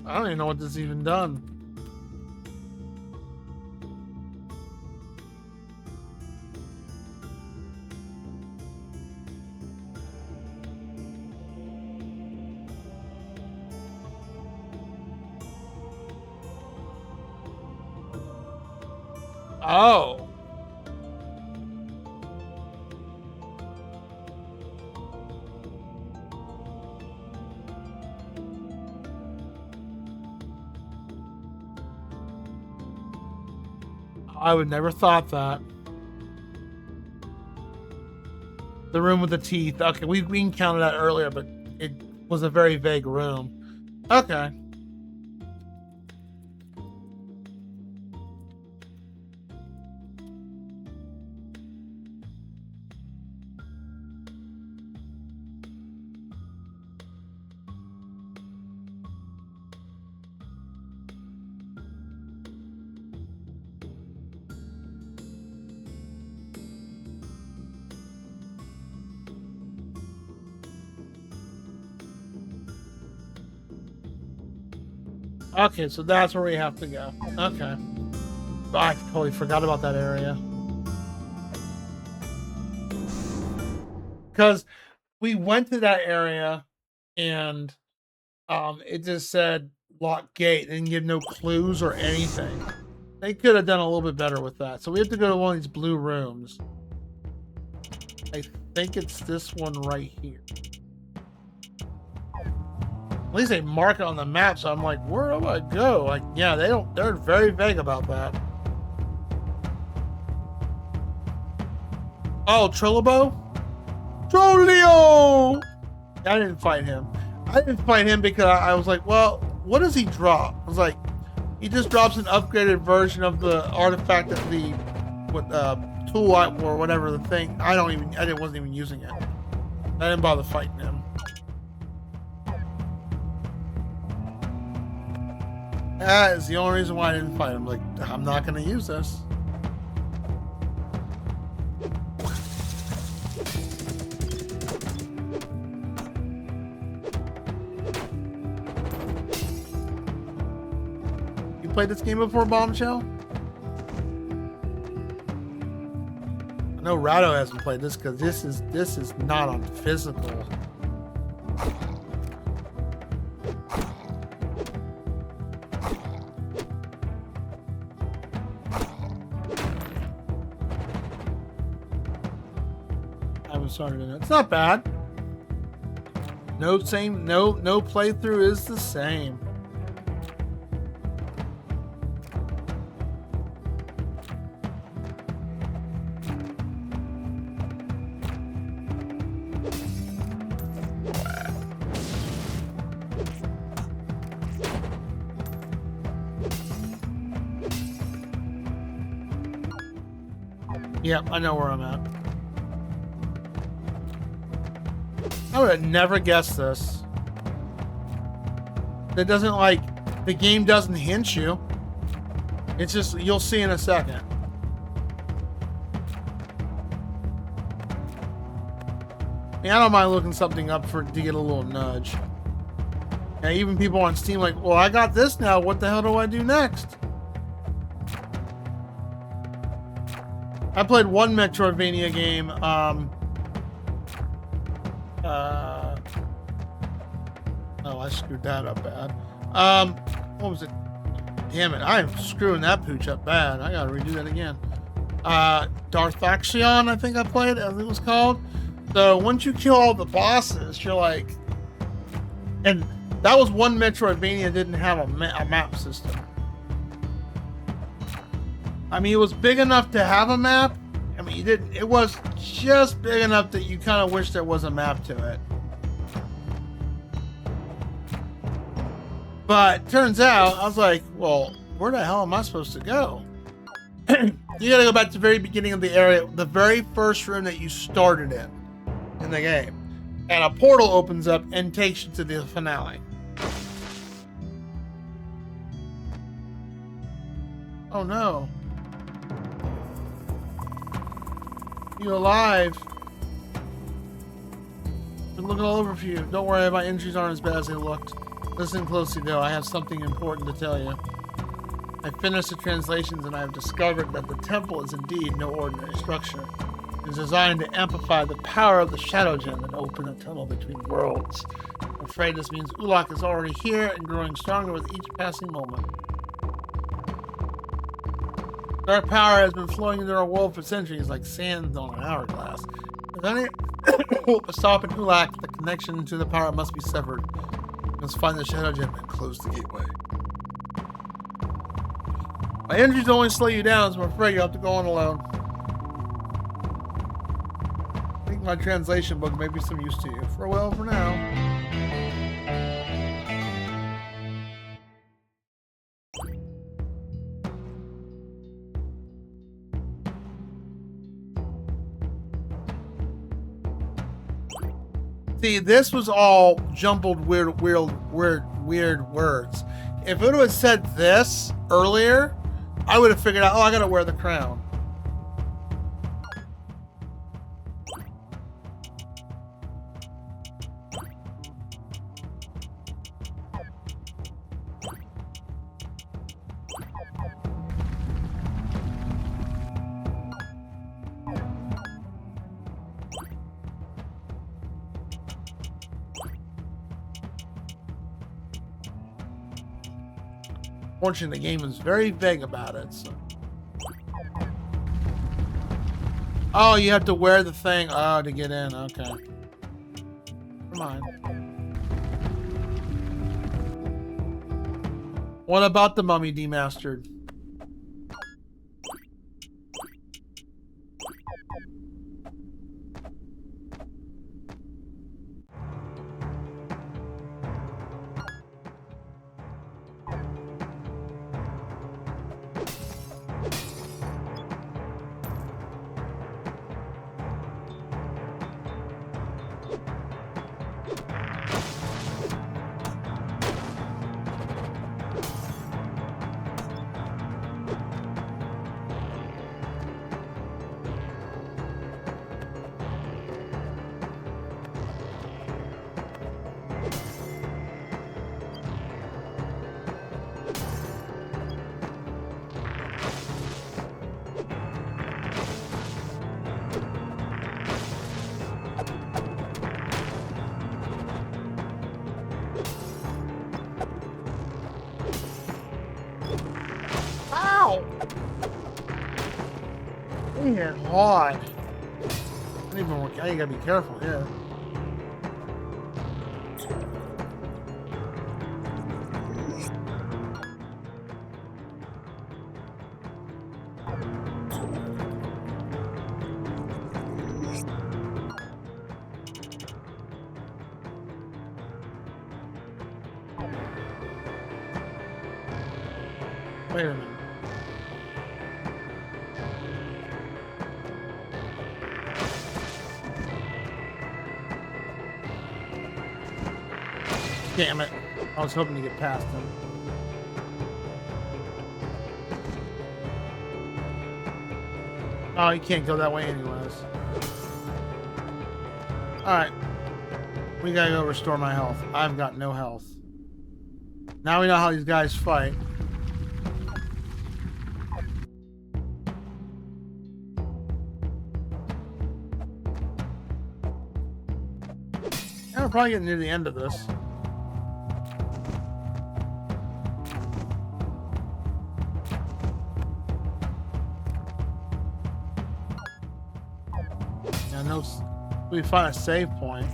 I don't even know what this is even done. Oh. I would never thought that. The room with the teeth. Okay, we encountered that earlier, but it was a very vague room. Okay. Okay, so that's where we have to go. Okay. I totally forgot about that area. Because we went to that area and it just said lock gate. They didn't give no clues or anything. They could have done a little bit better with that. So we have to go to one of these blue rooms. I think it's this one right here. At least they mark it on the map, so I'm like, where do I go? Like, yeah, they're very vague about that. Oh, Trillibo? Trolio! I didn't fight him. I didn't fight him because I was like, well, what does he drop? I was like, he just drops an upgraded version of the artifact that the tool or whatever the thing. I wasn't even using it. I didn't bother fighting him. That is the only reason why I didn't fight him. Like, I'm not going to use this. You played this game before, Bombshell? I know Rado hasn't played this because this is not on physical. Started in it. It's not bad. No playthrough is the same. Yep, I know where I'm at. I would have never guessed this. That doesn't the game doesn't hint you. It's just, you'll see in a second. I mean, I don't mind looking something up to get a little nudge. And even people on Steam like, well, I got this now. What the hell do I do next? I played one Metroidvania game. Oh, I screwed that up bad. What was it? Damn it, I'm screwing that pooch up bad. I gotta redo that again. Darthaxion, I think I played, as it was called. So once you kill all the bosses, you're like... And that was one Metroidvania that didn't have a map system. I mean, it was big enough to have a map. I mean, it was just big enough that you kind of wish there was a map to it. But turns out, I was like, well, where the hell am I supposed to go? You gotta go back to the very beginning of the area, the very first room that you started in the game. And a portal opens up and takes you to the finale. Oh no. You alive? Been looking all over for you. Don't worry, my injuries aren't as bad as they looked. Listen closely though, I have something important to tell you. I finished the translations and I have discovered that the temple is indeed no ordinary structure. It is designed to amplify the power of the Shadow Gem and open a tunnel between worlds. I'm afraid this means ulllll is already here and growing stronger with each passing moment. Dark power has been flowing into our world for centuries like sand on an hourglass. If any hope of stopping ulllll, the connection to the power must be severed. Let's find the Shadow Gem and close the gateway. My injuries only slow you down, so I'm afraid you'll have to go on alone. I think my translation book may be some use to you. Farewell for now. See, this was all jumbled weird words. If it would have said this earlier, I would have figured out, oh, I gotta wear the crown. Unfortunately, the game is very vague about it. So. Oh, you have to wear the thing to get in. Okay. Come on. What about the Mummy Demastered? Ow! Yeah, hard. I need more. I gotta be careful here. Wait a minute. Damn it. I was hoping to get past him. Oh, you can't go that way anyways. Alright. We gotta go restore my health. I've got no health. Now we know how these guys fight. We're probably getting near the end of this. Yeah, no. We find a save point.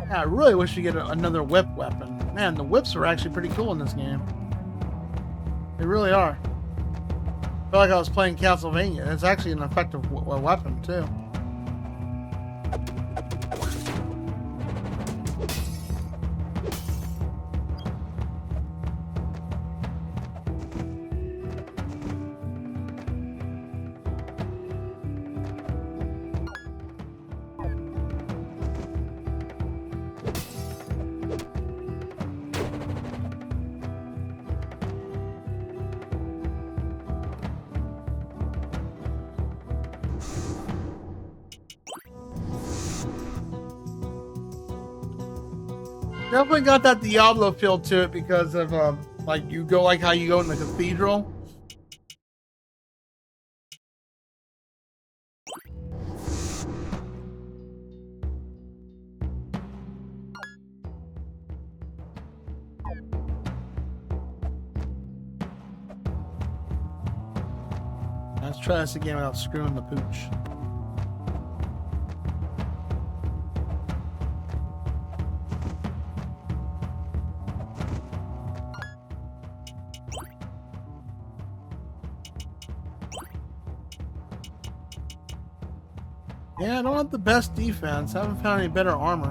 Yeah, I really wish we get another whip weapon. Man, the whips are actually pretty cool in this game. They really are. I feel like I was playing Castlevania. It's actually an effective weapon, too. Definitely got that Diablo feel to it because of like you go like how you go in the cathedral. Let's try this again without screwing the pooch. Yeah, I don't have the best defense. I haven't found any better armor.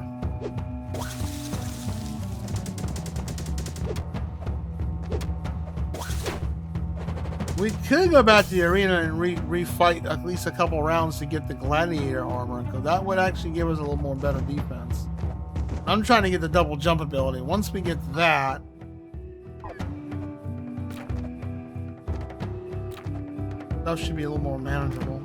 We could go back to the arena and refight at least a couple rounds to get the gladiator armor, because that would actually give us a little more better defense. I'm trying to get the double jump ability. Once we get that, that should be a little more manageable.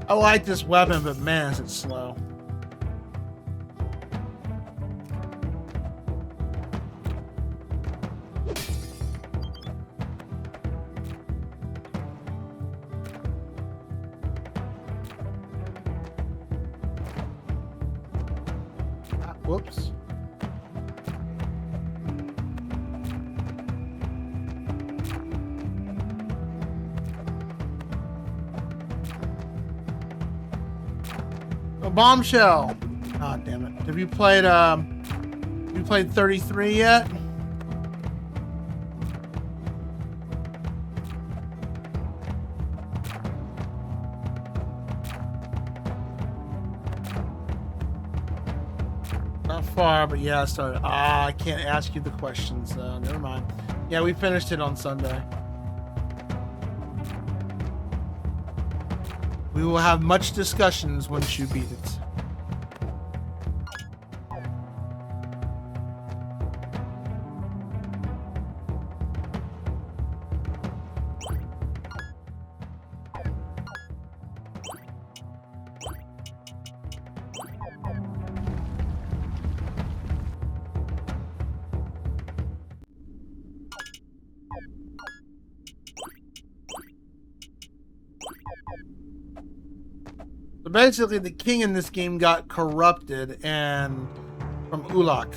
I like this weapon, but man, is it slow. Whoops. A bombshell. Ah, damn it. Have you played 33 yet? Not far, but yeah, I started. Ah, I can't ask you the questions. Never mind. Yeah, we finished it on Sunday. We will have much discussions once you beat it. So basically, the king in this game got corrupted and from Ulak.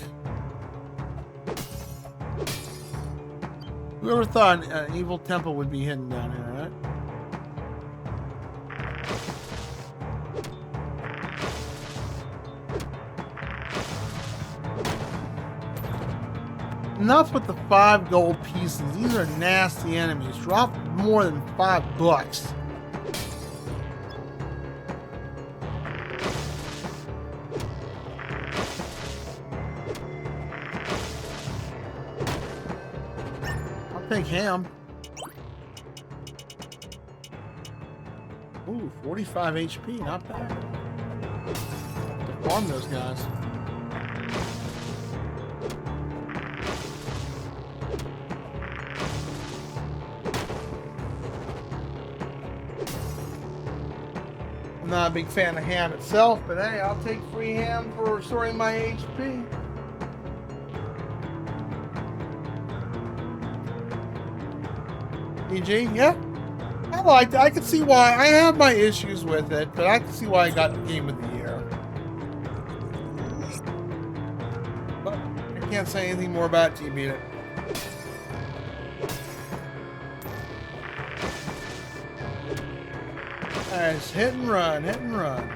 Whoever thought an evil temple would be hidden down here, right? Enough with the 5 gold pieces. These are nasty enemies. Drop more than $5. Take ham. Ooh, 45 HP, not bad. To farm those guys. I'm not a big fan of ham itself, but hey, I'll take free ham for restoring my HP. PG, yeah, I liked it. I can see why. I have my issues with it, but I can see why I got the game of the year. But I can't say anything more about it till you beat it. Alright, it's hit and run, hit and run.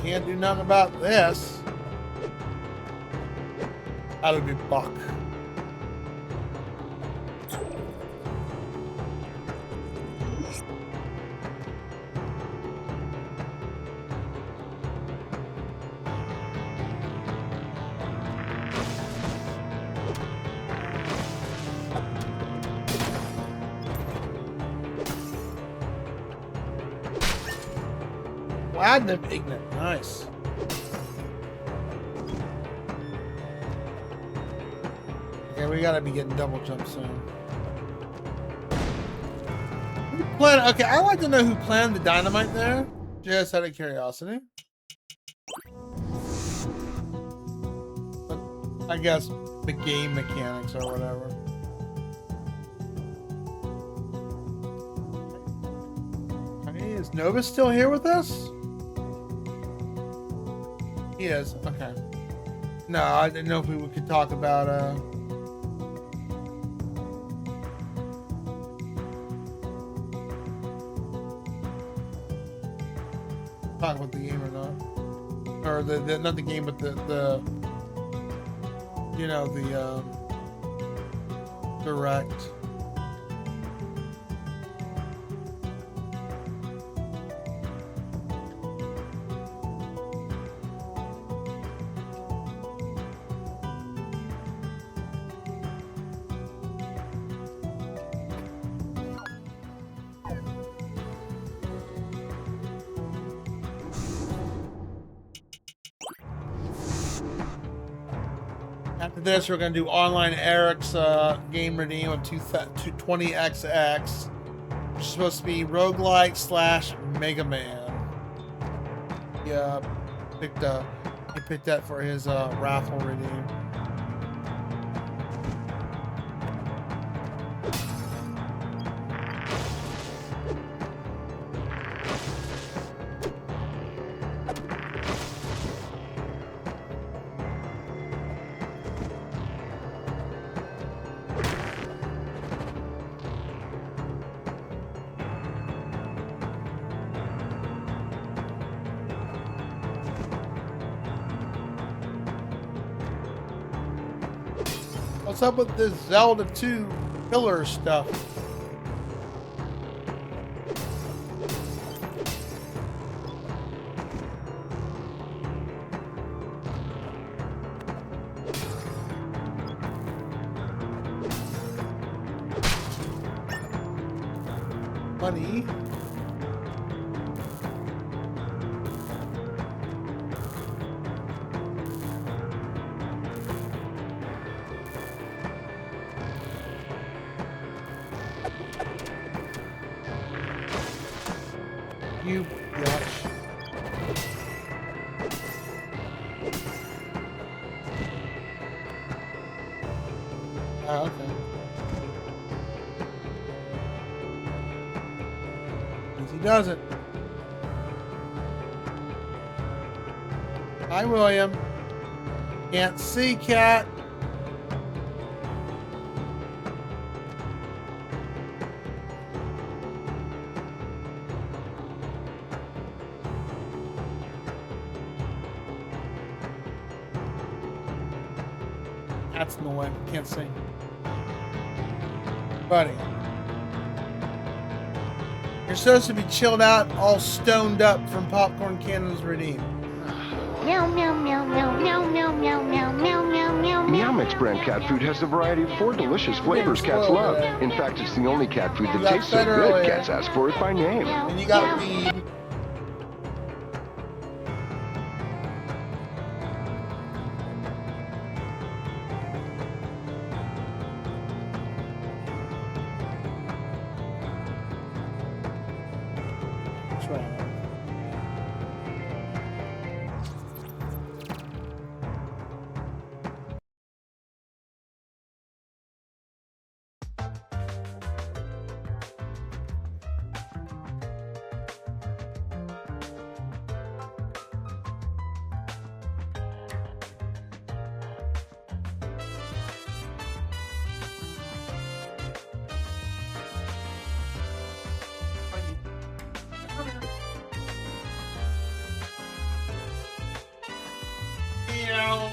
Can't do nothing about this. That'll be buck. Platinum Ignite, nice. Okay, we gotta be getting double jump soon. Who planned? Okay, I'd like to know who planned the dynamite there. Just out of curiosity. But I guess the game mechanics or whatever. Okay, is Nova still here with us? He is. Okay. No, I didn't know if we could talk about talk about the game or not, or the not the game, but the you know, the direct. After this, we're going to do online Eric's game redeem of 20XX, which is supposed to be roguelike / Mega Man. Yeah, he picked that for his raffle redeem. What's up with this Zelda 2 pillar stuff? Money. You bitch. Oh, okay. He does it. Hi, William. Can't see, cat. That's no way. Can't see. Buddy. You're supposed to be chilled out, all stoned up from popcorn cannons redeemed. Meow meow meow meow meow meow meow meow meow meow meow. Meow Mix brand cat food has a variety of 4 delicious flavors cats love. In fact, it's the only cat food that tastes so good, cats ask for it by name. And you got weed. That's right. Meow.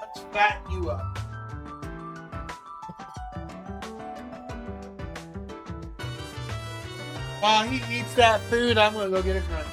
Let's fatten you up. While he eats that food, I'm gonna go get a drink.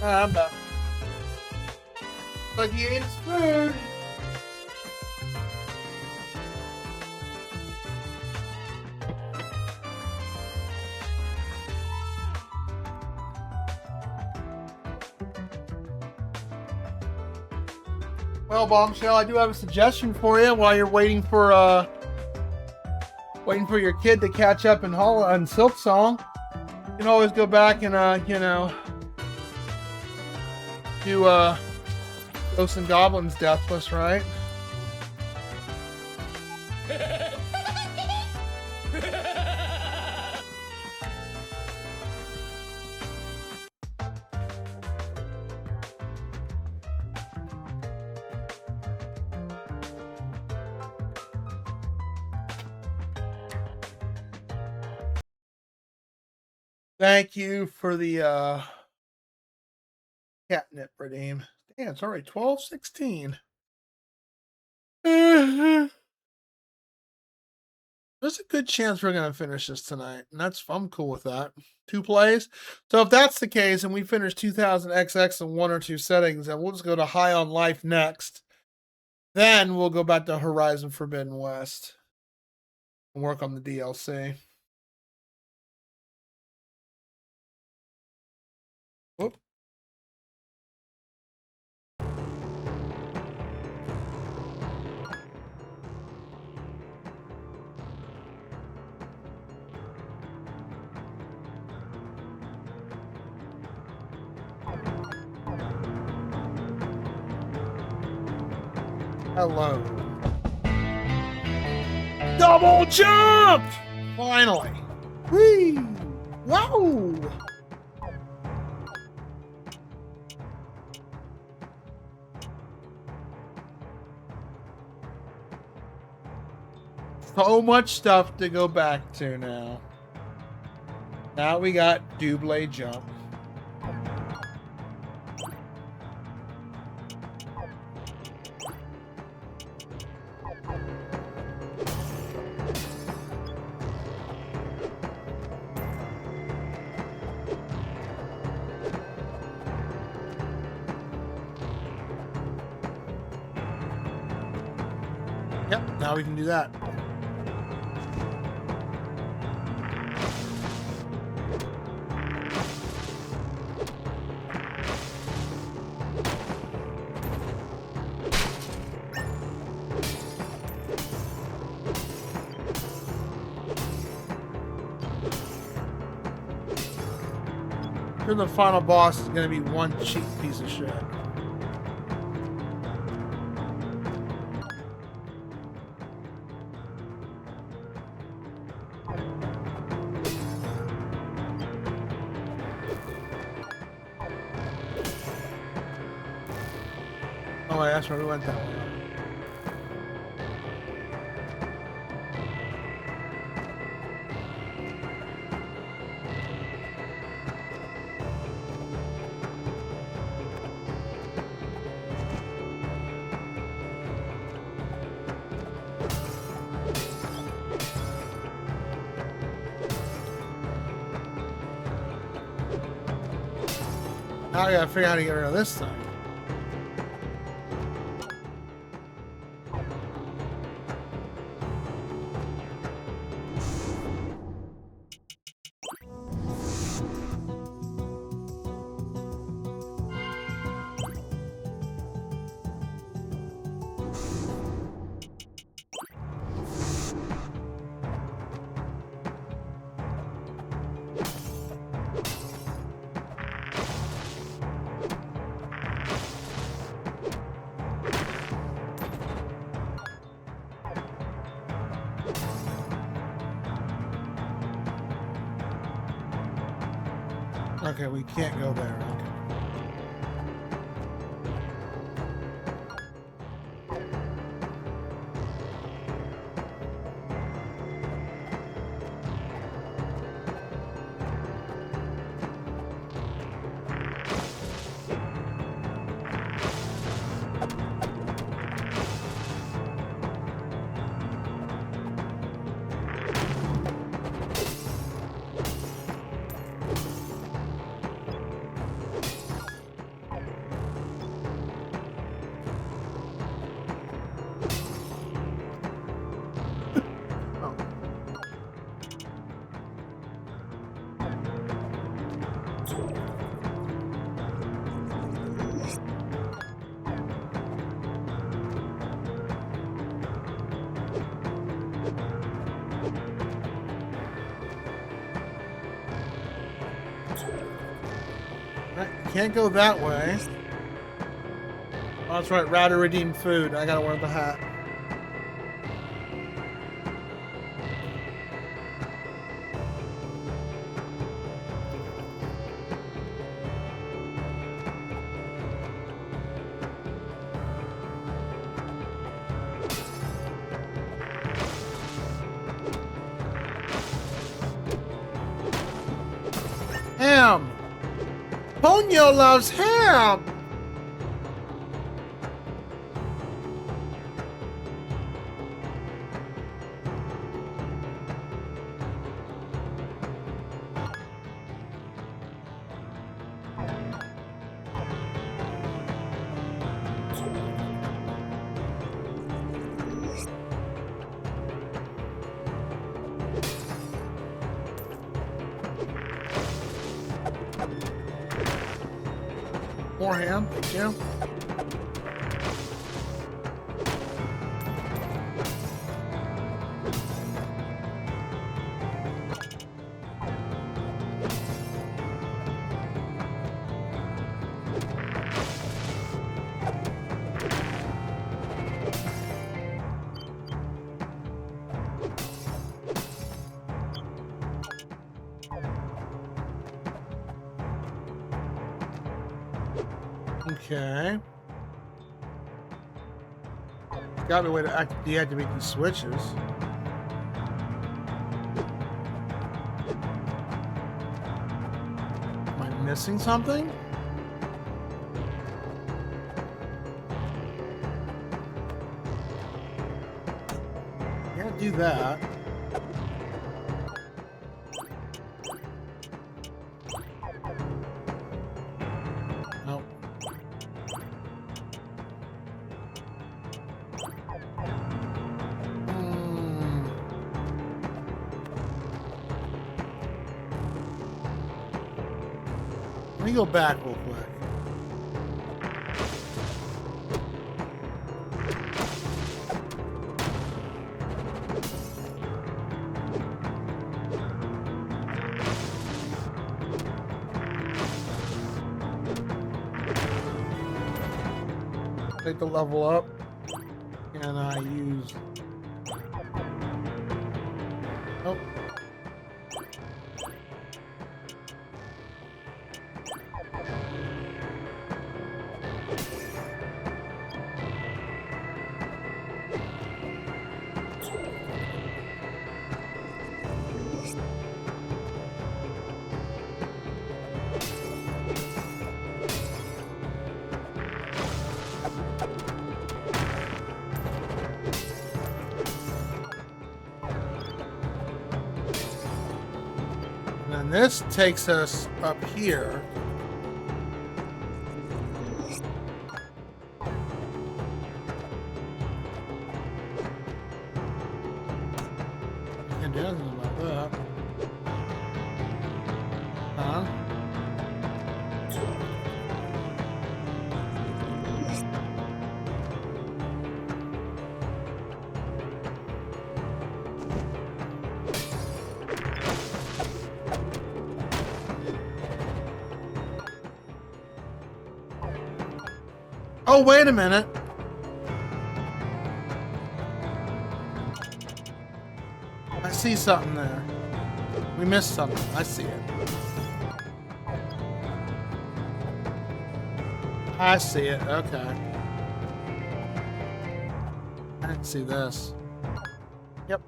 I'm back. Like he ate his food. Well, Bombshell, I do have a suggestion for you while you're waiting for your kid to catch up in Silk Song. You can always go back and you know, do Ghosts and Goblins Deathless, right? Thank you for the catnip redeem. Damn, it's already 12:16. There's a good chance we're gonna finish this tonight, and I'm cool with that. 2 plays. So if that's the case, and we finish 2000XX in 1 or 2 settings, then we'll just go to High on Life next. Then we'll go back to Horizon Forbidden West and work on the DLC. Whoop. Hello. Double jump! Finally. Whee! Wow! So much stuff to go back to now. Now we got double jump. Yep, now we can do that. Sure, the final boss is going to be one cheap piece of shit. Oh, wait, that's where we went that way. Now I gotta figure out how to get rid of this thing. Okay, we can't go there. Okay. can't go that way. Oh, that's right. Route to redeem food. I gotta wear the hat. Ham! Ponyo loves ham! More ham, yeah. Okay. Gotta be a way to deactivate these switches. Am I missing something? Can't do that. Nope. Let me go back real quick. Take the level up, and I use. Oh. And this takes us up here. Can't do anything about that. Huh? Oh, wait a minute. I see something there. We missed something. I see it. I see it. Okay. I didn't see this. Yep.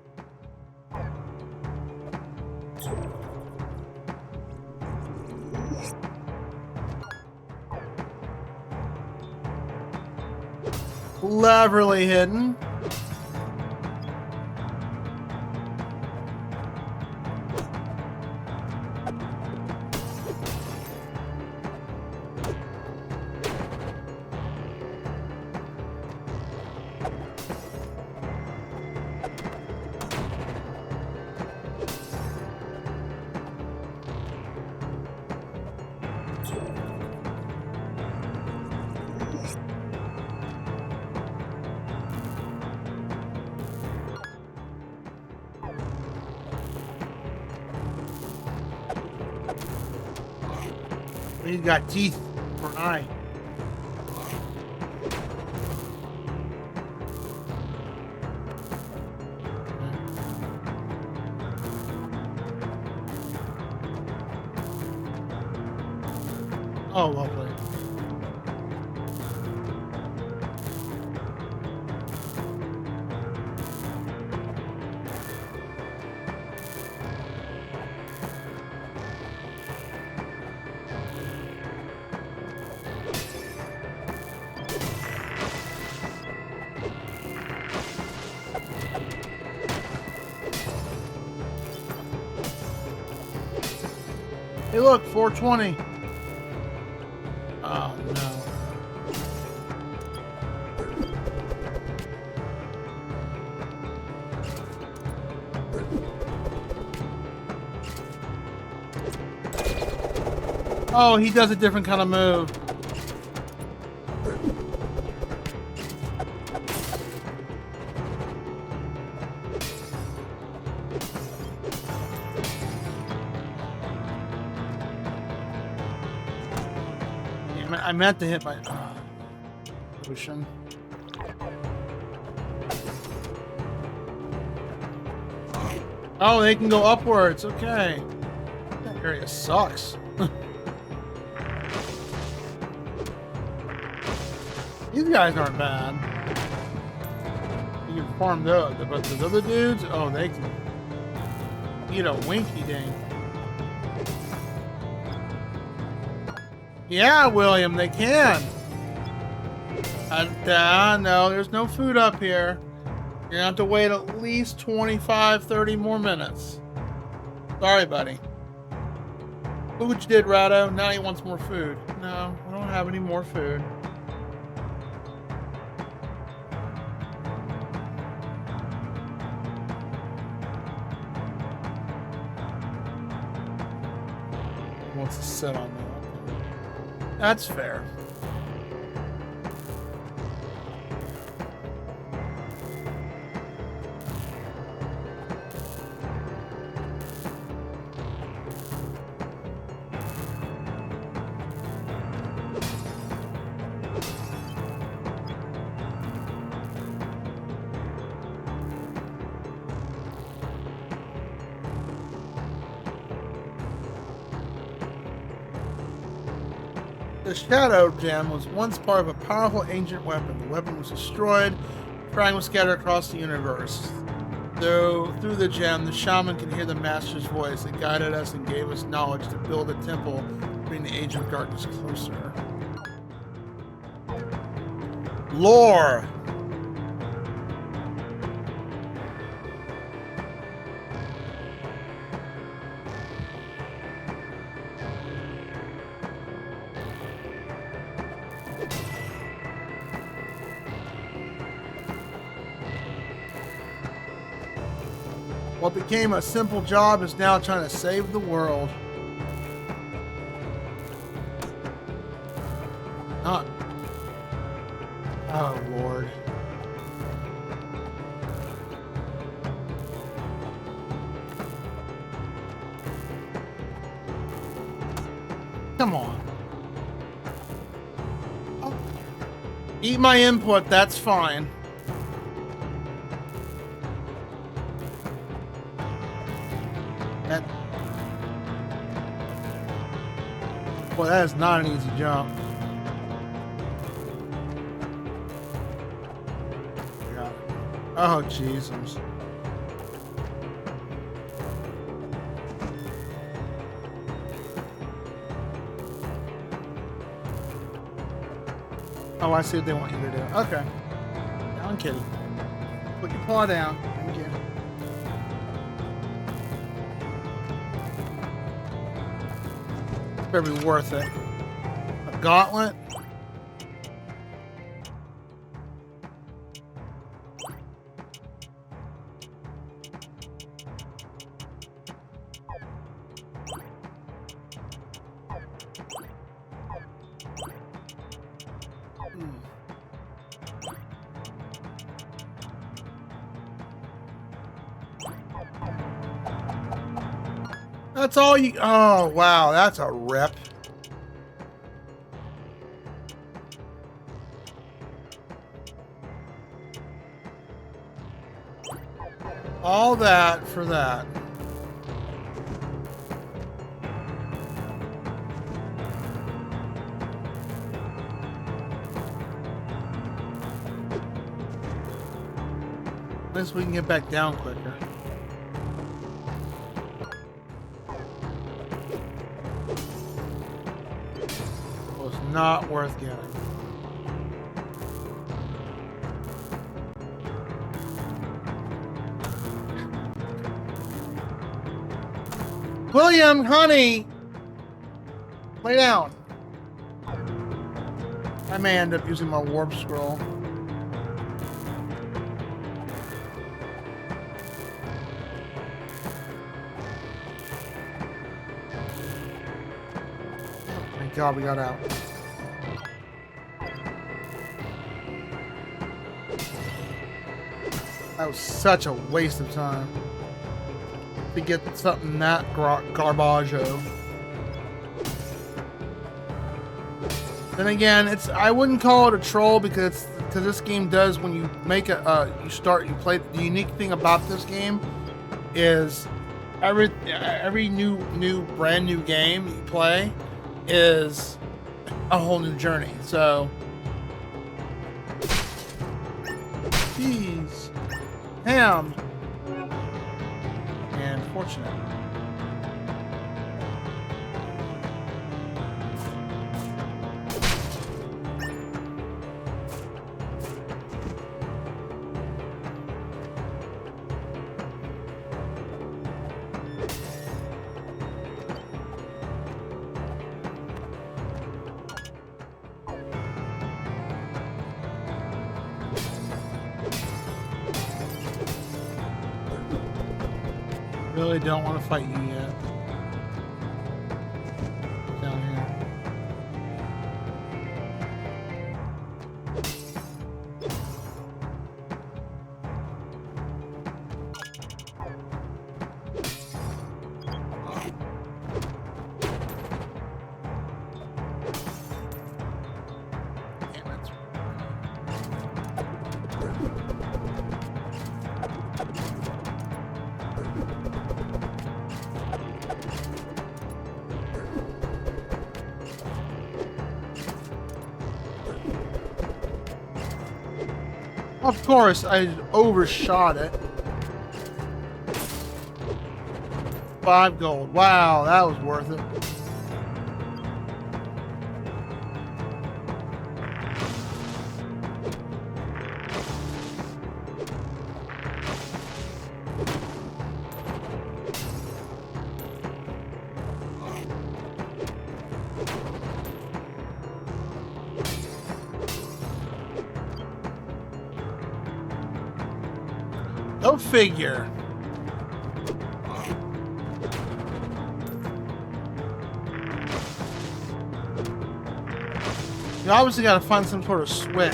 Cleverly hidden. You got teeth. for an eye. Oh, lovely. Hey, look, 420. Oh, no. Oh, he does a different kind of move. I meant to hit my potion. Oh, they can go upwards. Okay. That area sucks. These guys aren't bad. You can farm those, but those other dudes, oh, they can eat a winky dink. Yeah, William, they can. No, there's no food up here. You're gonna have to wait at least 25, 30 more minutes. Sorry, buddy. Look what you did, Rado. Now he wants more food. No, I don't have any more food. He wants to sit on that. That's fair. The Shadow Gem was once part of a powerful ancient weapon. The weapon was destroyed, fragments scattered across the universe. Though through the gem, the shaman can hear the master's voice that guided us and gave us knowledge to build a temple, bring the age of darkness closer. Lore! What became a simple job is now trying to save the world. Not. Oh, Lord. Come on. Oh. Eat my input, that's fine. Well, that is not an easy jump. Yeah. Oh, Jesus. Oh, I see what they want you to do. Okay. Down, kitty. Put your paw down. Thank you. Better be worth it. A gauntlet? That's all you... Oh, wow. That's a rip. All that for that. At least we can get back down quicker. Was not worth getting. William, honey, lay down. I may end up using my warp scroll. Thank God we got out. That was such a waste of time to get something that garbage of. Then again, I wouldn't call it a troll because this game does, when you make you play. The unique thing about this game is every brand new game you play is a whole new journey. So, jeez, ham. And fortunate. Really don't want to fight you yet. Down here. Of course, I overshot it. 5 gold. Wow, that was worth it. Go figure. You obviously gotta find some sort of switch.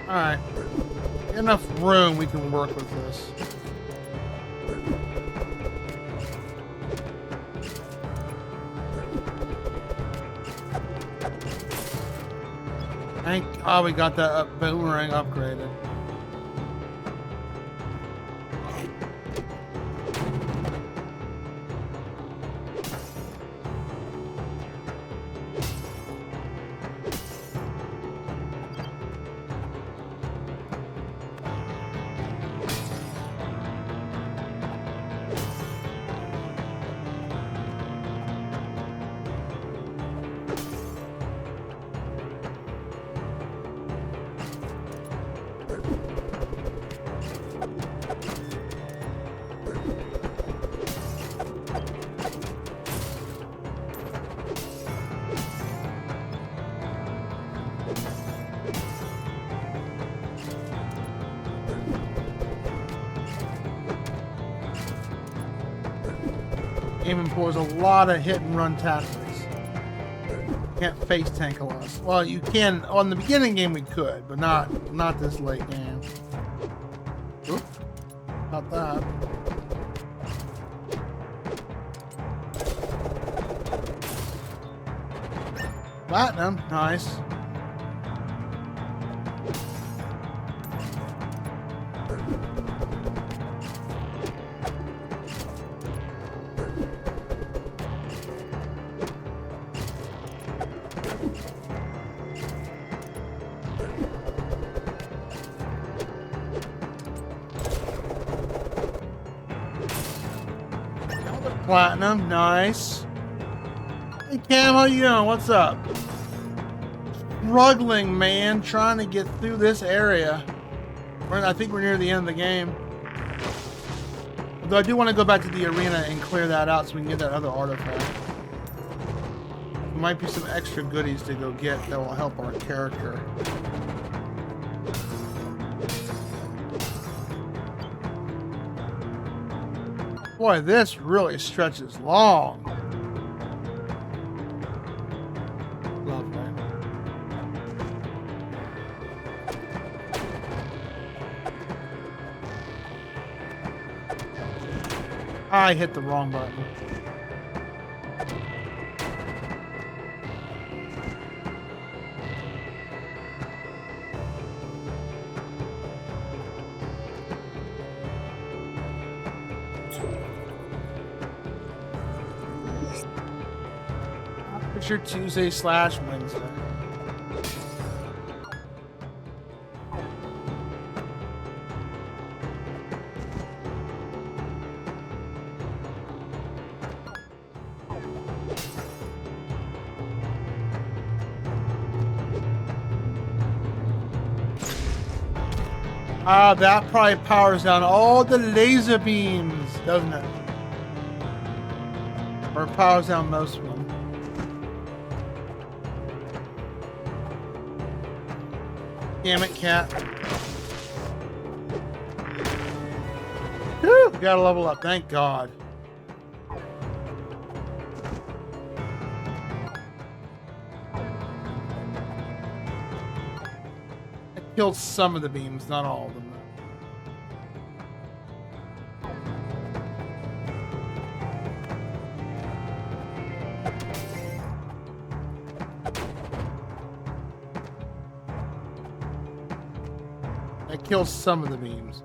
Alright. Enough room, we can work with this. Thank God we got that boomerang upgraded. Game employs a lot of hit and run tactics. Can't face tank us. Well, you can on the beginning game we could, but not this late game. About that. Platinum, nice. Platinum, nice. Hey Cam, how you doing? What's up? Struggling, man, trying to get through this area. I think we're near the end of the game. Although I do want to go back to the arena and clear that out so we can get that other artifact. There might be some extra goodies to go get that will help our character. Boy, this really stretches long. Lovely. I hit the wrong button. Picture Tuesday/Wednesday. Ah, that probably powers down all the laser beams, doesn't it? Or powers down most of them. Damn it, cat. Whew, gotta level up, thank God. I killed some of the beams, not all of them. I killed some of the beams.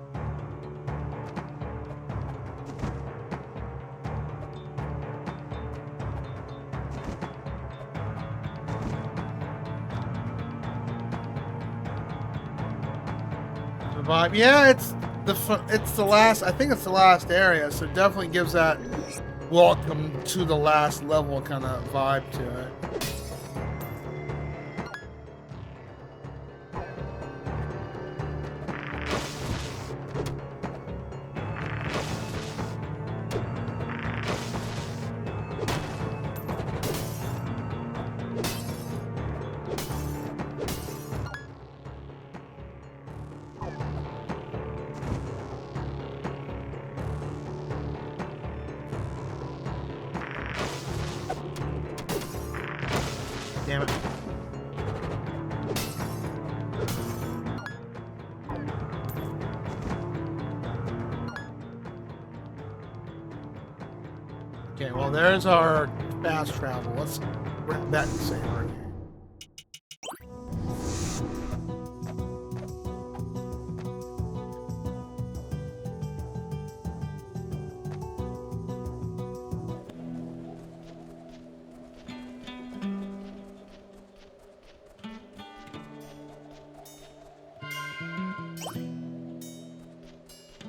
Vibe. Yeah, it's the last. I think it's the last area, so it definitely gives that welcome to the last level kind of vibe to it. Damn it. Okay, well, there's our fast travel. Let's wrap that and say right here.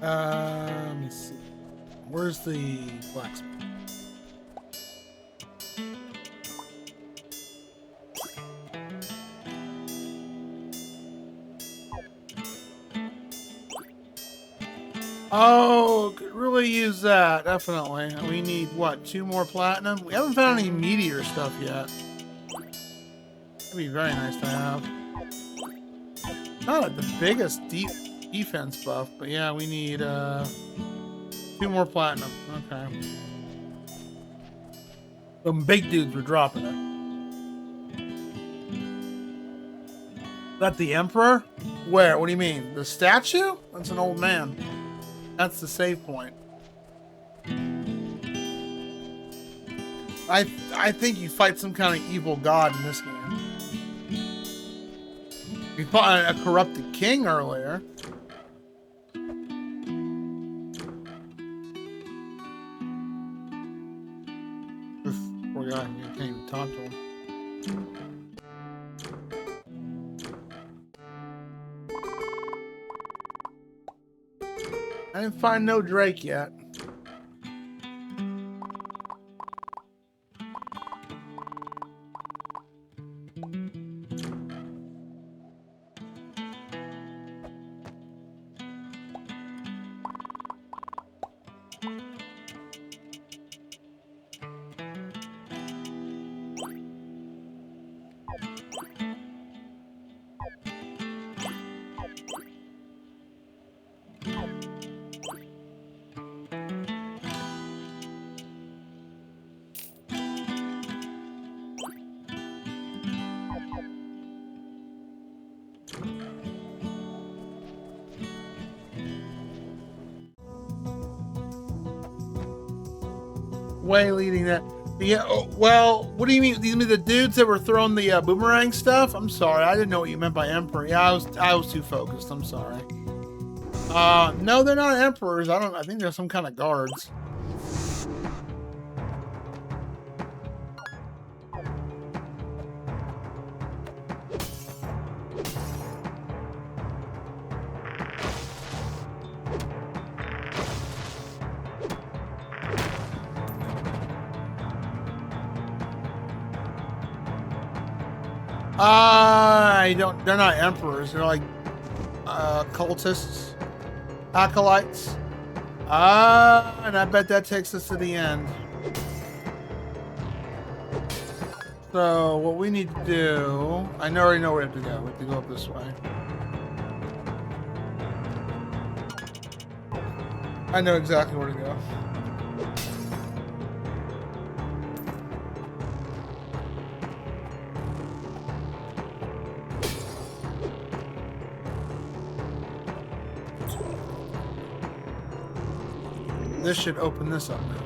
Let me see. Where's the blacksmith? Oh, could really use that. Definitely. We need, what, 2 more platinum? We haven't found any meteor stuff yet. That'd be very nice to have. Not the biggest defense buff, but yeah, we need 2 more platinum. Okay. Some big dudes were dropping it. Is that the Emperor? Where? What do you mean? The statue? That's an old man. That's the save point. I think you fight some kind of evil god in this game. You fought a corrupted king earlier. Poor guy, you can't even talk to him. I didn't find no Drake yet. Way leading that. Yeah. Oh, well, what do you mean? These are the dudes that were throwing the boomerang stuff? I'm sorry, I didn't know what you meant by emperor. Yeah, I was too focused. I'm sorry. No, they're not emperors. I think they're some kind of guards. They're not emperors. They're like cultists, acolytes. And I bet that takes us to the end. So what we need to do, I already know where we have to go. We have to go up this way. I know exactly where to go. This should open this up now.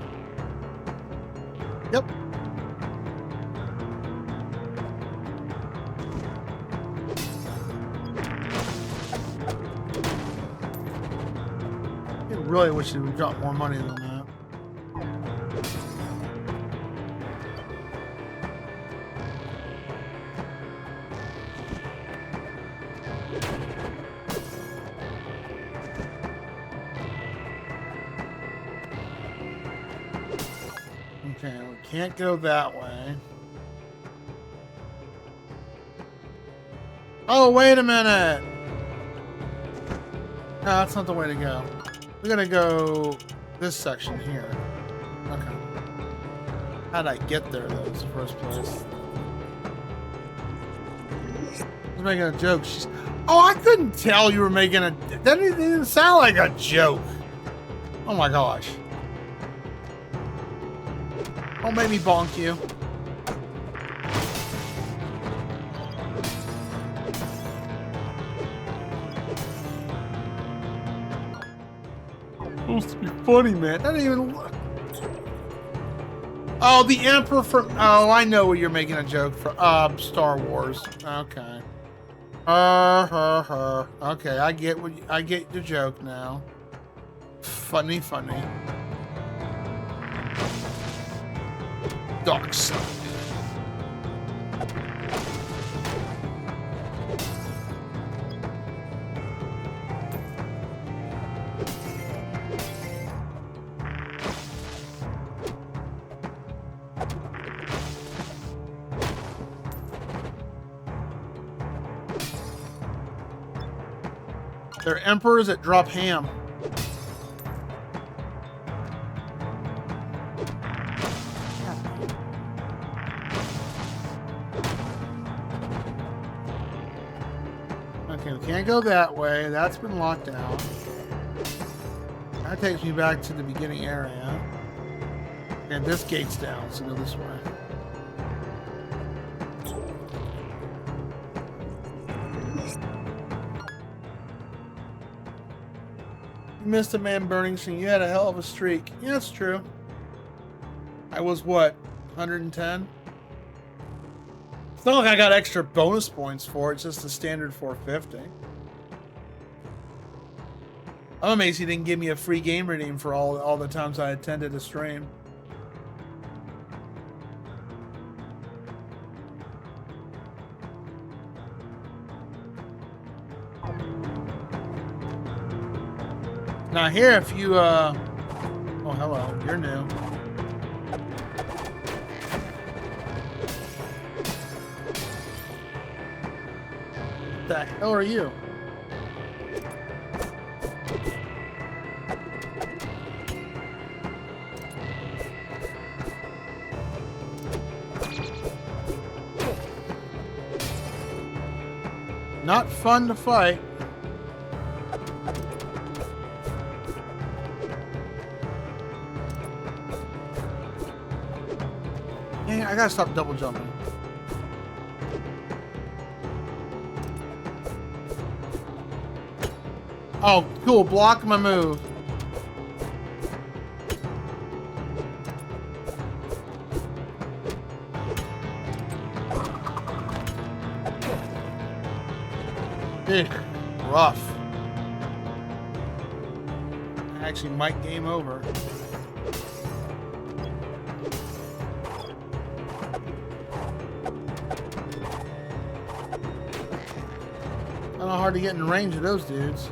Yep. I really wish it would drop more money than that. Okay, we can't go that way. Oh, wait a minute! No, that's not the way to go. We're gonna go this section here. Okay. How'd I get there, though, in the first place? I was making a joke. Oh, I couldn't tell you were making a... That didn't sound like a joke. Oh my gosh. Don't make me bonk you. Supposed to be funny, man. That didn't even look. Oh, the Emperor from... Oh, I know what you're making a joke for. Star Wars. Okay. Okay, I get the joke now. Funny. Dark side. They're emperors that drop ham. Okay, we can't go that way. That's been locked out. That takes me back to the beginning area. And this gate's down, so go this way. You missed a man burning stream. You had a hell of a streak. Yeah, that's true. I was what? 110? It's not like I got extra bonus points for it. It's just the standard 450. I'm amazed he didn't give me a free game redeem for all the times I attended a stream. Now here, if you, oh, hello, you're new. What the hell are you? Not fun to fight. Dang, I gotta stop double jumping. Oh, cool. Block my move. Rough. Actually, might game over. Not hard to get in range of those dudes.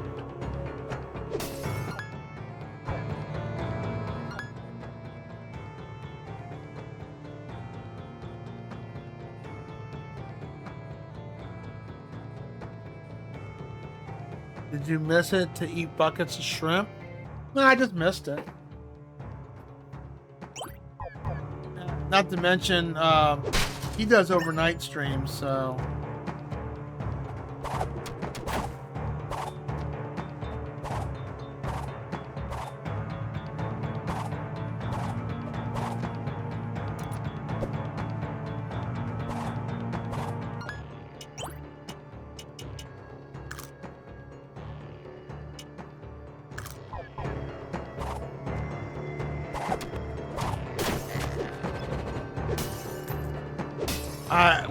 Did you miss it to eat buckets of shrimp? No, I just missed it. Not to mention, he does overnight streams, so...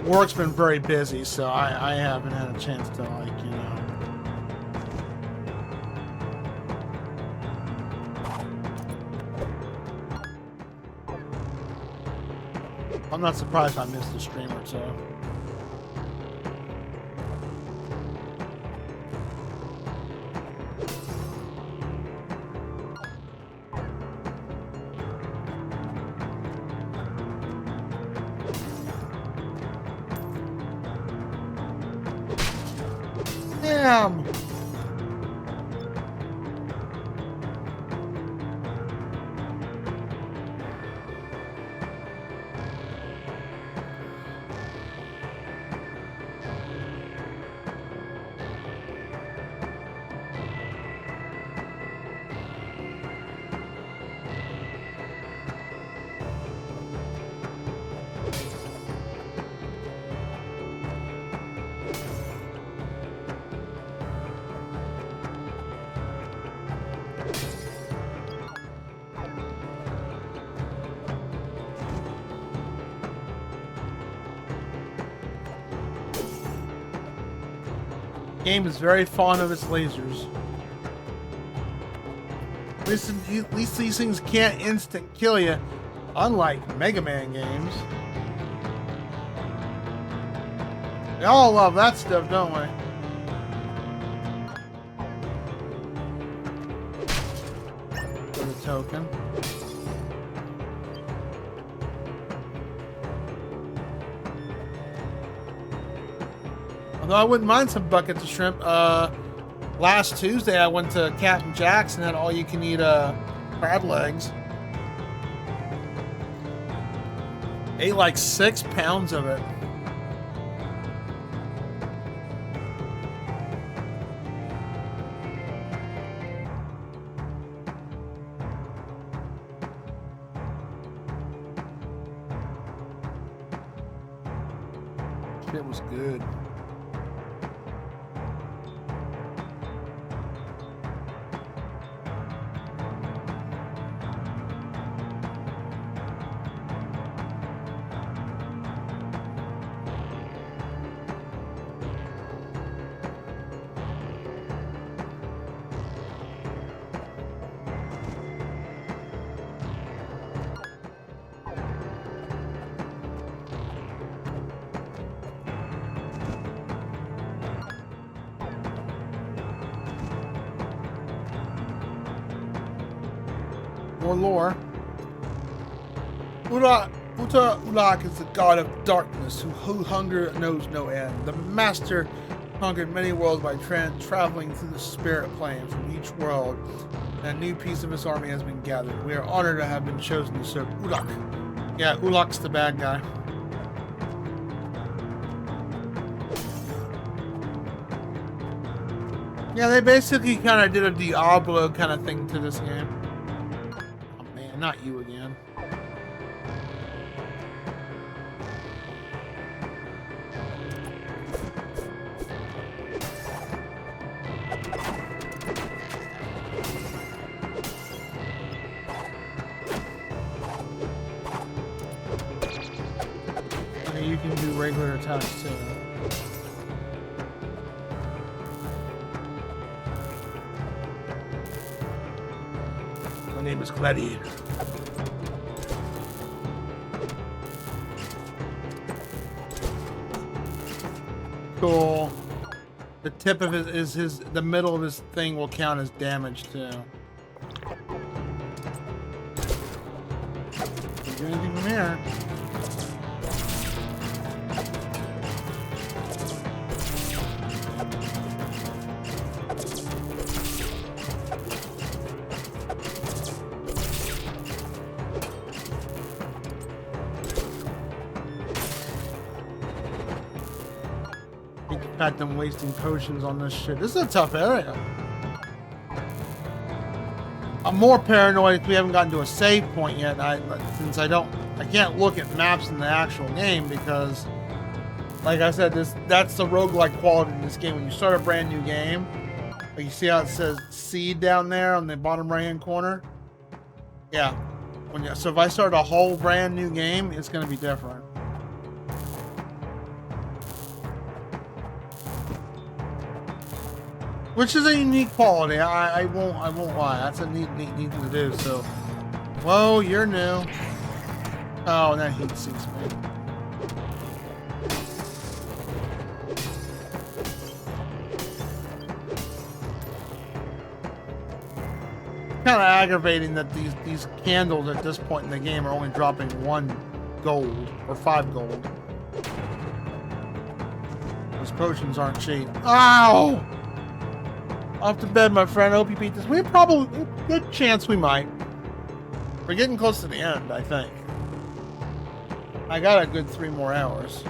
Work's been very busy, so I haven't had a chance to, like, you know. I'm not surprised I missed a stream or two. Damn! Game is very fond of its lasers. At least these things can't instant kill you, unlike Mega Man games. We all love that stuff, don't we? For the token. Although I wouldn't mind some buckets of shrimp. Last Tuesday I went to Captain Jack's and had all you can eat crab legs. Ate like 6 pounds of it. Shit was good. more lore. Ulak is the god of darkness who hunger knows no end. The master conquered many worlds by traveling through the spirit plane from each world, and a new piece of his army has been gathered. We are honored to have been chosen to serve Ulak. Yeah, Ulak's the bad guy. Yeah, they basically kind of did a Diablo kind of thing to this game. Oh man, not you again. Okay, you can do regular attacks too. My name is Gladiator. Cool. The tip of the middle of his thing will count as damage too. Can't do anything from here. In fact, I'm wasting potions on this shit. This is a tough area. I'm more paranoid if we haven't gotten to a save point yet. Since I can't look at maps in the actual game because, like I said, that's the roguelike quality in this game. When you start a brand new game, like you see how it says seed down there on the bottom right hand corner. Yeah. So if I start a whole brand new game, it's going to be different. Which is a unique quality. I won't lie. That's a neat thing to do. So, whoa, you're new. Oh, and that heat sinks me. Kind of aggravating that these candles at this point in the game are only dropping 1 gold or 5 gold. Those potions aren't cheap. Ow! Off to bed, my friend. I hope you beat this. We probably good chance we might. We're getting close to the end, I think. I got a good 3 more hours.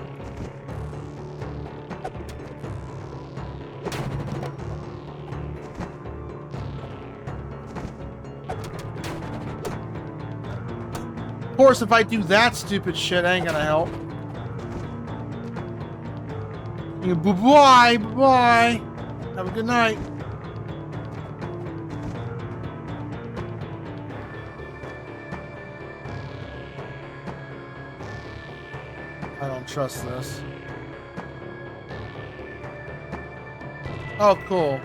Of course, if I do that stupid shit, I ain't gonna help. Bye bye. Have a good night. I don't trust this. Oh, cool.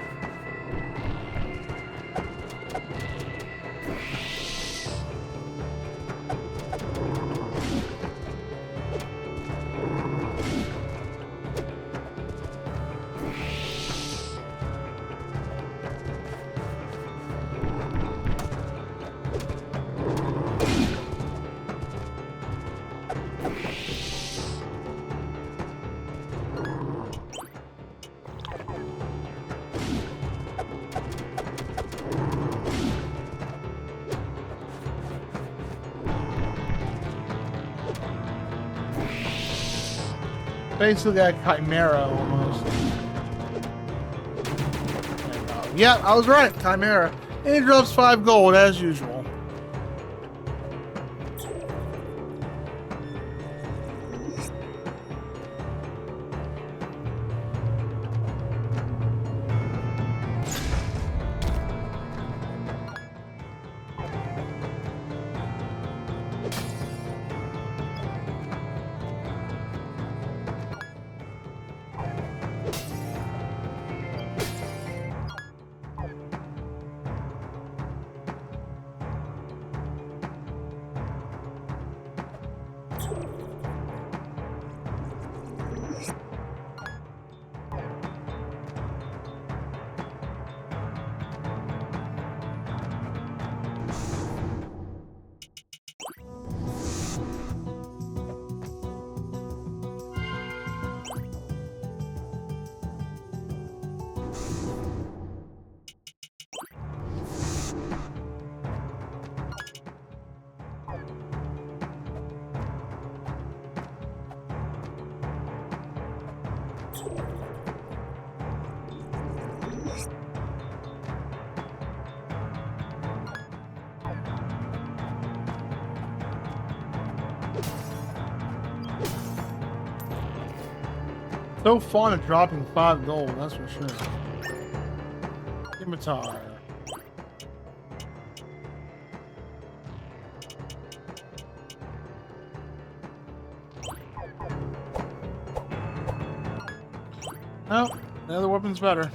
Basically a chimera almost. Yeah, I was right. Chimera. And it drops 5 gold as usual. So fond of dropping 5 gold, that's for sure. Scimitar. Oh, the other weapon's better.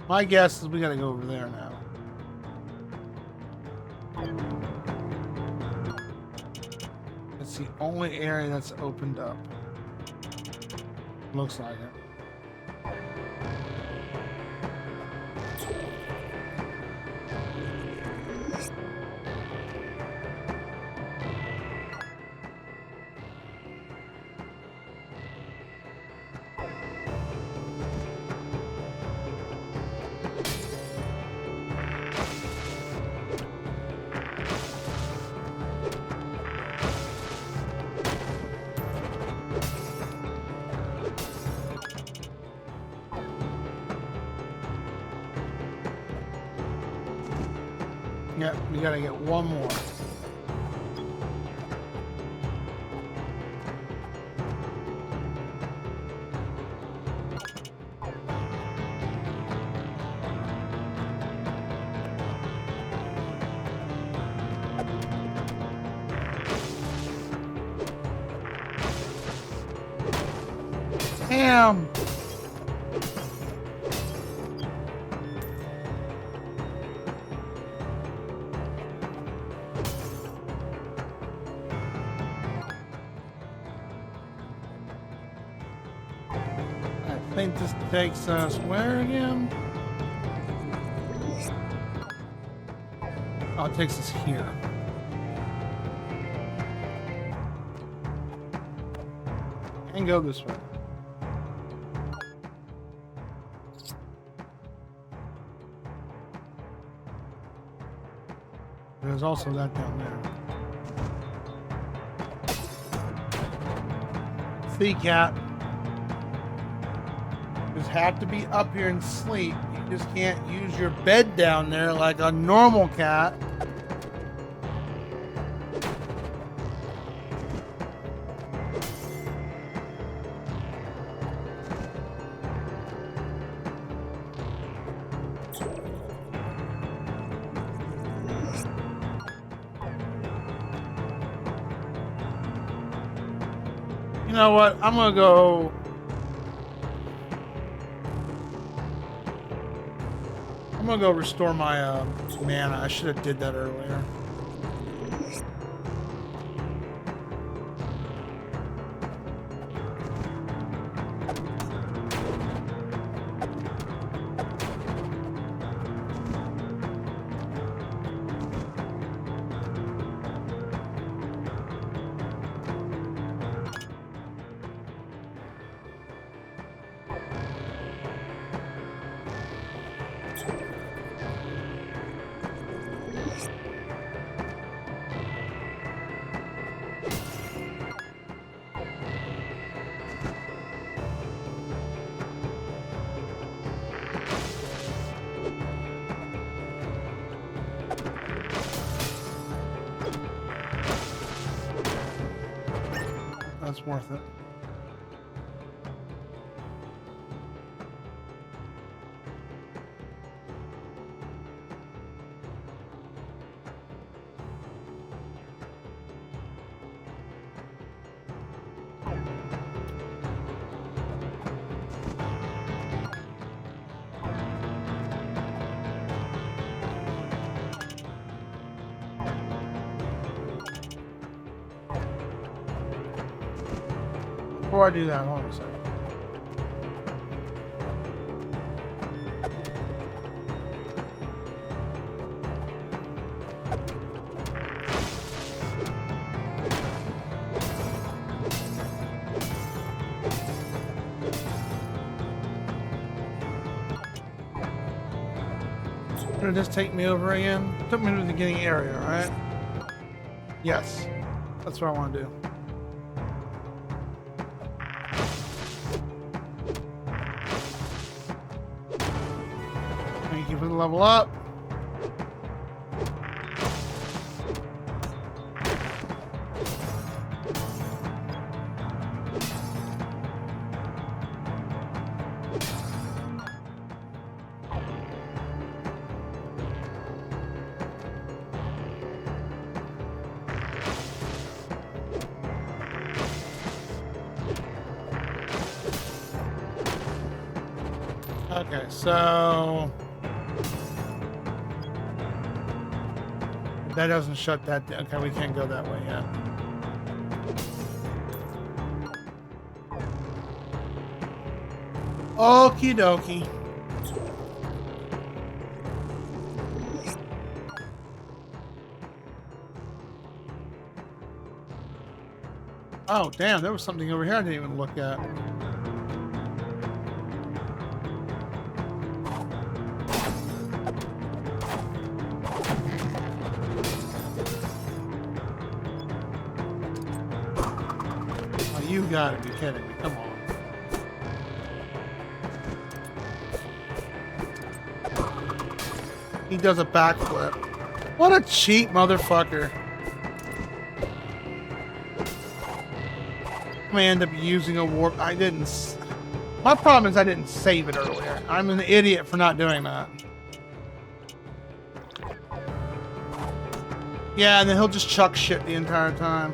My guess is we gotta go over there now. It's the only area that's opened up. Looks like it. Yeah, we gotta get one more. Damn! I think this takes us where again? Oh, it takes us here. And go this way. There's also that down there. See, cat. Just have to be up here and sleep. You just can't use your bed down there like a normal cat. You know what? I'm gonna go. I'm gonna go restore my mana. I should have did that earlier. That's worth it. Before I do that, hold on a second. Did it just take me over again? Took me to the beginning area, right? Yes. That's what I want to do. Thank you for the level up. Okay, so that doesn't shut that down. Okay, we can't go that way yet. Okie dokie. Oh, damn, there was something over here I didn't even look at. You gotta be kidding me. Come on. He does a backflip. What a cheap motherfucker. I may end up using a warp. I didn't. My problem is I didn't save it earlier. I'm an idiot for not doing that. Yeah, and then he'll just chuck shit the entire time.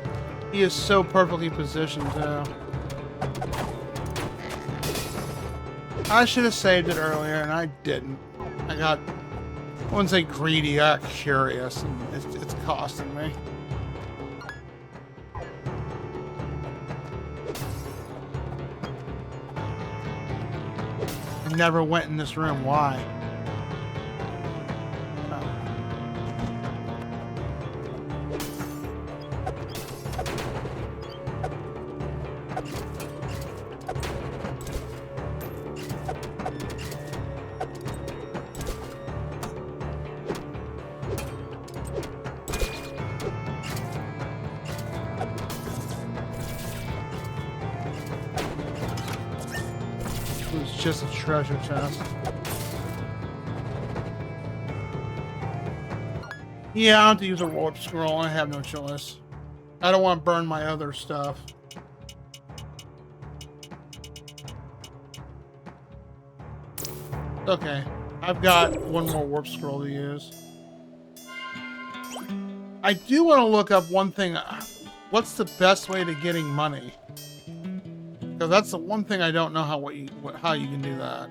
He is so perfectly positioned, too. I should have saved it earlier, and I didn't. I wouldn't say greedy, I got curious, and it's costing me. I never went in this room. Why? Just a treasure chest. Yeah, I have to use a warp scroll. I have no choice. I don't want to burn my other stuff. Okay, I've got one more warp scroll to use. I do want to look up one thing. What's the best way to getting money? Because that's the one thing I don't know how you can do that.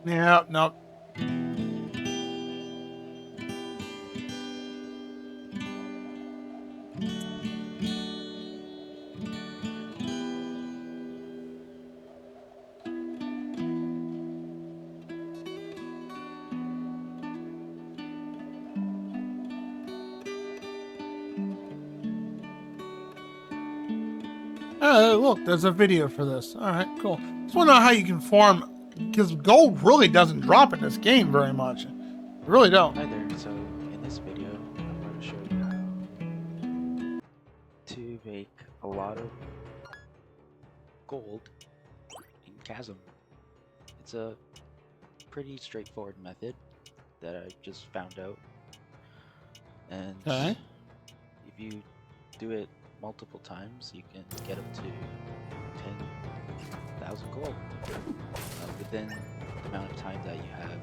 Yeah, no. Oh, look, there's a video for this. All right, cool. Just want to know how you can farm, because gold really doesn't drop in this game very much. It really don't. Hi there. So in this video, I'm going to show you how to make a lot of gold in Chasm. It's a pretty straightforward method that I just found out. And if you do it multiple times, you can get up to 10,000 gold within the amount of time that you have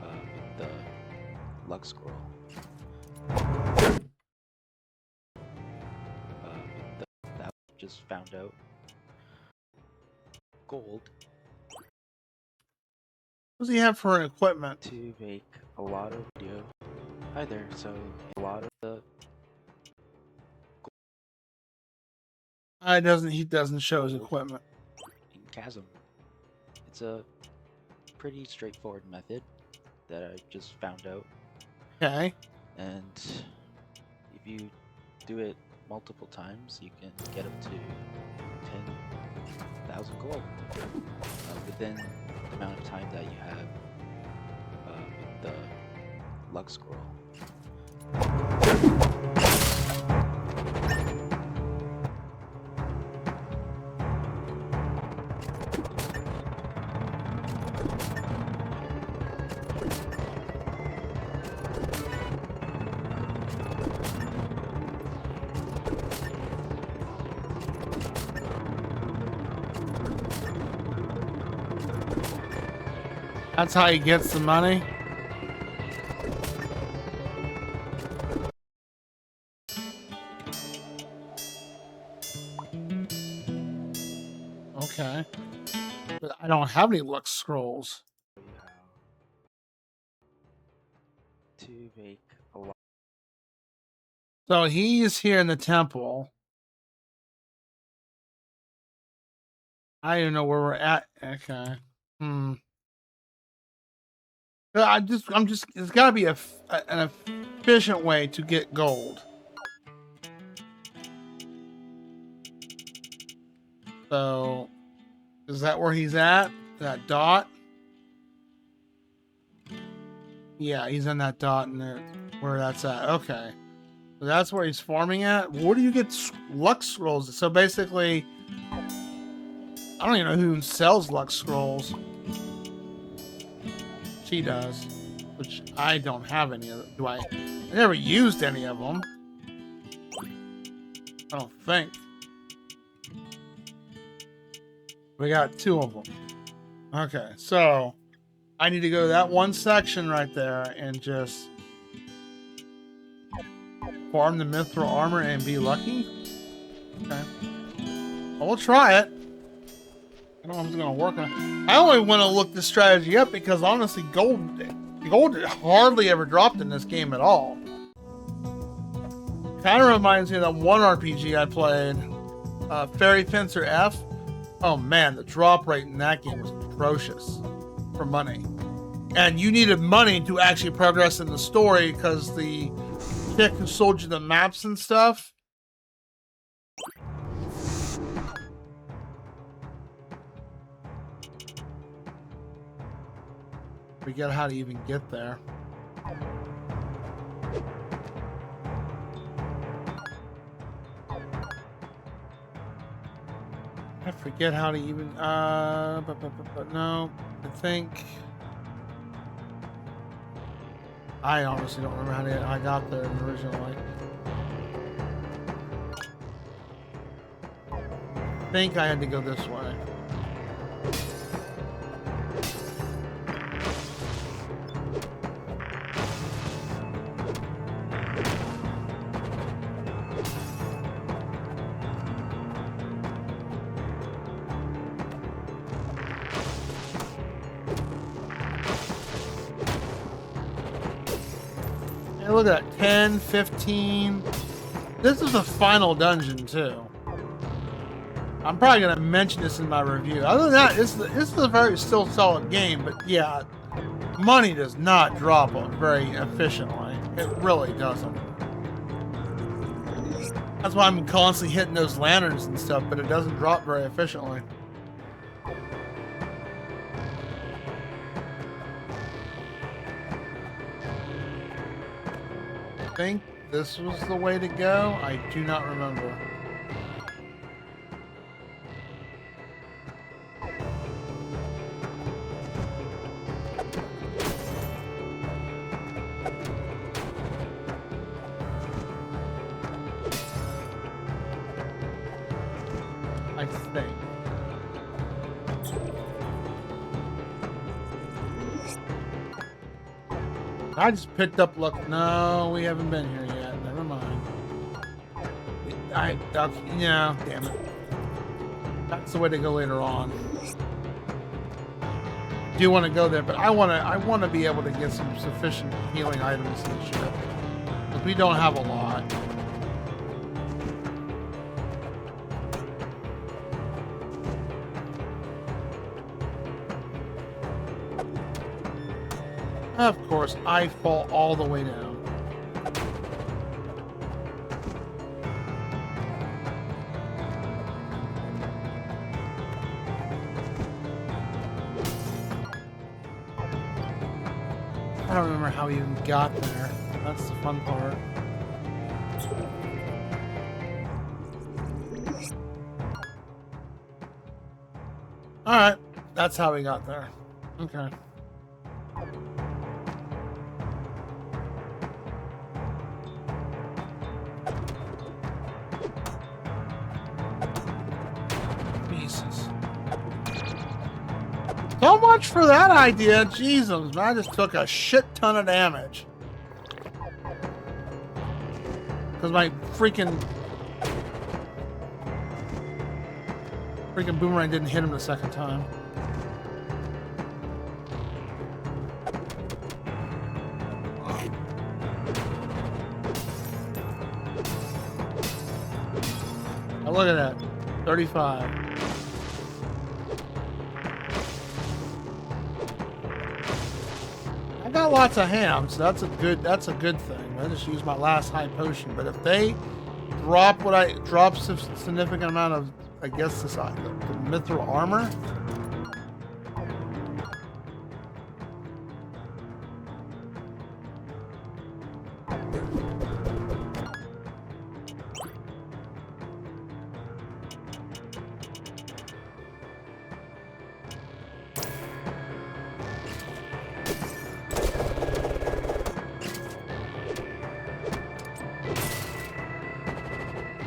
with the luck scroll. That just found out. Gold. What does he have for equipment? To make a lot of video. Hi there. So a lot of the. He doesn't show his equipment. In Chasm. It's a pretty straightforward method that I just found out. Okay. And if you do it multiple times, you can get up to 10,000 gold within the amount of time that you have with the luck scroll. That's how he gets the money. Okay. But I don't have any luck scrolls. To make a lot. So he's here in the temple. I don't even know where we're at. Okay. There's gotta be an efficient way to get gold. So, is that where he's at? That dot? Yeah, he's in that dot in there, where that's at. Okay. So that's where he's farming at. Where do you get luck scrolls? So basically, I don't even know who sells luck scrolls. She does, which I don't have any of them. Do I? I never used any of them. I don't think. We got 2 of them. Okay, so I need to go to that one section right there and just farm the mithril armor and be lucky. Okay. Well, we'll try it. I don't know if it's gonna work. I only want to look this strategy up because honestly, gold hardly ever dropped in this game at all. Kind of reminds me of that one RPG I played, Fairy Fencer F. Oh man, the drop rate in that game was atrocious for money, and you needed money to actually progress in the story because the chick who sold you the maps and stuff. Forget how to even get there. I forget how to even but no, I think I honestly don't remember how I got there originally. I think I had to go this way. Look at that, 10, 15. This is the final dungeon too. I'm probably gonna mention this in my review. Other than that, this is a very still solid game, but yeah, money does not drop very efficiently. It really doesn't. That's why I'm constantly hitting those lanterns and stuff, but it doesn't drop very efficiently. I think this was the way to go. I do not remember. I think. I just picked up. Look, no, we haven't been here yet. Never mind. Yeah, damn it. That's the way to go later on. I do want to go there, but I want to be able to get some sufficient healing items and shit. But we don't have a lot. Of course, I fall all the way down. I don't remember how we even got there. That's the fun part. Alright, that's how we got there. Okay. So much for that idea. Jesus, man, I just took a shit ton of damage. Because my freaking boomerang didn't hit him the second time. Now look at that. 35. I got lots of ham, so that's a good thing. I just used my last high potion, but if they drop a significant amount of, I guess, the mithril armor.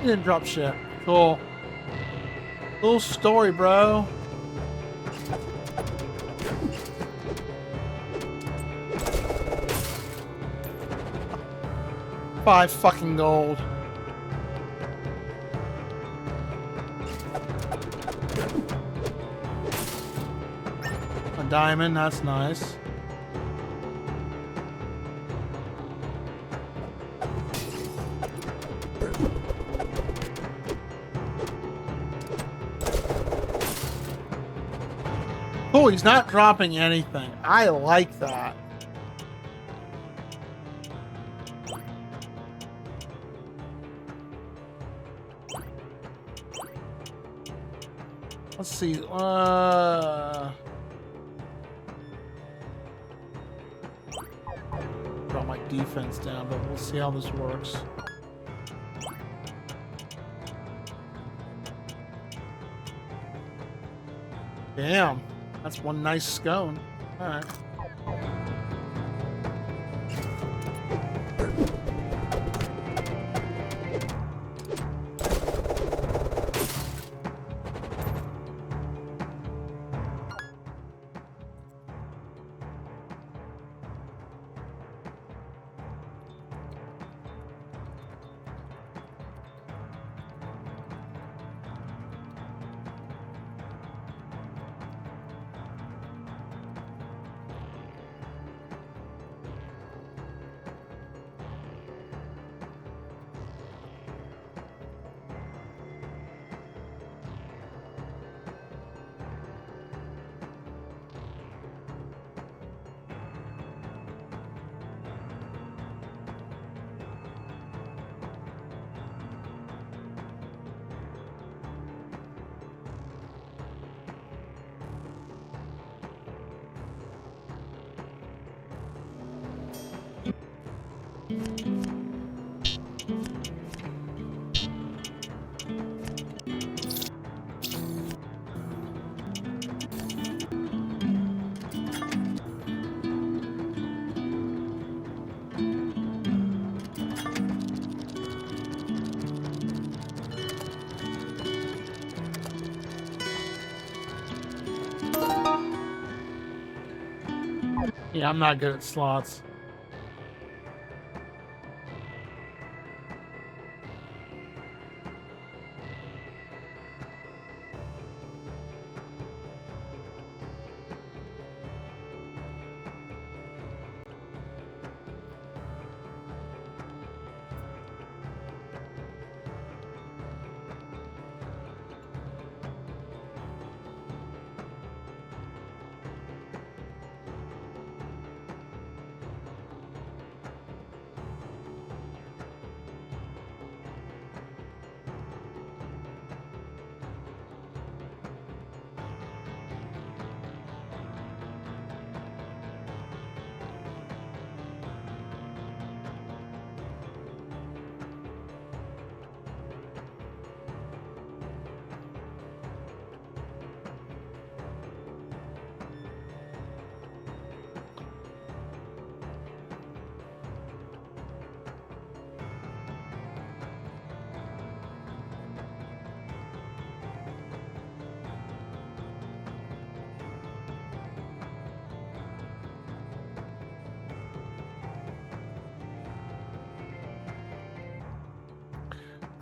You didn't drop shit. Cool. Cool story, bro. $5 fucking gold. A diamond, that's nice. Oh, he's not dropping anything. I like that. Let's see. Drop my defense down, but we'll see how this works. Damn. That's one nice scone. All right. Yeah, I'm not good at slots.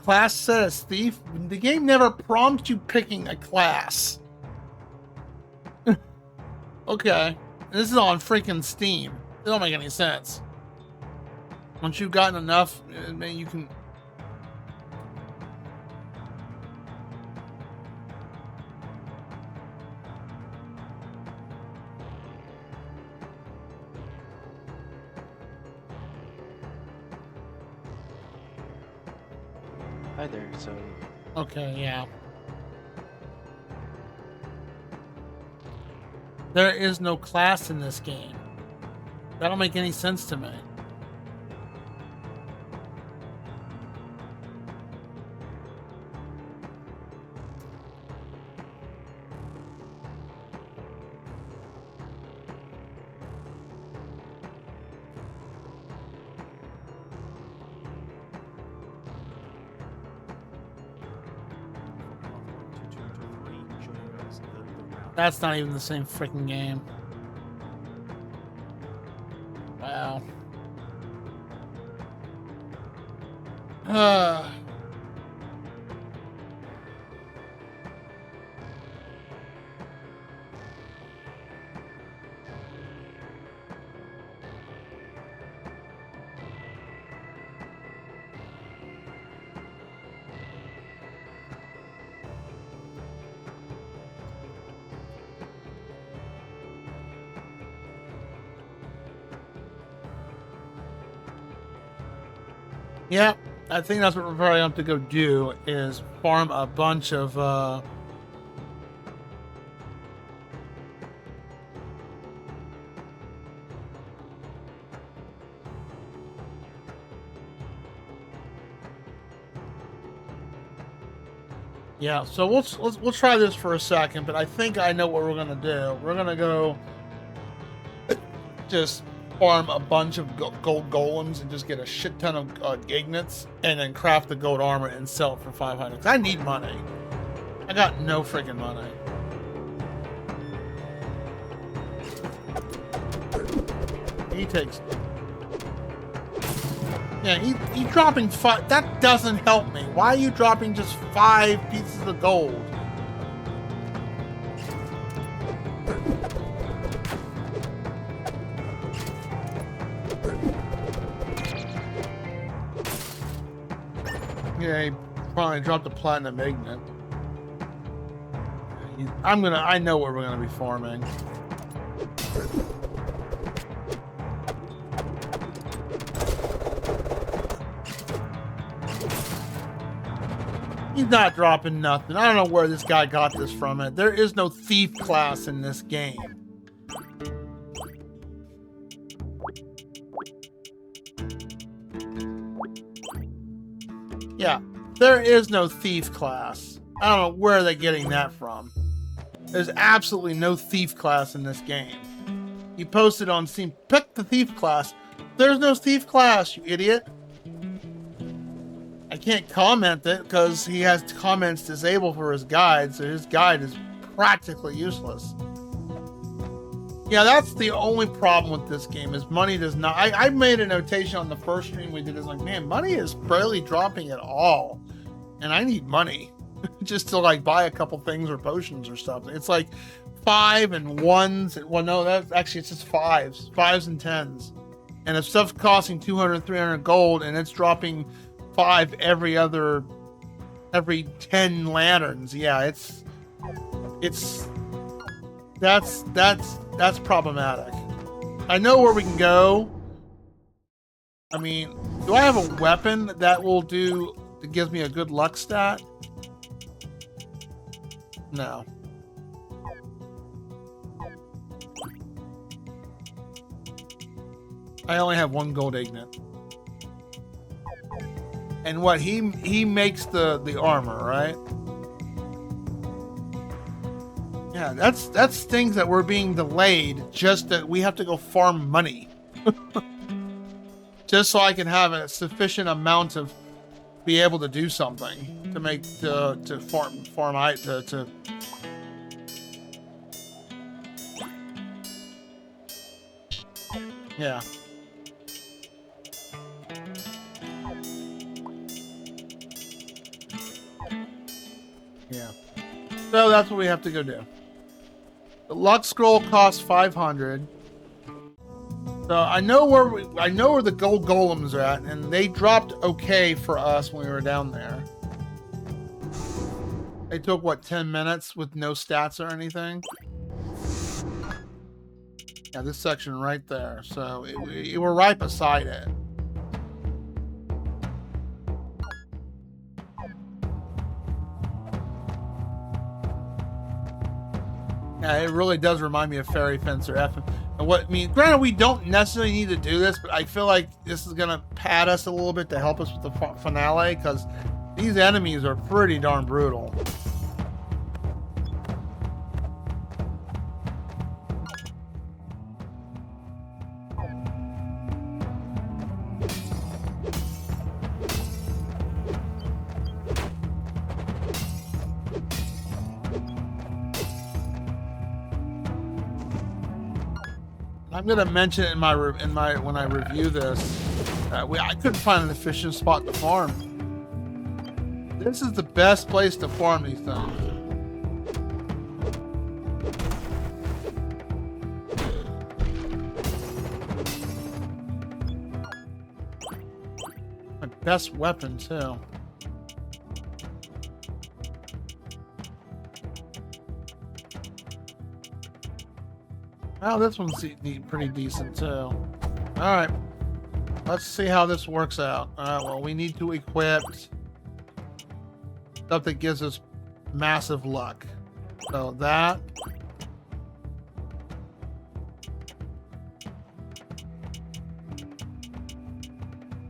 Class set as thief? The game never prompts you picking a class. Okay. This is on freaking Steam. It don't make any sense. Once you've gotten enough, then you can... Hi there, so... Okay, yeah. There is no class in this game. That don't make any sense to me. That's not even the same freaking game. Wow. Yeah, I think that's what we're probably going to have to go do, is farm a bunch of, yeah, so we'll try this for a second, but I think I know what we're going to do. We're going to go just farm a bunch of gold golems and just get a shit ton of ignits and then craft the gold armor and sell it for 500. 'Cause I need money. I got no freaking money. He takes... Yeah, he dropping 5... That doesn't help me. Why are you dropping just 5 pieces of gold? Yeah, he probably dropped a platinum ignet. I know what we're gonna be farming. He's not dropping nothing. I don't know where this guy got this from. There is no thief class in this game. Yeah, there is no thief class. I don't know where they're getting that from. There's absolutely no thief class in this game. He posted on Steam, pick the thief class. There's no thief class, you idiot. I can't comment it because he has comments disabled for his guide, so his guide is practically useless. Yeah, that's the only problem with this game, is money does not... I made a notation on the first stream we did, is like, man, money is barely dropping at all. And I need money just to like buy a couple things or potions or something. It's like 5 and 1s. Well, no, that's actually, it's just 5s. 5s and 10s. And if stuff's costing 200, 300 gold and it's dropping 5 every 10 lanterns, yeah, that's problematic. I know where we can go. I mean, do I have a weapon that will do, that gives me a good luck stat? No. I only have 1 gold ignet. And what, he makes the armor, right? Yeah, that's things that we're being delayed, just that we have to go farm money. Just so I can have a sufficient amount of be able to do something to make to farm yeah. So that's what we have to go do. The luck scroll costs 500. So I know where the gold golems are at, and they dropped okay for us when we were down there. They took what, 10 minutes with no stats or anything. Yeah, this section right there. So we're right beside it. Yeah, it really does remind me of Fairy Fencer F. And what I mean, granted, we don't necessarily need to do this, but I feel like this is gonna pad us a little bit to help us with the finale, because these enemies are pretty darn brutal. I'm gonna mention it in my when I review this. I couldn't find an efficient spot to farm. This is the best place to farm these things. My best weapon too. Oh, this one's pretty decent too. All right, let's see how this works out. All right, well, we need to equip stuff that gives us massive luck. So that.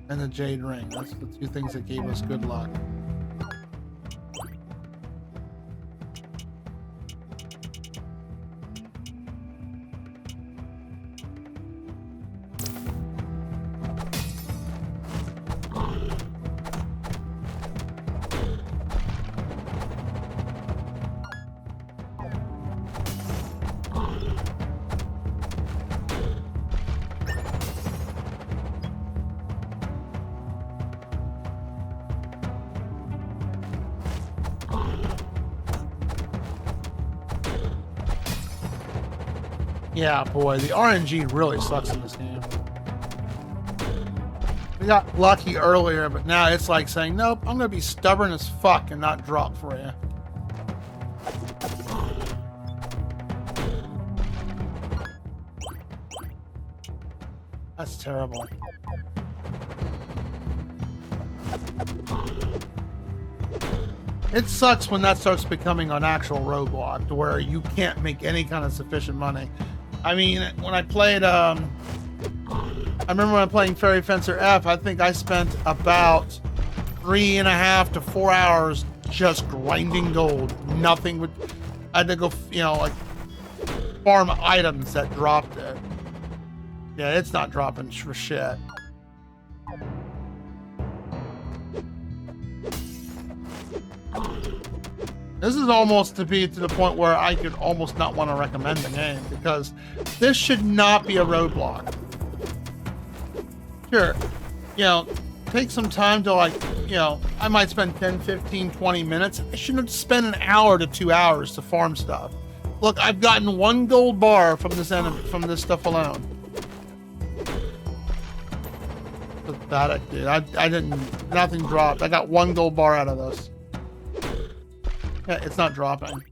And the jade ring. That's the two things that gave us good luck. Yeah, boy, the RNG really sucks in this game. We got lucky earlier, but now it's like saying, nope, I'm going to be stubborn as fuck and not drop for you. That's terrible. It sucks when that starts becoming an actual roadblock to where you can't make any kind of sufficient money. I mean, when I played, I remember when I'm playing Fairy Fencer F, I think I spent about 3.5 to 4 hours just grinding gold. Nothing would, I had to go, you know, like farm items that dropped it. Yeah, it's not dropping for shit. This is almost to be to the point where I could almost not want to recommend the game, because this should not be a roadblock. Sure, you know, take some time to, like, you know, I might spend 10, 15, 20 minutes. I shouldn't spend an hour to 2 hours to farm stuff. Look, I've gotten 1 gold bar from this from this stuff alone. Pathetic, dude. I didn't, nothing dropped. I got 1 gold bar out of this. Yeah, it's not dropping.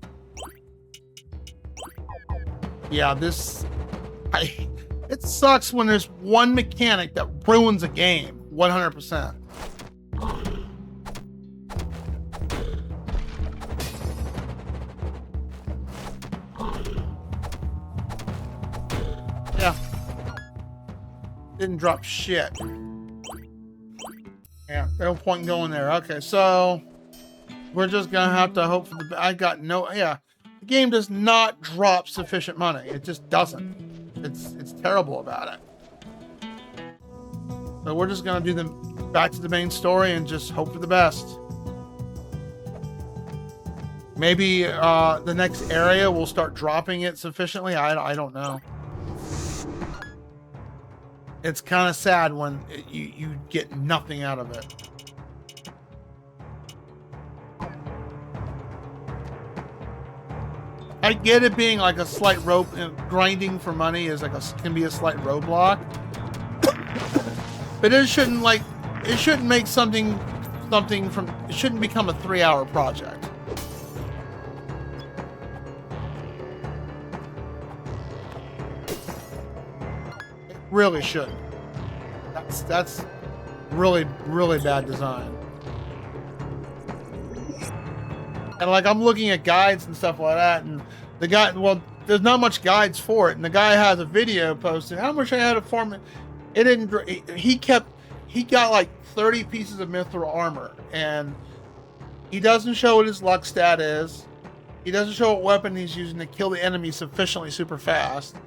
Yeah, it sucks when there's one mechanic that ruins a game 100%. Yeah. Didn't drop shit. Yeah, no point in going there. Okay, so we're just gonna have to hope for the. I got no. Yeah, the game does not drop sufficient money. It just doesn't. It's terrible about it. So we're just gonna do the back to the main story and just hope for the best. Maybe the next area will start dropping it sufficiently. I don't know. It's kind of sad when you get nothing out of it. I get it being like a slight rope, grinding for money is like can be a slight roadblock, but it shouldn't make something it shouldn't become a 3-hour project. It really shouldn't. That's really bad design. And like I'm looking at guides and stuff like that, and the guy, well, there's not much guides for it, and the guy has a video posted. How much I had to farm it? It didn't. He got like 30 pieces of mithril armor, and he doesn't show what his luck stat is. He doesn't show what weapon he's using to kill the enemy sufficiently super fast.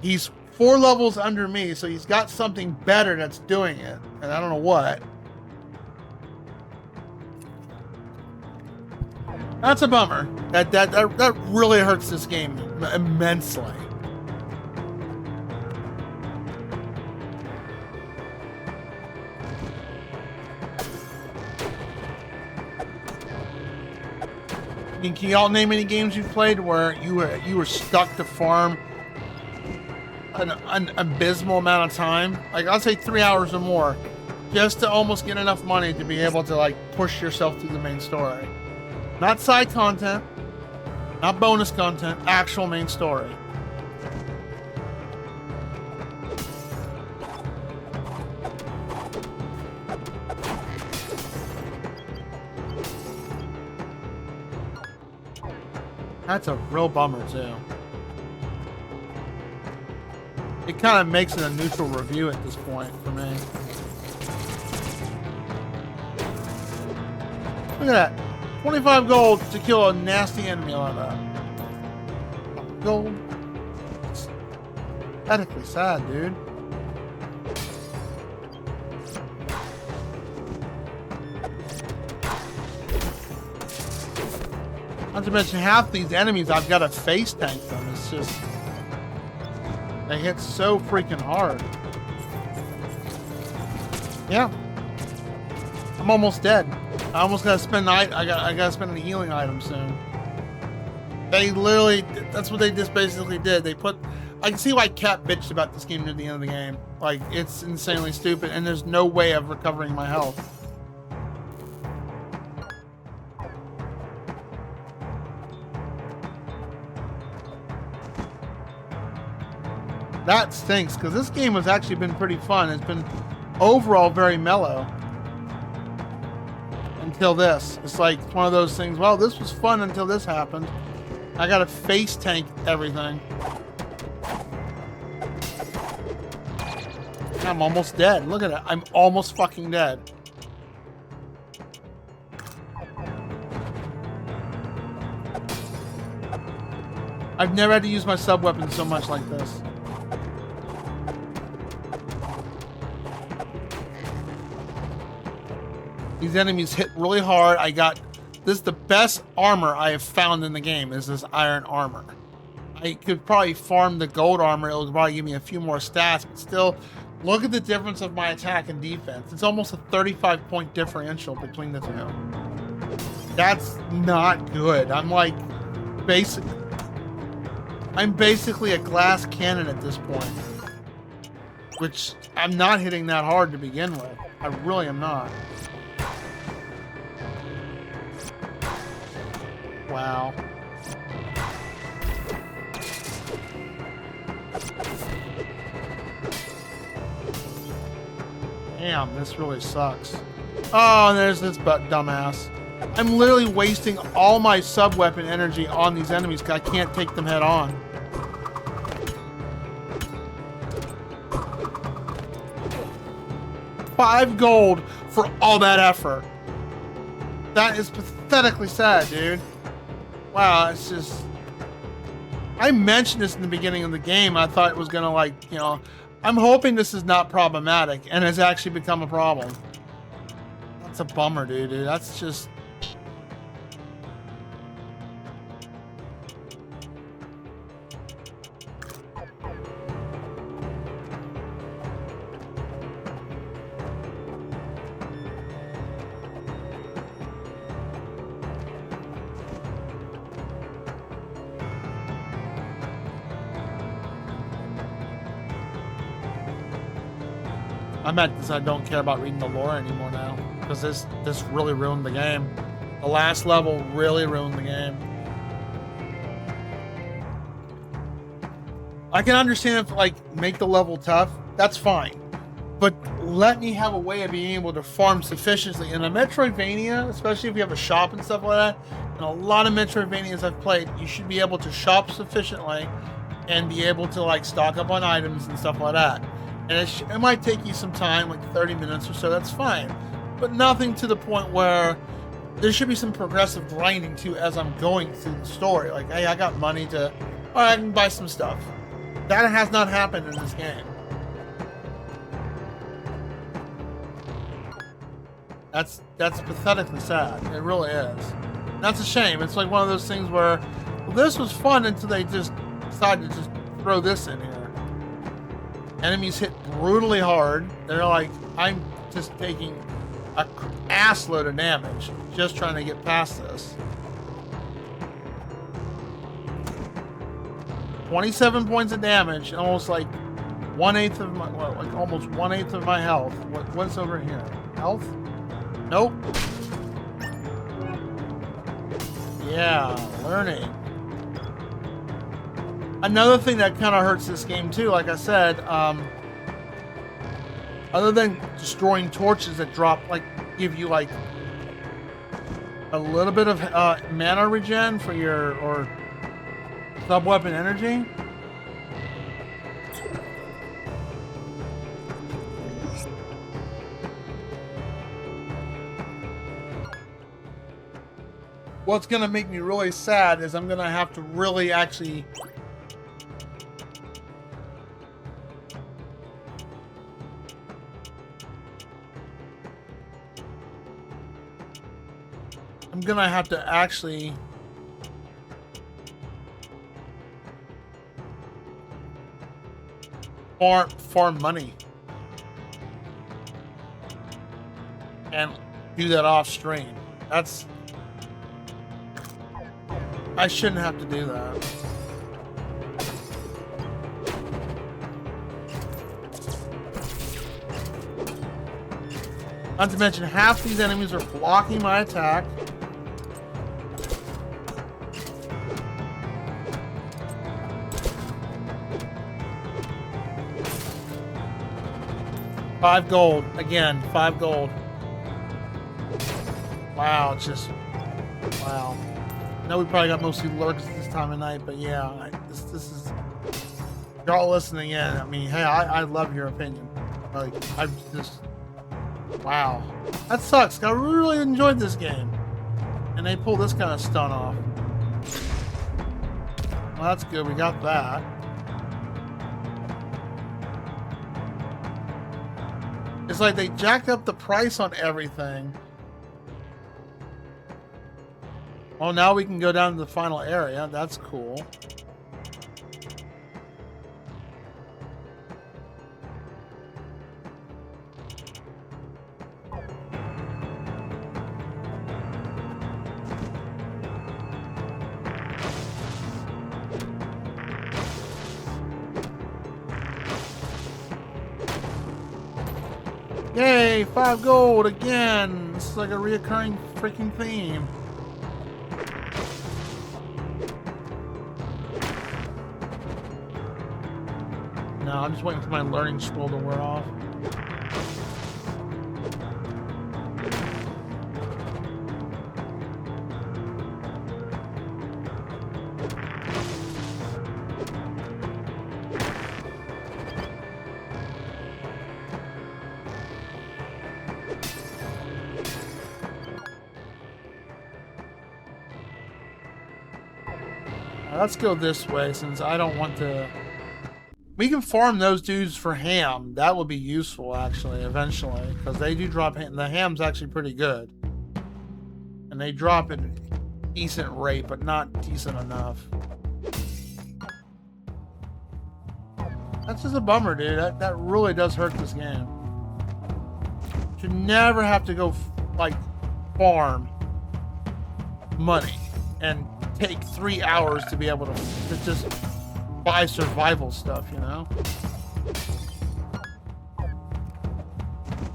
He's 4 levels under me, so he's got something better that's doing it, and I don't know what. That's a bummer. That really hurts this game immensely. Can y'all name any games you've played where you were stuck to farm an abysmal amount of time? Like I'll say 3 hours or more, just to almost get enough money to be able to like push yourself through the main story. Not side content, not bonus content, actual main story. That's a real bummer too. It kind of makes it a neutral review at this point for me. Look at that. 25 gold to kill a nasty enemy like that. Gold. It's pathetically sad, dude. Not to mention half these enemies I've got to face tank them. It's just they hit so freaking hard. Yeah. I'm almost dead. I almost gotta spend I gotta spend a healing item soon. They literally, that's what they just basically did. They put, I can see why Cat bitched about this game near the end of the game. Like, it's insanely stupid, and there's no way of recovering my health. That stinks, because this game has actually been pretty fun. It's been overall very mellow. Until this. It's like one of those things, well, this was fun until this happened. I gotta face tank everything. I'm almost dead. Look at it. I'm almost fucking dead. I've never had to use my sub-weapon so much like this. These enemies hit really hard. This is the best armor I have found in the game, is this iron armor. I could probably farm the gold armor. It would probably give me a few more stats, but still, look at the difference of my attack and defense. It's almost a 35-point differential between the two. That's not good. I'm basically a glass cannon at this point, which I'm not hitting that hard to begin with. I really am not. Wow. Damn, this really sucks. Oh, and there's this dumbass. I'm literally wasting all my sub-weapon energy on these enemies because I can't take them head on. $5 gold for all that effort. That is pathetically sad, dude. Wow, it's just... I mentioned this in the beginning of the game. I thought it was gonna, like, you know... I'm hoping this is not problematic and has actually become a problem. That's a bummer, dude. That's just... I'm at this. I don't care about reading the lore anymore now because this really ruined the game. The last level really ruined the game. I can understand if like make the level tough. That's fine. But let me have a way of being able to farm sufficiently. In a Metroidvania, especially if you have a shop and stuff like that, and a lot of Metroidvanias I've played, you should be able to shop sufficiently and be able to like stock up on items and stuff like that. And it might take you some time, like 30 minutes or so, that's fine. But nothing to the point where there should be some progressive grinding too as I'm going through the story. Like, hey, I got money to, all right, I can buy some stuff. That has not happened in this game. That's pathetically sad. It really is. And that's a shame. It's like one of those things where, well, this was fun until they just decided to just throw this in here. Enemies hit brutally hard. They're like, I'm just taking a ass load of damage just trying to get past this. 27 points of damage, almost like 1/8 of my, well, like almost 1/8 of my health. What's over here? Health? Nope. Yeah, learning. Another thing that kind of hurts this game too, like I said, other than destroying torches that drop, like, give you like a little bit of mana regen for your, or sub-weapon energy. What's gonna make me really sad is I'm gonna have to really actually farm money and do that off stream. I shouldn't have to do that. Not to mention half these enemies are blocking my attack. $5 gold. Again, 5 gold. Wow, it's just... Wow. I know we probably got mostly lurks this time of night, but yeah, this is... You're all listening in. I mean, hey, I love your opinion. Like, I'm just... Wow. That sucks. I really enjoyed this game. And they pulled this kind of stunt off. Well, that's good. We got that. It's like they jacked up the price on everything. Well, now we can go down to the final area. That's cool. Yay, 5 gold again. This is like a reoccurring freaking theme. No, I'm just waiting for my learning scroll to wear off. Let's go this way since I don't want to... We can farm those dudes for ham. That would be useful, actually, eventually. Because they do drop ham. The ham's actually pretty good. And they drop at a decent rate, but not decent enough. That's just a bummer, dude. That really does hurt this game. Should never have to go, like, farm money and take 3 hours to be able to just buy survival stuff, you know?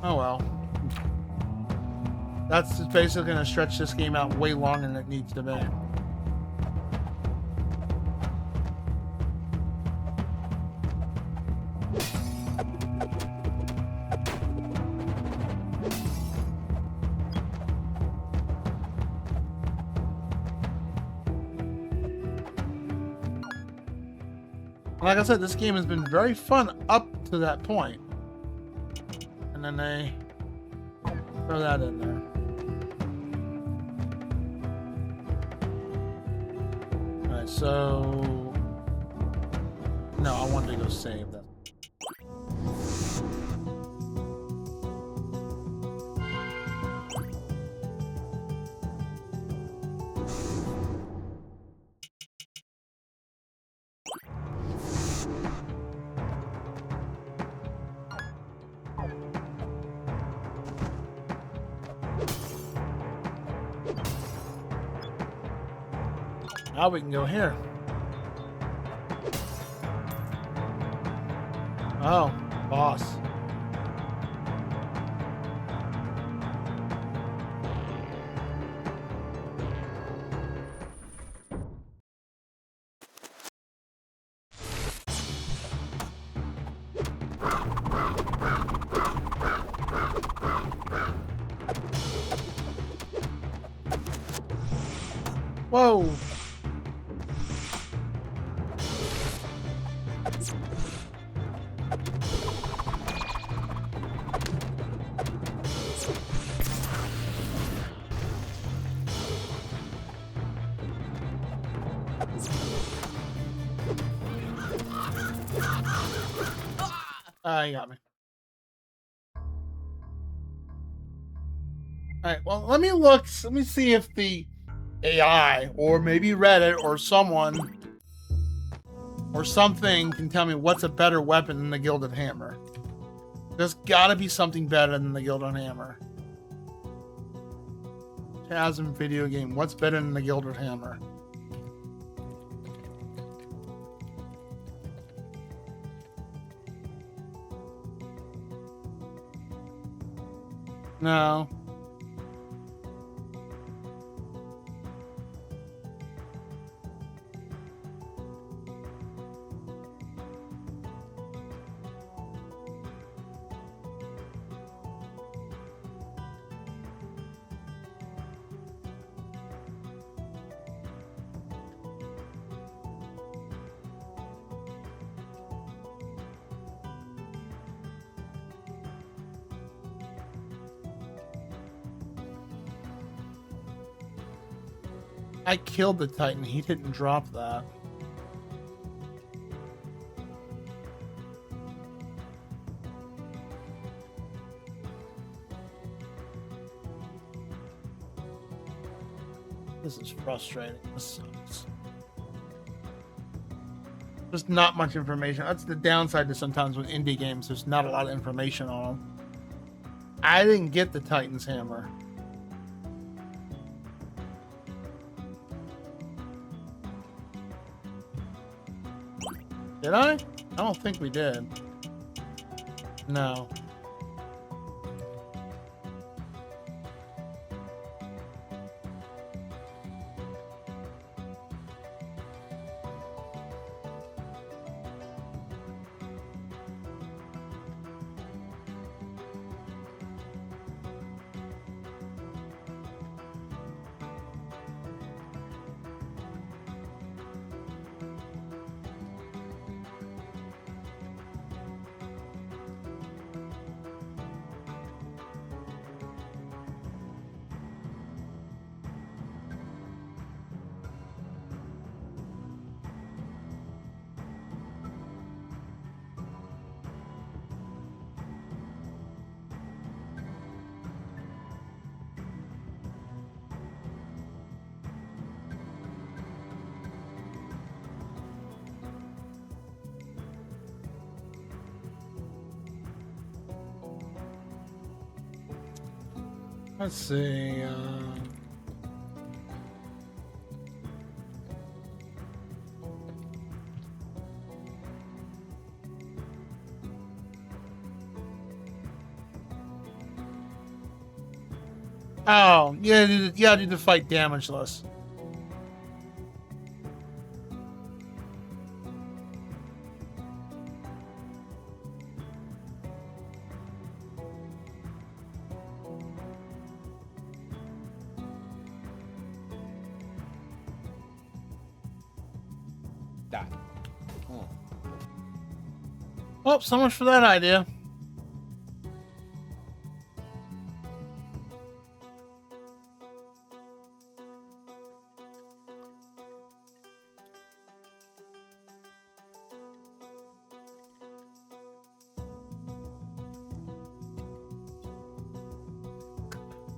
Oh well. That's just basically going to stretch this game out way longer than it needs to be. Like I said, this game has been very fun up to that point. And then they throw that in there. Alright, so... No, I wanted to go save that. Now we can go here. Oh, boss. Whoa. You got me. Alright, well, let me see if the AI, or maybe Reddit, or someone, or something can tell me what's a better weapon than the Gilded Hammer. There's gotta be something better than the Gilded Hammer. Chasm video game, what's better than the Gilded Hammer? No. I killed the Titan. He didn't drop that. This is frustrating. This sucks. There's not much information. That's the downside to sometimes with indie games. There's not a lot of information on them. I didn't get the Titan's hammer. Did I? I don't think we did. No. Let's see. Oh, yeah, I need to fight damageless. Die. Oh. Oh, so much for that idea.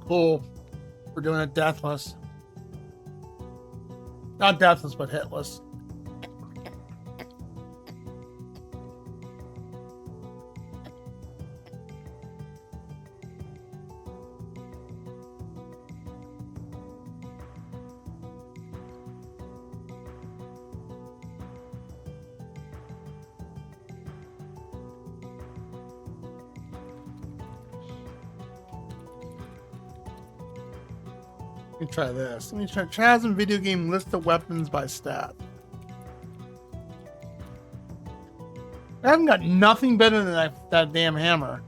Cool. We're doing it deathless. Not deathless, but hitless. Let me try this. Let me try Chasm video game list of weapons by stat. I haven't got nothing better than that damn hammer.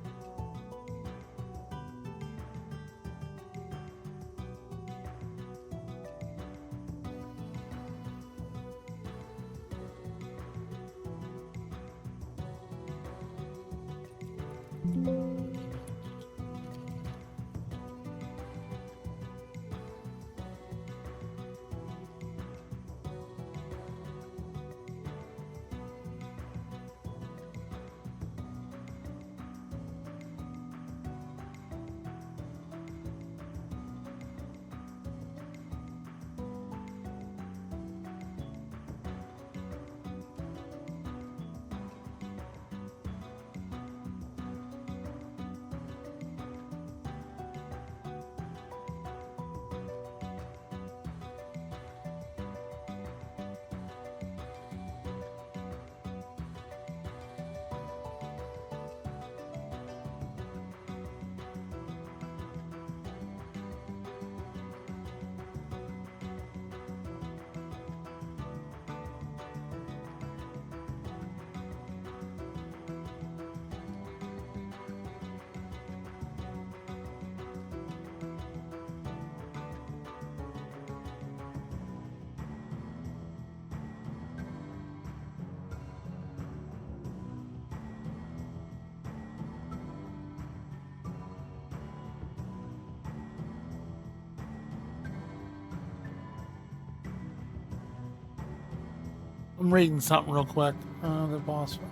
I'm reading something real quick. The boss one.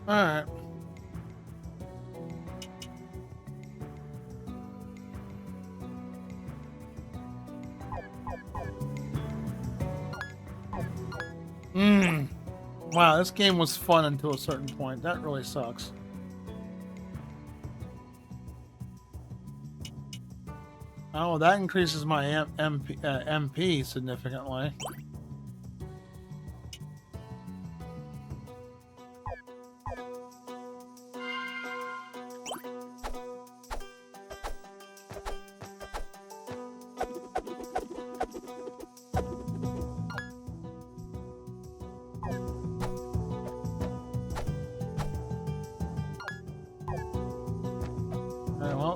All right. Wow, this game was fun until a certain point. That really sucks. Oh, that increases my MP significantly.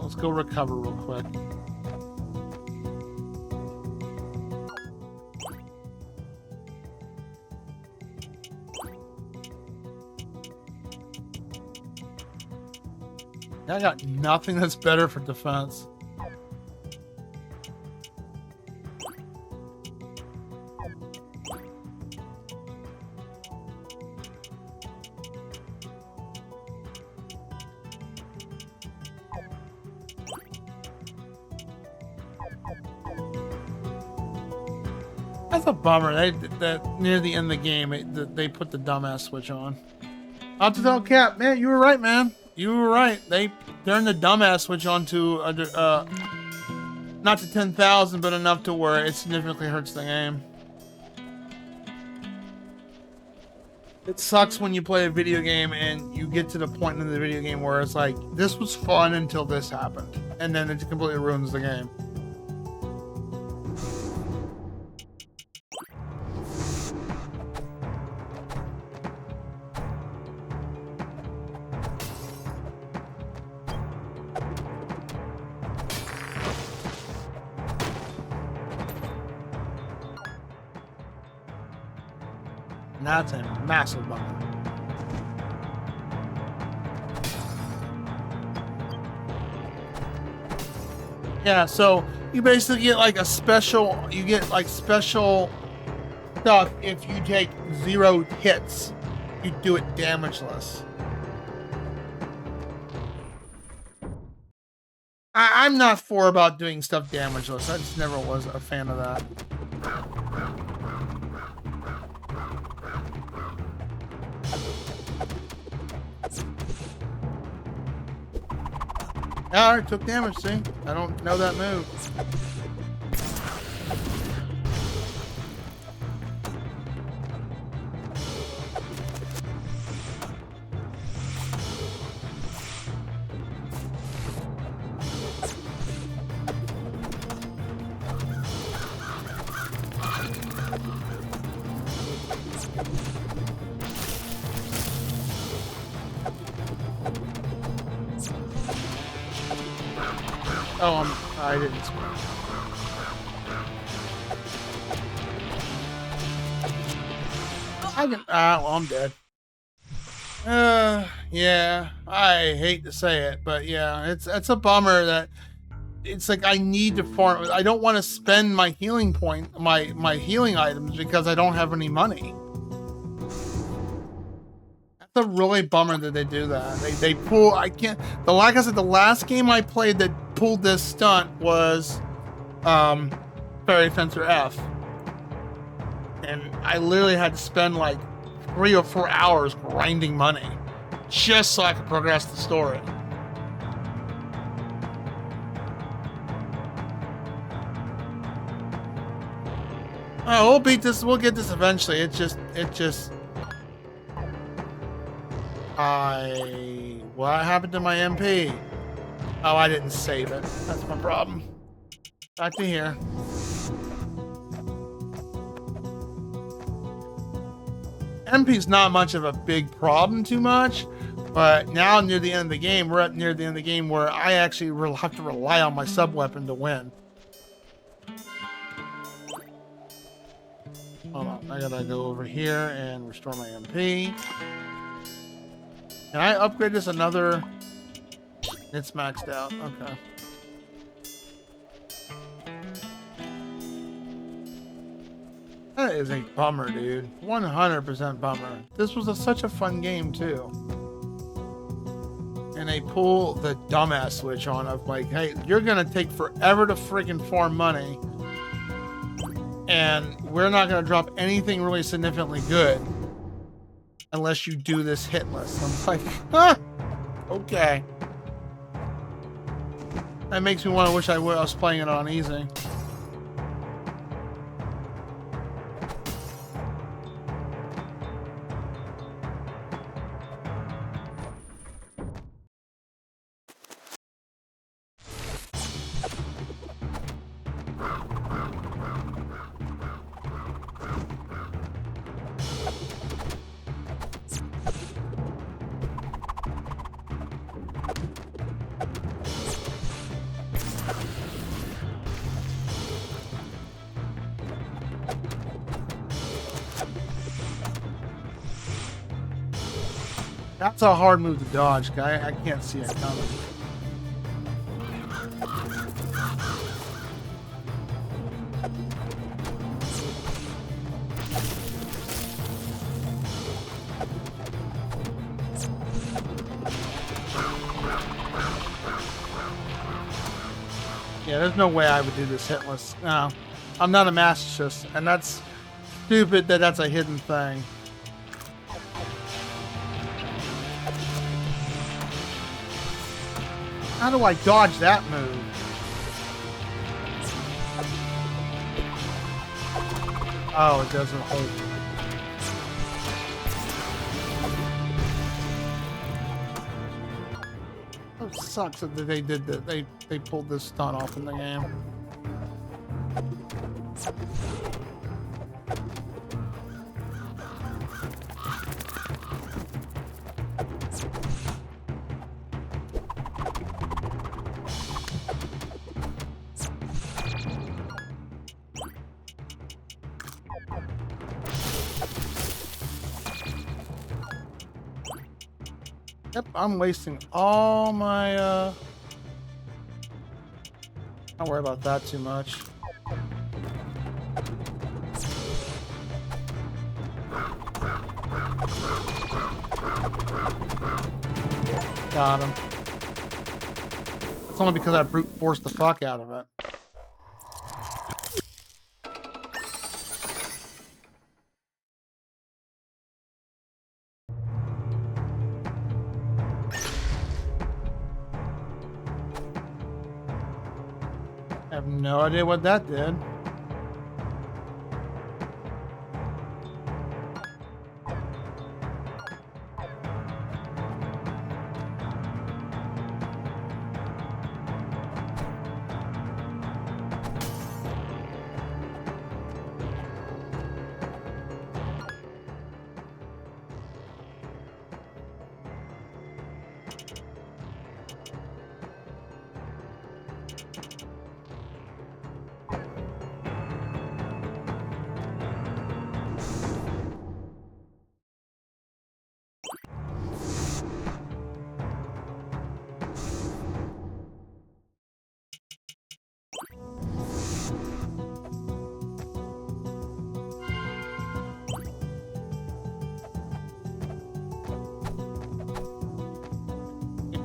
Let's go recover real quick. I got nothing that's better for defense. That's a bummer. That near the end of the game, they put the dumbass switch on. I'll have to tell Cap, man, you were right, man. You were right. They turned the dumbass switch on to not to 10,000, but enough to where it significantly hurts the game. It sucks when you play a video game and you get to the point in the video game where it's like, this was fun until this happened, and then it completely ruins the game. And that's a massive bummer. Yeah, so you basically get like a special, you get like special stuff if you take 0 hits. You do it damageless. I'm not for about doing stuff damageless. I just never was a fan of that. Yeah, I took damage, see? I don't know that move. Oh, I didn't score. I can. Well, I'm dead. Yeah. I hate to say it, but yeah, it's a bummer that it's like I need to farm. I don't want to spend my healing point, my healing items because I don't have any money. It's a really bummer that they do that. They pull. I can't. Like I said, the last game I played that pulled this stunt was Fairy Fencer F, and I literally had to spend like 3 or 4 hours grinding money just so I could progress the story. Oh, we'll beat this. We'll get this eventually. It just. What happened to my MP? Oh, I didn't save it. That's my problem. Back to here. MP's not much of a big problem too much, but now near the end of the game, we're at near the end of the game where I actually have to rely on my sub-weapon to win. Hold on, I gotta go over here and restore my MP. Can I upgrade this another? It's maxed out. Okay. That is a bummer, dude. 100% bummer. This was such a fun game, too. And they pull the dumbass switch on of like, hey, you're going to take forever to freaking farm money. And we're not going to drop anything really significantly good. Unless you do this hitless. I'm like, huh? Okay. That makes me want to wish I was playing it on easy. That's a hard move to dodge, guy. I can't see it coming. Yeah, there's no way I would do this hitless. No. I'm not a masochist, and that's stupid that that's a hidden thing. How do I dodge that move? Oh, it doesn't hold. It sucks that they did that. They pulled this stunt off in the game. Yep, I'm wasting all my, don't worry about that too much. Got him. It's only because I brute forced the fuck out of it. I have no idea what that did.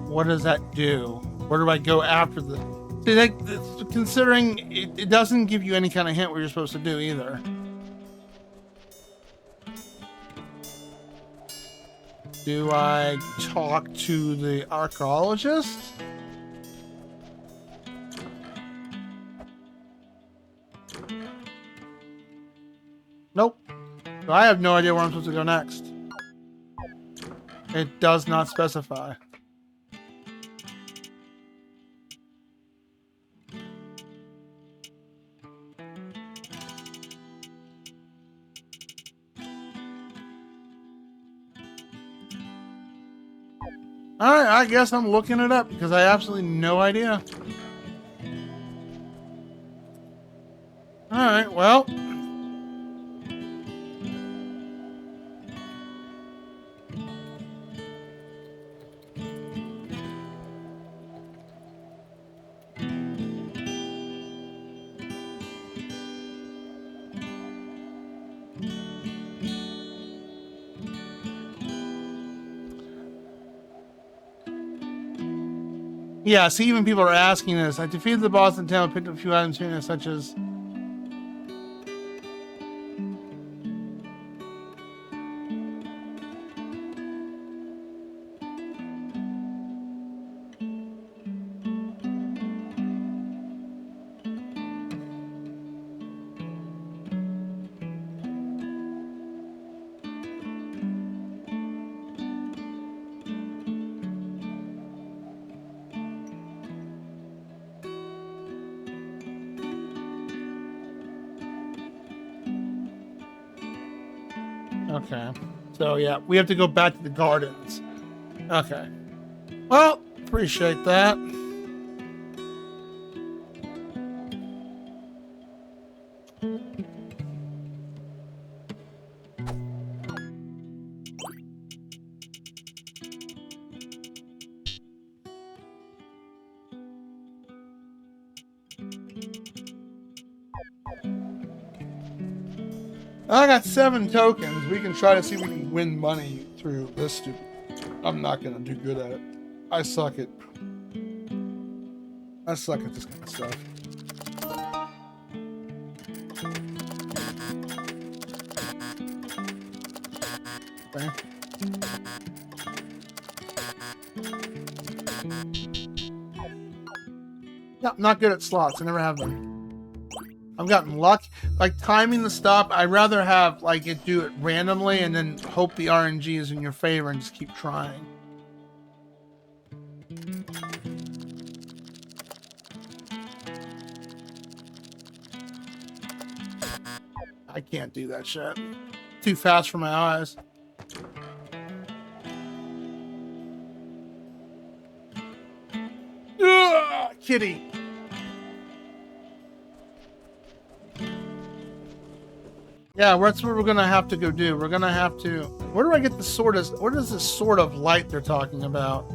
What does that do? Where do I go after the... See, considering it doesn't give you any kind of hint what you're supposed to do either. Do I talk to the archaeologist? Nope. So I have no idea where I'm supposed to go next. It does not specify. Alright, I guess I'm looking it up because I have absolutely no idea. Alright, well. Yeah, see, even people are asking this. I defeated the boss in town, picked up a few items here, such as... Okay. So, yeah, we have to go back to the gardens. Okay. Well, appreciate that. I got 7 tokens. We can try to see if we can win money through this stupid. I'm not gonna do good at it. I suck at this kind of stuff. Okay. No, not good at slots. I never have been. I've gotten luck. Like timing the stop, I'd rather have like it do it randomly and then hope the RNG is in your favor and just keep trying. I can't do that shit. Too fast for my eyes. Ugh, kitty. Yeah, that's what we're gonna have to go do. We're gonna have to. Where do I get the sort of? What is this sort of light they're talking about?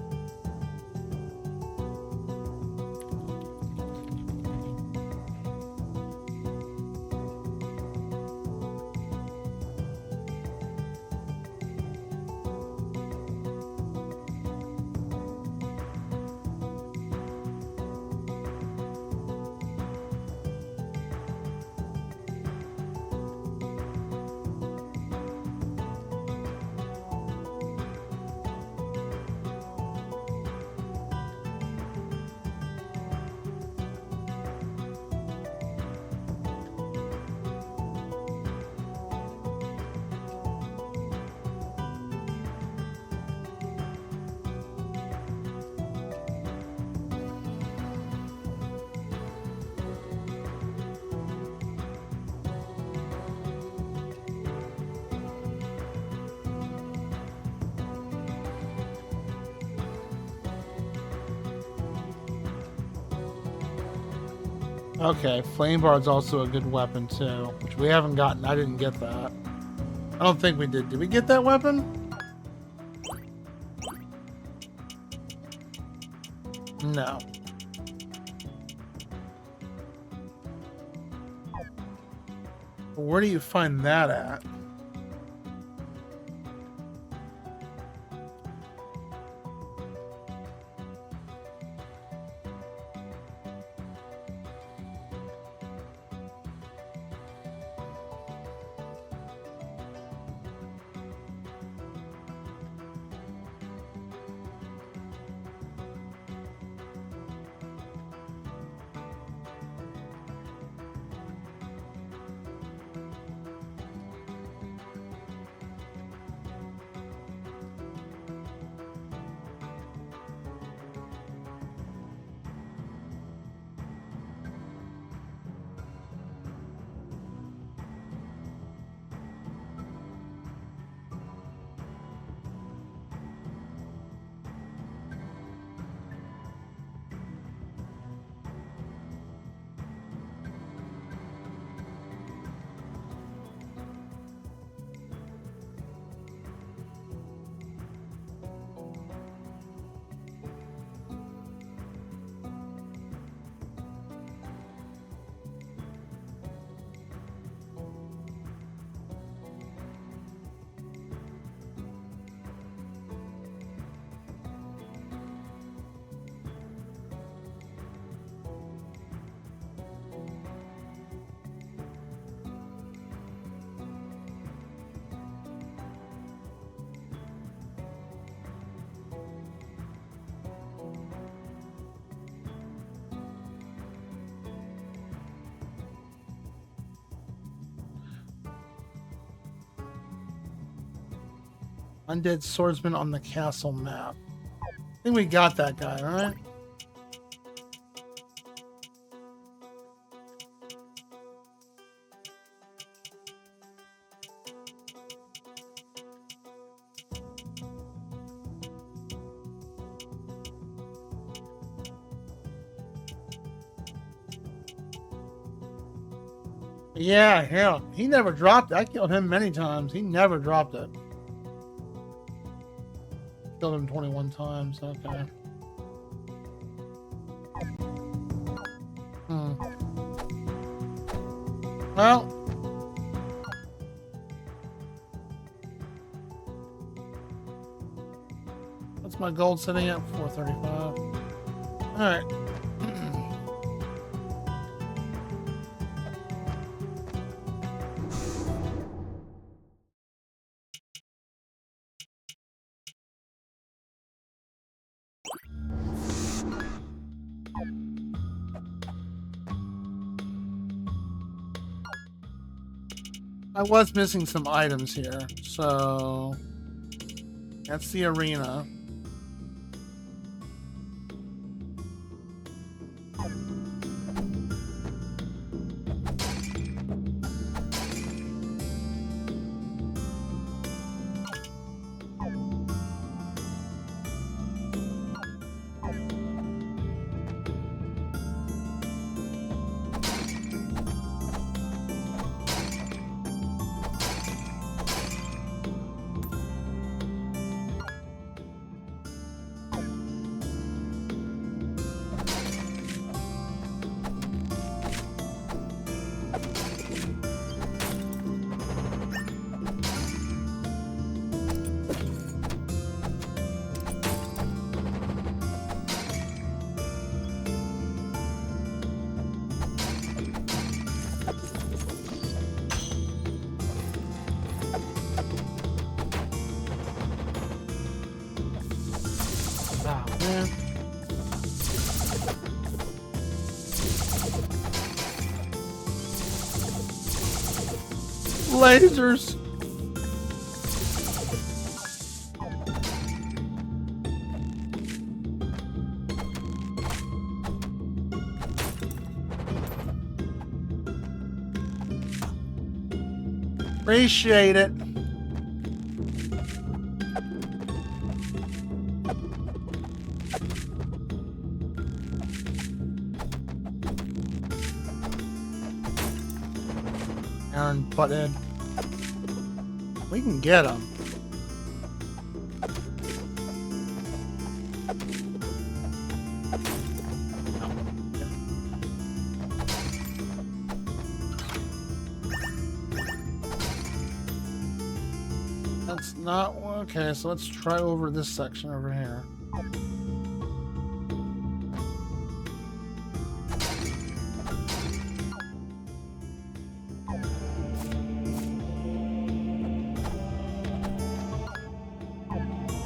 Okay, flame bard's also a good weapon too, which we haven't gotten. I didn't get that. I don't think we did. Did we get that weapon? No. Where do you find that at? Undead swordsman on the castle map. I think we got that guy, right? Yeah, hell, he never dropped it. I killed him many times. He never dropped it. Killed him 21 times. Okay. Well. What's my gold sitting at? 435. All right. I was missing some items here, so that's the arena. Lasers. Appreciate it. Aaron Butthead. We can get him. That's not okay, so let's try over this section over here.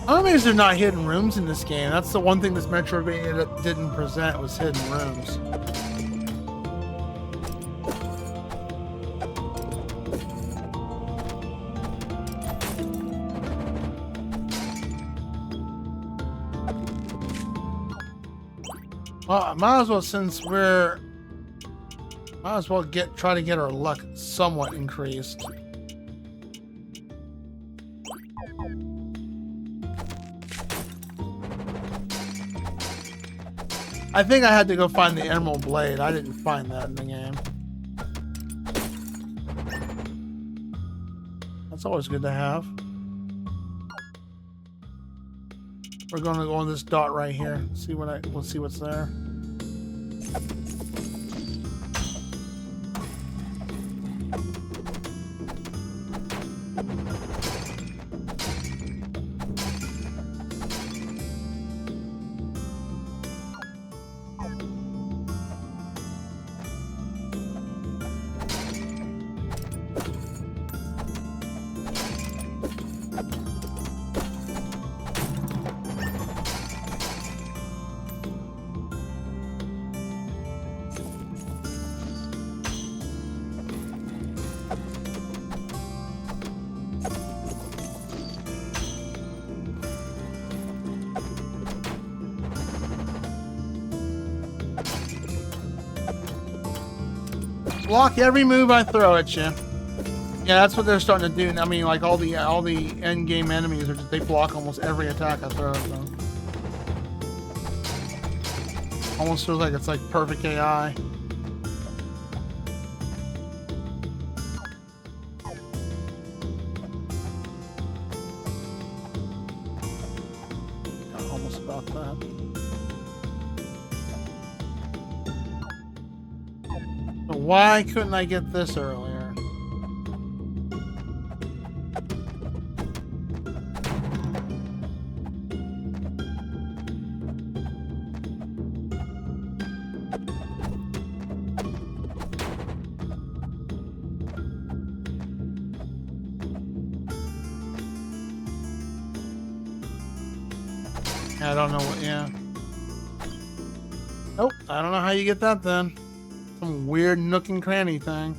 I'm amazed they're not hidden rooms in this game. That's the one thing this Metroidvania didn't present was hidden rooms. Well, I might as well, since we're, might as well try to get our luck somewhat increased. I think I had to go find the Emerald Blade. I didn't find that in the game. That's always good to have. We're going to go on this dot right here. See what we'll see what's there. Block every move I throw at you. Yeah, that's what they're starting to do. I mean, like all the end game enemies they block almost every attack I throw at them. Almost feels like it's like perfect AI. Almost about that. Why couldn't I get this earlier? I don't know what, yeah. Nope, I don't know how you get that then. Some weird nook and cranny thing.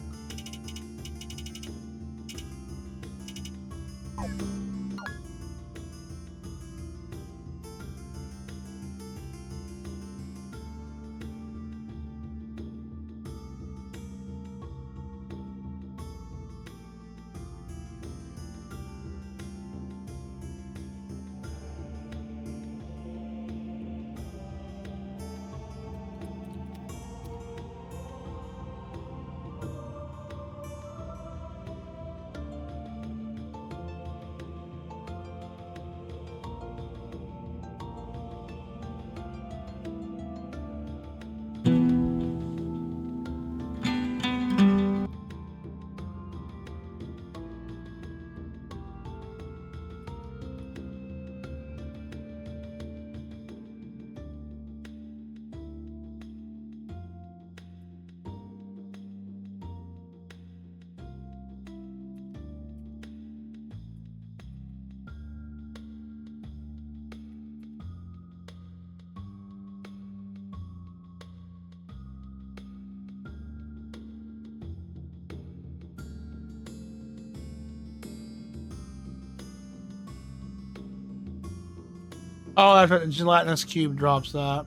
Oh, that's right. Gelatinous cube drops that.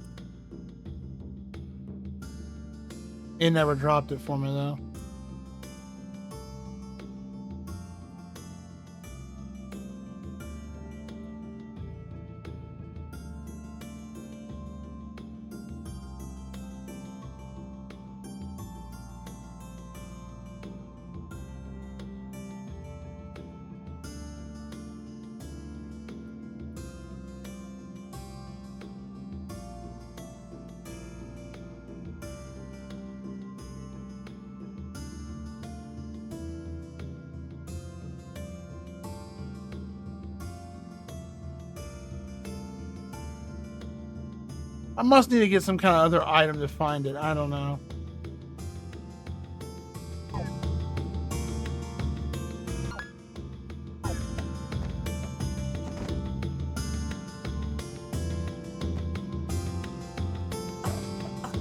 It never dropped it for me though. I must need to get some kind of other item to find it. I don't know.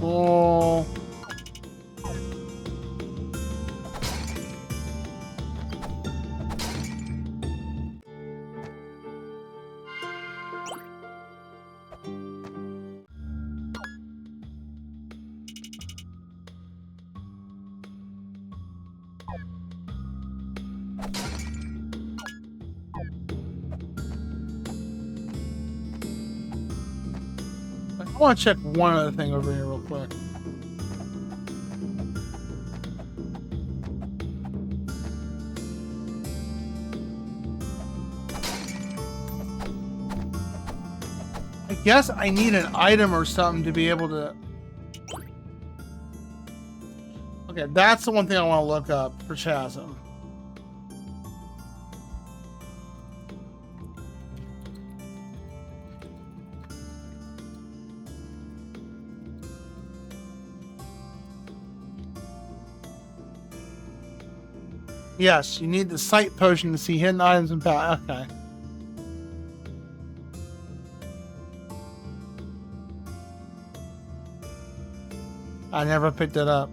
Oh. I want to check one other thing over here real quick. I guess I need an item or something to be able to... Okay, that's the one thing I want to look up for Chasm. Yes, you need the sight potion to see hidden items and power. Okay. I never picked it up.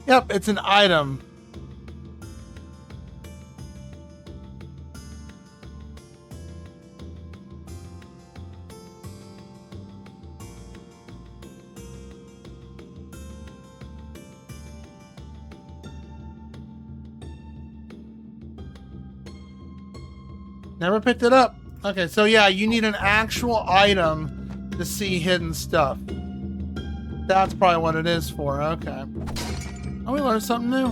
Yep, it's an item. Never picked it up. Okay, so yeah, you need an actual item to see hidden stuff. That's probably what it is for. Okay. Oh, we learned something new.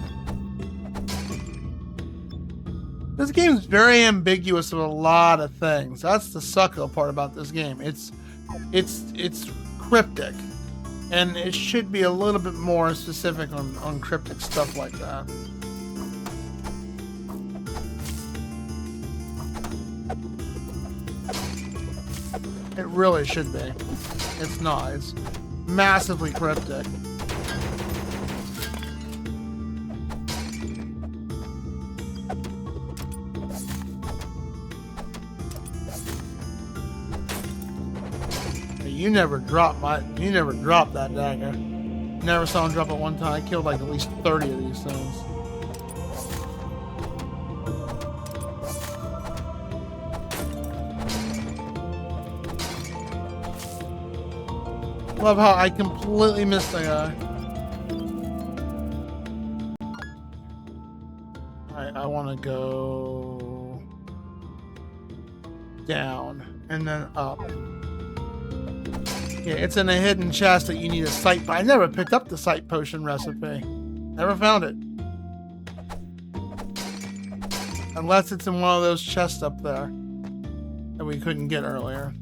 This game's very ambiguous with a lot of things. That's the sucker part about this game. It's cryptic, and it should be a little bit more specific on cryptic stuff like that. It really should be. It's not. It's massively cryptic. You never dropped that dagger. Never saw him drop it one time. I killed like at least 30 of these things. Love how I completely missed the guy. Alright, I want to go down and then up. Yeah, it's in a hidden chest that you need a sight. But I never picked up the sight potion recipe. Never found it. Unless it's in one of those chests up there that we couldn't get earlier.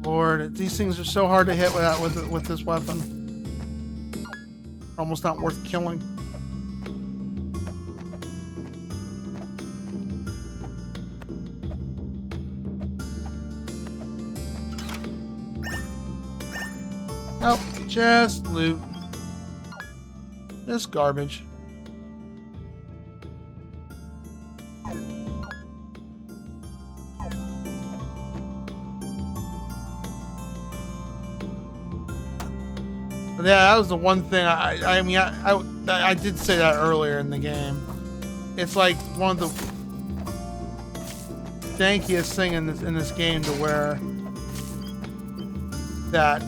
Lord, these things are so hard to hit with this weapon. Almost not worth killing. Nope, just loot. Just garbage. But yeah, that was the one thing. I mean, I did say that earlier in the game. It's like one of the dankiest thing in this game to where that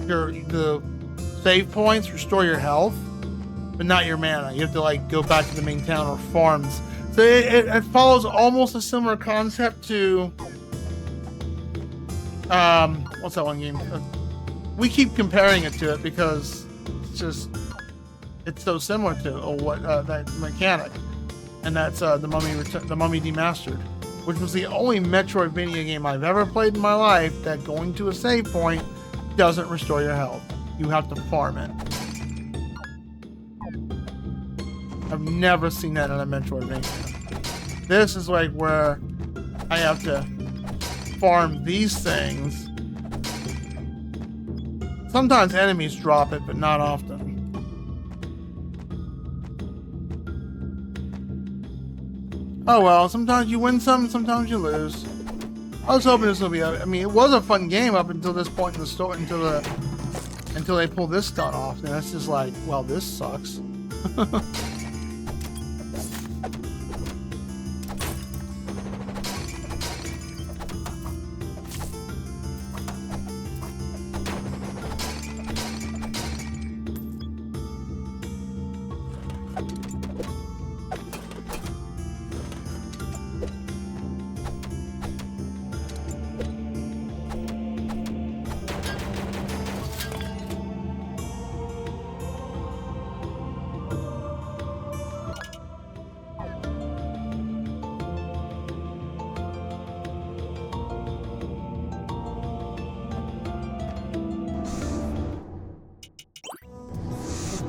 the save points restore your health, but not your mana. You have to like go back to the main town or farms. So it follows almost a similar concept to what's that one game? We keep comparing it to it because it's so similar to that mechanic, and that's the Mummy Demastered, which was the only Metroidvania game I've ever played in my life that going to a save point doesn't restore your health. You have to farm it. I've never seen that in a Metroidvania. This is like where I have to farm these things. Sometimes enemies drop it, but not often. Oh well, sometimes you win some, sometimes you lose. I was hoping this would be. I mean, it was a fun game up until this point in the story, until they pull this stunt off. And that's just like, well, this sucks.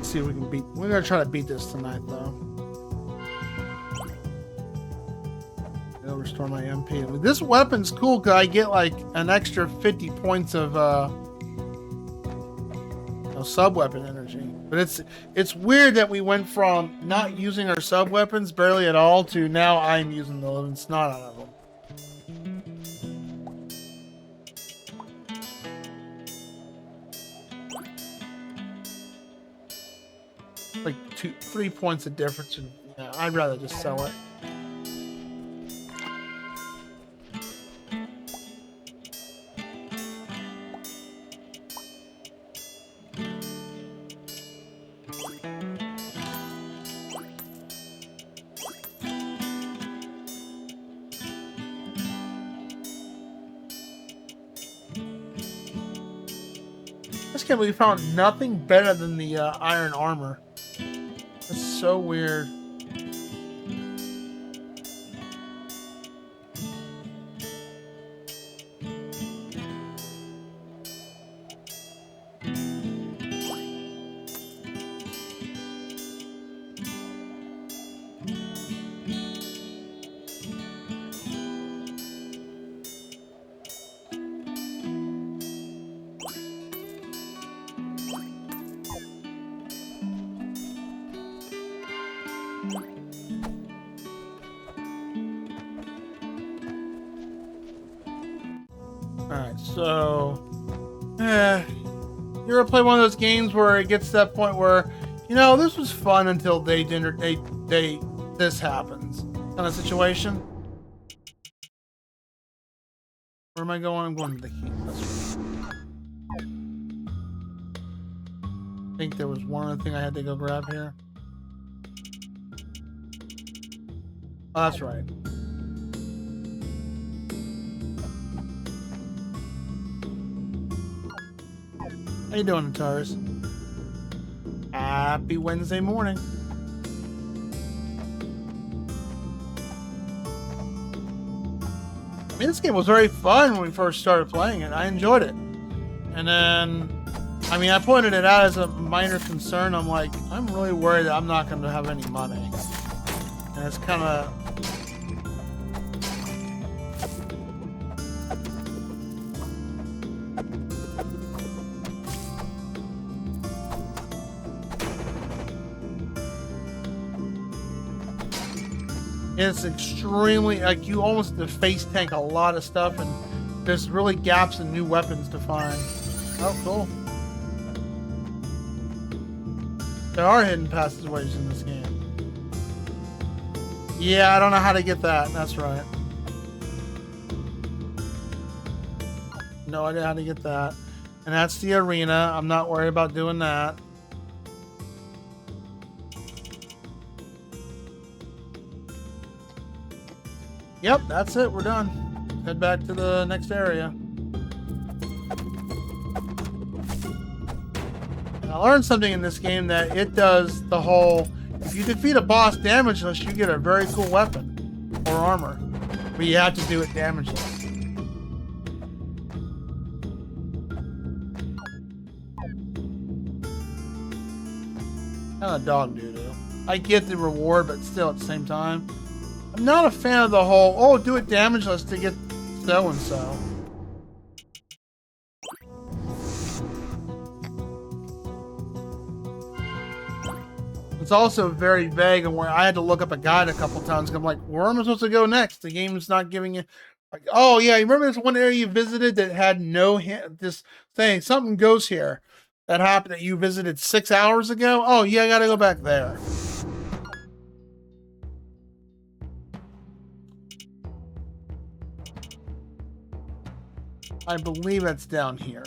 See if we can beat. We're gonna try to beat this tonight, though. It'll restore my MP. This weapon's cool because I get like an extra 50 points of sub weapon energy. But it's weird that we went from not using our sub weapons barely at all to now I'm using the living snot out of them. Like 3 points of difference, and yeah, I'd rather just sell it. This game, we found nothing better than the iron armor. That's so weird. Alright, so you ever play one of those games where it gets to that point where, you know, this was fun until this happens kind of situation? Where am I going? I'm going to the heat. That's right. I think there was one other thing I had to go grab here. Oh, that's right. How you doing, Taurus? Happy Wednesday morning. I mean, this game was very fun when we first started playing it. I enjoyed it. And then, I mean, I pointed it out as a minor concern. I'm like, I'm really worried that I'm not going to have any money. And it's kind of... It's extremely, like, you almost have to face tank a lot of stuff, and there's really gaps in new weapons to find. Oh, cool. There are hidden passageways in this game. Yeah, I don't know how to get that. That's right. No idea how to get that. And that's the arena. I'm not worried about doing that. Yep, that's it. We're done. Head back to the next area. And I learned something in this game that it does the whole... If you defeat a boss damageless, you get a very cool weapon or armor. But you have to do it damageless. Kind of dog doo-doo. I get the reward, but still at the same time. I'm not a fan of the whole, oh, do it damageless to get so-and-so. It's also very vague, and where I had to look up a guide a couple times. I'm like, where am I supposed to go next? The game's not giving you. Like, oh yeah, you remember this one area you visited that had no hint? This thing, something goes here that happened that you visited 6 hours ago. Oh yeah, I gotta go back there. I believe that's down here.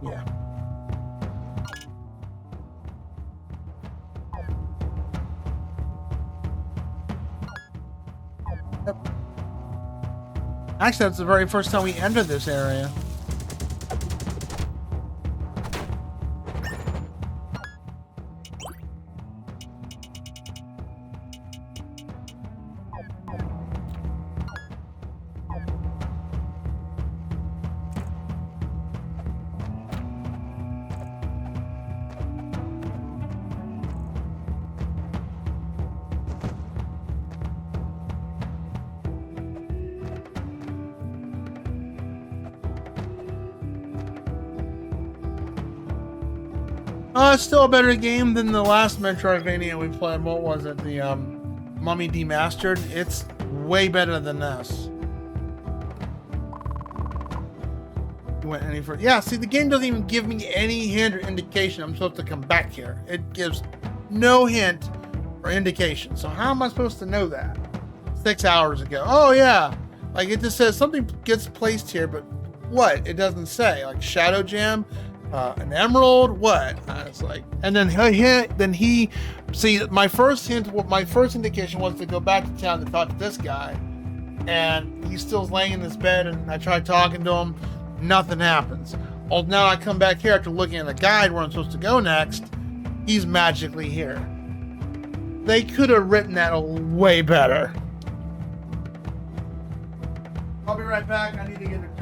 Yeah. Yep. Actually, that's the very first time we entered this area. It's still a better game than the last Metroidvania we played. What was it? The Mummy Demastered. It's way better than this. You went any further? Yeah, see, the game doesn't even give me any hint or indication I'm supposed to come back here. It gives no hint or indication. So how am I supposed to know that? 6 hours ago. Oh, yeah. Like, it just says something gets placed here, but what? It doesn't say. Like, Shadow Jam? An emerald? What? I was like, and then he see, my first indication was to go back to town to talk to this guy, and he's still laying in his bed, and I tried talking to him, nothing happens. Well, now I come back here after looking at the guide where I'm supposed to go next, he's magically here. They could have written that way better. I'll be right back. I need to get a drink.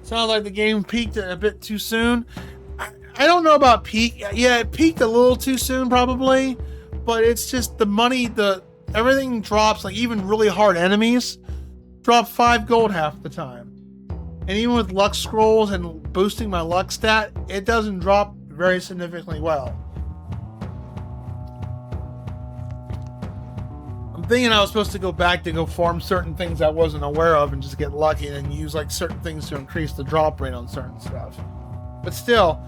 Sounds like the game peaked a bit too soon. I don't know about peak. Yeah, it peaked a little too soon probably, but it's just the money, everything drops, like even really hard enemies drop 5 gold half the time. And even with luck scrolls and boosting my luck stat, it doesn't drop very significantly well. I'm thinking I was supposed to go back to go farm certain things I wasn't aware of and just get lucky and then use like certain things to increase the drop rate on certain stuff. But still,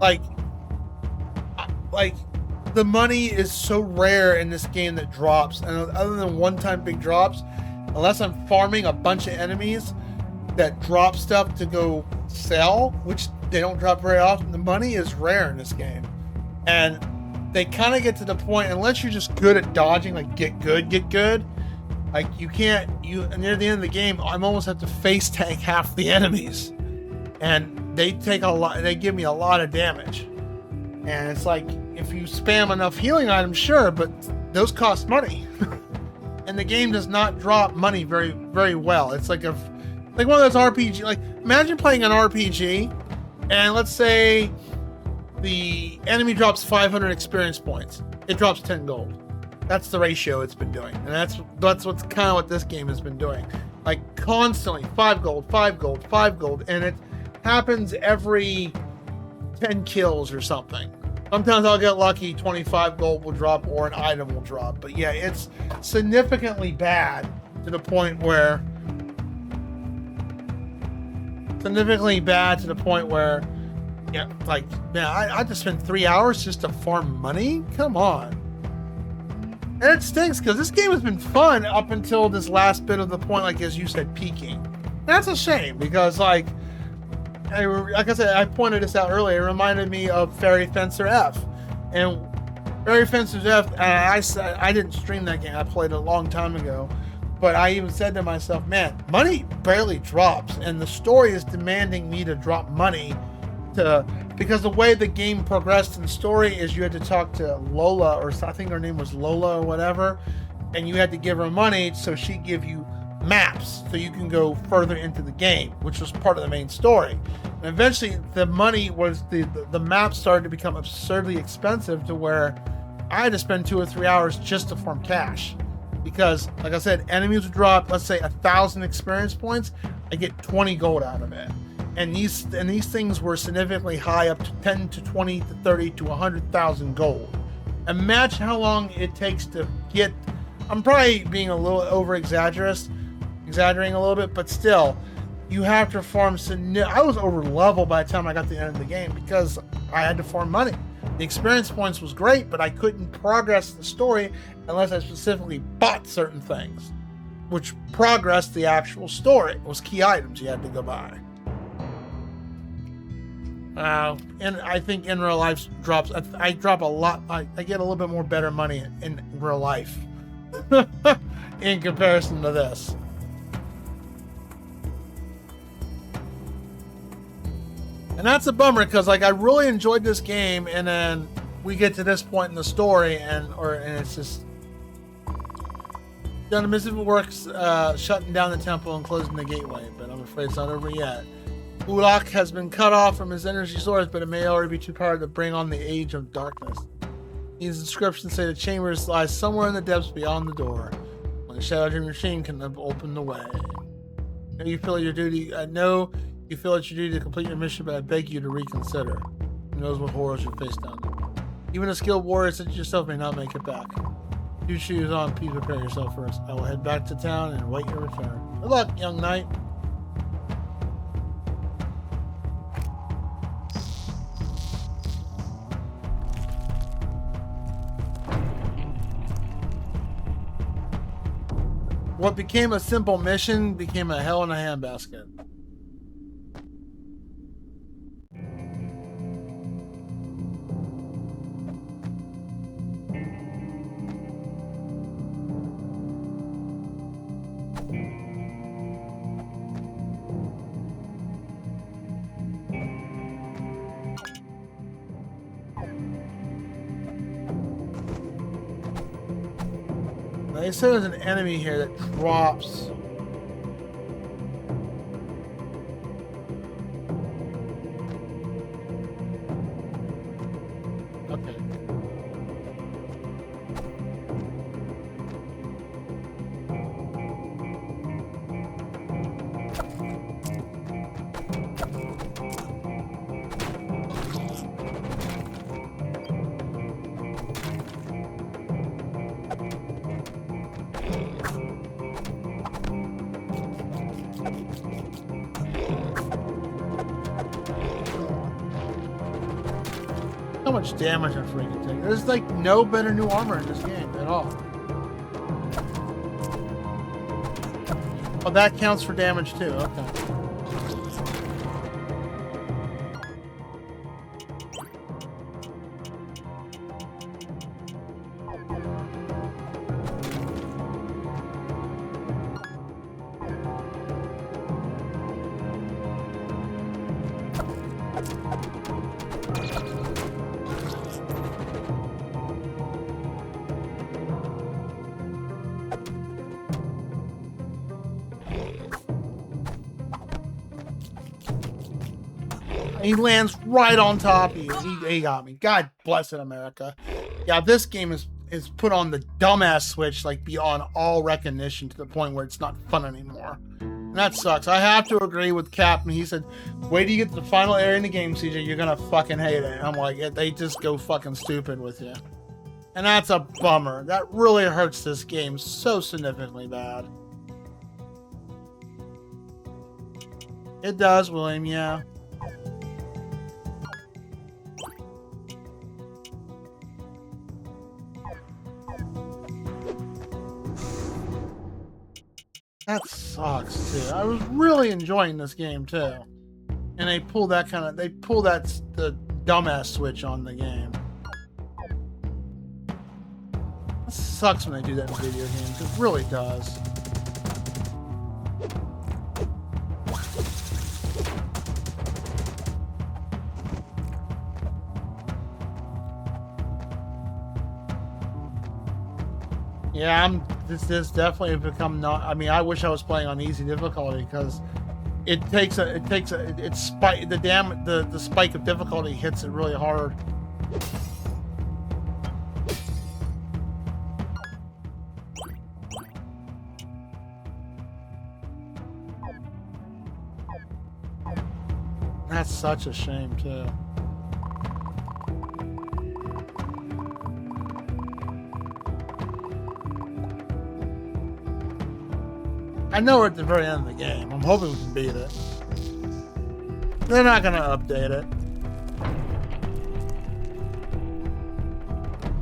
like the money is so rare in this game that drops, and other than one-time big drops, unless I'm farming a bunch of enemies that drop stuff to go sell, which they don't drop very often, the money is rare in this game. And they kind of get to the point, unless you're just good at dodging, like get good, like you can't, near the end of the game, I almost have to face tank half the enemies. And they take a lot, they give me a lot of damage. And it's like, if you spam enough healing items, sure, but those cost money. And the game does not drop money very, very well. It's like one of those RPG, like imagine playing an RPG and let's say the enemy drops 500 experience points. It drops 10 gold. That's the ratio it's been doing. And that's what's kind of what this game has been doing. Like constantly 5 gold, 5 gold, 5 gold. And it happens every 10 kills or something. Sometimes I'll get lucky, 25 gold will drop or an item will drop. But yeah, it's significantly bad to the point where yeah, like, man, I just spent 3 hours just to farm money? Come on. And it stinks because this game has been fun up until this last bit of the point, like as you said, peaking. That's a shame because like I said, I pointed this out earlier, it reminded me of Fairy Fencer F. And Fairy Fencer F, I didn't stream that game, I played it a long time ago. But I even said to myself, man, money barely drops. And the story is demanding me to drop money because the way the game progressed in the story is you had to talk to Lola, or I think her name was Lola or whatever, and you had to give her money so she'd give you maps so you can go further into the game, which was part of the main story. And eventually the money was the maps started to become absurdly expensive to where I had to spend 2 or 3 hours just to farm cash. Because like I said, enemies would drop, let's say 1,000 experience points, I get 20 gold out of it. And these things were significantly high, up to 10 to 20 to 30 to 100,000 gold. Imagine how long it takes to get. I'm probably being a little exaggerating a little bit, but still, you have to farm. I was over level by the time I got to the end of the game because I had to farm money. The experience points was great, but I couldn't progress the story unless I specifically bought certain things, which progressed the actual story. It was key items you had to go buy. And I think in real life drops. I drop a lot. I get a little bit more better money in real life in comparison to this. And that's a bummer because like I really enjoyed this game, and then we get to this point in the story, and it's just done a miserable works shutting down the temple and closing the gateway. But I'm afraid it's not over yet. Ulak has been cut off from his energy source, but it may already be too powerful to bring on the age of darkness. These inscriptions say the chamber lies somewhere in the depths beyond the door. When the shadow dream machine can open the way. Now you feel your duty. I know you feel it's your duty to complete your mission, but I beg you to reconsider. Who knows what horrors you face down there? Even a skilled warrior such as yourself may not make it back. You shoes on, please prepare yourself first. I will head back to town and await your return. Good luck, young knight. What became a simple mission became a hell in a handbasket. They said there's an enemy here that drops. How much damage I freaking take. There's like no better new armor in this game at all. Oh, that counts for damage too. Okay. He lands right on top of you. He got me. God bless it, America. Yeah, this game is put on the dumbass switch, like beyond all recognition, to the point where it's not fun anymore. And that sucks. I have to agree with Cap. And he said, wait till you get to the final area in the game, CJ, you're gonna fucking hate it. And I'm like, yeah, they just go fucking stupid with you. And that's a bummer. That really hurts this game so significantly bad. It does, William, yeah. That sucks too. I was really enjoying this game too, and they pull that the dumbass switch on the game. It sucks when they do that in video games. It really does. Yeah, this definitely become not. I mean, I wish I was playing on easy difficulty because the spike of difficulty hits it really hard. That's such a shame too. I know we're at the very end of the game. I'm hoping we can beat it. They're not going to update it.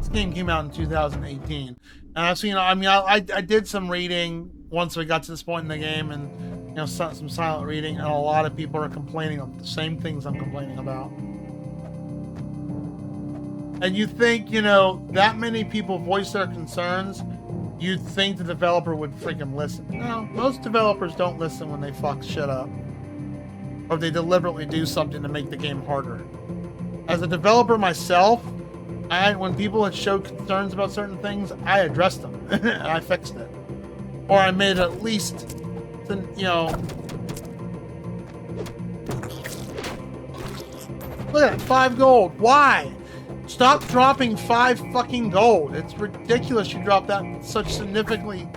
This game came out in 2018. And I've seen, I did some reading once we got to this point in the game, and some silent reading, and a lot of people are complaining of the same things I'm complaining about. And you think, that many people voice their concerns, you'd think the developer would freaking listen. No, most developers don't listen when they fuck shit up. Or they deliberately do something to make the game harder. As a developer myself, when people had showed concerns about certain things, I addressed them. And I fixed it. Or I made it at least, Look at that, 5 gold. Why? Stop dropping 5 fucking gold. It's ridiculous you drop that such significantly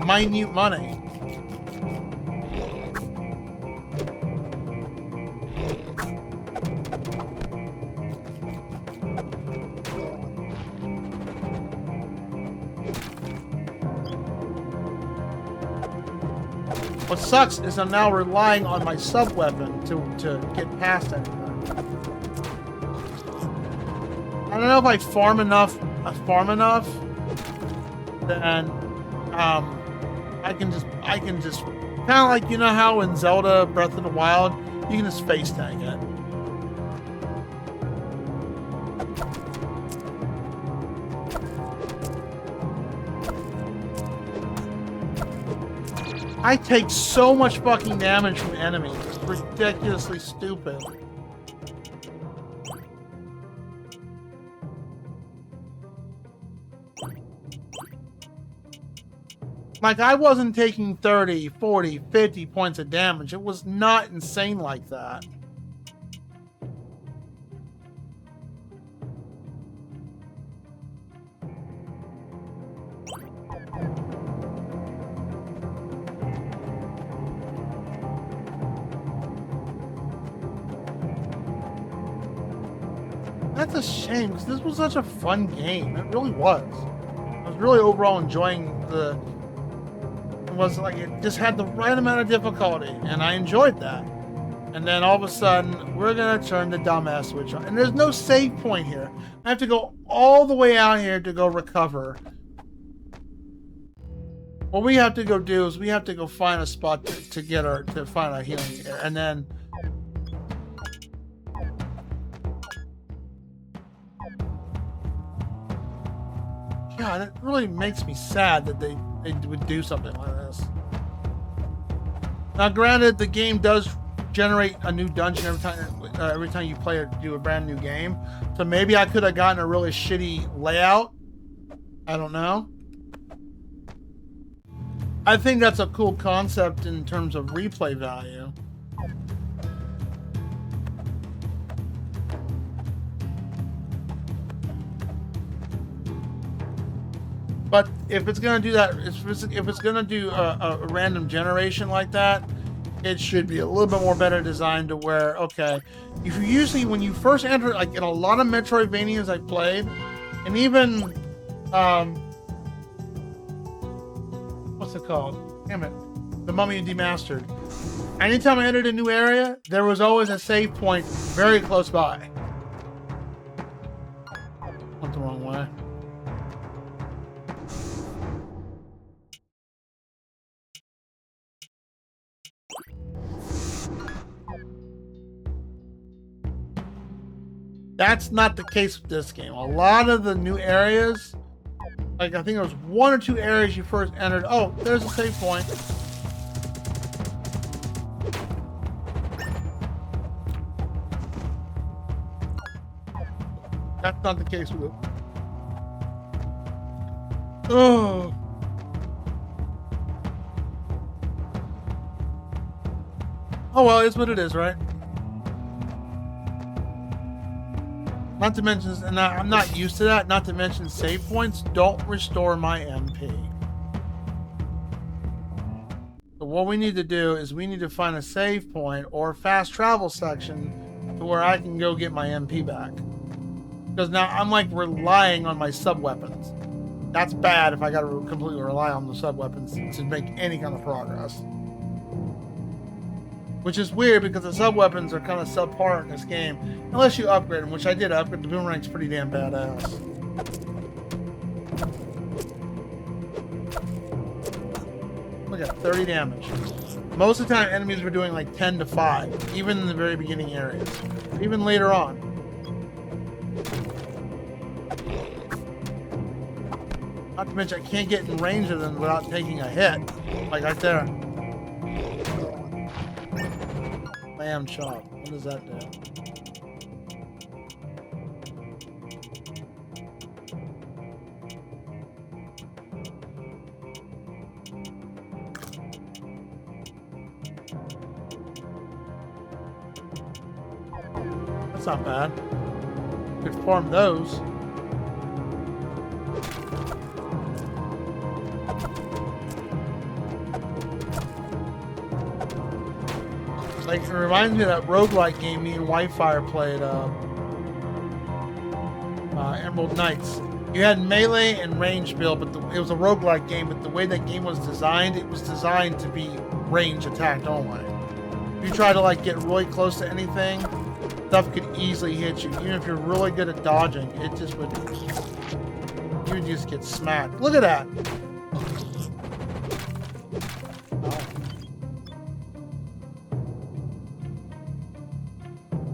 minute money. What sucks is I'm now relying on my sub-weapon to get past anything. I don't know if I farm enough, then I can just kind of like, how in Zelda Breath of the Wild, you can just face tank it. I take so much fucking damage from enemies. It's ridiculously stupid. Like, I wasn't taking 30, 40, 50 points of damage. It was not insane like that. That's a shame, because this was such a fun game. It really was. I was really overall enjoying the was like it just had the right amount of difficulty, and I enjoyed that. And then all of a sudden, we're gonna turn the dumbass switch on, and there's no save point here. I have to go all the way out here to go recover. What we have to go do is we have to go find a spot to find a healing here, and then. God, it really makes me sad that they would do something like this. Now, granted, the game does generate a new dungeon every time you do a brand new game. So maybe I could have gotten a really shitty layout. I don't know. I think that's a cool concept in terms of replay value. But if it's gonna do that, if it's gonna do a random generation like that, it should be a little bit more better designed to where, okay, if you usually, when you first enter, like in a lot of Metroidvanias I played, and even, what's it called? Damn it. The Mummy Demastered. Anytime I entered a new area, there was always a save point very close by. Went the wrong way. That's not the case with this game. A lot of the new areas, like I think there was 1 or 2 areas you first entered. Oh, there's a save point. That's not the case with it. Oh. Oh well, it's what it is, right? Not to mention, and I'm not used to that, not to mention save points don't restore my MP. So what we need to do is we need to find a save point or a fast travel section to where I can go get my MP back. Because now I'm like relying on my sub-weapons. That's bad if I gotta completely rely on the sub-weapons to make any kind of progress. Which is weird because the sub-weapons are kind of subpar in this game. Unless you upgrade them, which I did upgrade. The boomerang's pretty damn badass. Look at 30 damage. Most of the time enemies were doing like 10 to 5. Even in the very beginning areas. Even later on. Not to mention I can't get in range of them without taking a hit. Like right there. Lamb chop. What does that do? That's not bad. Could farm those. Like, it reminds me of that roguelike game me and Whitefire played, Emerald Knights. You had melee and range build, but it was a roguelike game, but the way that game was designed, it was designed to be range attacked only. If you try to, like, get really close to anything, stuff could easily hit you. Even if you're really good at dodging, it just would... You would just get smacked. Look at that!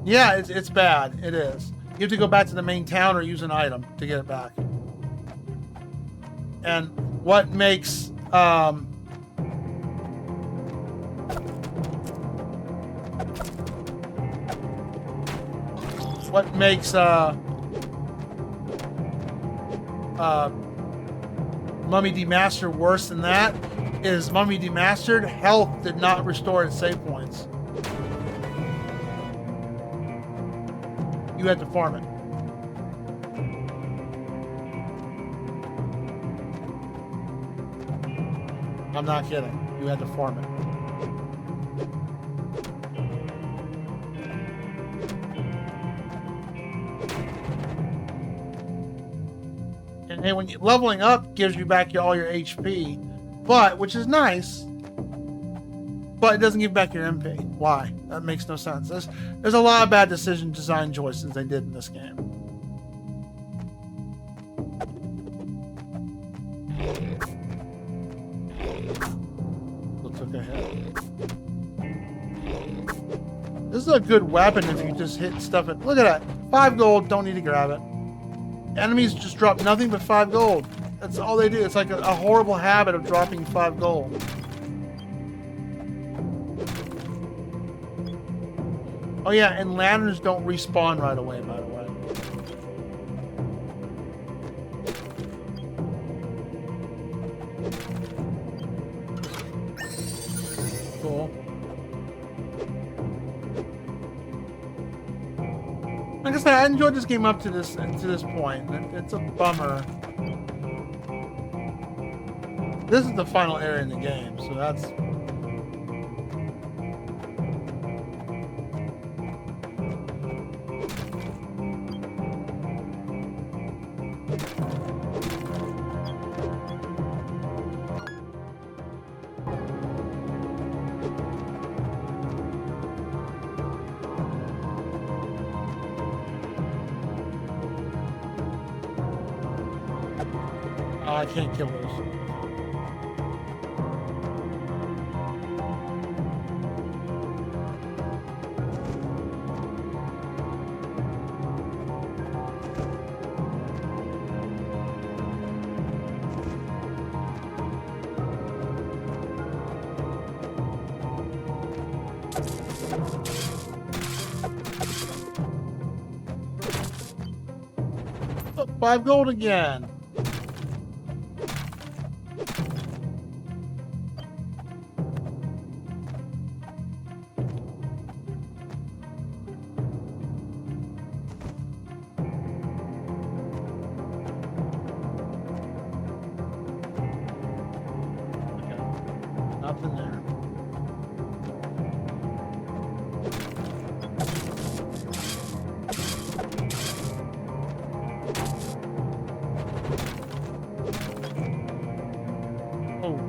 Yeah, it's bad. It is. You have to go back to the main town or use an item to get it back. And what makes Mummy Demastered worse than that is Mummy Demastered health did not restore its save points. You had to farm it. I'm not kidding. You had to farm it. And hey, when leveling up gives you back all your HP, but which is nice. But it doesn't give back your MP. Why? That makes no sense. There's a lot of bad decision design choices they did in this game. Looks like a hit. This is a good weapon if you just hit stuff. Look at that. 5 gold. Don't need to grab it. Enemies just drop nothing but 5 gold. That's all they do. It's like a horrible habit of dropping 5 gold. Oh yeah, and lanterns don't respawn right away, by the way. Cool. Like I said, I enjoyed this game up to this point. It's a bummer. This is the final area in the game, so that's. I can't kill those. Oh, 5 gold again. Nothing there. Oh.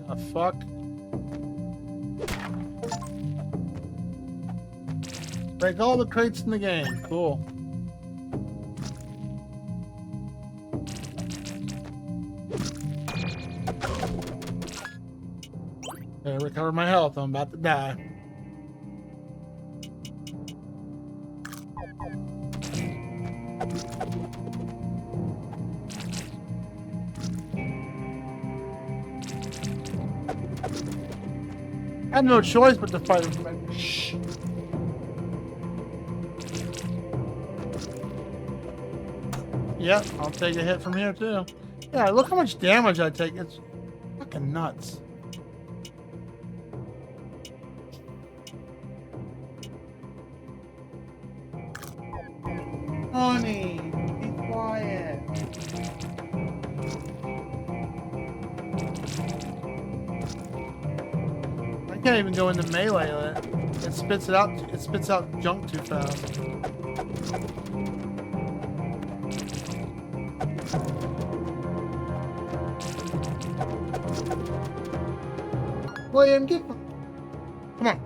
The fuck? Break all the crates in the game. Cool. Okay, recover my health. I'm about to die. I had no choice but to fight him. Shh. Yep, I'll take a hit from here too. Yeah, look how much damage I take. It's fucking nuts. Honey, be quiet. I can't even go into melee. It spits it out. It spits out junk too fast. William, get. Come on.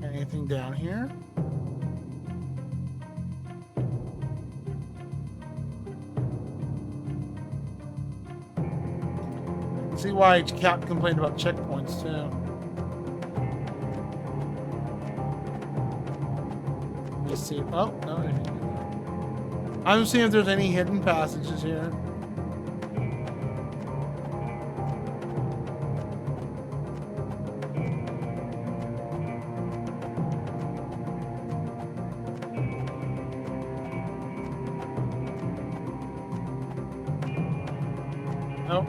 Anything down here? See why Cap complained about checkpoints too. Let's see. Oh no! I'm seeing if there's any hidden passages here. Nope.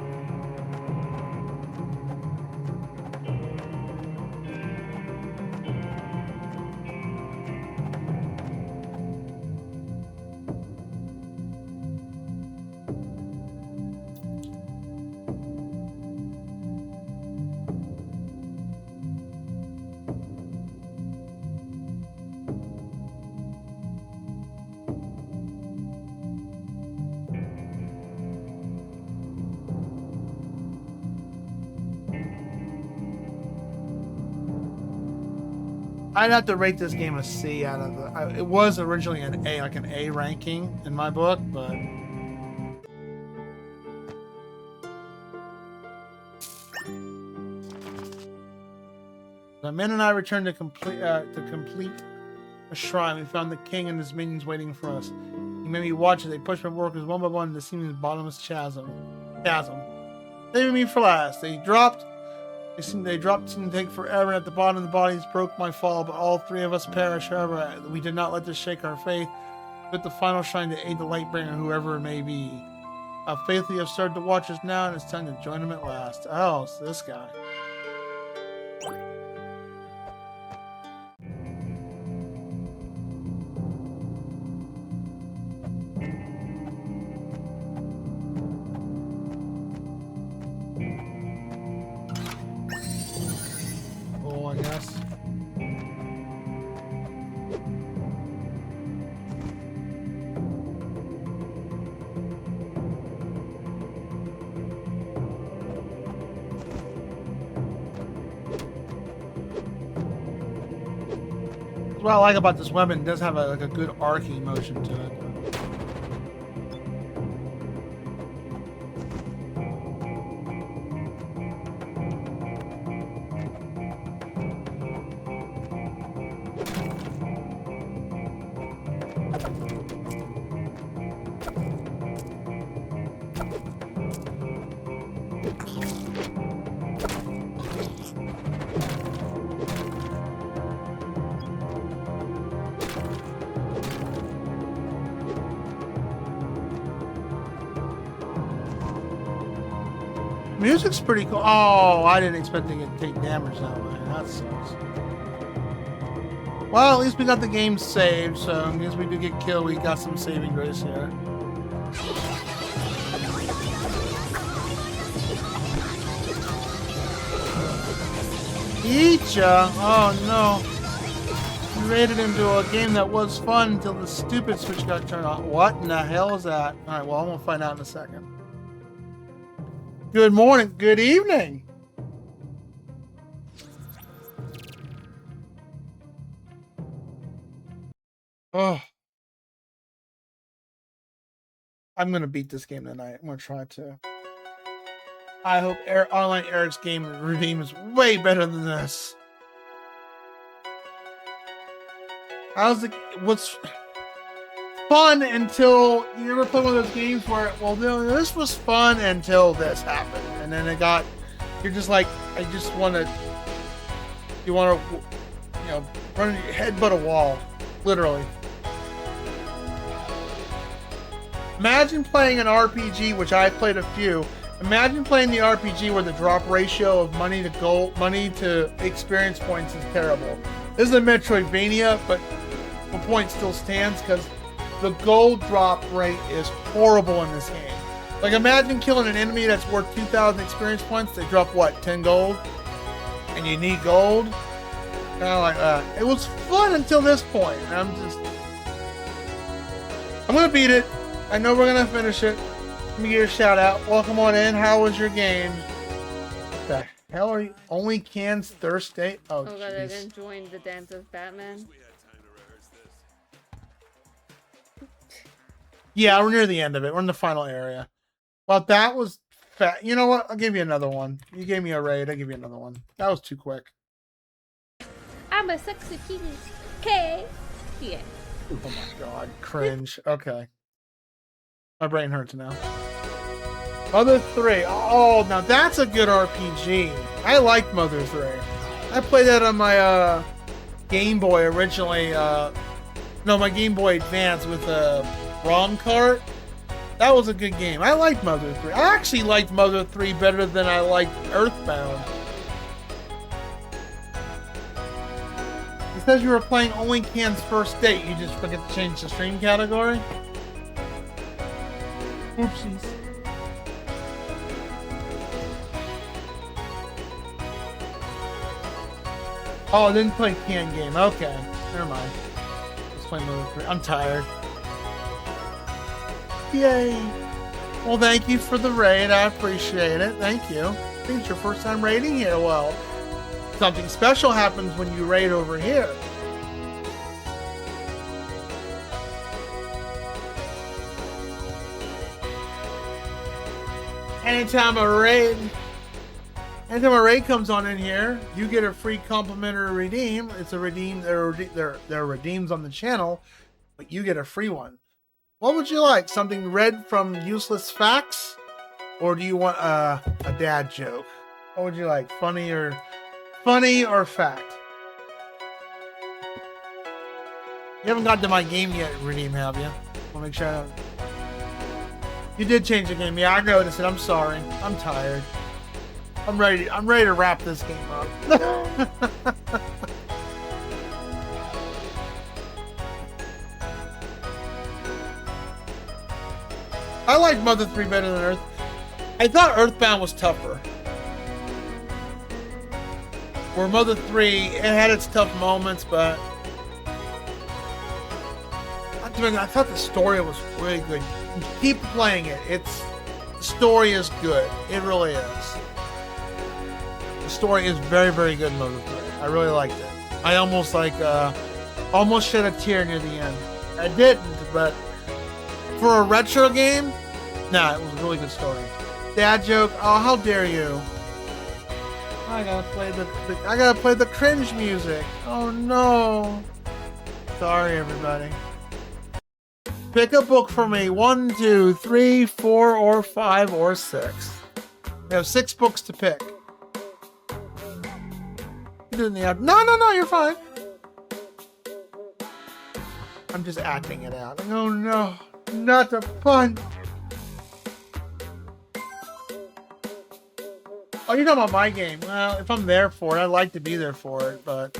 I'd have to rate this game a C out of the. It was originally an A, like an A ranking in my book, but. The men and I returned to complete a shrine. We found the king and his minions waiting for us. He made me watch as they pushed my workers one by one to seemingly bottomless chasm. Saving me for last. They dropped seemed to take forever, and at the bottom the bodies broke my fall, but all three of us perished. However, we did not let this shake our faith. With the final shrine to aid the Lightbringer, whoever it may be. Faithfully have started to watch us now, and it's time to join him at last. Oh, it's this guy. I guess. What I like about this weapon, it does have like a good arcing motion to it. Music's pretty cool. Oh, I didn't expect to take damage that way. That sucks. Well, at least we got the game saved, so in case we do get killed, we got some saving grace here. Eat ya! Oh no. You raided into a game that was fun until the stupid switch got turned on. What in the hell is that? Alright, well, I'm gonna find out in a second. Good morning, good evening. Oh. I'm gonna beat this game tonight. I'm gonna try to. I hope online Eric's game redeem is way better than this. What's fun until you ever play one of those games where, well, this was fun until this happened, and then you're just like, you want to, run your headbutt a wall, literally. Imagine playing an RPG, which I played a few. Imagine playing the RPG where the drop ratio of money to experience points is terrible. This is a Metroidvania, but the point still stands because the gold drop rate is horrible in this game. Like, imagine killing an enemy that's worth 2,000 experience points. They drop, what, 10 gold? And you need gold? Kind of like that. It was fun until this point. I'm going to beat it. I know we're going to finish it. Let me give you a shout out. Welcome on in. How was your game? What the hell are you? Only cans Thursday? Oh, God, I didn't join the Dance of Batman. Yeah, we're near the end of it. We're in the final area. Well, that was You know what? I'll give you another one. You gave me a raid. I'll give you another one. That was too quick. I'm a sexy penis. Okay. Yeah. Oh my god. Cringe. Okay. My brain hurts now. Mother 3. Oh, now that's a good RPG. I like Mother 3. I played that on my Game Boy originally. No, my Game Boy Advance with a ROM cart. That was a good game. I liked Mother 3. I actually liked Mother 3 better than I liked Earthbound. It says you were playing only Can's first date. You just forget to change the stream category? Oopsies. Oh, I didn't play Can game. Okay. Never mind. Let's play Mother 3. I'm tired. Yay! Well, thank you for the raid. I appreciate it. Thank you. I think it's your first time raiding here. Well, something special happens when you raid over here. Anytime a raid comes on in here, you get a free complimentary redeem. It's a redeem. They're redeems on the channel, but you get a free one. What would you like? Something read from Useless Facts? Or do you want a dad joke? What would you like? Funny or fact? You haven't got to my game yet, Redeem, have you? I'll make sure I don't... You did change the game. Yeah, I noticed it. I'm sorry. I'm tired. I'm ready to wrap this game up. I like Mother 3 better than Earth. I thought Earthbound was tougher. Where Mother 3, it had its tough moments, but I thought the story was really good. Keep playing it. The story is good. It really is. The story is very, very good in Mother 3. I really liked it. I almost shed a tear near the end. I didn't, but for a retro game, nah, it was a really good story. Dad joke. Oh, how dare you! I gotta play the cringe music. Oh no! Sorry, everybody. Pick a book for me. 1, 2, 3, 4, or 5, or 6. We have 6 books to pick. No, you're fine. I'm just acting it out. Oh no, not the pun. Oh, you're talking about my game. Well, if I'm there for it, I'd like to be there for it, but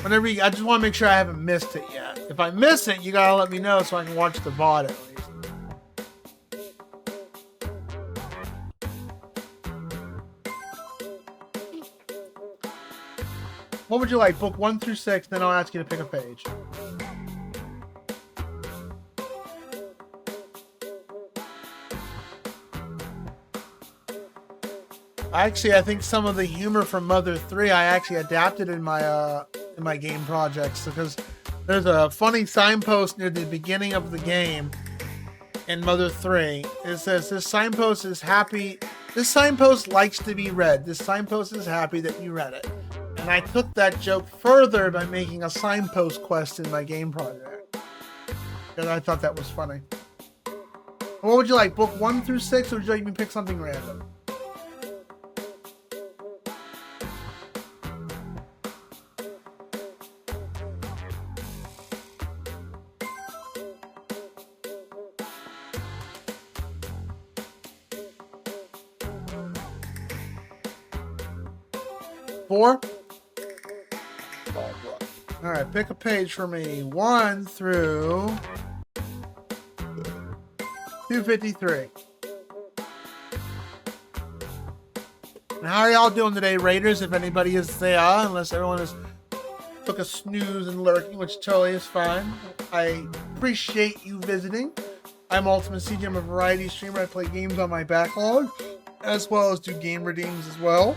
whenever I just want to make sure I haven't missed it yet. If I miss it, you gotta let me know so I can watch the VOD at least. What would you like? Book 1 through 6, then I'll ask you to pick a page. Actually, I think some of the humor from Mother 3 I actually adapted in my game projects, because there's a funny signpost near the beginning of the game in Mother 3. It says, this signpost is happy. This signpost likes to be read. This signpost is happy that you read it. And I took that joke further by making a signpost quest in my game project. And I thought that was funny. What would you like? Book 1 through 6, or would you like me to pick something random? Four? Alright, pick a page for me. 1 through 253. And how are y'all doing today, Raiders? If anybody is there, unless everyone has took a snooze and lurking, which totally is fine. I appreciate you visiting. I'm ultimacj. I'm a variety streamer. I play games on my backlog, as well as do game redeems as well.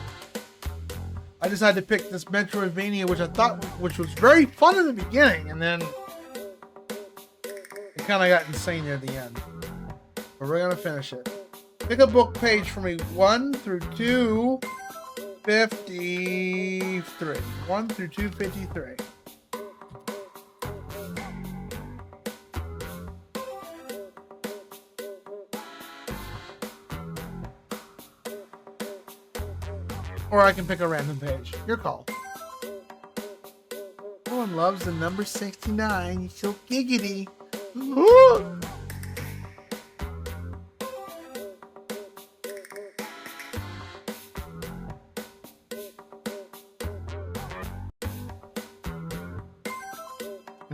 I decided to pick this metroidvania, which was very fun in the beginning, and then it kind of got insane near the end. But we're gonna finish it. Pick a book page for me 1 through 253. 1 through 253. Or I can pick a random page. Your call. No one loves the number 69. You're so giggity. Ooh.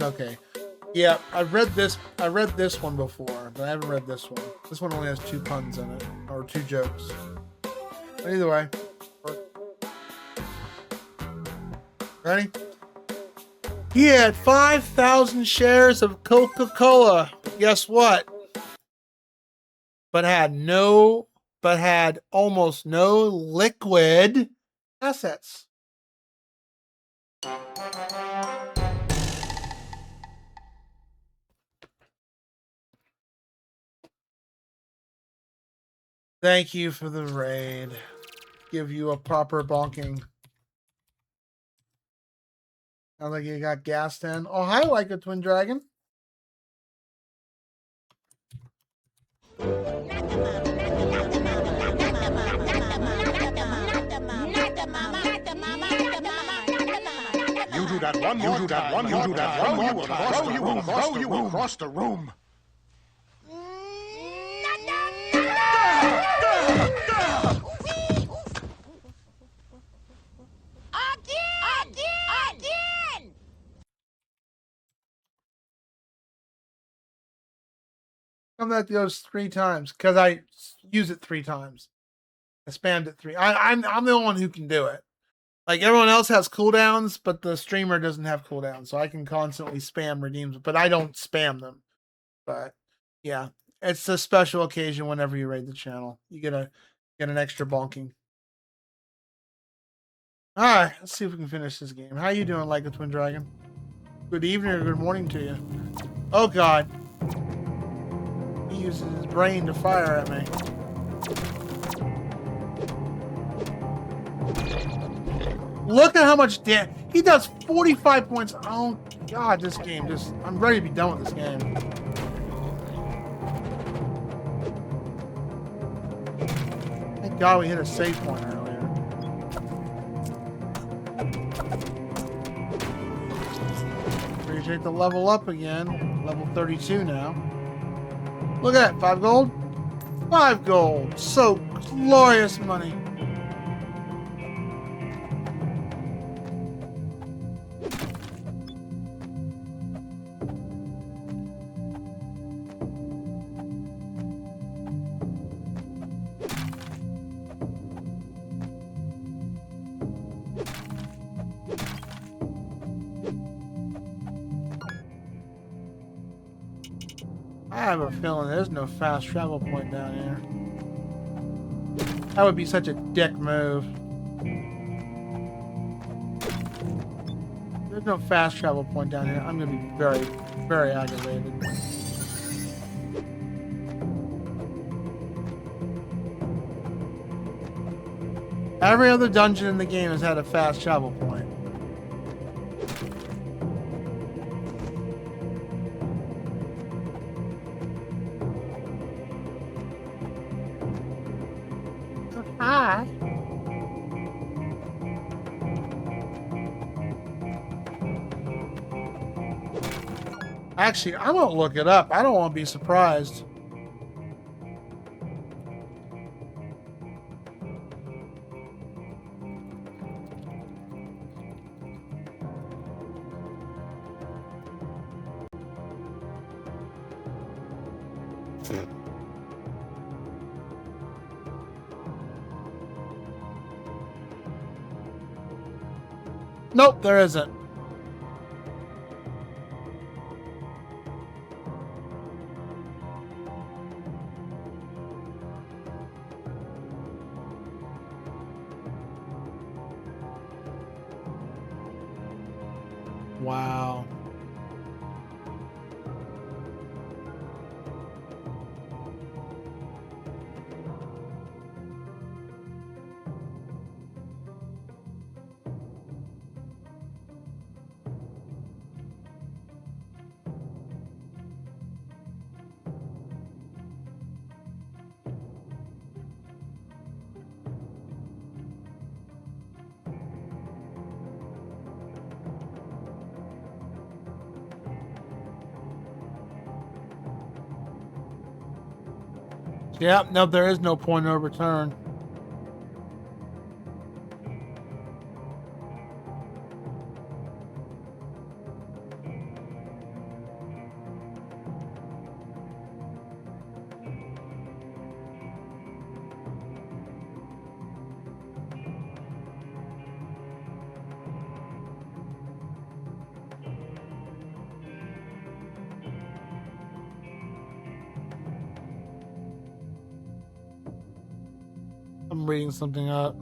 Okay. Yeah, I've read this one before, but I haven't read this one. This one only has 2 puns in it, or 2 jokes. But either way. Ready? He had 5,000 shares of Coca-Cola. Guess what? But had almost no liquid assets. Thank you for the raid. Give you a proper bonking. Sounds like you got gassed in. Oh, hi, like a twin dragon. You do that one more time. You do that one more time. You will cross the room. That goes 3 times because I use it 3 times. I spammed it 3. I'm the only one who can do it. Like everyone else has cooldowns, but the streamer doesn't have cooldowns, so I can constantly spam redeems, but I don't spam them. But yeah, it's a special occasion whenever you raid the channel. You get an extra bonking. All right, let's see if we can finish this game. How you doing, like a twin dragon? Good evening or good morning to you. Oh God. He uses his brain to fire at me. Look at how much damage. He does 45 points. Oh, God, this game just... I'm ready to be done with this game. Thank God we hit a save point earlier. Appreciate the level up again. Level 32 now. Look at that, 5 gold. 5 gold. So glorious money. I have a feeling there's no fast travel point down here. That would be such a dick move. There's no fast travel point down here. I'm gonna be very, very aggravated. Every other dungeon in the game has had a fast travel point. Hi. Actually, I'm gonna look it up. I don't want to be surprised. Nope, there isn't. Wow. Yeah, no, there is no point of return. I'm reading something up.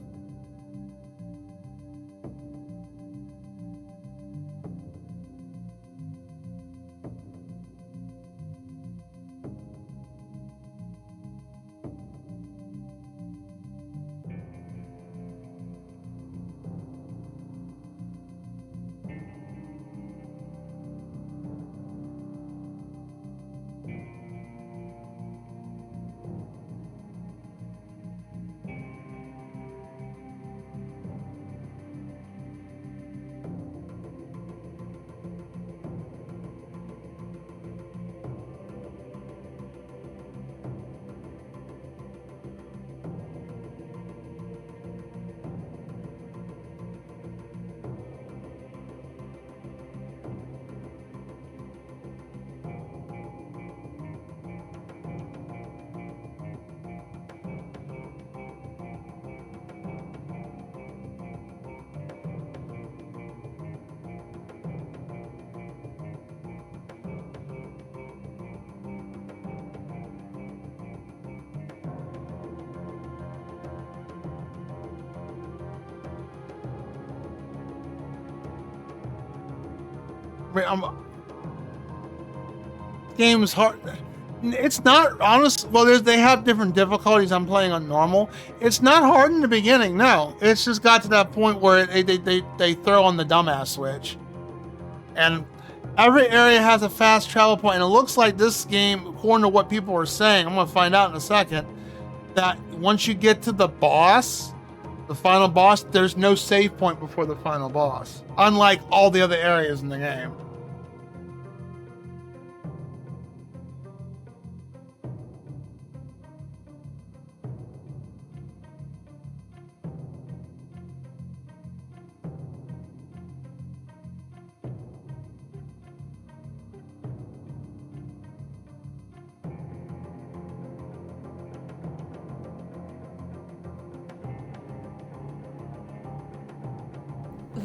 Game's hard. It's not honest. Well, they have different difficulties. I'm playing on normal. It's not hard in the beginning. No, it's just got to that point where they throw on the dumbass switch, and every area has a fast travel point. And it looks like this game, according to what people are saying, I'm gonna find out in a second, that once you get to the boss, the final boss, there's no save point before the final boss, unlike all the other areas in the game.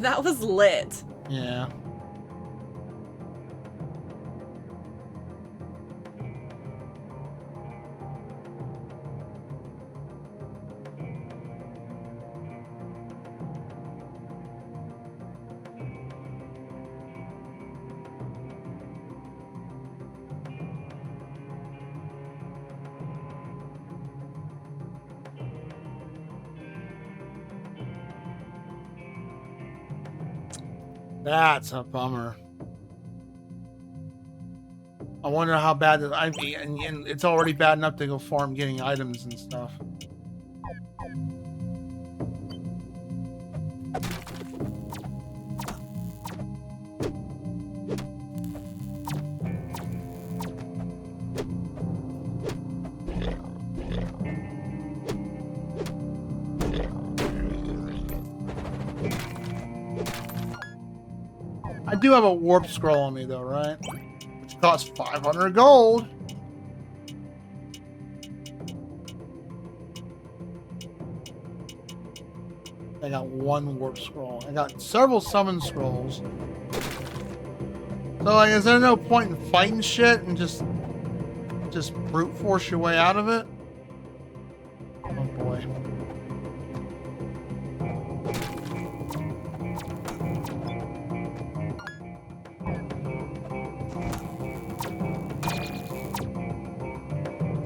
That was lit. Yeah. That's a bummer. I wonder how bad that I mean, and it's already bad enough to go farm getting items and stuff. I do have a warp scroll on me though, right? Which costs 500 gold. I got one warp scroll. I got several summon scrolls. So like, is there no point in fighting shit and just brute force your way out of it? Oh boy.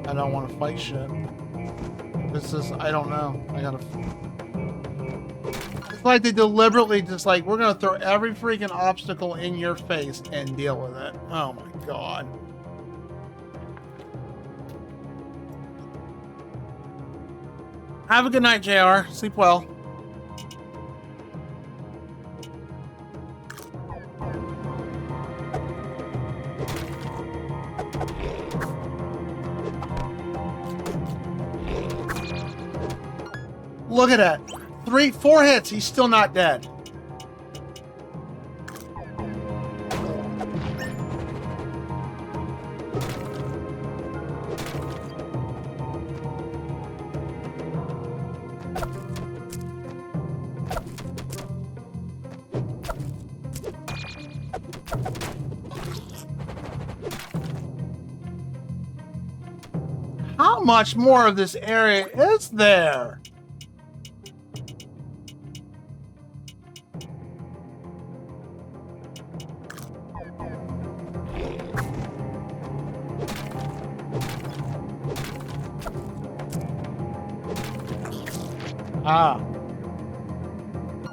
I don't want to fight shit. This is, I don't know. I gotta. It's like they deliberately just like, we're gonna throw every freaking obstacle in your face and deal with it. Oh my god. Have a good night, JR. Sleep well. Look at that. 4 hits. He's still not dead. How much more of this area is there? Ah.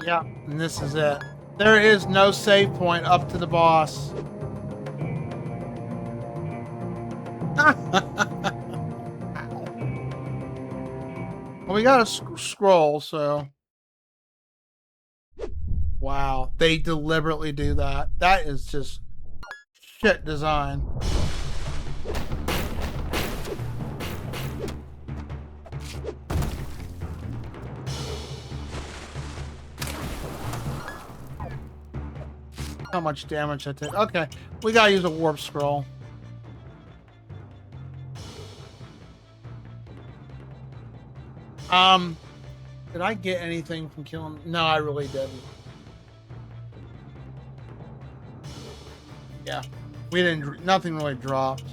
Yeah, and this is it. There is no save point up to the boss. Well, we got a scroll, so... Wow, they deliberately do that. That is just shit design. How much damage I take? Okay, we gotta use a warp scroll. Did I get anything from killing? No, I really didn't. Yeah, we didn't. Nothing really dropped.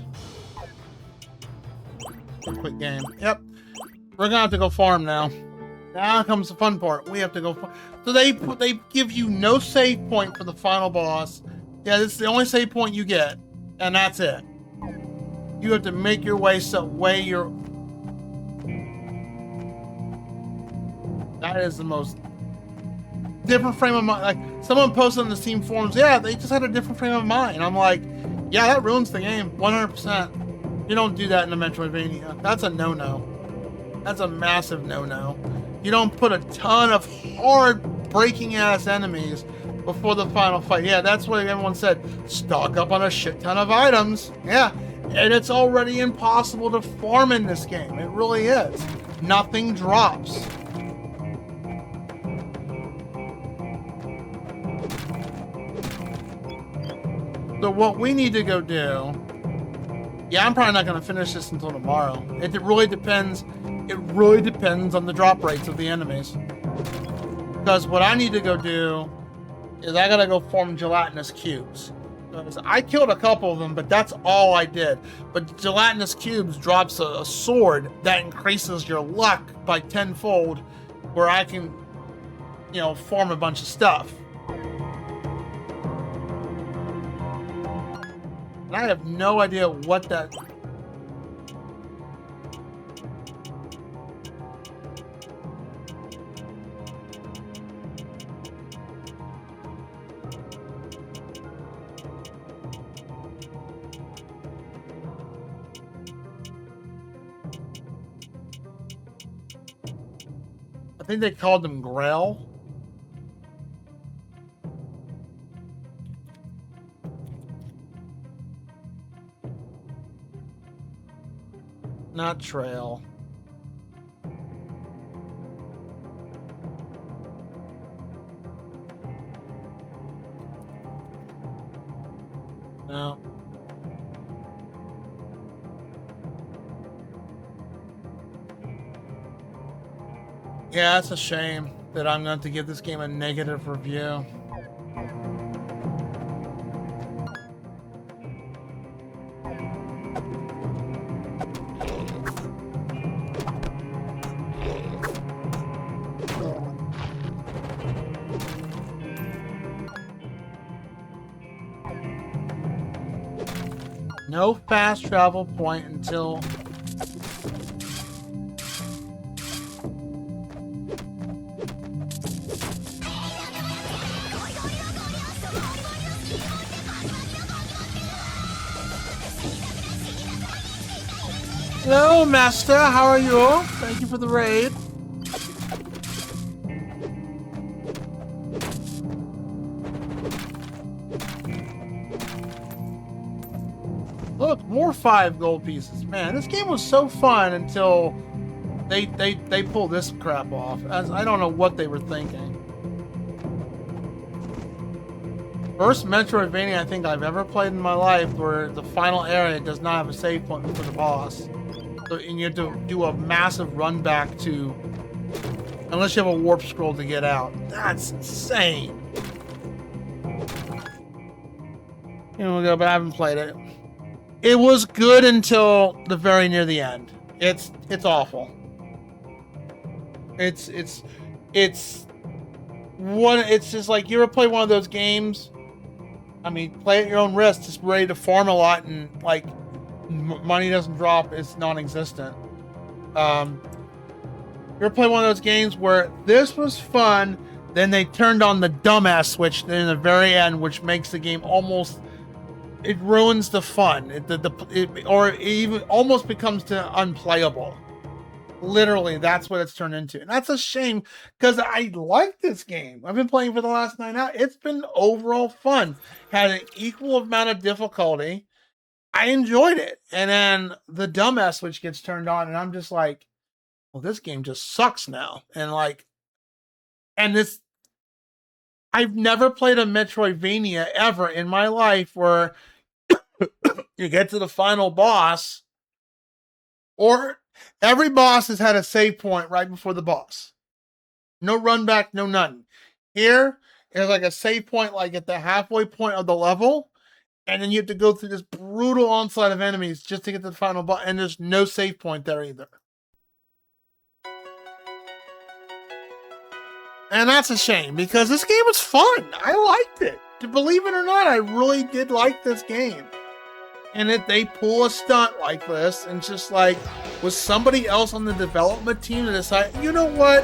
Quick game. Yep, we're gonna have to go farm now. Now comes the fun part. We have to go. So they give you no save point for the final boss. Yeah, this is the only save point you get, and that's it. You have to make your way That is the most different frame of mind. Like someone posted on the Steam forums, yeah, they just had a different frame of mind. I'm like, yeah, that ruins the game 100%. You don't do that in a Metroidvania. That's a no-no. That's a massive no-no. You don't put a ton of hard breaking ass enemies before the final fight. Yeah, that's what everyone said. Stock up on a shit ton of items. Yeah, and it's already impossible to farm in this game. It really is. Nothing drops. So what we need to go do, yeah, I'm probably not going to finish this until tomorrow. It really depends. It really depends on the drop rates of the enemies. Because what I need to go do is I got to go form gelatinous cubes. Because I killed a couple of them, but that's all I did. But gelatinous cubes drops a sword that increases your luck by 10-fold, where I can, you know, form a bunch of stuff. I have no idea what that... I think they called them Grell. Not trail. No. Yeah, it's a shame that I'm going to give this game a negative review. No fast travel point until... Hello, Master. How are you? Thank you for the raid. Look, more 5 gold pieces. Man, this game was so fun until they pull this crap off. As I don't know what they were thinking. First Metroidvania I think I've ever played in my life where the final area does not have a save point for the boss. So, and you have to do a massive run back to, unless you have a warp scroll to get out. That's insane. You know, but I haven't played it. It was good until the very near the end. It's awful. It's just like, you ever play one of those games? I mean, play at your own risk, just ready to farm a lot and like money doesn't drop, it's non-existent. You ever play one of those games where this was fun, then they turned on the dumbass switch in the very end, which makes the game almost, it ruins the fun. Or it even almost becomes unplayable. Literally, that's what it's turned into. And that's a shame, because I like this game. I've been playing for the last 9 hours. It's been overall fun. Had an equal amount of difficulty. I enjoyed it. And then the dumbass switch gets turned on, and I'm just like, well, this game just sucks now. And this, I've never played a Metroidvania ever in my life where you get to the final boss, or every boss has had a save point right before the boss. No run back, no nothing. Here, there's like a save point like at the halfway point of the level, and then you have to go through this brutal onslaught of enemies just to get to the final boss, and there's no save point there either. And that's a shame, because this game was fun. I liked it. To believe it or not, I really did like this game. And if they pull a stunt like this, and just like, was somebody else on the development team to decide, you know what?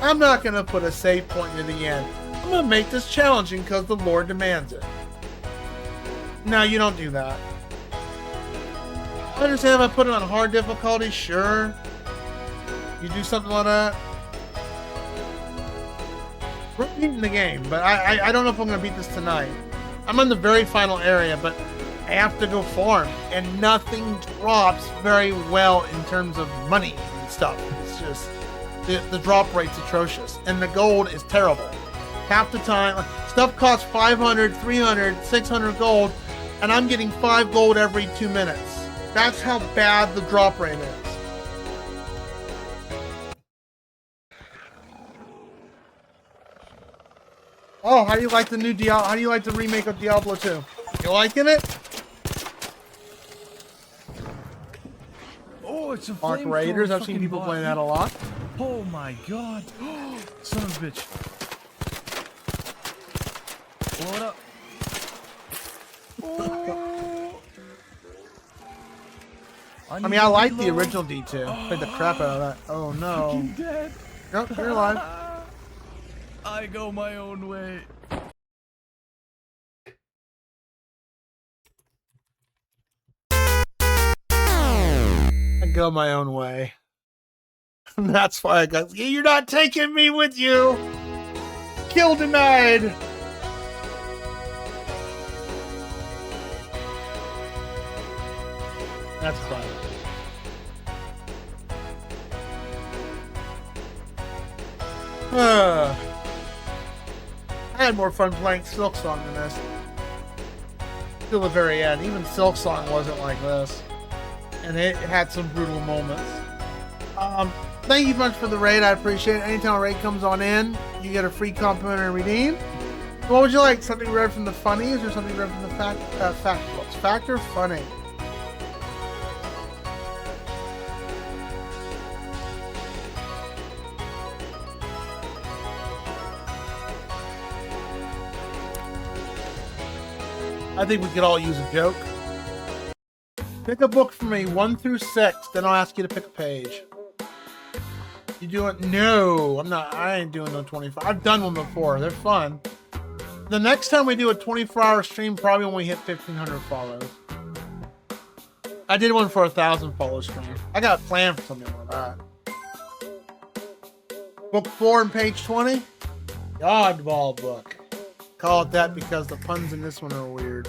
I'm not going to put a save point near the end. I'm going to make this challenging because the Lord demands it. No, you don't do that. I understand if I put it on hard difficulty, sure. You do something like that. We're beating the game, but I don't know if I'm going to beat this tonight. I'm on the very final area, but I have to go farm, and nothing drops very well in terms of money and stuff. It's just, the drop rate's atrocious, and the gold is terrible. Half the time, stuff costs 500, 300, 600 gold, and I'm getting 5 gold every 2 minutes. That's how bad the drop rate is. Oh, how do you like the new Diablo? How do you like the remake of Diablo 2? You liking it? Oh, it's a Arc Raiders. I've seen people playing that a lot. Oh my god. Son of a bitch. Blow it up. Oh. I mean, I like the original D2. Played the crap out of that. Oh no. Fucking dead. Nope, you're alive. I go my own way. I go my own way. That's why I got. You're not taking me with you. Kill denied. That's fine. I had more fun playing Silk Song than this. Till the very end. Even Silk Song wasn't like this. And it had some brutal moments. Thank you much for the raid. I appreciate it. Anytime a raid comes on in, you get a free complimentary redeem. What would you like? Something read from the funnies or something read from the fact books? Fact or funny? I think we could all use a joke. Pick a book for me, 1 through 6, then I'll ask you to pick a page. You do it? No, I'm not. I ain't doing no 24. I've done one before. They're fun. The next time we do a 24-hour stream, probably when we hit 1,500 follows. I did one for 1,000 follow stream. I got a plan for something like that. Book 4 and page 20? Godball book. Call it that because the puns in this one are weird.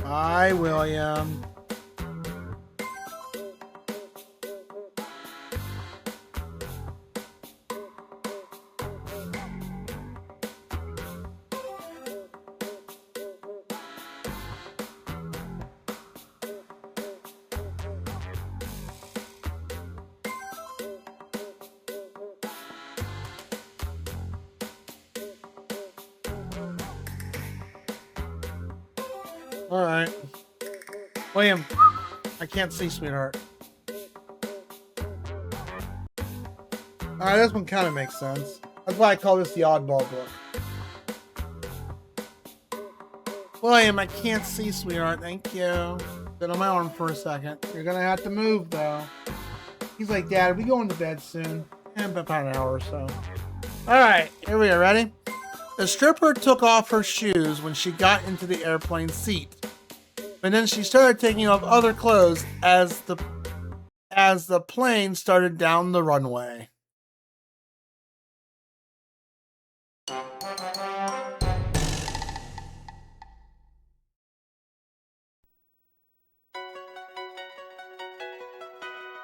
Hi, William. All right. William, I can't see, sweetheart. All right, this one kind of makes sense. That's why I call this the oddball book. William, I can't see, sweetheart. Thank you. Sit on my arm for a second. You're gonna have to move, though. He's like, Dad, we going to bed soon. About an hour or so. All right, here we are. Ready? The stripper took off her shoes when she got into the airplane seat. And then she started taking off other clothes as the plane started down the runway.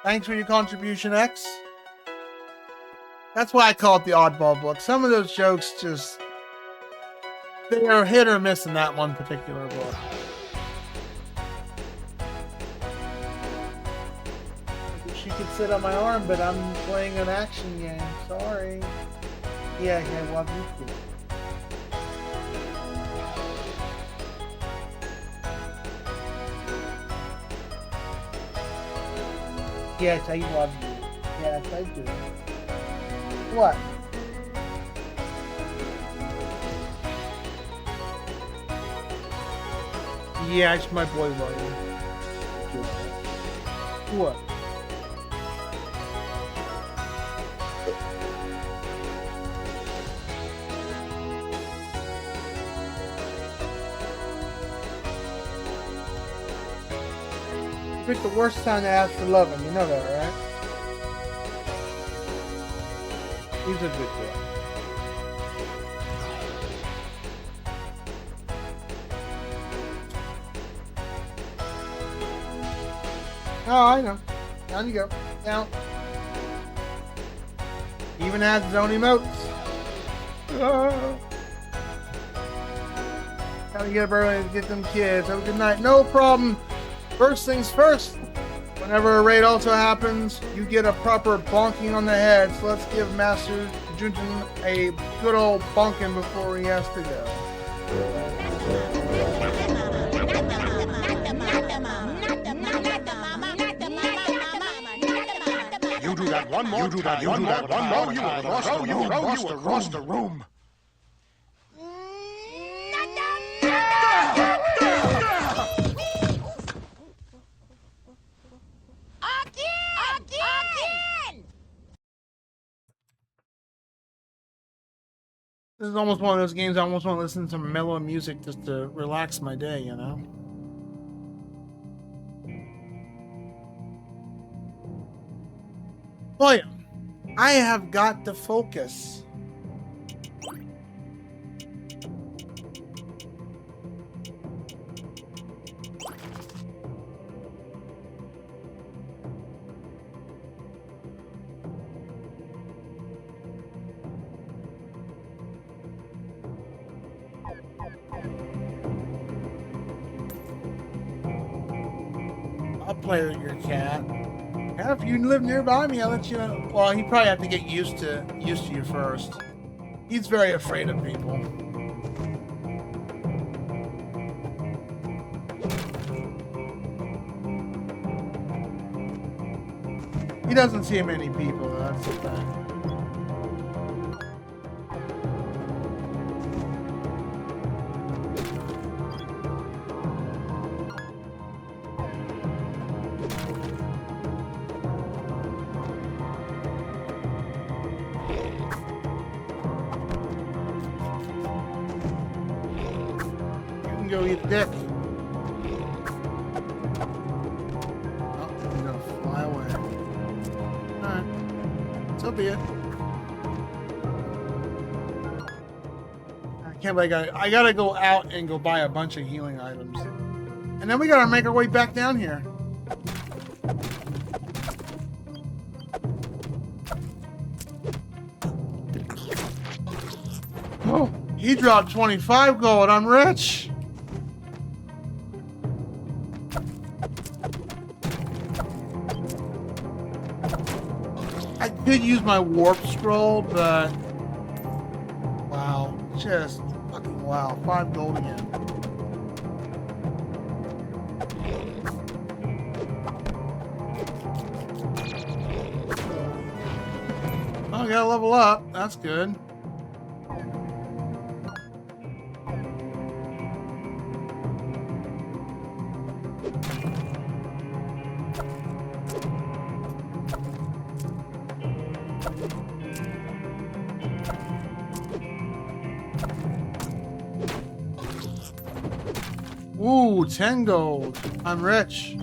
Thanks for your contribution, X. That's why I call it the oddball book. Some of those jokes just, they are hit or miss in that one particular book. She could sit on my arm, but I'm playing an action game. Sorry. Yeah, I love you too. Yes, I love you. Yes, I do. What? Yeah, it's my boy William. What? You picked the worst time to ask for loving. You know that, right? He's a good boy. Oh, I know. Down you go. Down. Even has his own emotes. Oh. Time to get up early to get them kids. Have a good night. No problem. First things first. Whenever a raid also happens, you get a proper bonking on the head. So let's give Master Junjun a good old bonking before he has to go. You do that one more. You do that one more. You will cross the room. This is almost one of those games I almost want to listen to some mellow music just to relax my day, you know? William, I have got to focus. I'll play with your cat. Cat, if you live nearby me, I'll let you know. Well, he probably have to get used to you first. He's very afraid of people. He doesn't see many people, that's the thing. Go eat dick. Oh, he's gonna fly away. Alright. So be it. I can't believe I gotta go out and go buy a bunch of healing items. And then we gotta make our way back down here. Oh, he dropped 25 gold. I'm rich. I could use my warp scroll, but wow, just fucking wow. 5 gold again. Oh, I gotta level up. That's good. Ooh, 10 gold. I'm rich.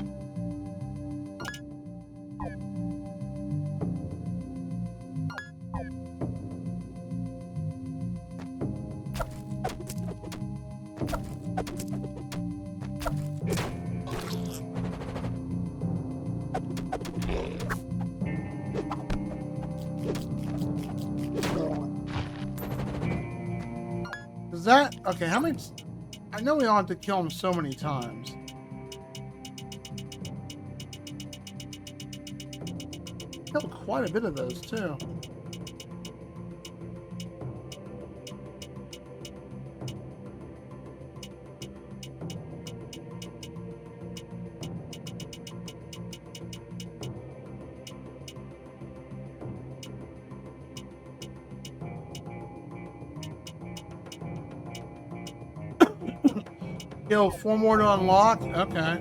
Is that okay? How many? I know we all have to kill him so many times. Killed quite a bit of those too. Yo, 4 more to unlock? Okay.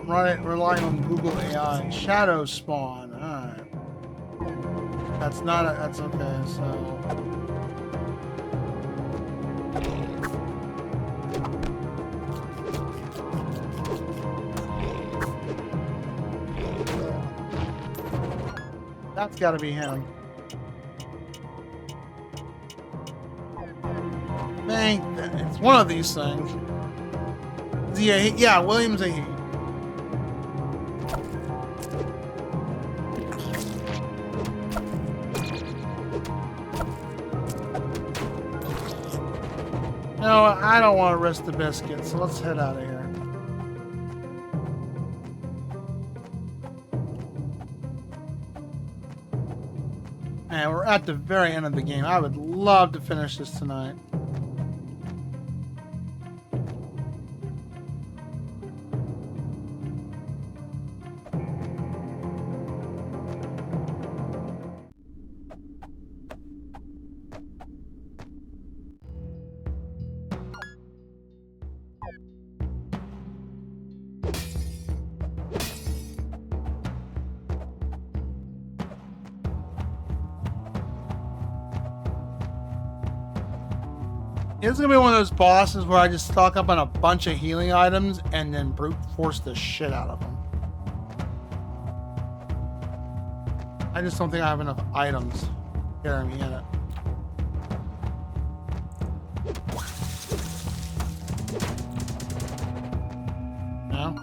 Right, relying on Google AI. Shadow spawn. Alright. That's not a, that's okay, so. That's gotta be him. It's one of these things. Yeah, William's a he. No, I don't want to risk the biscuit, so let's head out of here. And we're at the very end of the game. I would love to finish this tonight. It's gonna be one of those bosses where I just stock up on a bunch of healing items and then brute force the shit out of them. I just don't think I have enough items carrying me in it. No?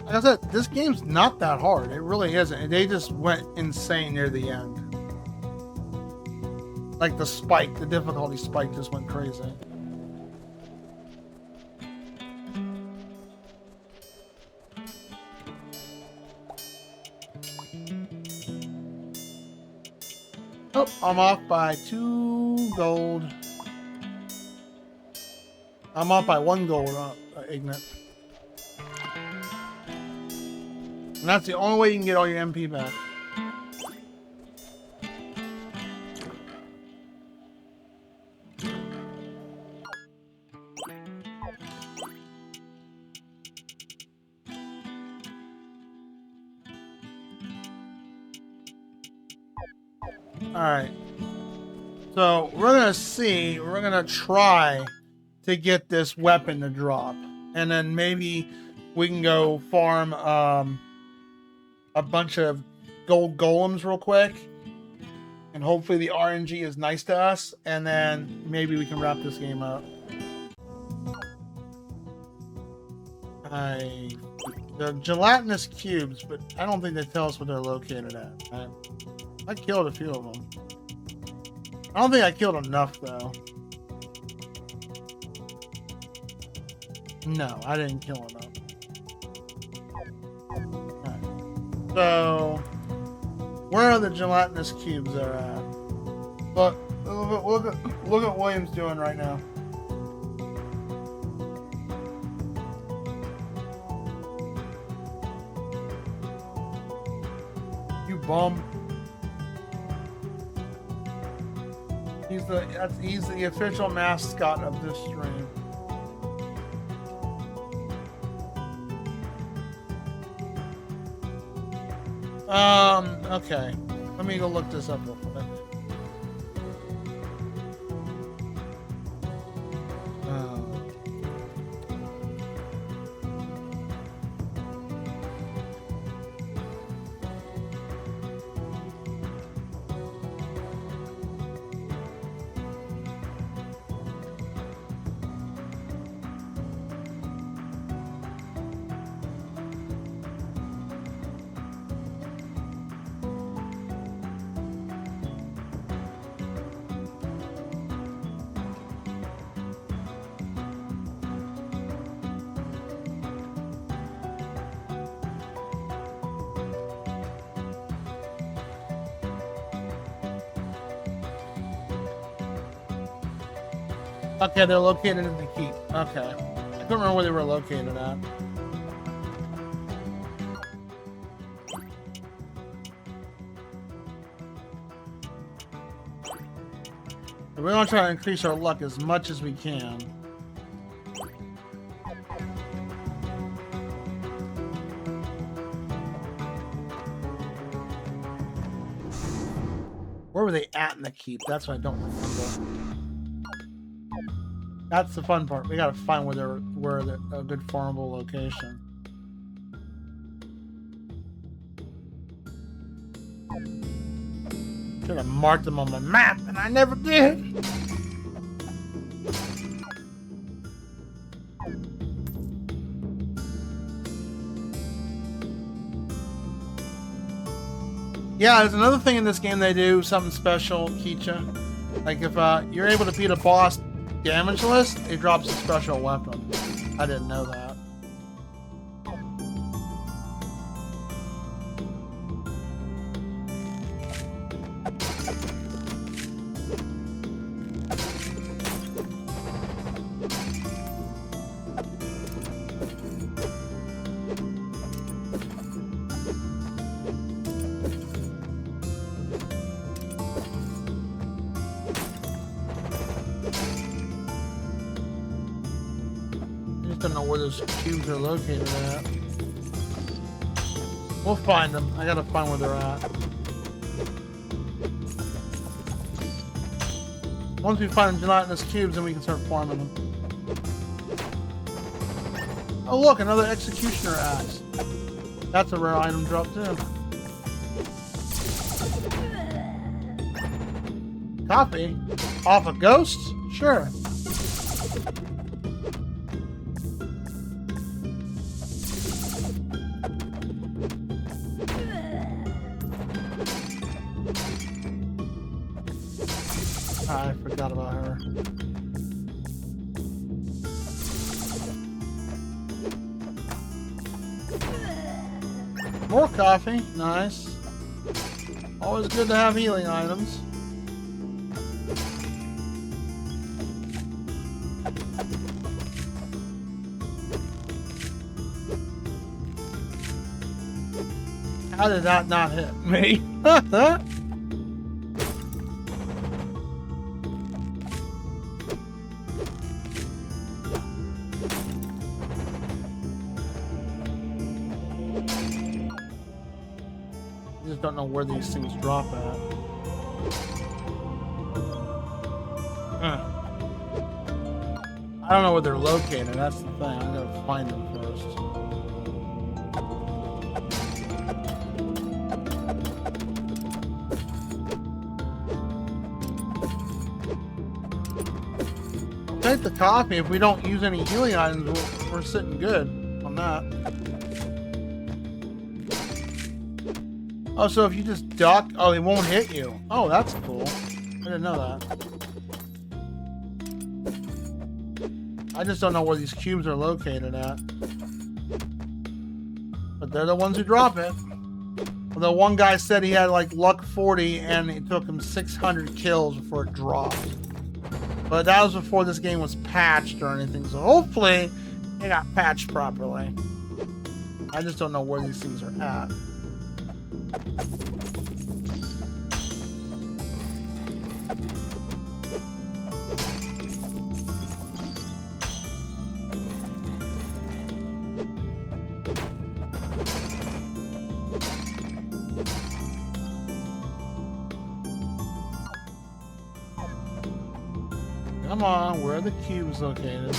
Like I said, this game's not that hard. It really isn't. They just went insane near the end. Like the spike, the difficulty spike just went crazy. Oh, I'm off by 2 gold. I'm off by 1 gold, Ignat. And that's the only way you can get all your MP back. Alright. So we're gonna see. We're gonna try to get this weapon to drop, and then maybe we can go farm a bunch of gold golems real quick, and hopefully the RNG is nice to us, and then maybe we can wrap this game up. The gelatinous cubes, but I don't think they tell us where they're located at. I killed a few of them. I don't think I killed enough though. No, I didn't kill enough. Right. So, where are the gelatinous cubes they're at? Look at what William's doing right now. You bum. He's the official mascot of this stream. Okay. Let me go look this up real quick. Okay, they're located in the keep. Okay. I couldn't remember where they were located at. We're gonna try to increase our luck as much as we can. Where were they at in the keep? That's what I don't remember. That's the fun part. We gotta find where they're a good farmable location. Should have marked them on my map, and I never did. Yeah, there's another thing in this game they do, something special, Keecha. Like if you're able to beat a boss damageless, it drops a special weapon. I didn't know that. Don't know where those cubes are located at. We'll find them. I gotta find where they're at. Once we find gelatinous cubes, then we can start farming them. Oh look, another executioner axe. That's a rare item drop too. Copy? Off a ghost? Sure. I forgot about her. More coffee. Nice. Always good to have healing items. How did that not hit me? Don't know where these things drop at. I don't know where they're located. That's the thing. I'm gonna find them first. Take the coffee. If we don't use any healing items, we're sitting good on that. Oh, so if you just duck, oh, it won't hit you. Oh, that's cool. I didn't know that. I just don't know where these cubes are located at. But they're the ones who drop it. Although one guy said he had like luck 40 and it took him 600 kills before it dropped. But that was before this game was patched or anything. So hopefully it got patched properly. I just don't know where these things are at. Come on, where are the cubes located?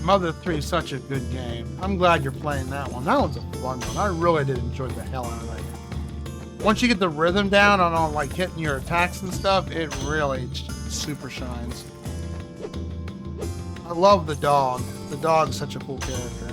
Mother 3 is such a good game. I'm glad you're playing that one. That one's a fun one. I really did enjoy the hell out of it. Once you get the rhythm down on like hitting your attacks and stuff, it really super shines. I love the dog. The dog's such a cool character.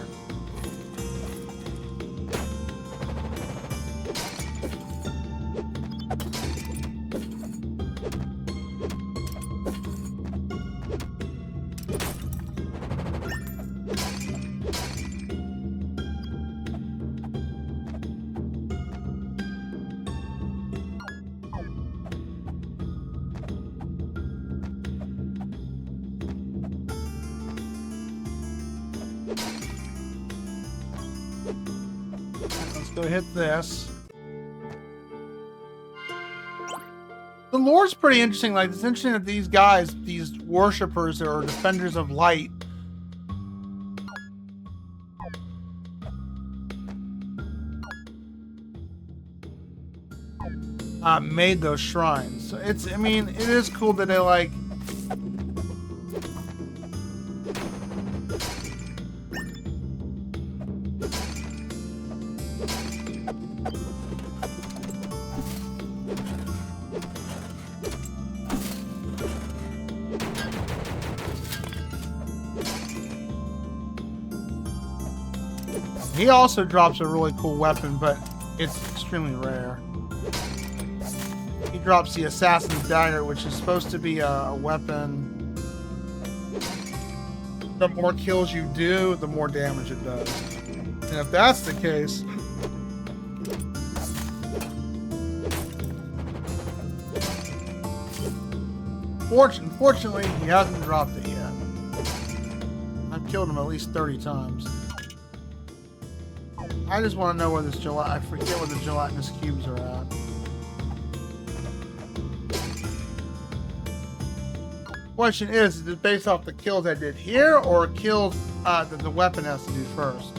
Go hit this. The lore's pretty interesting. Like, it's interesting that these guys, these worshippers or defenders of light, made those shrines. So it's, I mean, it is cool that they like. He also drops a really cool weapon, but it's extremely rare. He drops the Assassin's Dagger, which is supposed to be a weapon. The more kills you do, the more damage it does. And if that's the case... Fortunately, he hasn't dropped it yet. I've killed him at least 30 times. I just want to know where this I forget where the gelatinous cubes are at. Question is it based off the kills I did here or kills that the weapon has to do first?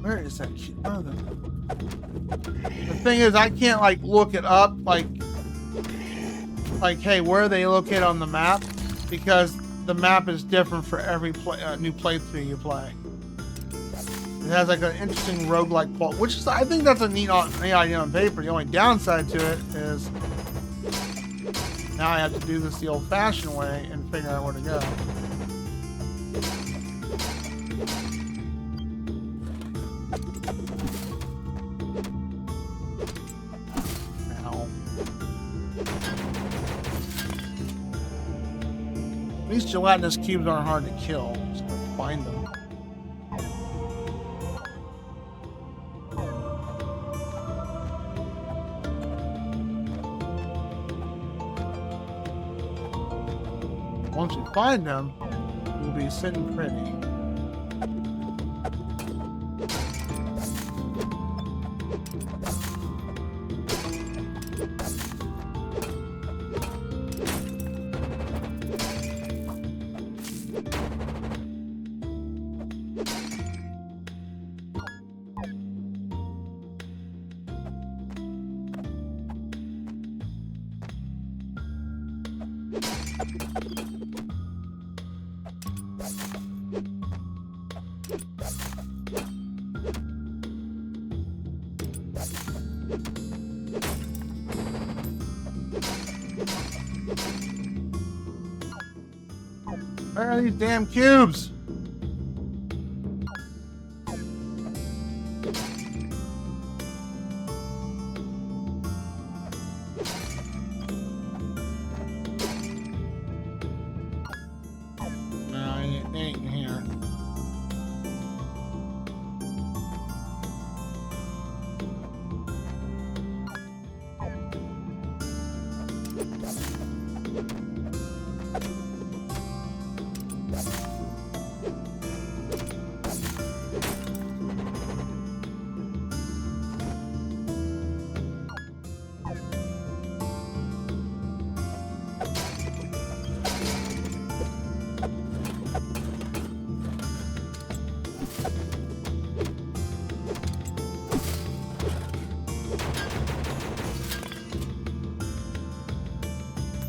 Where is that shit? Oh, the thing is, I can't like look it up, like, hey, where are they located on the map? Because the map is different for every new playthrough you play. It has like an interesting roguelike quality, which is, I think that's a neat idea on paper. The only downside to it is now I have to do this the old-fashioned way and figure out where to go. These gelatinous cubes aren't hard to kill. Just gotta find them. Once we find them, we'll be sitting pretty. Where are these damn cubes? No, they ain't in here.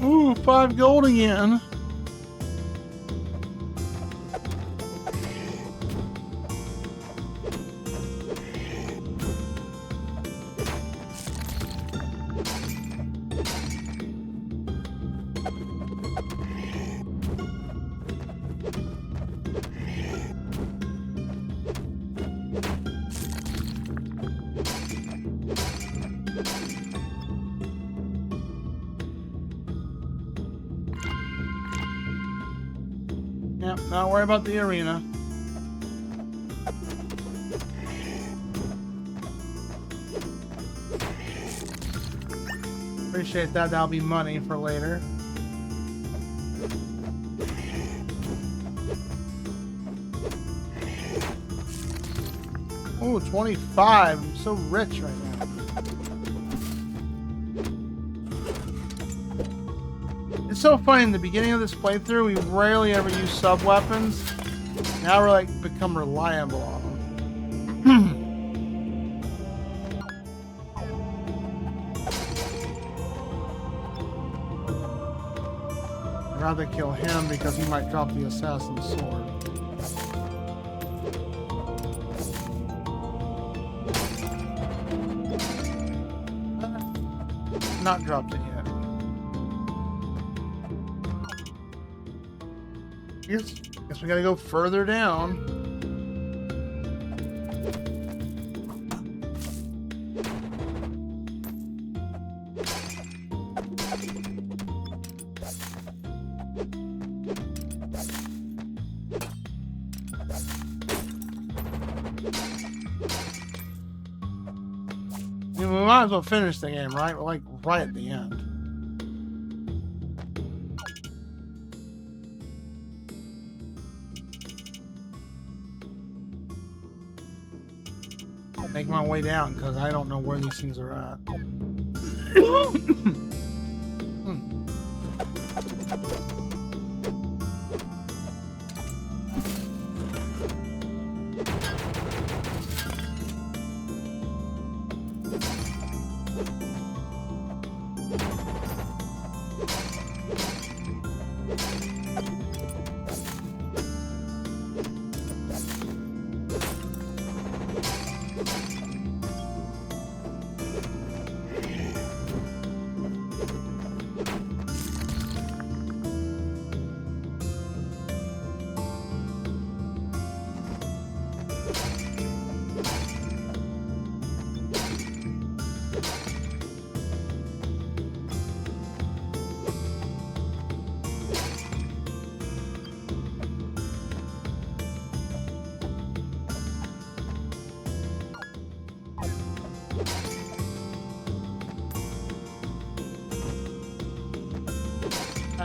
Ooh, 5 gold again. Yep, not worry about the arena. Appreciate that, that'll be money for later. Oh, 25. I'm so rich right now. It's so funny, in the beginning of this playthrough, we rarely ever use sub-weapons. Now we're like, become reliable on them. I'd rather kill him because he might drop the assassin's sword. Not dropped it yet. Guess we gotta go further down. We might as well finish the game, right? We're like right at the end. Make my way down because I don't know where these things are at.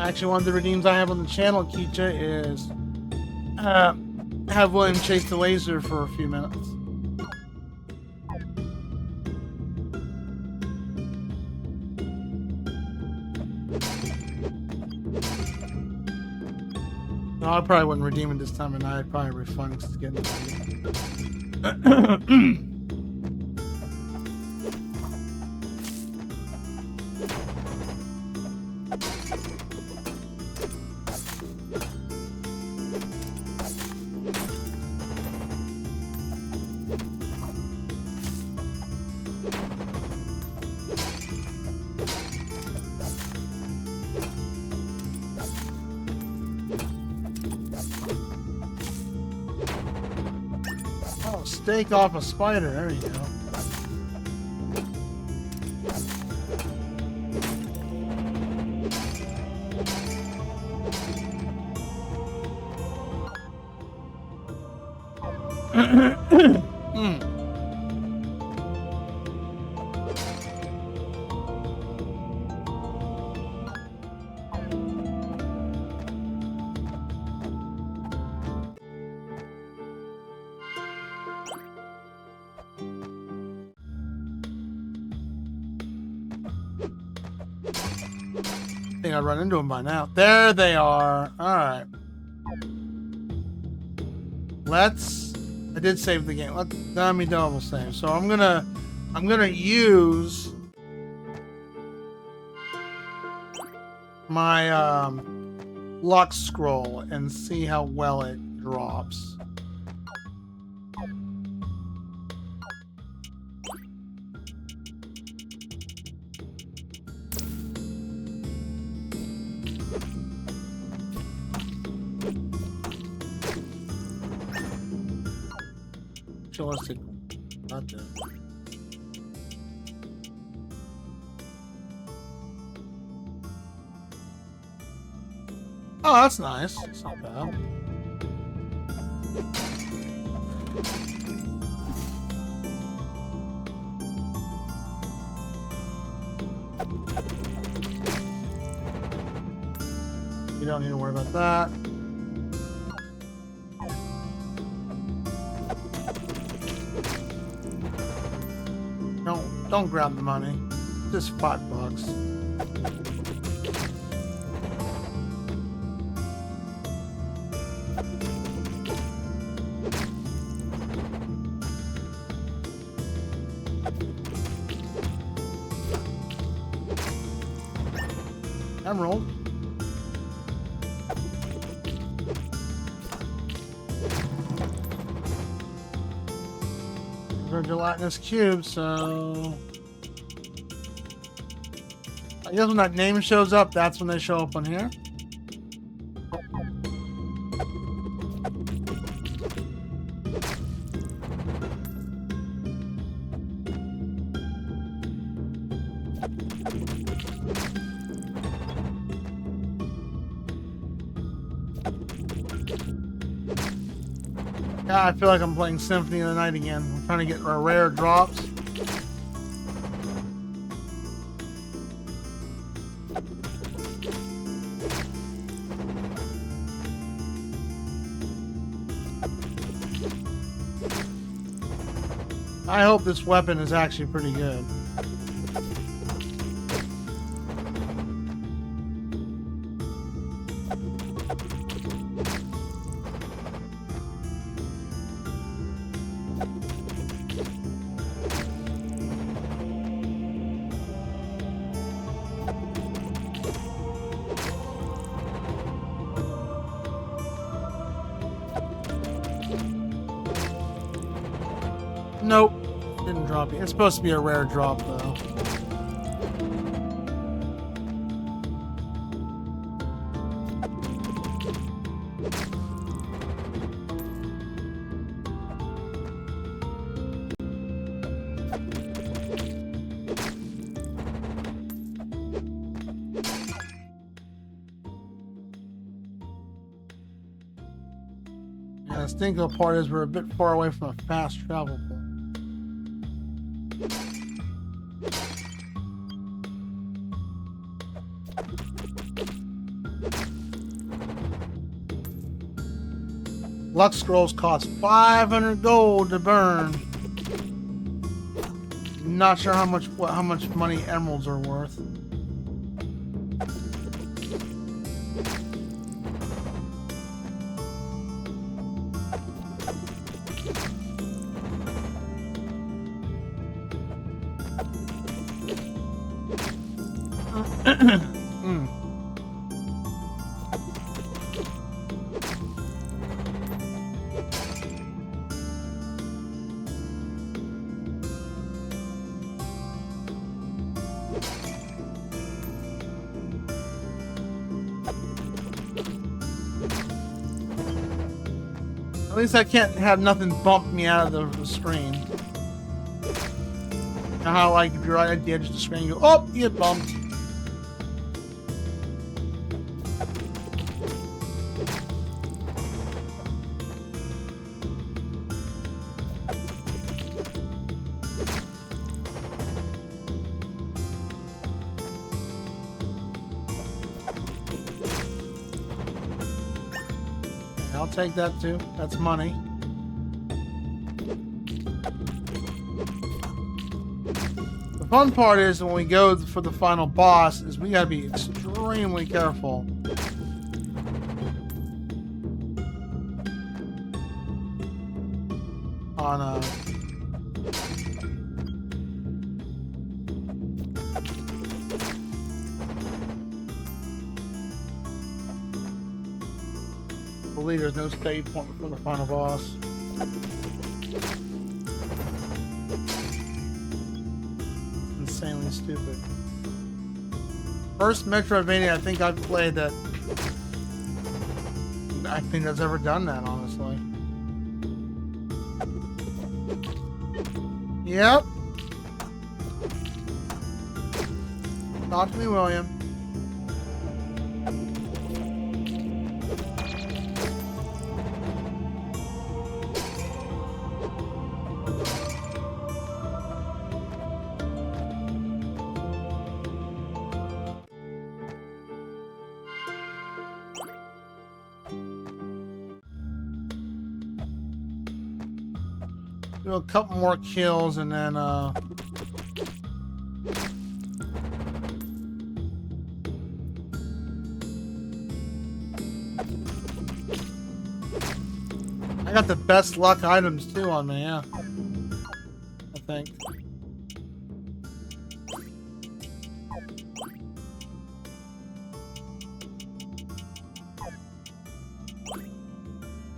Actually, one of the redeems I have on the channel, Keecha, is have William chase the laser for a few minutes. No, I probably wouldn't redeem it this time of night. I'd probably refund it 'cause it's getting late. Stake off a spider. There you go. I think I'd run into them by now. There they are. All right. I did save the game. Let me double save. So I'm gonna use my luck scroll and see how well it drops. Realistic. Not that. Oh, that's nice. It's not bad. You don't need to worry about that. Don't grab the money. Just $5. Emerald. They're gelatinous cubes, so I guess when that name shows up, that's when they show up on here. Yeah, I feel like I'm playing Symphony of the Night again. I'm trying to get our rare drops. I hope this weapon is actually pretty good. Nope. Didn't drop it. It's supposed to be a rare drop, though. Yeah, the stinko part is we're a bit far away from a fast travel point. Luck scrolls cost 500 gold to burn. Not sure how much money emeralds are worth. At least I can't have nothing bump me out of the screen. You know how, like, if you're right at the edge of the screen, you go, oh, you get bumped. I'll take that too. That's money. The fun part is when we go for the final boss is we gotta be extremely careful. On believe there's no save point for the final boss. Insanely stupid. First Metroidvania I think I've played that I think that's ever done that, honestly. Yep. Talk to me, William. Do a couple more kills and then I got the best luck items too on me, yeah. I think.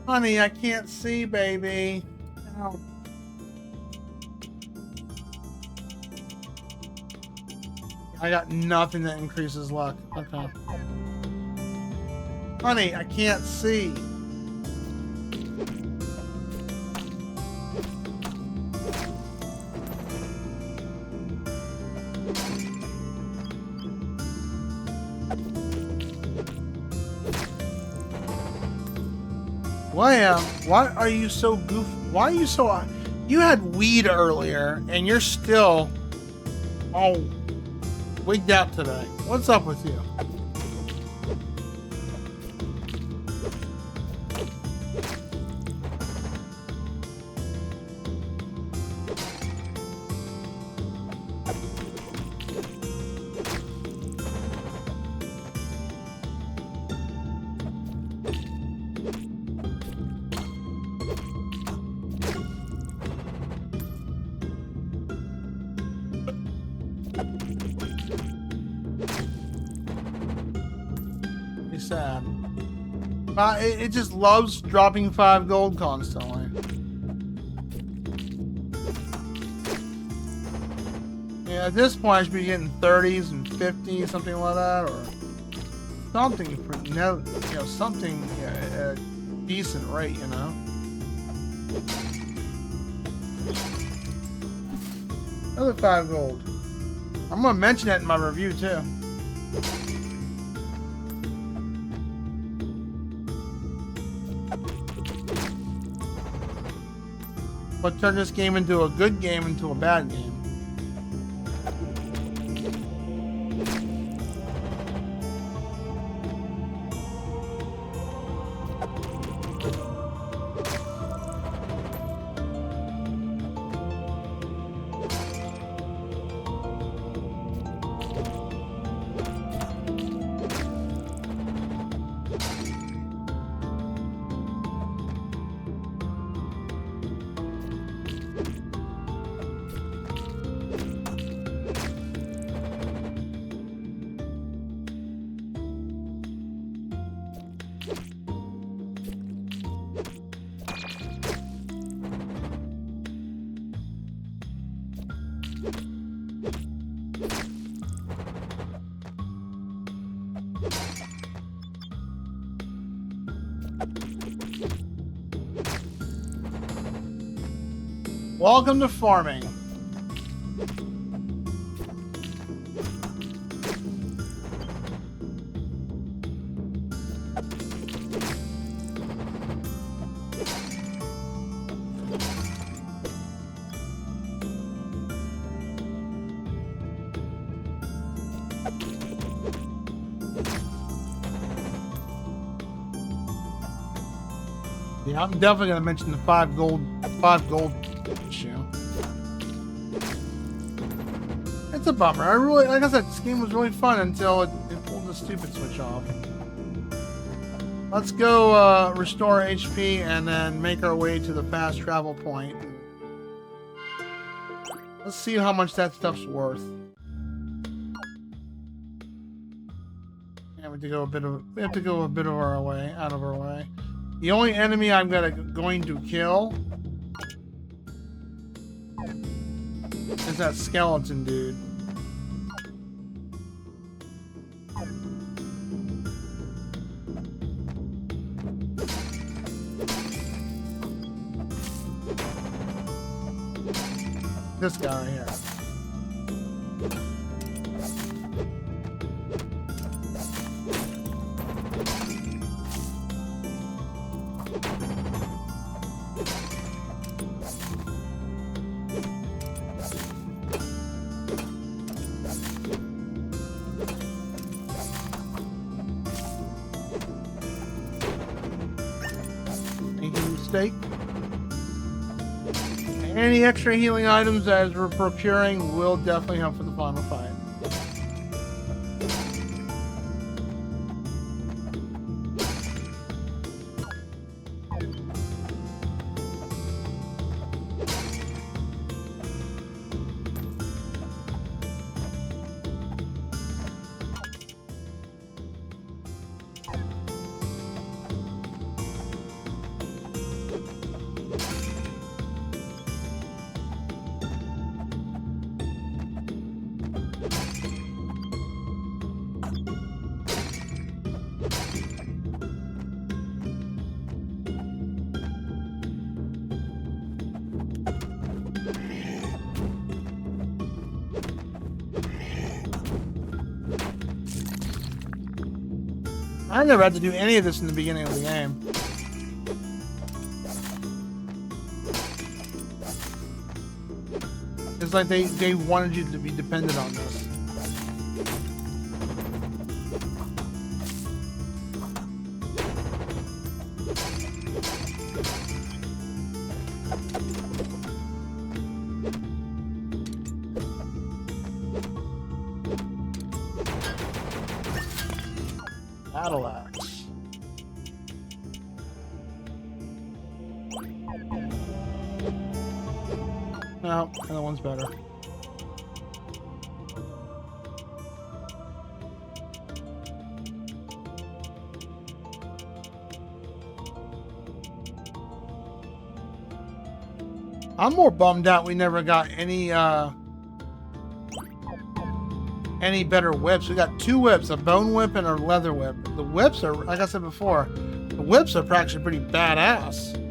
Honey, I can't see, baby. Ow. I got nothing that increases luck. Okay. Honey, I can't see. William, why are you so goofy? Why are you so... You had weed earlier, and you're still all wigged out today. What's up with you? Sad. It just loves dropping 5 gold constantly. Yeah, at this point I should be getting 30s and 50s, something like that, or something for something at a decent rate, you know. Another 5 gold. I'm gonna mention that in my review too. What turned this game into a good game into a bad game? Welcome to farming. Yeah, I'm definitely gonna mention the 5 gold issue. It's a bummer. I really, like I said, this game was really fun until it pulled the stupid switch off. Let's go restore HP and then make our way to the fast travel point. Let's see how much that stuff's worth. Yeah, we have to go a bit of our way, out of our way. The only enemy I'm going to kill is that skeleton dude. This guy right here. Mistake. Any extra healing items as we're procuring will definitely help for the final fight. I never had to do any of this in the beginning of the game. It's like they wanted you to be dependent on this. Battle axe. No, that one's better. I'm more bummed out we never got any better whips. We got 2 whips, a bone whip and a leather whip. The whips are, like I said before, the whips are actually pretty badass.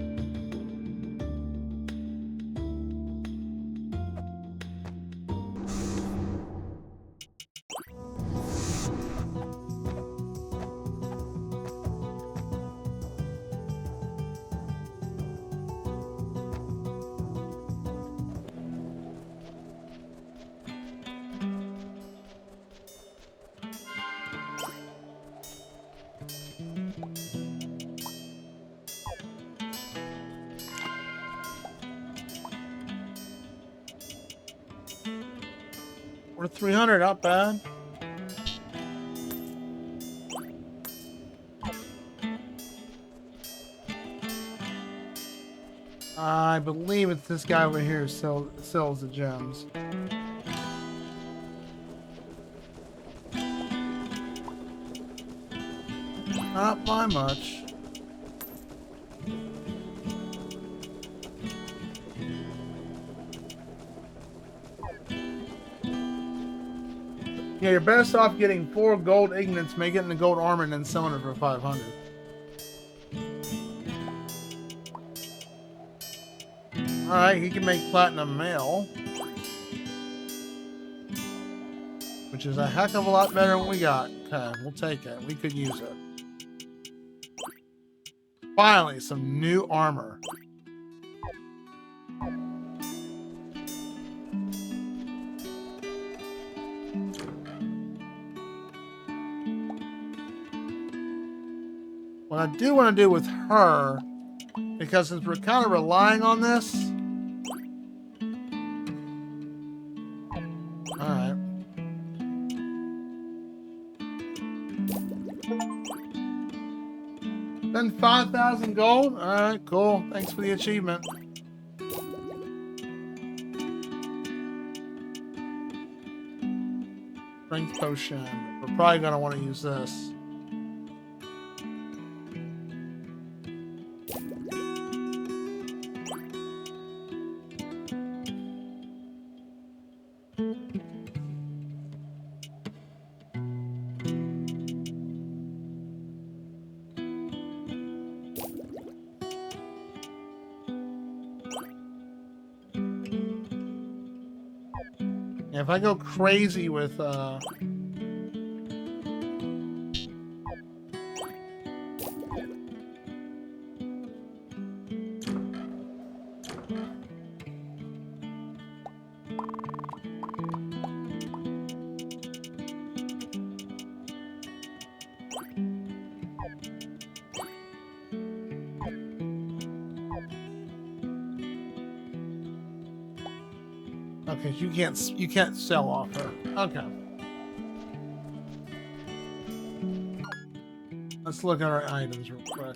We're 300, not bad. I believe it's this guy over here who sells the gems. Not by much. Yeah, you're best off getting 4 gold ignites, make it into gold armor, and then selling it for 500. Alright, he can make platinum mail. Which is a heck of a lot better than what we got. Okay, we'll take it. We could use it. Finally, some new armor. What I do want to do with her, because since we're kind of relying on this. Alright. Then 5,000 gold? Alright, cool. Thanks for the achievement. Strength potion. We're probably going to want to use this. Yeah, if I go crazy with okay, you can't sell off her. Okay. Let's look at our items real quick.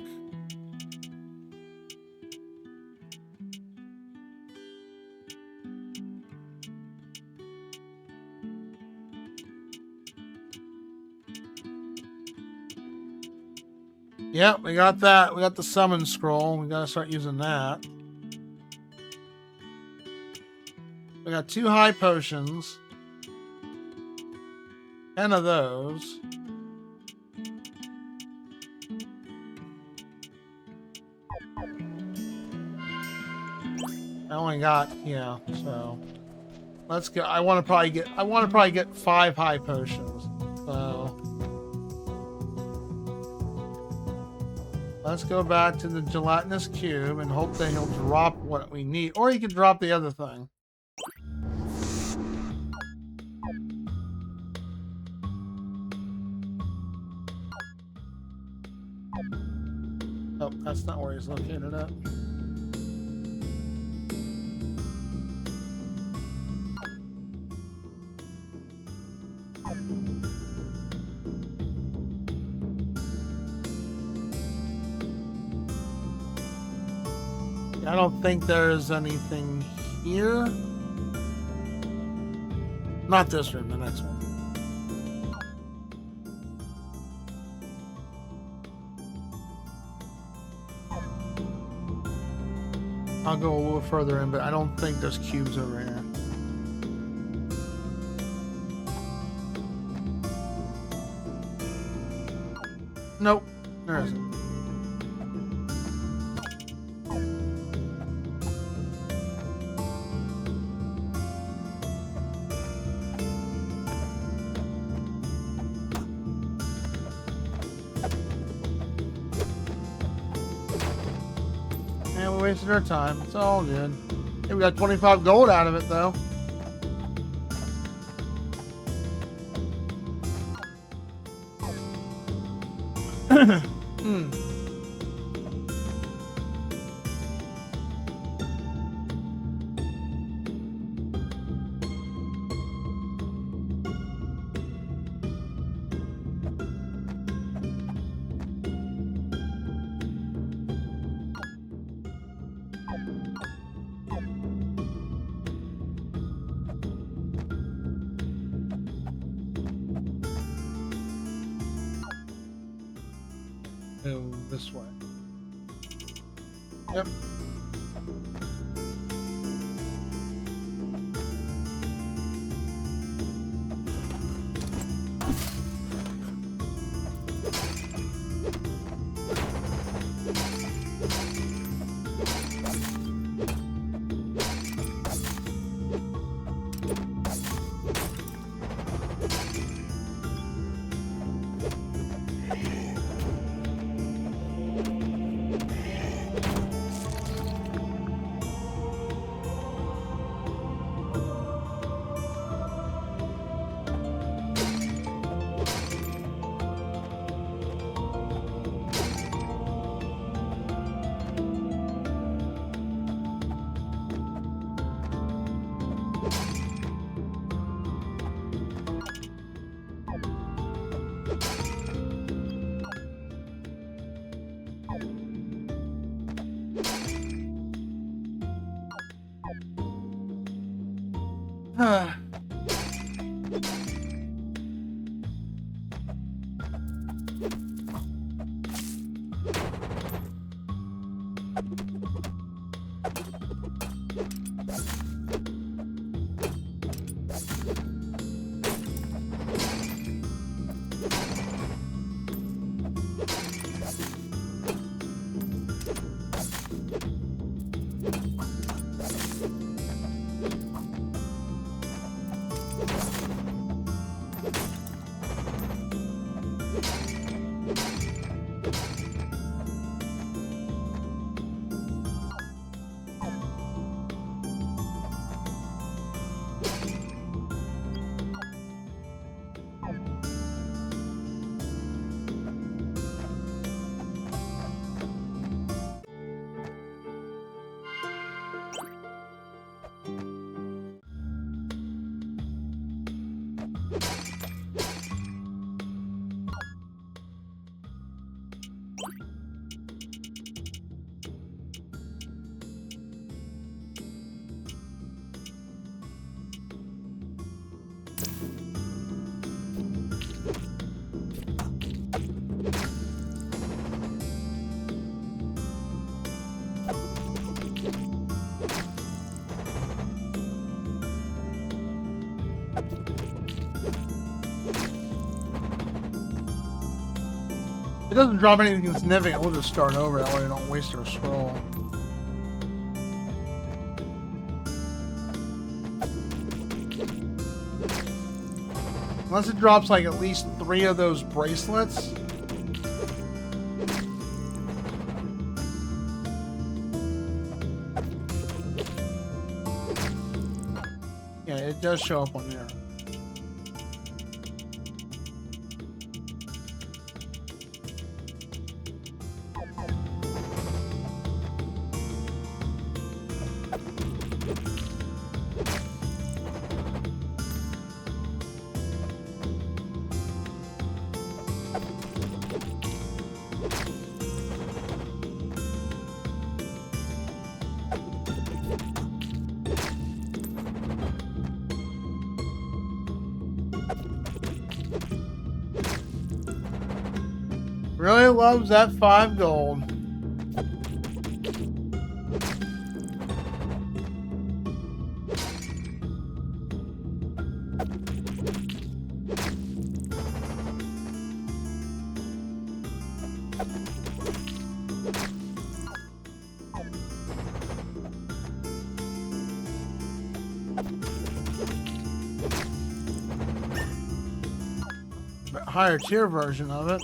Yep, we got that. We got the summon scroll. We gotta start using that. We got 2 high potions. 10 of those. I only got, yeah, so let's go. I want to probably get 5 high potions. So let's go back to the gelatinous cube and hope that he'll drop what we need, or he can drop the other thing. Oh, that's not where he's located at. I don't think there's anything here. Not this room, the next one. I'll go a little further in, but I don't think there's cubes over here. Nope, there isn't. Wasted our time. It's all good. Hey, we got 25 gold out of it, though. Go this way. Yep. It doesn't drop anything significant. We'll just start over. That way we don't waste our scroll. Unless it drops like at least 3 of those bracelets. Yeah, it does show up on there. Really loves that 5 gold. But higher tier version of it.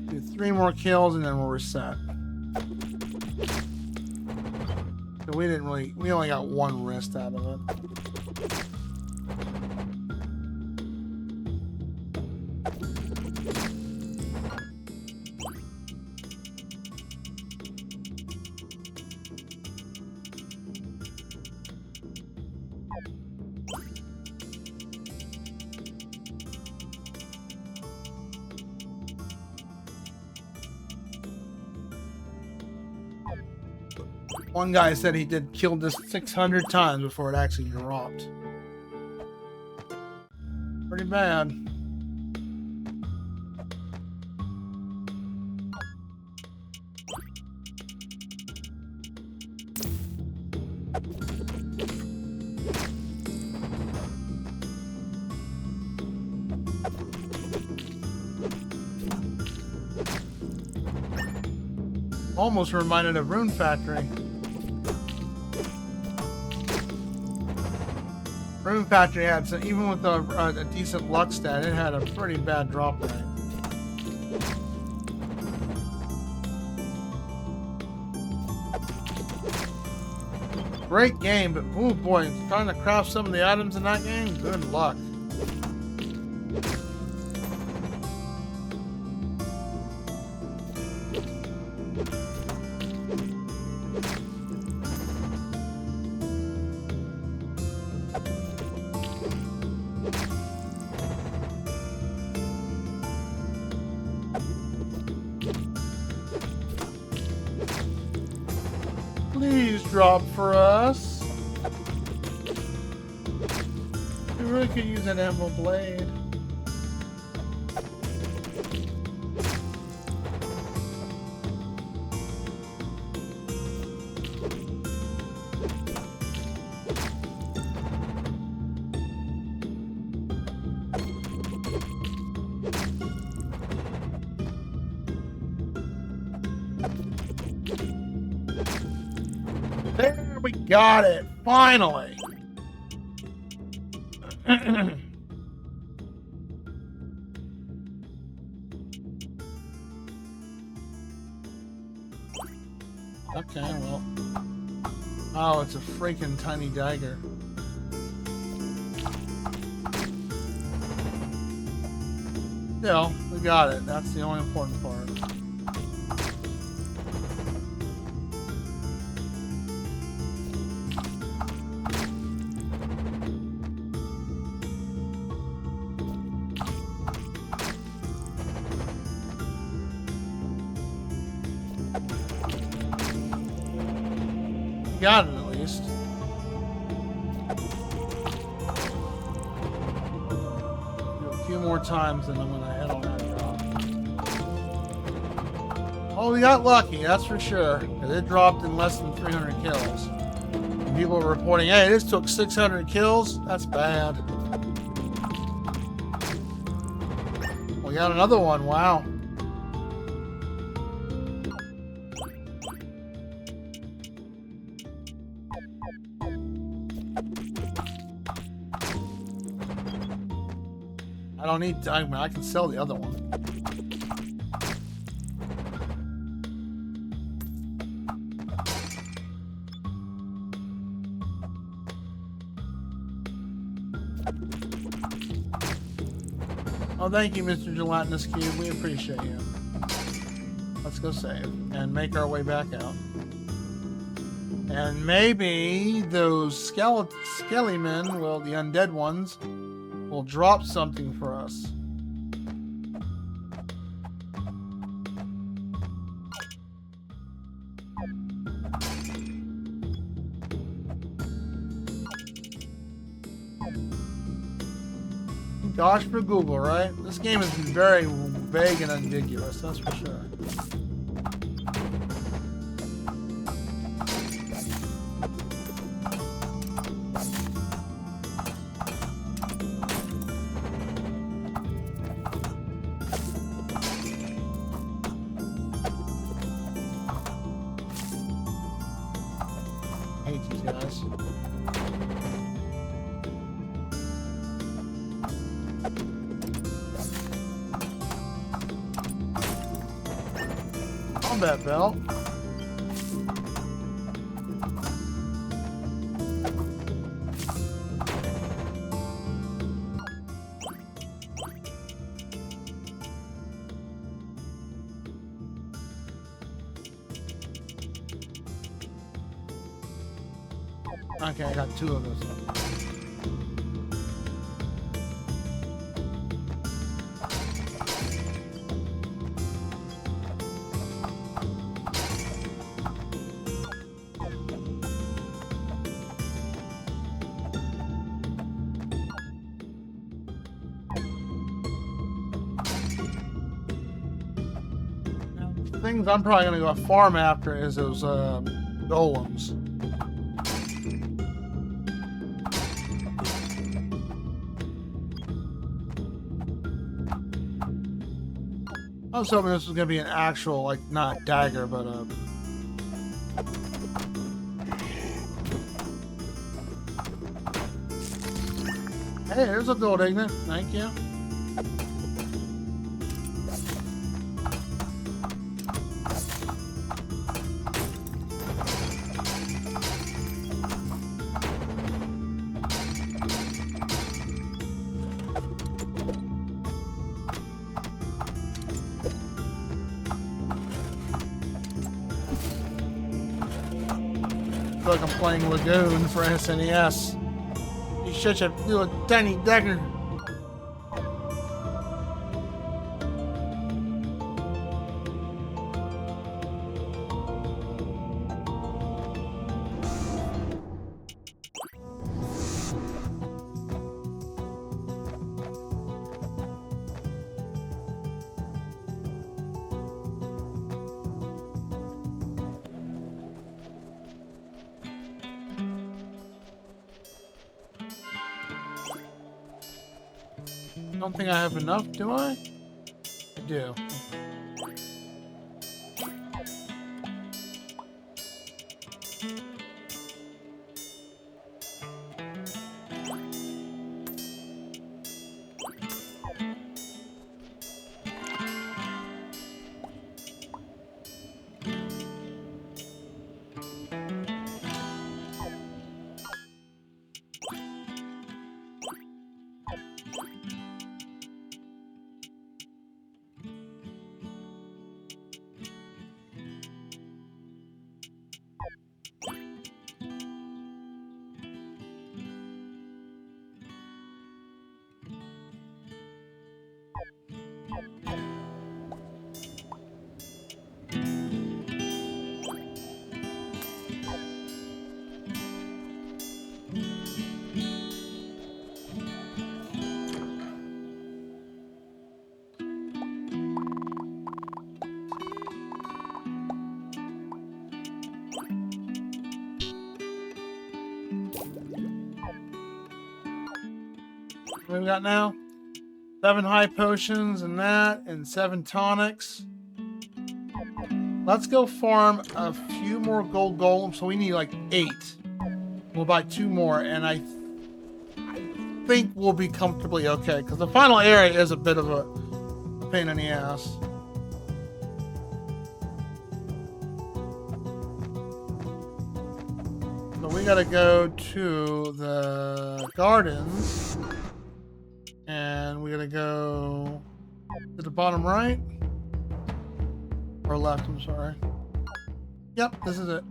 Do 3 more kills and then we'll reset. So we only got 1 wrist out of it. One guy said he did kill this 600 times before it actually dropped. Pretty bad. Almost reminded of Rune Factory. Rune Factory had some, even with a decent luck stat, it had a pretty bad drop rate. Great game, but oh boy, trying to craft some of the items in that game, good luck. Please drop for us. We really could use an emerald blade. There we got it, finally. Okay, well. Oh, it's a freaking tiny dagger. Still, we got it. That's the only important part. Got it at least. Do a few more times and I'm gonna head on that drop. Oh, we got lucky, that's for sure. Because it dropped in less than 300 kills. And people were reporting, hey, this took 600 kills? That's bad. We got another one, wow. I don't need time. I can sell the other one. Oh, thank you, Mr. Gelatinous Cube. We appreciate you. Let's go save and make our way back out. And maybe those skelly men, well, the undead ones, will drop something for us. Gosh for Google, right? This game is very vague and ambiguous, that's for sure. I hate these guys. Combat belt. Okay, I got 2 of those. Things I'm probably gonna go farm after is those golems. I was hoping this was gonna be an actual, like, not a dagger, but a... Hey, there's a gold ignet. Thank you. I feel like I'm playing Lagoon for SNES. He's such a little tiny dagger. I don't think I have enough, do I? I do. What we got now? 7 high potions and that, and 7 tonics. Let's go farm a few more gold golems. So we need like 8. We'll buy 2 more, and I think we'll be comfortably okay. Because the final area is a bit of a pain in the ass. So we gotta go to the gardens. And we gotta go to the bottom right. Or left, I'm sorry. Yep, this is it.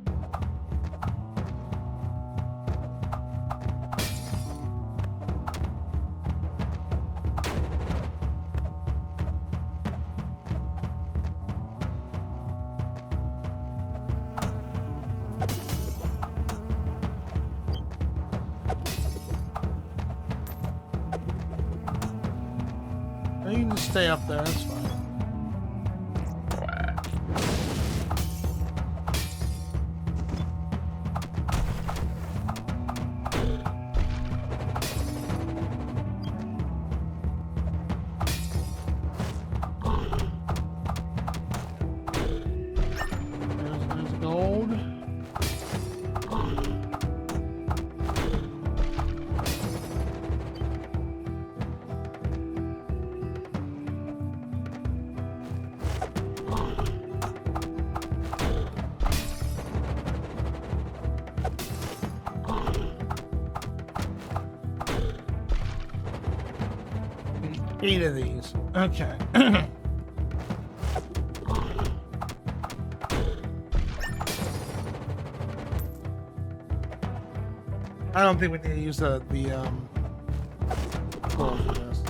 You can just stay up there, that's fine. There's gold. Eight of these. Okay. I don't think we need to use the coal for this.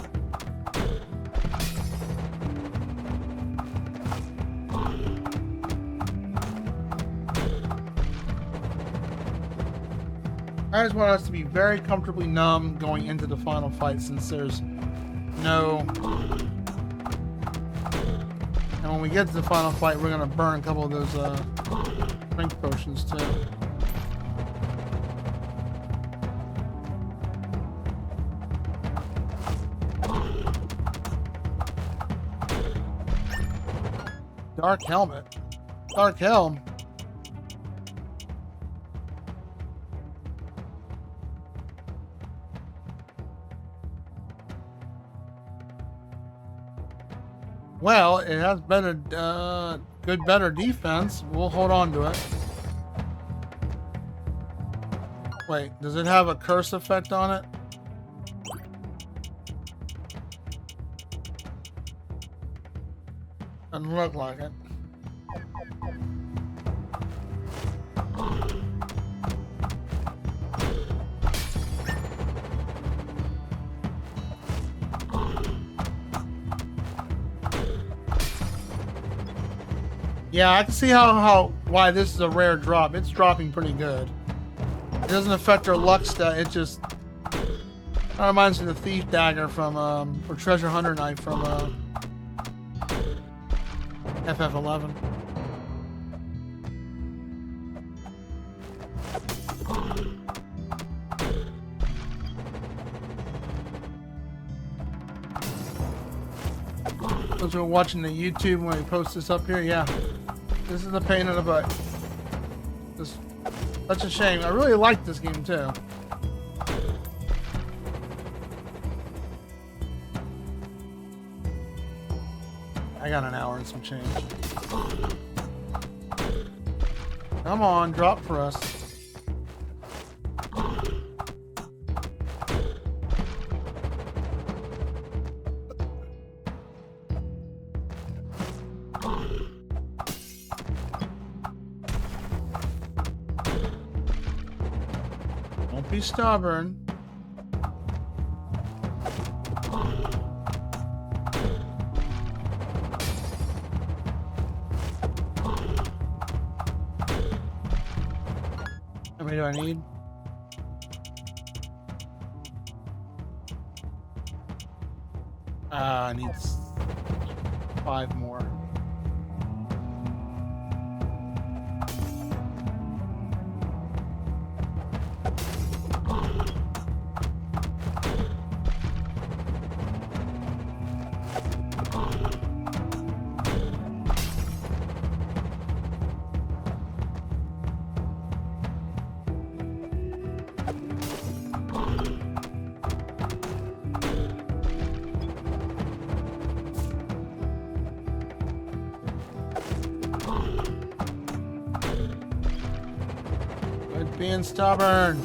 I just want us to be very comfortably numb going into the final fight, since there's no... And when we get to the final fight, we're gonna burn a couple of those strength potions too. Dark helmet. Dark helm. Well, it has better, better defense. We'll hold on to it. Wait, does it have a curse effect on it? Doesn't look like it. Yeah, I can see why this is a rare drop. It's dropping pretty good. It doesn't affect our luck stat. It just that reminds me of the thief dagger from or treasure hunter knife from FF11. Those who are watching the YouTube when we post this up here, yeah. This is a pain in the butt. This, such a shame. I really like this game too. I got an hour and some change. Come on, drop for us. Don't be stubborn. How many do I need? I need 5 more. Being stubborn.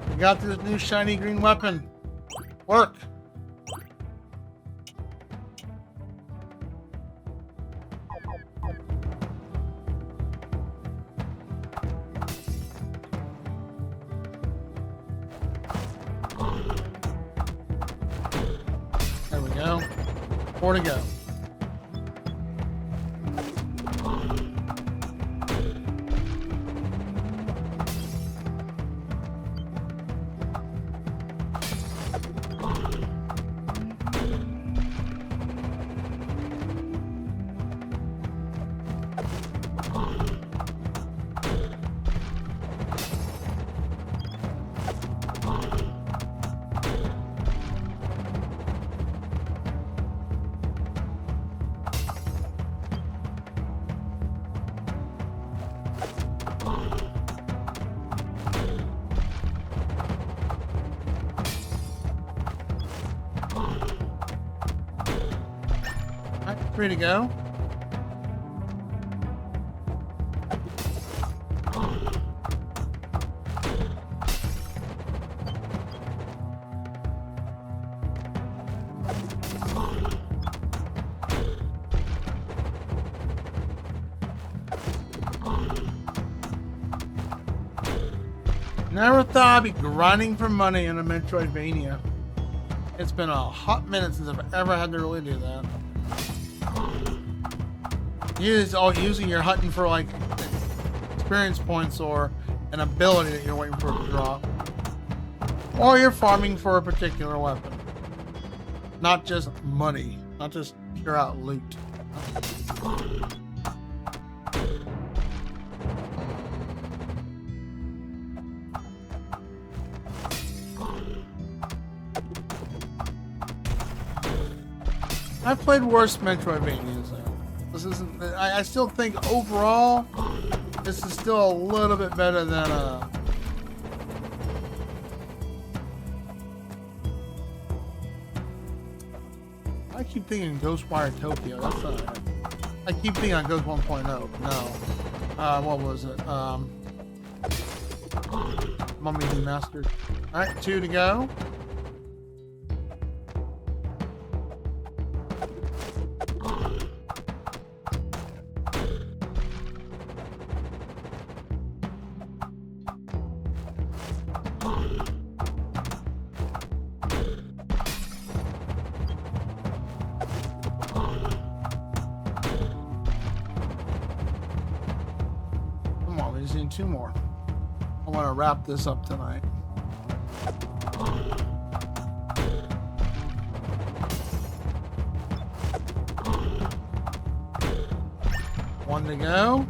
We got this new shiny green weapon. Work. There we go. 4 to go. Free to go. Never thought I'd be grinding for money in a Metroidvania. It's been a hot minute since I've ever had to really do that. Usually you're hunting for like experience points or an ability that you're waiting for it to drop. Or you're farming for a particular weapon. Not just money. Not just pure out loot. I've played worse Metroidvanias though. This isn't. I still think overall, this is still a little bit better than I keep thinking Ghostwire Tokyo. That's not it. I keep thinking on Ghost 1.0. No. What was it? Mummy Demastered. Alright, 2 to go. Come on, we just need 2 more. I want to wrap this up tonight. One to go.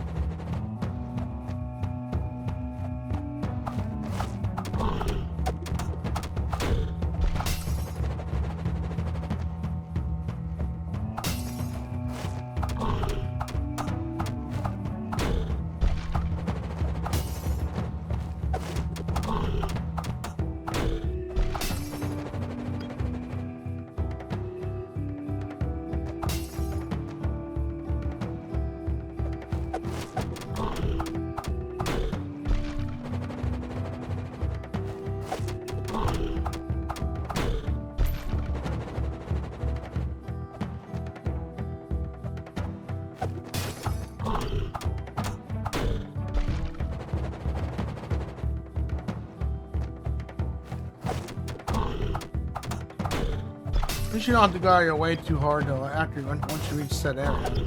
You should not have to go out of your way too hard though after once you reach that area.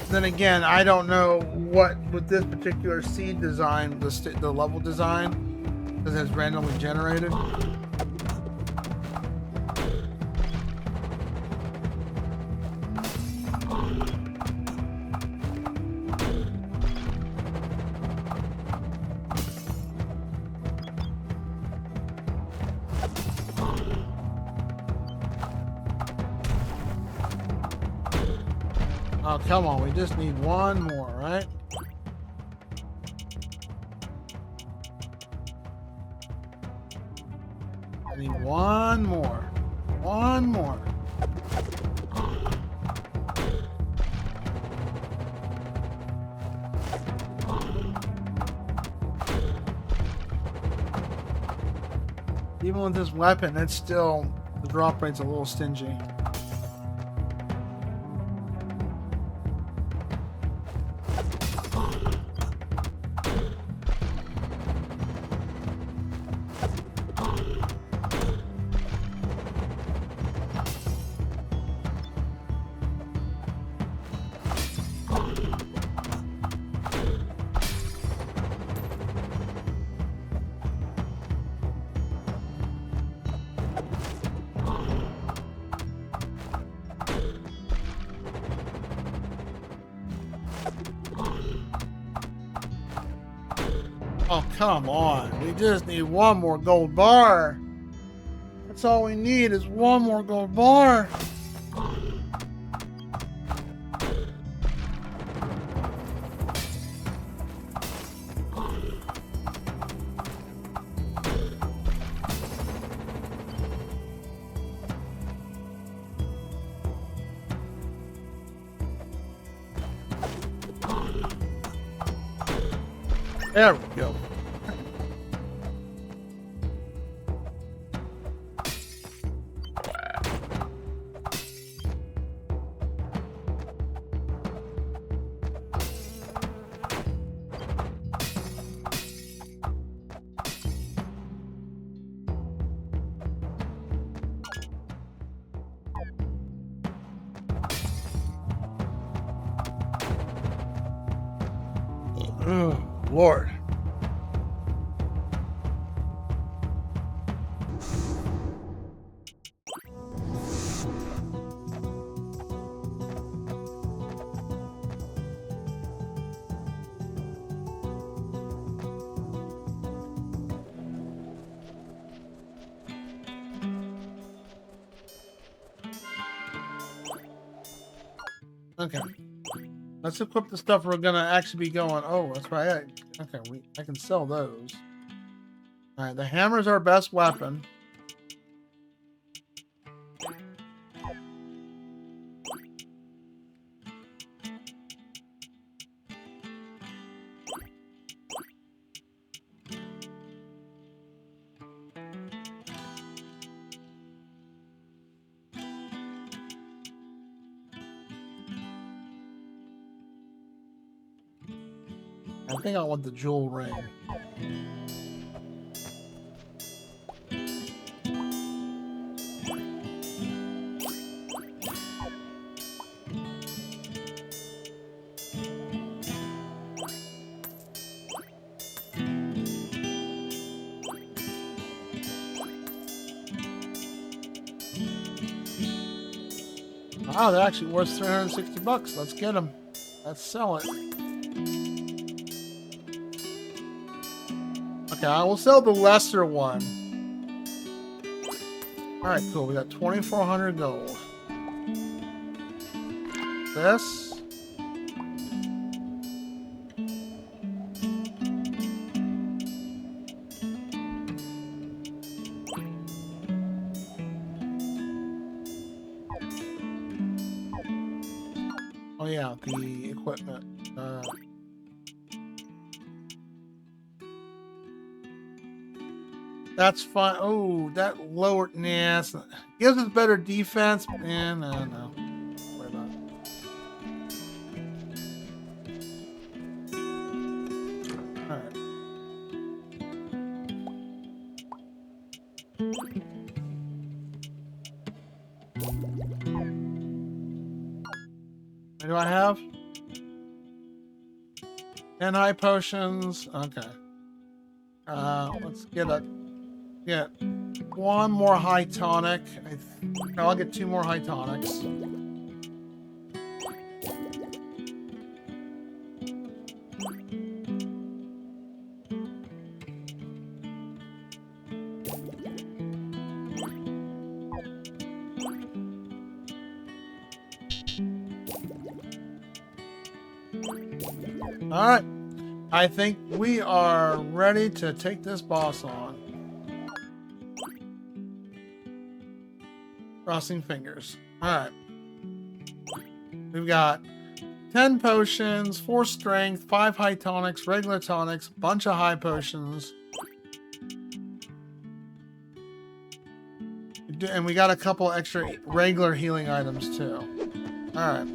Then again, I don't know what with this particular seed design, the level design, because it's randomly generated. Oh, come on, we just need 1 more, right? I need 1 more. 1 more. Even with this weapon, it's still, the drop rate's a little stingy. Oh, come on. We just need 1 more gold bar. That's all we need is 1 more gold bar. There we go. Oh, Lord. Okay. Let's equip the stuff we're gonna actually be going. Oh, that's right. Okay, I can sell those. All right, the hammer's our best weapon. I think I want the jewel ring. Wow, they're actually worth $360. Let's get them. Let's sell it. Okay, I will sell the lesser one. Alright, cool. We got 2,400 gold. This. Oh yeah, the equipment. That's fine. Oh, that lowered. Nah, it's not, gives us better defense. And no. Don't worry about it. Alright. What do I have? 10 high potions. Okay. Let's get one more high tonic. I'll get 2 more high tonics. All right. I think we are ready to take this boss on. Crossing fingers. Alright. We've got 10 potions, 4 strength, 5 high tonics, regular tonics, bunch of high potions. And we got a couple extra regular healing items too. Alright.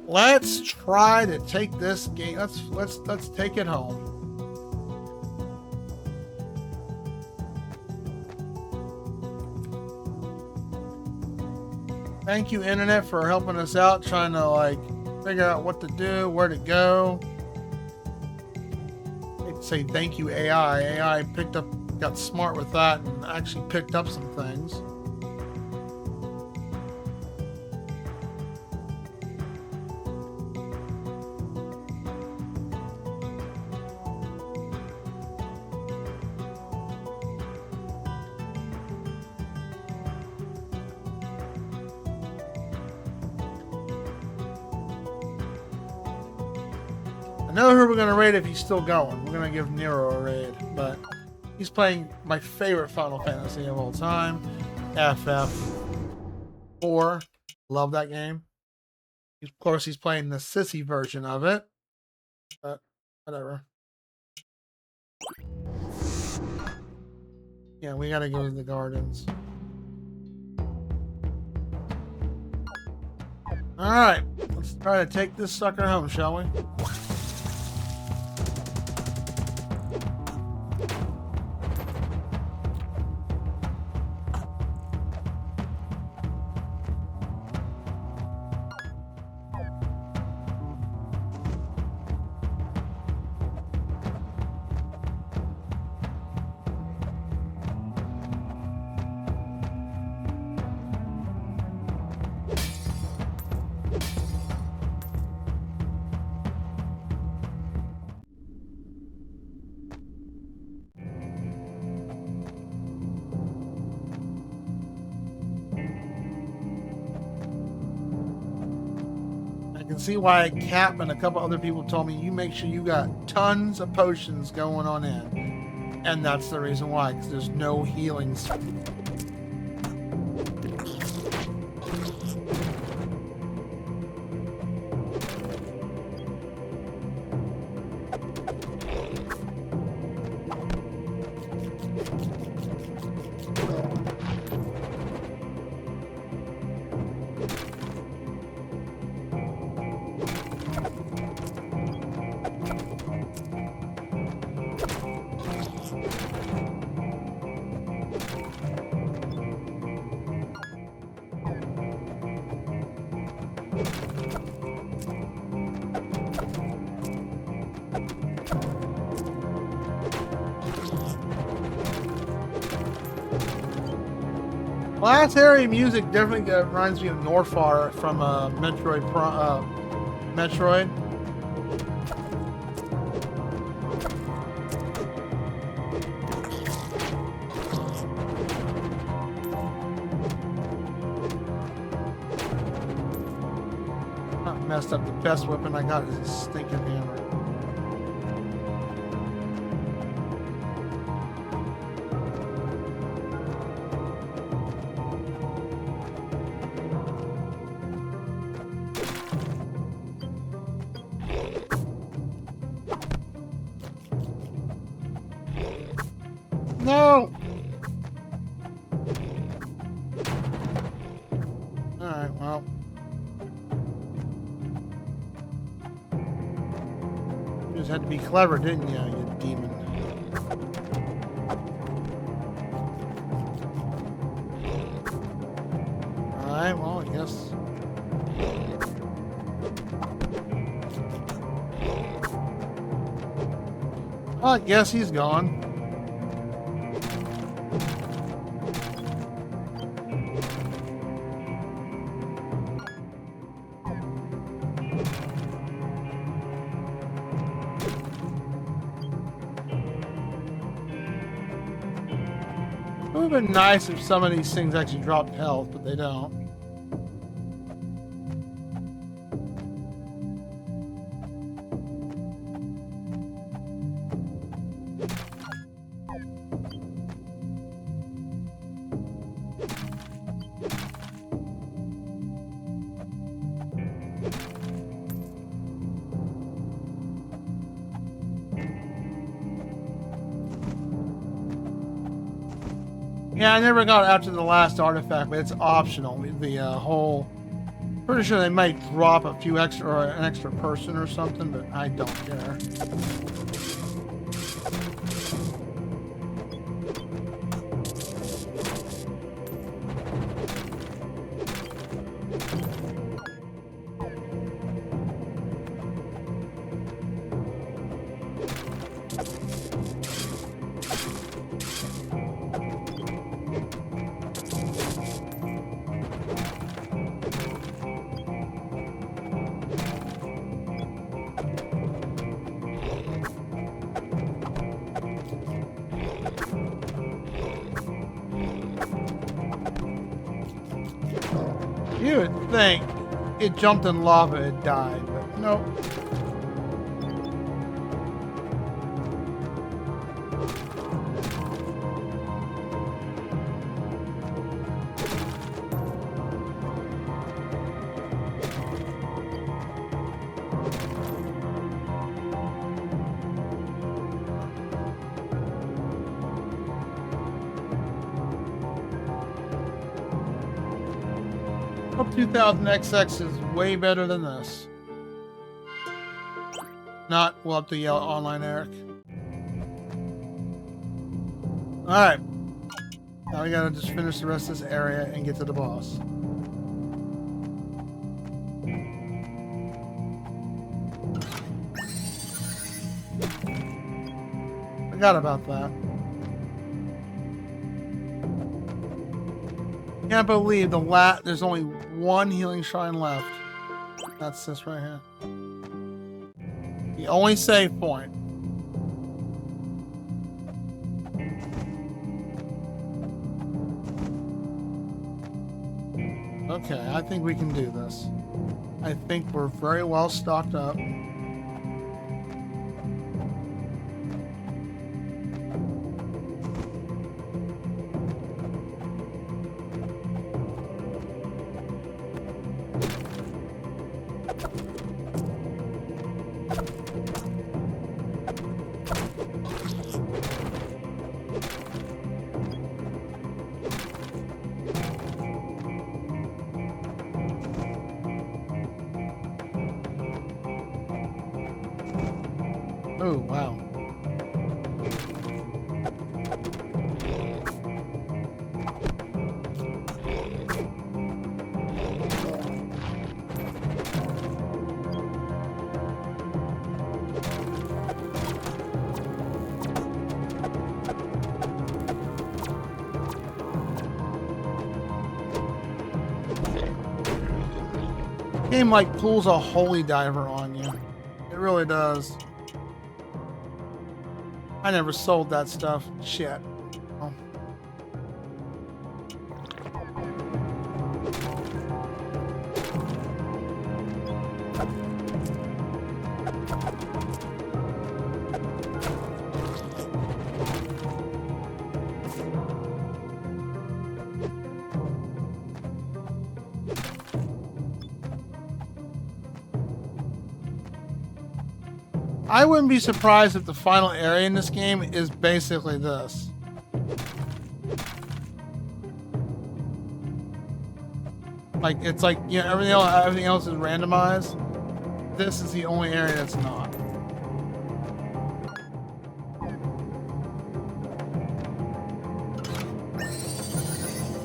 Let's try to take this game. Let's take it home. Thank you, Internet, for helping us out, trying to like figure out what to do, where to go. I'd say thank you, AI. AI got smart with that and actually picked up some things. I know who we're going to raid if he's still going. We're going to give Nero a raid, but he's playing my favorite Final Fantasy of all time, FF4. Love that game. Of course, he's playing the sissy version of it, but whatever. Yeah, we got to go to the gardens. All right, let's try to take this sucker home, shall we? can see why Cap and a couple other people told me you make sure you got tons of potions going on in. And that's the reason why, because there's no healings. Planetary music definitely reminds me of Norfar from Metroid. Metroid. I messed up. The best weapon I got is a stinking hammer. No! Alright, well. You just had to be clever, didn't you, you demon? Alright, well, I guess. Well, I guess he's gone. It would have been nice if some of these things actually dropped health, but they don't. Yeah, I never got after the last artifact, but it's optional. The whole... Pretty sure they might drop a few extra, or an extra person or something, but I don't care. You would think it jumped in lava, it died, but nope. Hope 2000XX is way better than this. Not, we'll have to yell online, Eric. Alright. Now we gotta just finish the rest of this area and get to the boss. Forgot about that. Can't believe there's only one healing shrine left. That's this right here. The only save point. Okay, I think we can do this. I think we're very well stocked up. Oh, wow. Game like pulls a holy diver on you. It really does. I never sold that stuff. Shit. Oh. I wouldn't be surprised if the final area in this game is basically this. Like, it's like, you know, everything else is randomized. This is the only area that's not.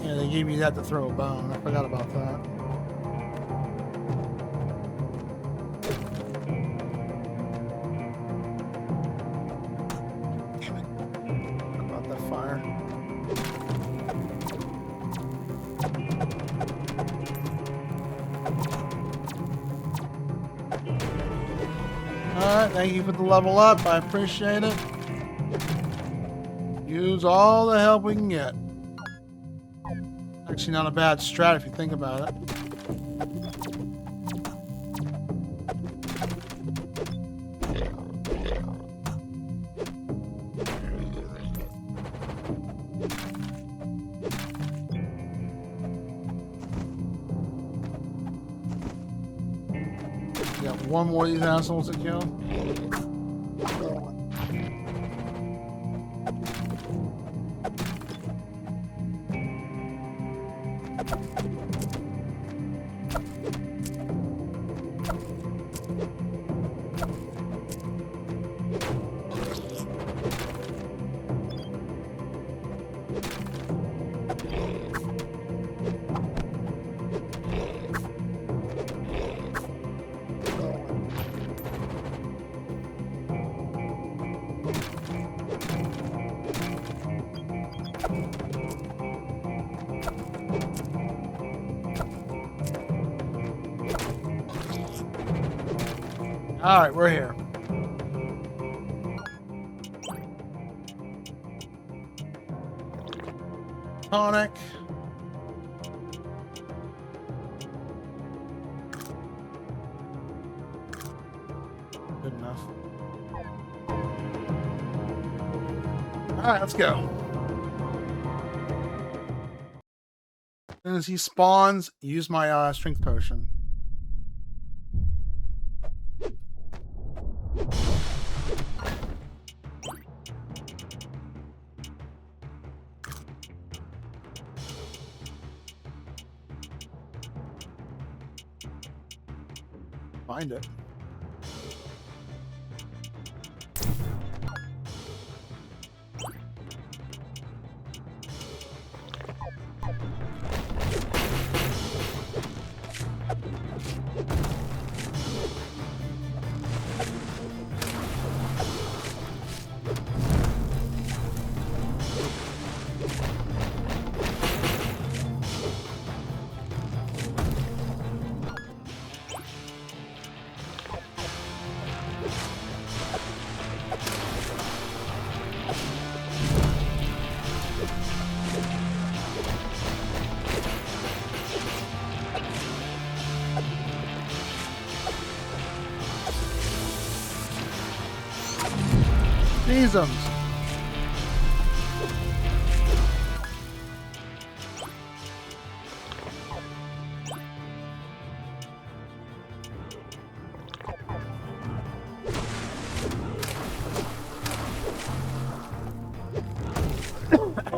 Yeah, they gave you that to throw a bone. I forgot about that. Alright, thank you for the level up. I appreciate it. Use all the help we can get. Actually, not a bad strat if you think about it. Got one more of these assholes to kill. All right, we're here. Tonic. Good enough. All right, let's go. As soon as he spawns, use my strength potion. Find it. Seasons.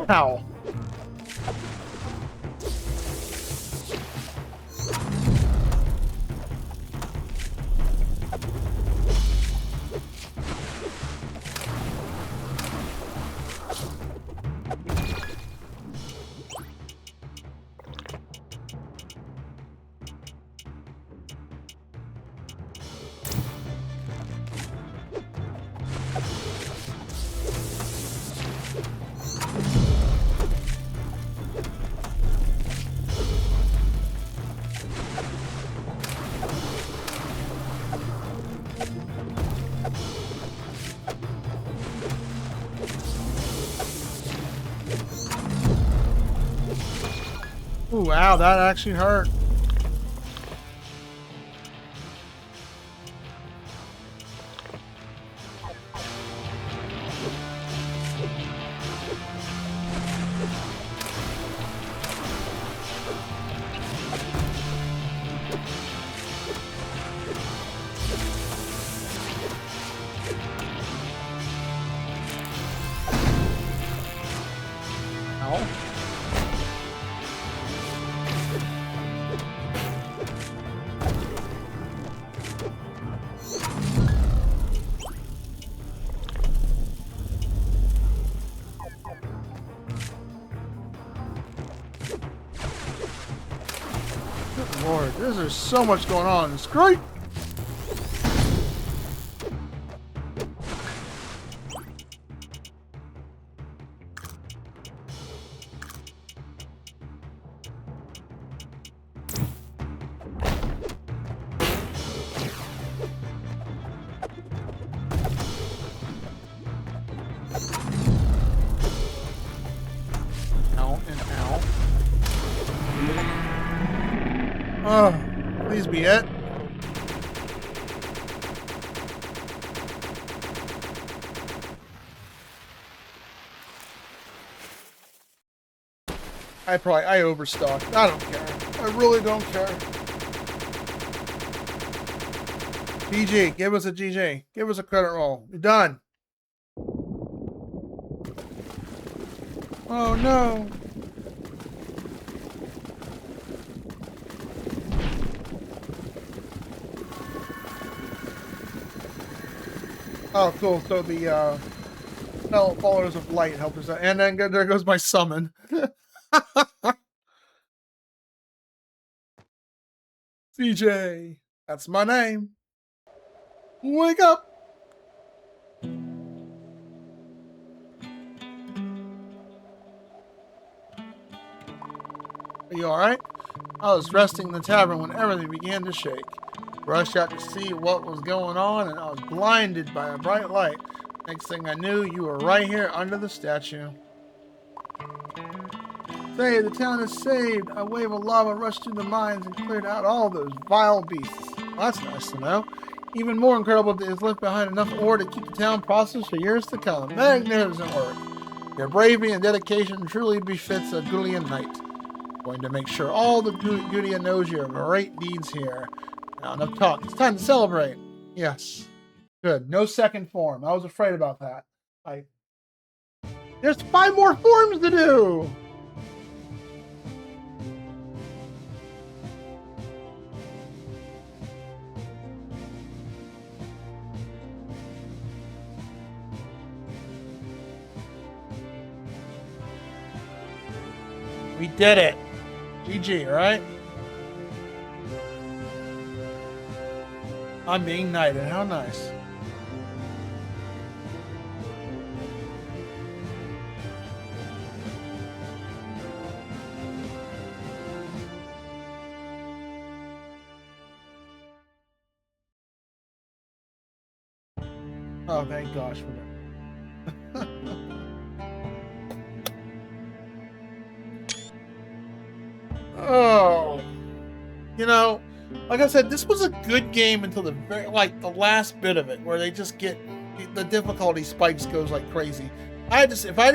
Ow. Ooh, wow, that actually hurt. Ow. Good Lord, there's so much going on. It's great. Ow and ow. Oh, please be it. I overstocked. I don't care. I really don't care. GG, give us a GG. Give us a credit roll. You're done. Oh no. Oh, cool. So the followers of light helped us out. And then there goes my summon. CJ. That's my name. Wake up. Are you alright? I was resting in the tavern when everything began to shake. Rushed out to see what was going on, and I was blinded by a bright light. Next thing I knew, you were right here under the statue. Say, the town is saved. A wave of lava rushed through the mines and cleared out all those vile beasts. Well, that's nice to know. Even more incredible is left behind enough ore to keep the town prosperous for years to come. Magnificent work. Your bravery and dedication truly befits a Gulian knight. Going to make sure all the Gudia knows your great deeds here. Now enough talk. It's time to celebrate. Yes. Good. No second form. I was afraid about that. There's 5 more forms to do! We did it. GG, right? I'm being knighted. How nice. Oh, thank gosh for that. Oh, you know, like I said, this was a good game until the last bit of it, where they just get the difficulty spikes goes like crazy. If I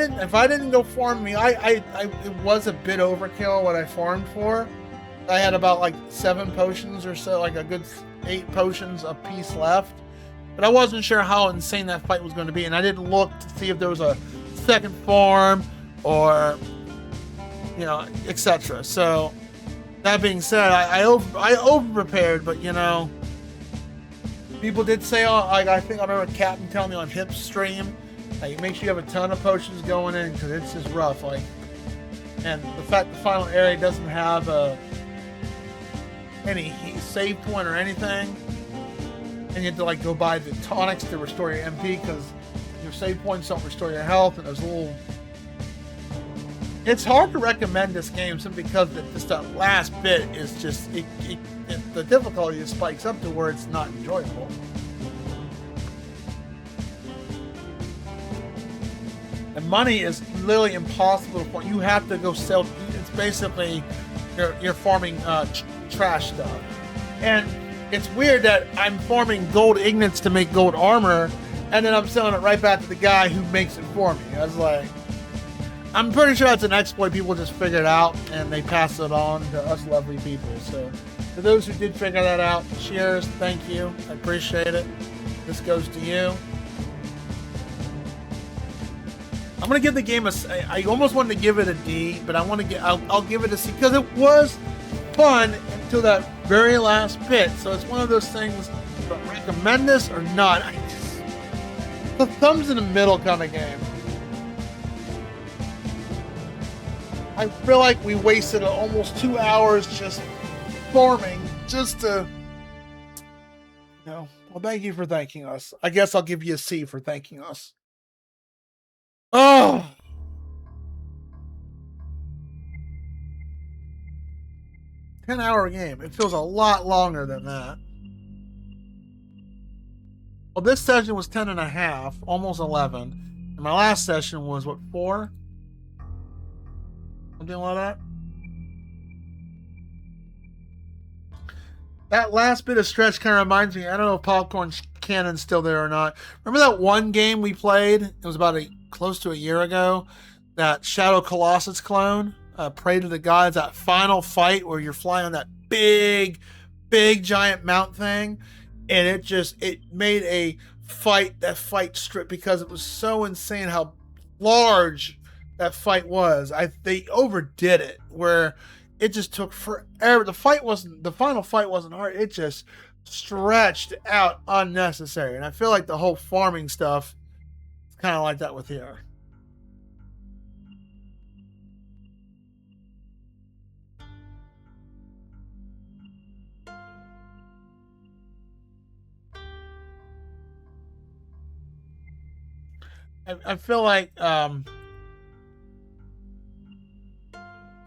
didn't go farm me, it was a bit overkill what I farmed for. I had about like 7 potions or so, like a good 8 potions a piece left. But I wasn't sure how insane that fight was going to be, and I didn't look to see if there was a second farm or, you know, etc. So that being said, I over prepared, but you know, people did say, I think I remember Captain telling me on Hip's stream, like, make sure you have a ton of potions going in because it's just rough. Like, and the fact the final area doesn't have any save point or anything, and you have to like go buy the tonics to restore your MP because your save points don't restore your health, and there's a little. It's hard to recommend this game simply because just that last bit is just the difficulty just spikes up to where it's not enjoyable. And money is literally impossible to farm. You have to go sell. It's basically you're farming trash stuff. And it's weird that I'm farming gold ingots to make gold armor, and then I'm selling it right back to the guy who makes it for me. I was like, I'm pretty sure that's an exploit. People just figured out and they pass it on to us lovely people. So for those who did figure that out, cheers, thank you, I appreciate it. This goes to you. I'm gonna give the game I almost wanted to give it a D, but I'll give it a C because it was fun until that very last bit. So it's one of those things. Do I recommend this or not? It's a thumbs in the middle kind of game. I feel like we wasted almost 2 hours just farming just to, you know. Well, thank you for thanking us. I guess I'll give you a C for thanking us. Oh. $10-hour game. It feels a lot longer than that. Well, this session was 10.5, almost 11. And my last session was, what, 4? Something like that. That last bit of stretch kind of reminds me, I don't know if Popcorn Cannon's still there or not. Remember that one game we played? It was about close to a year ago. That Shadow Colossus clone, Pray to the Gods, that final fight where you're flying on that big giant mount thing. And it made that fight strip because it was so insane how large that fight was. They overdid it where it just took forever. The final fight wasn't hard. It just stretched out unnecessary. And I feel like the whole farming stuff is kind of like that with here. I feel like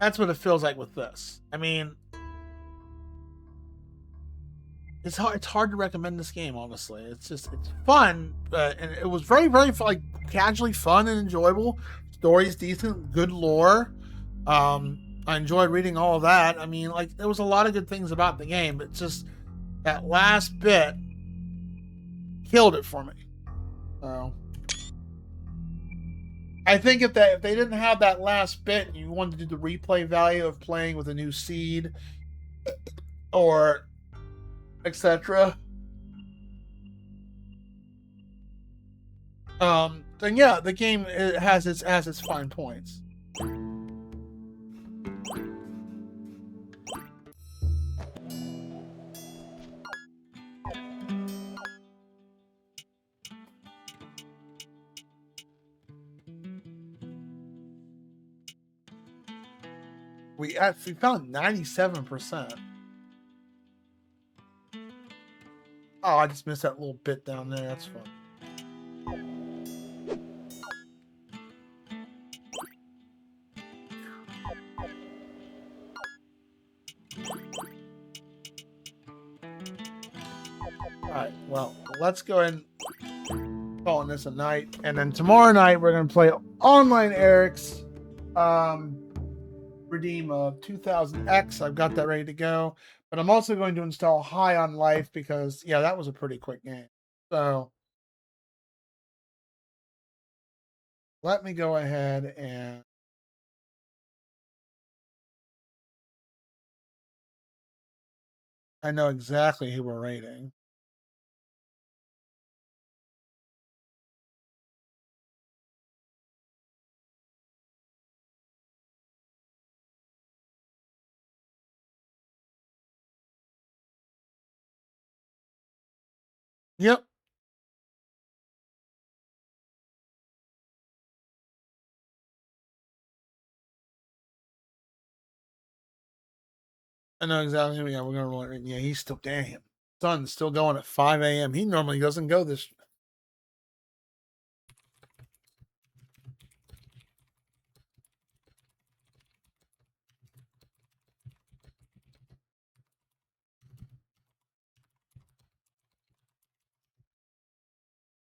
that's what it feels like with this. I mean, it's hard to recommend this game, honestly. It's fun, and it was very, very like casually fun and enjoyable. Story's decent, good lore. I enjoyed reading all of that. I mean, like, there was a lot of good things about the game, but just that last bit killed it for me. So I think if they didn't have that last bit, and you wanted to do the replay value of playing with a new seed or etc. Then yeah, the game has its fine points. We actually found 97%. Oh, I just missed that little bit down there. That's fun. Alright, well, let's go ahead and call this a night. And then tomorrow night, we're going to play Online Eric's Redeem of 2000X. I've got that ready to go. But I'm also going to install High on Life because, yeah, that was a pretty quick game. So let me go ahead and I know exactly who we're rating. Yep. I know exactly. Yeah, we're gonna roll it. Yeah, he's still damn. Sun's still going at 5 a.m. He normally doesn't go this.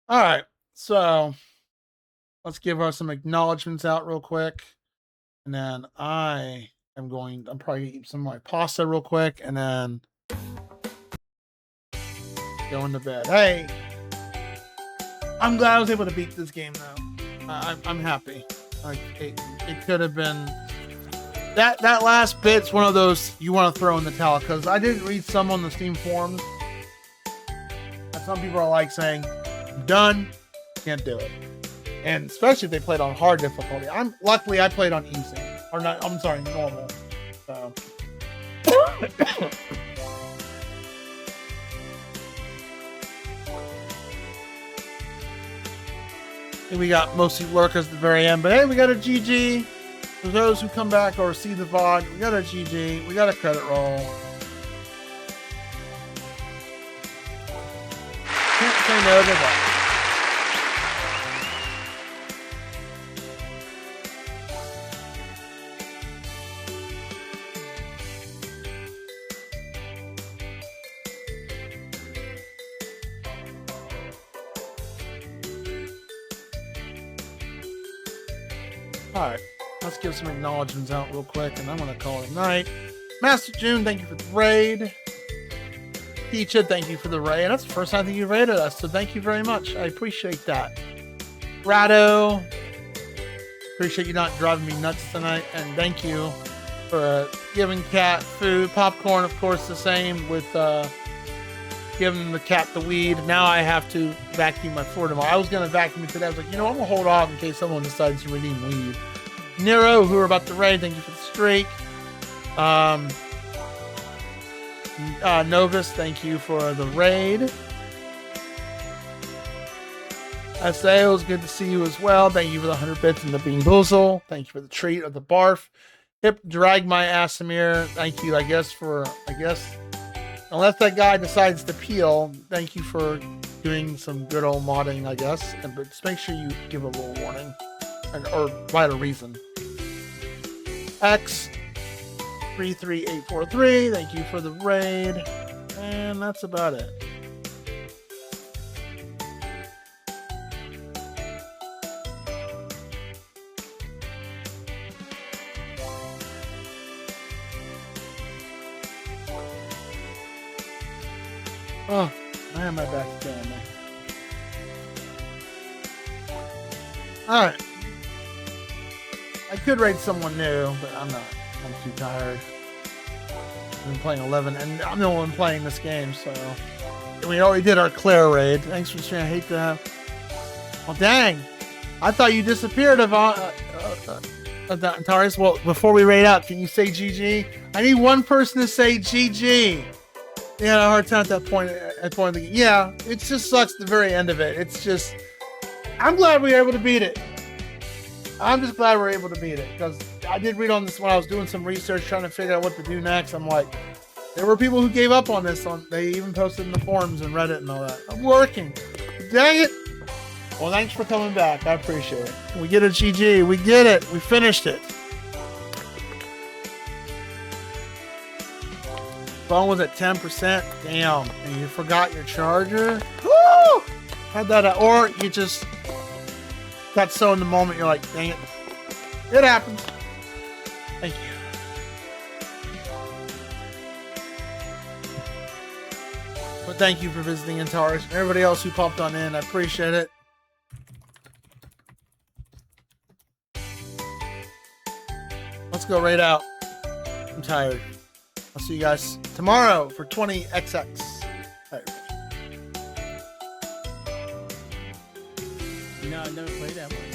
All right, so let's give us some acknowledgments out real quick, and then I'm probably gonna eat some of my pasta real quick, and then go into bed. Hey, I'm glad I was able to beat this game though. I'm happy. Like it could have been that last bit's one of those you want to throw in the towel, because I did read some on the Steam forums. And some people are like saying, "I'm done, can't do it," and especially if they played on hard difficulty. Luckily I played on easy, or not. I'm sorry, normal. So. We got mostly lurkers at the very end, but hey, we got a GG. For those who come back or see the VOD, we got a GG. We got a credit roll. Can't say no to that. Alright, let's give some acknowledgements out real quick, and I'm going to call it a night. Master June, thank you for the raid. Teacher, thank you for the raid. That's the first time that you raided us, so thank you very much. I appreciate that. Rado, appreciate you not driving me nuts tonight, and thank you for giving cat food. Popcorn, of course, the same with giving the cat the weed. Now I have to vacuum my floor tomorrow. I was going to vacuum it today. I was like, I'm going to hold off in case someone decides to redeem weed. Nero, who are about to raid, thank you for the streak. Novus, thank you for the raid. Aseo, good to see you as well. Thank you for the 100 bits and the Bean Boozle. Thank you for the treat of the barf. Hip, drag my Asimir. Thank you, I guess, unless that guy decides to peel, thank you for doing some good old modding, I guess. But just make sure you give a little warning or write a reason. X33843, thank you for the raid. And that's about it. Oh, I have my back down there. Alright. I could raid someone new, but I'm not. I'm too tired. I've been playing 11, and I'm the only one playing this game, so. We already did our Claire raid. Thanks for sharing. I hate to have. Well, dang. I thought you disappeared, Antares. Well, before we raid out, can you say GG? I need one person to say GG. Yeah, I had a hard time at that point. Yeah, it just sucks at the very end of it. It's just, I'm glad we were able to beat it. I'm just glad we're able to beat it, because I did read on this when I was doing some research trying to figure out what to do next. I'm like, there were people who gave up on this. They even posted in the forums and Reddit and all that. I'm working. Dang it. Well, thanks for coming back. I appreciate it. We get a GG. We get it. We finished it. Phone was at 10%. Damn. And you forgot your charger? Woo! Had that, or you just got so in the moment, you're like, dang it. It happens. Thank you. But thank you for visiting Antares and everybody else who popped on in. I appreciate it. Let's go right out. I'm tired. I'll see you guys tomorrow for 20XX. All right. No, I never played that one.